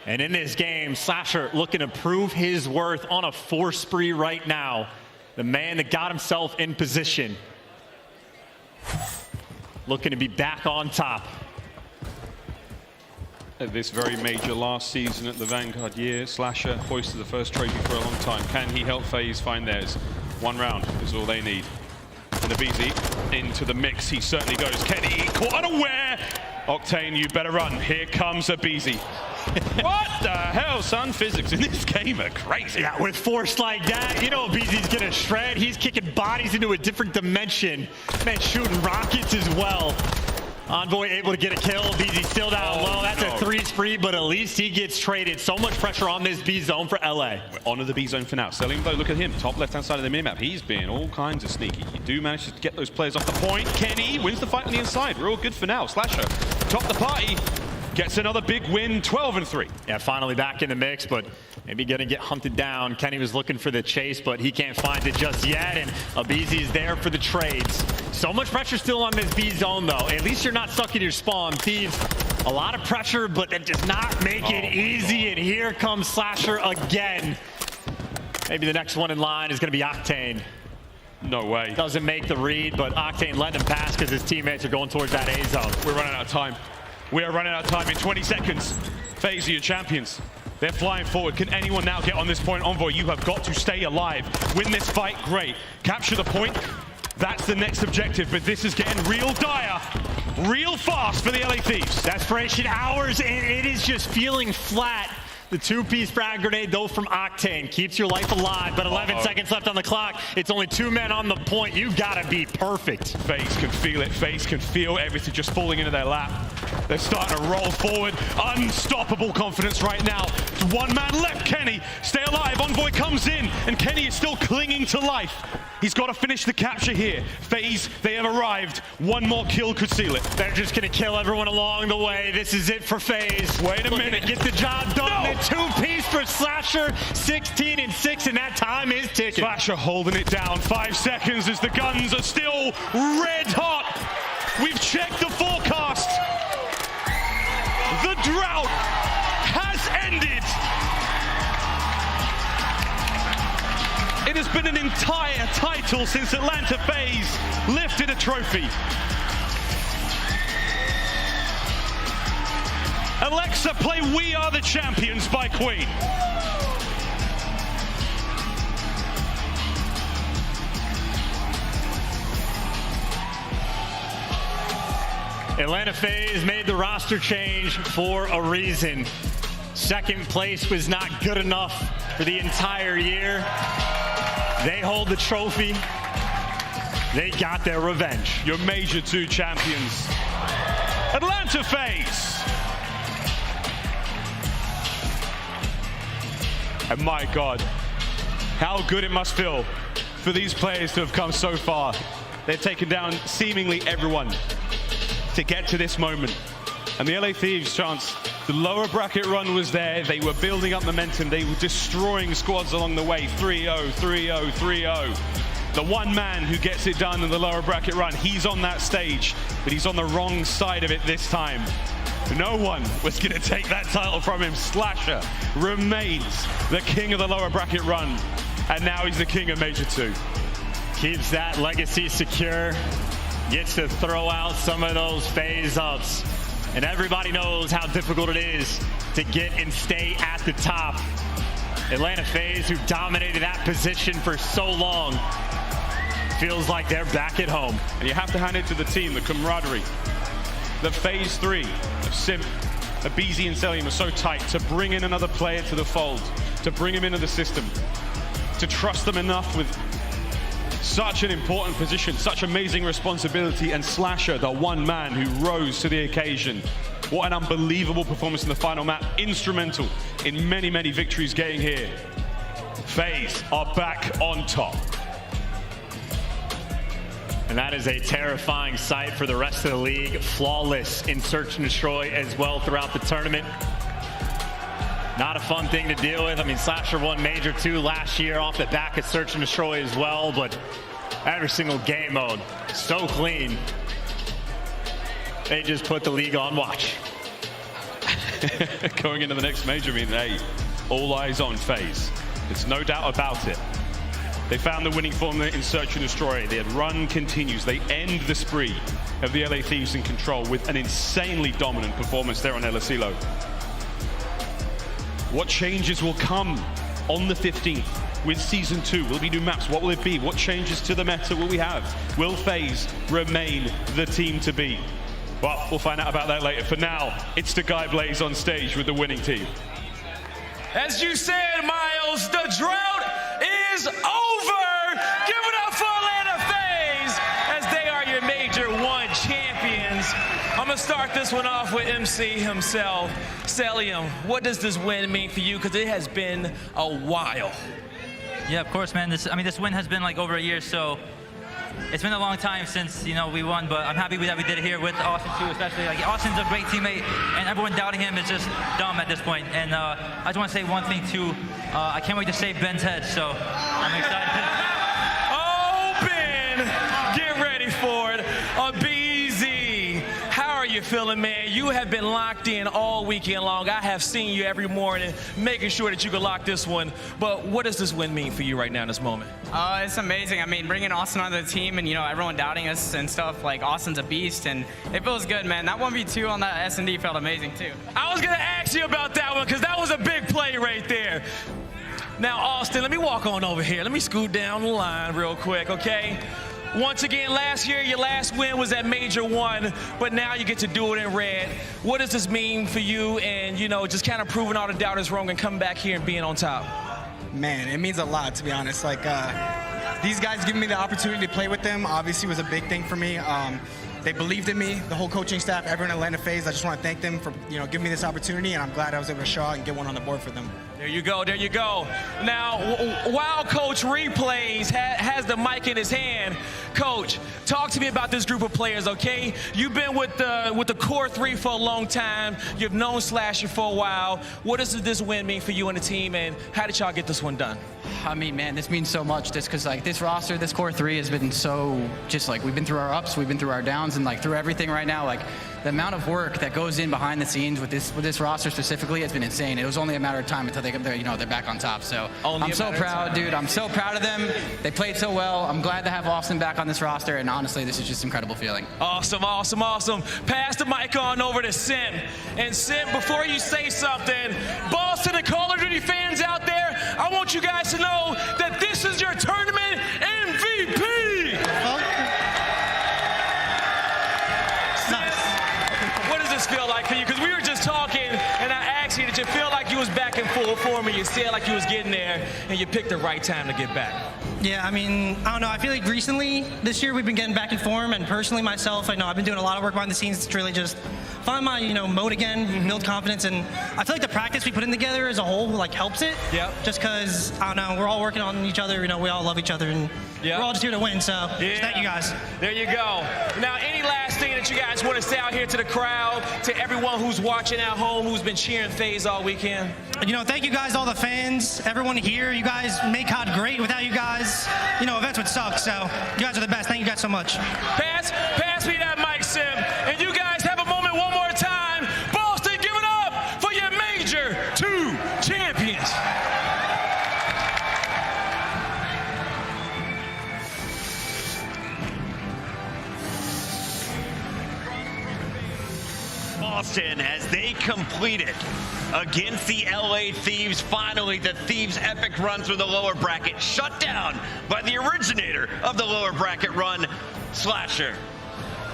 And in this game, Slasher looking to prove his worth on a 4 spree right now. The man that got himself in position. Looking to be back on top. at this very major last season at the Vanguard year. Slasher hoisted the first trophy for a long time. Can he help FaZe find theirs? One round is all they need. And the BZ into the mix, he certainly goes. Kenny caught unaware. Octane, you better run. Here comes a BZ. What the hell, son? Physics in this game are crazy. Yeah, with force like that, you know BZ's gonna shred. He's kicking bodies into a different dimension. Man, shooting rockets as well. Envoy able to get a kill. BZ still down low. That's a 3 spree, but at least he gets traded. So much pressure on this B zone for LA. We're onto the B zone for now. Selim, though, look at him. Top left-hand side of the minimap. He's being all kinds of sneaky. You do manage to get those players off the point. Kenny wins the fight on the inside. We're all good for now. Slasher, top the party. Gets another big win, 12-3. Yeah, finally back in the mix, but maybe gonna get hunted down. Kenny was looking for the chase, but he can't find it just yet, and Abizi's there for the trades. So much pressure still on this B zone, though. At least you're not stuck in your spawn. Thieves, a lot of pressure, but that does not make it easy, and here comes Slasher again. Maybe the next one in line is gonna be Octane. No way. Doesn't make the read, but Octane let him pass because his teammates are going towards that A zone. We're running out of time. We are running out of time in 20 seconds. FaZe are your champions. They're flying forward. Can anyone now get on this point? Envoy, you have got to stay alive. Win this fight, great. Capture the point. That's the next objective, but this is getting real dire, real fast for the LA Thieves. Desperation hours, and it is just feeling flat. The 2-piece frag grenade, though, from Octane keeps your life alive, but 11 seconds left on the clock. It's only 2 men on the point. You gotta be perfect. FaZe can feel it. FaZe can feel everything just falling into their lap. They're starting to roll forward. Unstoppable confidence right now. One man left, Kenny. Stay alive. Envoy comes in, and Kenny is still clinging to life. He's got to finish the capture here. FaZe, they have arrived. One more kill could seal it. They're just gonna kill everyone along the way. This is it for FaZe. Wait a minute. Get the job done. No. 2-piece for Slasher. 16-6, and that time is ticking. Slasher holding it down. 5 seconds as the guns are still red hot. We've checked the forecast. The drought has ended. It has been an entire title since Atlanta FaZe lifted a trophy. Alexa, play We Are the Champions by Queen. Atlanta FaZe made the roster change for a reason. Second place was not good enough for the entire year. They hold the trophy. They got their revenge. Your Major 2 champions, Atlanta FaZe. And my God, how good it must feel for these players to have come so far. They've taken down seemingly everyone to get to this moment. And the LA Thieves, chance, the lower bracket run was there. They were building up momentum. They were destroying squads along the way. 3-0, 3-0, 3-0. The one man who gets it done in the lower bracket run, he's on that stage, but he's on the wrong side of it this time. No one was going to take that title from him. Slasher remains the king of the lower bracket run, and now he's the king of Major 2. Keeps that legacy secure, gets to throw out some of those phase ups. And everybody knows how difficult it is to get and stay at the top. Atlanta FaZe, who dominated that position for so long, feels like they're back at home. And you have to hand it to the team, the camaraderie. The phase 3 of Simp, Abizi and Selim are so tight to bring in another player to the fold, to bring him into the system, to trust them enough with such an important position, such amazing responsibility, and Slasher, the one man who rose to the occasion. What an unbelievable performance in the final map. Instrumental in many, many victories getting here. FaZe are back on top. And that is a terrifying sight for the rest of the league. Flawless in search and destroy as well throughout the tournament. Not a fun thing to deal with. I mean, Slasher won Major 2 last year off the back of search and destroy as well, but every single game mode, so clean. They just put the league on watch. Going into the next Major, I mean, hey, all eyes on FaZe. There's no doubt about it. They found the winning formula in search and destroy. Their run continues. They end the spree of the LA Thieves in control with an insanely dominant performance there on El Asilo. What changes will come on the 15th with Season 2? Will it be new maps? What will it be? What changes to the meta will we have? Will FaZe remain the team to beat? Well, we'll find out about that later. For now, it's the Guy Blaze on stage with the winning team. As you said, Miles, the drought is over. Give it up for Atlanta FaZe as they are your Major 1 champions. I'm going to start this one off with MC himself. Celium, what does this win mean for you? Because it has been a while. Yeah, of course, man. This win has been like over a year, so it's been a long time since, you know, we won, but I'm happy that we did it here with Austin too, especially. Like, Austin's a great teammate, and everyone doubting him is just dumb at this point. And I just want to say one thing too. I can't wait to save Ben's head, so I'm excited. Oh, Ben, get ready for it. BZ, how are you feeling, man? You have been locked in all weekend long. I have seen you every morning making sure that you can lock this one. But what does this win mean for you right now in this moment? It's amazing. I mean, bringing Austin onto the team and, you know, everyone doubting us and stuff, like, Austin's a beast, and it feels good, man. That 1v2 on that S&D felt amazing, too. I was going to ask you about that one because that was a big play right there. Now, Austin, let me walk on over here. Let me scoot down the line real quick, okay? Once again, last year, your last win was at Major 1, but now you get to do it in red. What does this mean for you and, you know, just kind of proving all the doubters wrong and coming back here and being on top? Man, it means a lot, to be honest. Like, these guys giving me the opportunity to play with them obviously was a big thing for me. They believed in me, the whole coaching staff, everyone at Atlanta FaZe. I just want to thank them for, you know, giving me this opportunity, and I'm glad I was able to show out and get one on the board for them. There you go, there you go. Now, while Coach Replays has the mic in his hand, Coach, talk to me about this group of players, okay? You've been with the core 3 for a long time. You've known Slasher for a while. What does this win mean for you and the team, and how did y'all get this one done? I mean, man, this means so much just because, like, this roster, this core 3 has been so just, like, we've been through our ups, we've been through our downs, and, like, through everything right now, like, the amount of work that goes in behind the scenes with this roster specifically has been insane. It was only a matter of time until they're back on top. So I'm so proud, dude. I'm so proud of them. They played so well. I'm glad to have Austin back on this roster, and honestly, this is just an incredible feeling. Awesome, awesome, awesome. Pass the mic on over to Sim. And Sim, before you say something, Boston and Call of Duty fans out there, I want you guys to know that this is your tournament MVP. What does this feel like for you? Because we were just talking, and I asked you, did you feel like you was back in full form, and you said like you was getting there, and you picked the right time to get back? Yeah, I mean, I don't know. I feel like recently, this year, we've been getting back in form, and personally, myself, I know I've been doing a lot of work behind the scenes to really just find my, you know, mode again, build confidence, and I feel like the practice we put in together as a whole, like, helps it. Yep. Just because, I don't know, we're all working on each other, you know, we all love each other, and we're all just here to win, so just thank you guys. There you go. Now, any last thing that you guys want to say out here to the crowd, to everyone who's watching at home, who's been cheering FaZe all weekend? You know, thank you guys, all the fans, everyone here. You guys make COD great. Without you guys, you know, events would suck, so you guys are the best. Thank you guys so much. Pass me that mic, Sim, and you guys have a moment one more time. Boston, give it up for your Major 2 champions. Boston, as they completed against the LA Thieves, finally the Thieves' epic run through the lower bracket, shut down by the originator of the lower bracket run, Slasher.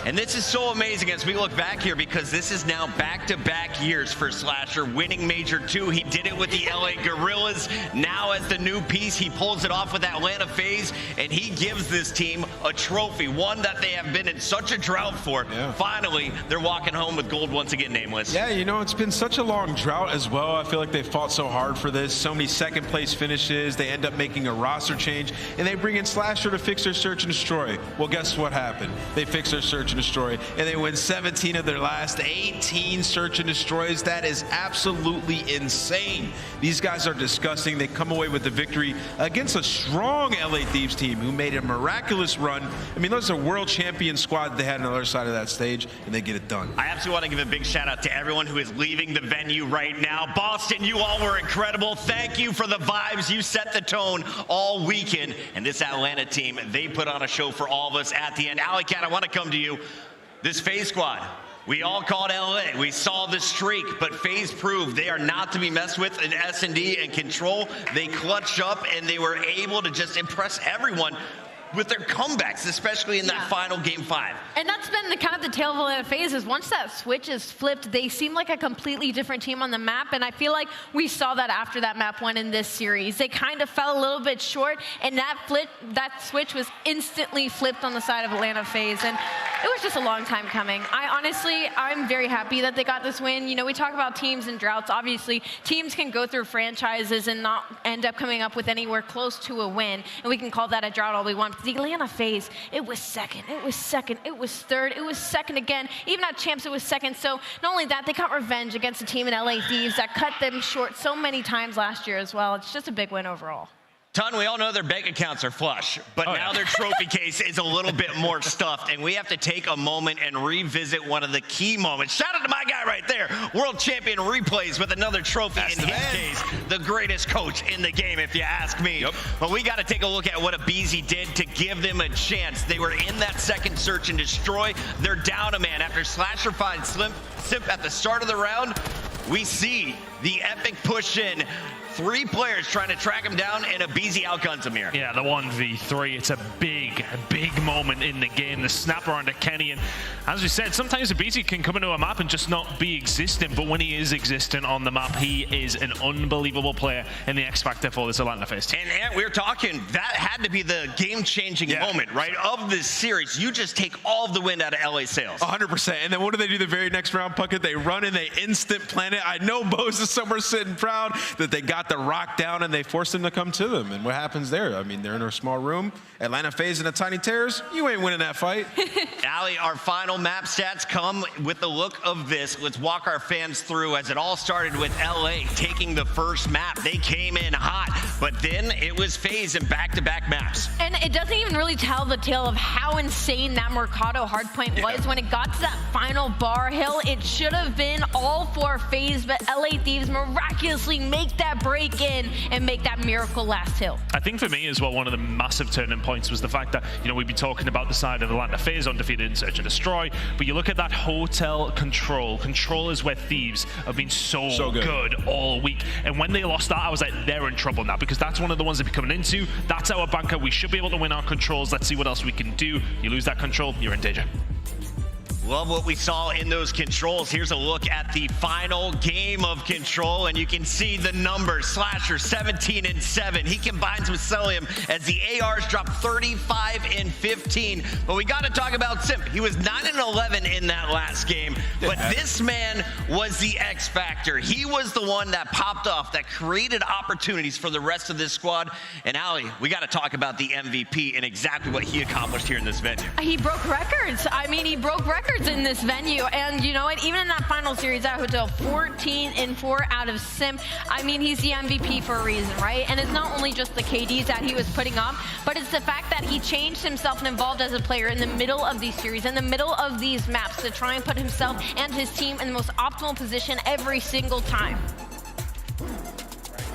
And this is so amazing as we look back here, because this is now back-to-back years for Slasher, winning Major 2. He did it with the LA Gorillas. Now as the new piece, he pulls it off with Atlanta FaZe, and he gives this team a trophy, one that they have been in such a drought for. Yeah. Finally, they're walking home with gold once again, Nameless. Yeah, you know, it's been such a long drought as well. I feel like they fought so hard for this. So many second-place finishes. They end up making a roster change, and they bring in Slasher to fix their search and destroy. Well, guess what happened? They fixed their search and destroy, and they win 17 of their last 18 search and destroys. That is absolutely insane. These guys are disgusting. They come away with the victory against a strong LA Thieves team who made a miraculous run. I mean, those are world champion squad that they had on the other side of that stage, and they get it done. I absolutely want to give a big shout out to everyone who is leaving the venue right now. Boston, you all were incredible. Thank you for the vibes. You set the tone all weekend. And this Atlanta team, they put on a show for all of us at the end. Alley Cat, I want to come to you. This FaZe squad, We all called LA. We saw the streak, but FaZe proved they are not to be messed with in S&D and Control. They clutched up and they were able to just impress everyone with their comebacks, especially in that final game 5. And that's been the kind of the tale of Atlanta FaZe is once that switch is flipped, they seem like a completely different team on the map. And I feel like we saw that after that map won in this series. They kind of fell a little bit short, and that switch was instantly flipped on the side of Atlanta FaZe. And it was just a long time coming. I'm very happy that they got this win. You know, we talk about teams and droughts. Obviously, teams can go through franchises and not end up coming up with anywhere close to a win. And we can call that a drought all we want. The Atlanta FaZe, it was second, it was second, it was third, it was second again. Even at Champs, it was second. So not only that, they got revenge against a team in LA Thieves that cut them short so many times last year as well. It's just a big win overall. Ton, we all know their bank accounts are flush, but now their trophy case is a little bit more stuffed, and we have to take a moment and revisit one of the key moments. Shout out to my guy right there, world champion replays with another trophy in his case, the greatest coach in the game, if you ask me. But we got to take a look at what Abizi did to give them a chance. They were in that second search and destroy. They're down a man after Slasher finds Simp at the start of the round. We see the epic push in. 3 players trying to track him down, and Abizi outguns him here. Yeah, the 1v3. It's a big moment in the game. The snapper onto Kenny, and as we said, sometimes Abizi can come into a map and just not be existent, but when he is existent on the map, he is an unbelievable player in the X Factor for this Atlanta FaZe team. And we're talking, that had to be the game-changing moment, right, of this series. You just take all of the wind out of LA Sales. 100%. And then what do they do the very next round, Puckett? They run and they instant plant it. I know Bose is somewhere sitting proud that they got the rock down and they forced him to come to them. And what happens there? I mean, they're in a small room. Atlanta FaZe in a tiny terrace. You ain't winning that fight. Allie, our final map stats come with the look of this. Let's walk our fans through as it all started with LA taking the first map. They came in hot, but then it was FaZe in back-to-back maps. And it doesn't even really tell the tale of how insane that Mercado hardpoint was. When it got to that final bar hill, it should have been all for FaZe, but LA Thieves miraculously make that break in and make that miracle last hill. I think for me as well, one of the massive turning points was the fact that, you know, we'd be talking about the side of Atlanta FaZe undefeated in Search and Destroy, but you look at that hotel Control. Control is where Thieves have been so good all week. And when they lost that, I was like, they're in trouble now, because that's one of the ones they've been coming into. That's our banker. We should be able to win our controls. Let's see what else we can do. You lose that control, you're in danger. Love what we saw in those controls. Here's a look at the final game of Control, and you can see the numbers. Slasher 17-7. He combines with Celium as the ARs drop 35-15. But we got to talk about Simp. He was 9-11 in that last game, but this man was the X factor. He was the one that popped off, that created opportunities for the rest of this squad. And Ali, we got to talk about the MVP and exactly what he accomplished here in this venue. He broke records. I mean, he broke records in this venue, and you know what, even in that final series at Hotel, 14-4 out of Simp. I mean, he's the MVP for a reason, right? And it's not only just the KDs that he was putting up, but it's the fact that he changed himself and evolved as a player in the middle of these series, in the middle of these maps, to try and put himself and his team in the most optimal position every single time.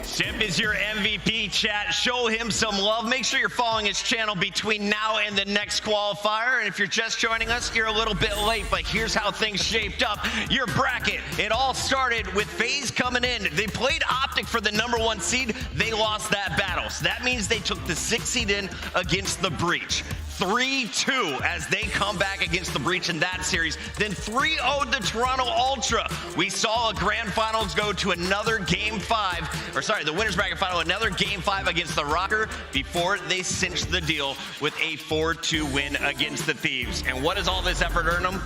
Simp is your MVP, chat. Show him some love. Make sure you're following his channel between now and the next qualifier. And if you're just joining us, you're a little bit late, but here's how things shaped up. Your bracket, it all started with FaZe coming in. They played Optic for the #1 seed. They lost that battle. So that means they took the 6th seed in against the Breach. 3-2 as they come back against the Breach in that series. Then 3-0'd the Toronto Ultra. We saw a grand finals go to another game 5, or sorry, the winners bracket final, another game 5 against the Rocker before they cinched the deal with a 4-2 win against the Thieves. And what does all this effort earn them?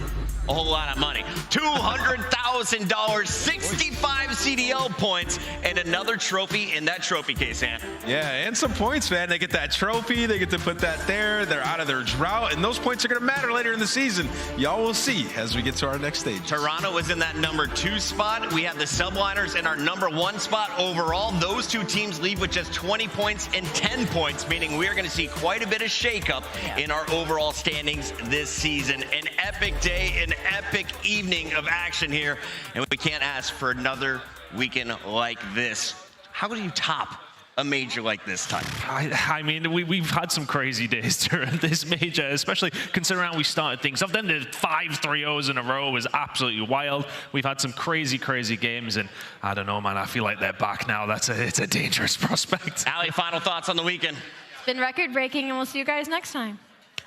A whole lot of money. $200,000, 65 CDL points, and another trophy in that trophy case, Ant. Yeah, and some points, man. They get that trophy. They get to put that there. They're out of their drought, and those points are going to matter later in the season. Y'all will see as we get to our next stage. Toronto was in that #2 spot. We have the Subliners in our #1 spot overall. Those two teams leave with just 20 points and 10 points, meaning we are going to see quite a bit of shakeup in our overall standings this season. An epic day, an epic evening of action here, and we can't ask for another weekend like this. How do you top a major like this time? I mean, we've had some crazy days during this major, especially considering how we started things off. Then the 5 3-0s in a row was absolutely wild. We've had some crazy games, and I don't know, man, I feel like they're back now. It's a dangerous prospect. Allie, final thoughts on the weekend? It's been record-breaking, and we'll see you guys next time.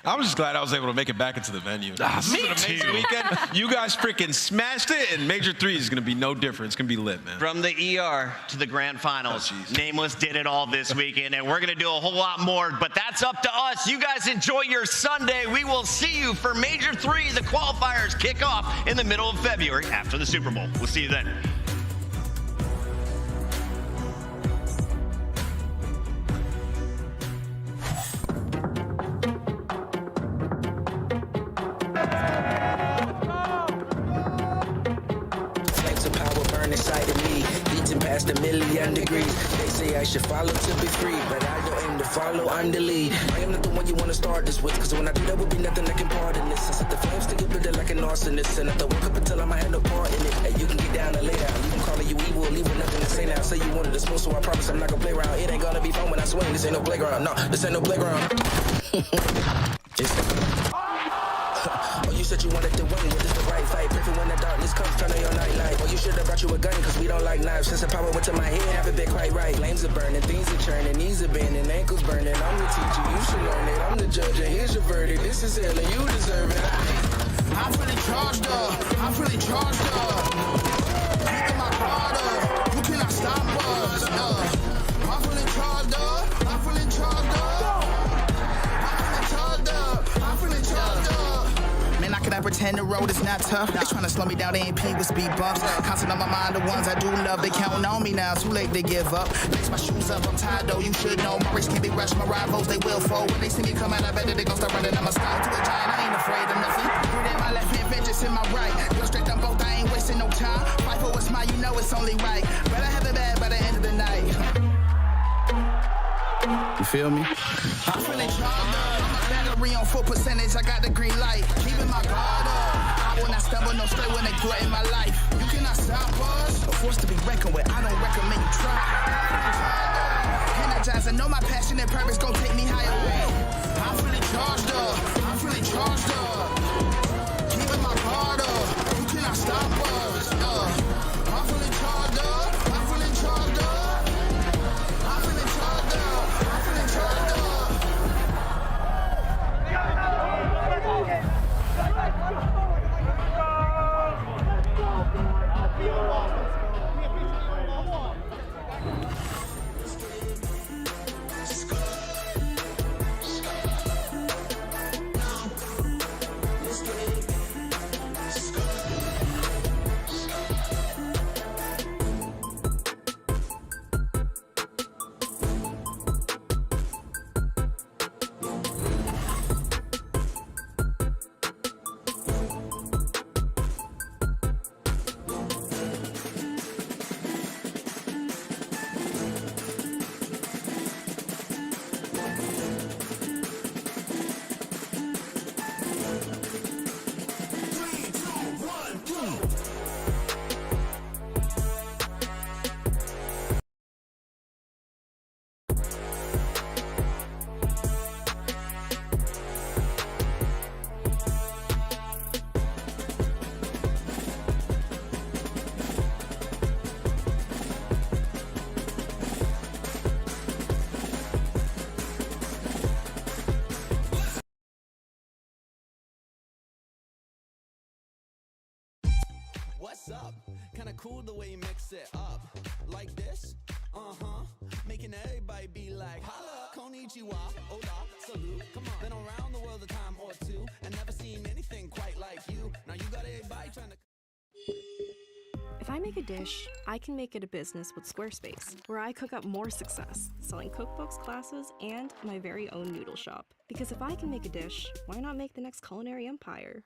I was just glad I was able to make it back into the venue. This is an amazing weekend. You guys freaking smashed it, and Major 3 is going to be no different. It's going to be lit, man. From the ER to the grand finals, Nameless did it all this weekend, and we're going to do a whole lot more, but that's up to us. You guys enjoy your Sunday. We will see you for Major 3. The qualifiers kick off in the middle of February after the Super Bowl. We'll see you then. Inside of me, beating past 1,000,000 degrees. They say I should follow to be free, but I don't aim to follow, I'm the lead. I am not the one you want to start this with, cause when I do that will be nothing that can pardon this. I set the flames to get bitter like an arsonist, and I have to wake up until I'm had no part in it. Hey, you can get down and lay down, you can call it you evil, leave with nothing to say now. Say you wanted to smoke, so I promise I'm not gonna play around. It ain't gonna be fun when I swing, this ain't no playground, no, this ain't no playground. Oh, you said you wanted to win, well, this the right fight. Perfect when the darkness comes, turn on your nightlight. Oh, you should have brought you a gun, cause we don't like knives. Since the power went to my head, haven't been quite right. Flames are burning, things are churning, knees are bending, ankles burning. I'm the teacher, you should learn it. I'm the judge, and here's your verdict. This is hell, and you deserve it. I'm feeling charged up, I'm feeling charged up. Keeping my guard up, you cannot stop us. I'm feeling charged up, I'm feeling charged up. I'm feeling charged up. Man, I cannot pretend the road is not tough. They trying to slow me down, they ain't pee with speed bumps. Constant on my mind, the ones I do love, they counting on me now. Too late to give up. Lace my shoes up, I'm tired though, you should know. My race can't be rushed, my rivals, they will fold. When they see me come out, I bet that they gon' start running. I'm a stone to a giant, I ain't afraid of nothing. Put in my left hand, vengeance in my right. Go straight down both, I ain't wasting no time. Fight for what's mine, you know it's only right. Better have it bad by the end of the night. You feel me? I'm feeling charged up. Battery on full percentage, I got the green light. Keeping my guard up. I will not stumble no straight when they threaten my life. You cannot stop us. A force to be reckoned with, I don't recommend you try. Energized, I know my passion and purpose gon' take me higher. I'm feeling charged up. I'm feeling charged up. Keeping my guard up. You cannot stop us. I'm feeling charged up. I'm feeling charged up. I'm feeling charged up. I'm feeling charged up. What's up? Kinda cool the way you mix it up. Like this? Making everybody be like, holla, konnichiwa, oda, salute. Come on. Been around the world a time or two and never seen anything quite like you. Now you got everybody trying to... If I make a dish, I can make it a business with Squarespace, where I cook up more success, selling cookbooks, classes, and my very own noodle shop. Because if I can make a dish, why not make the next culinary empire?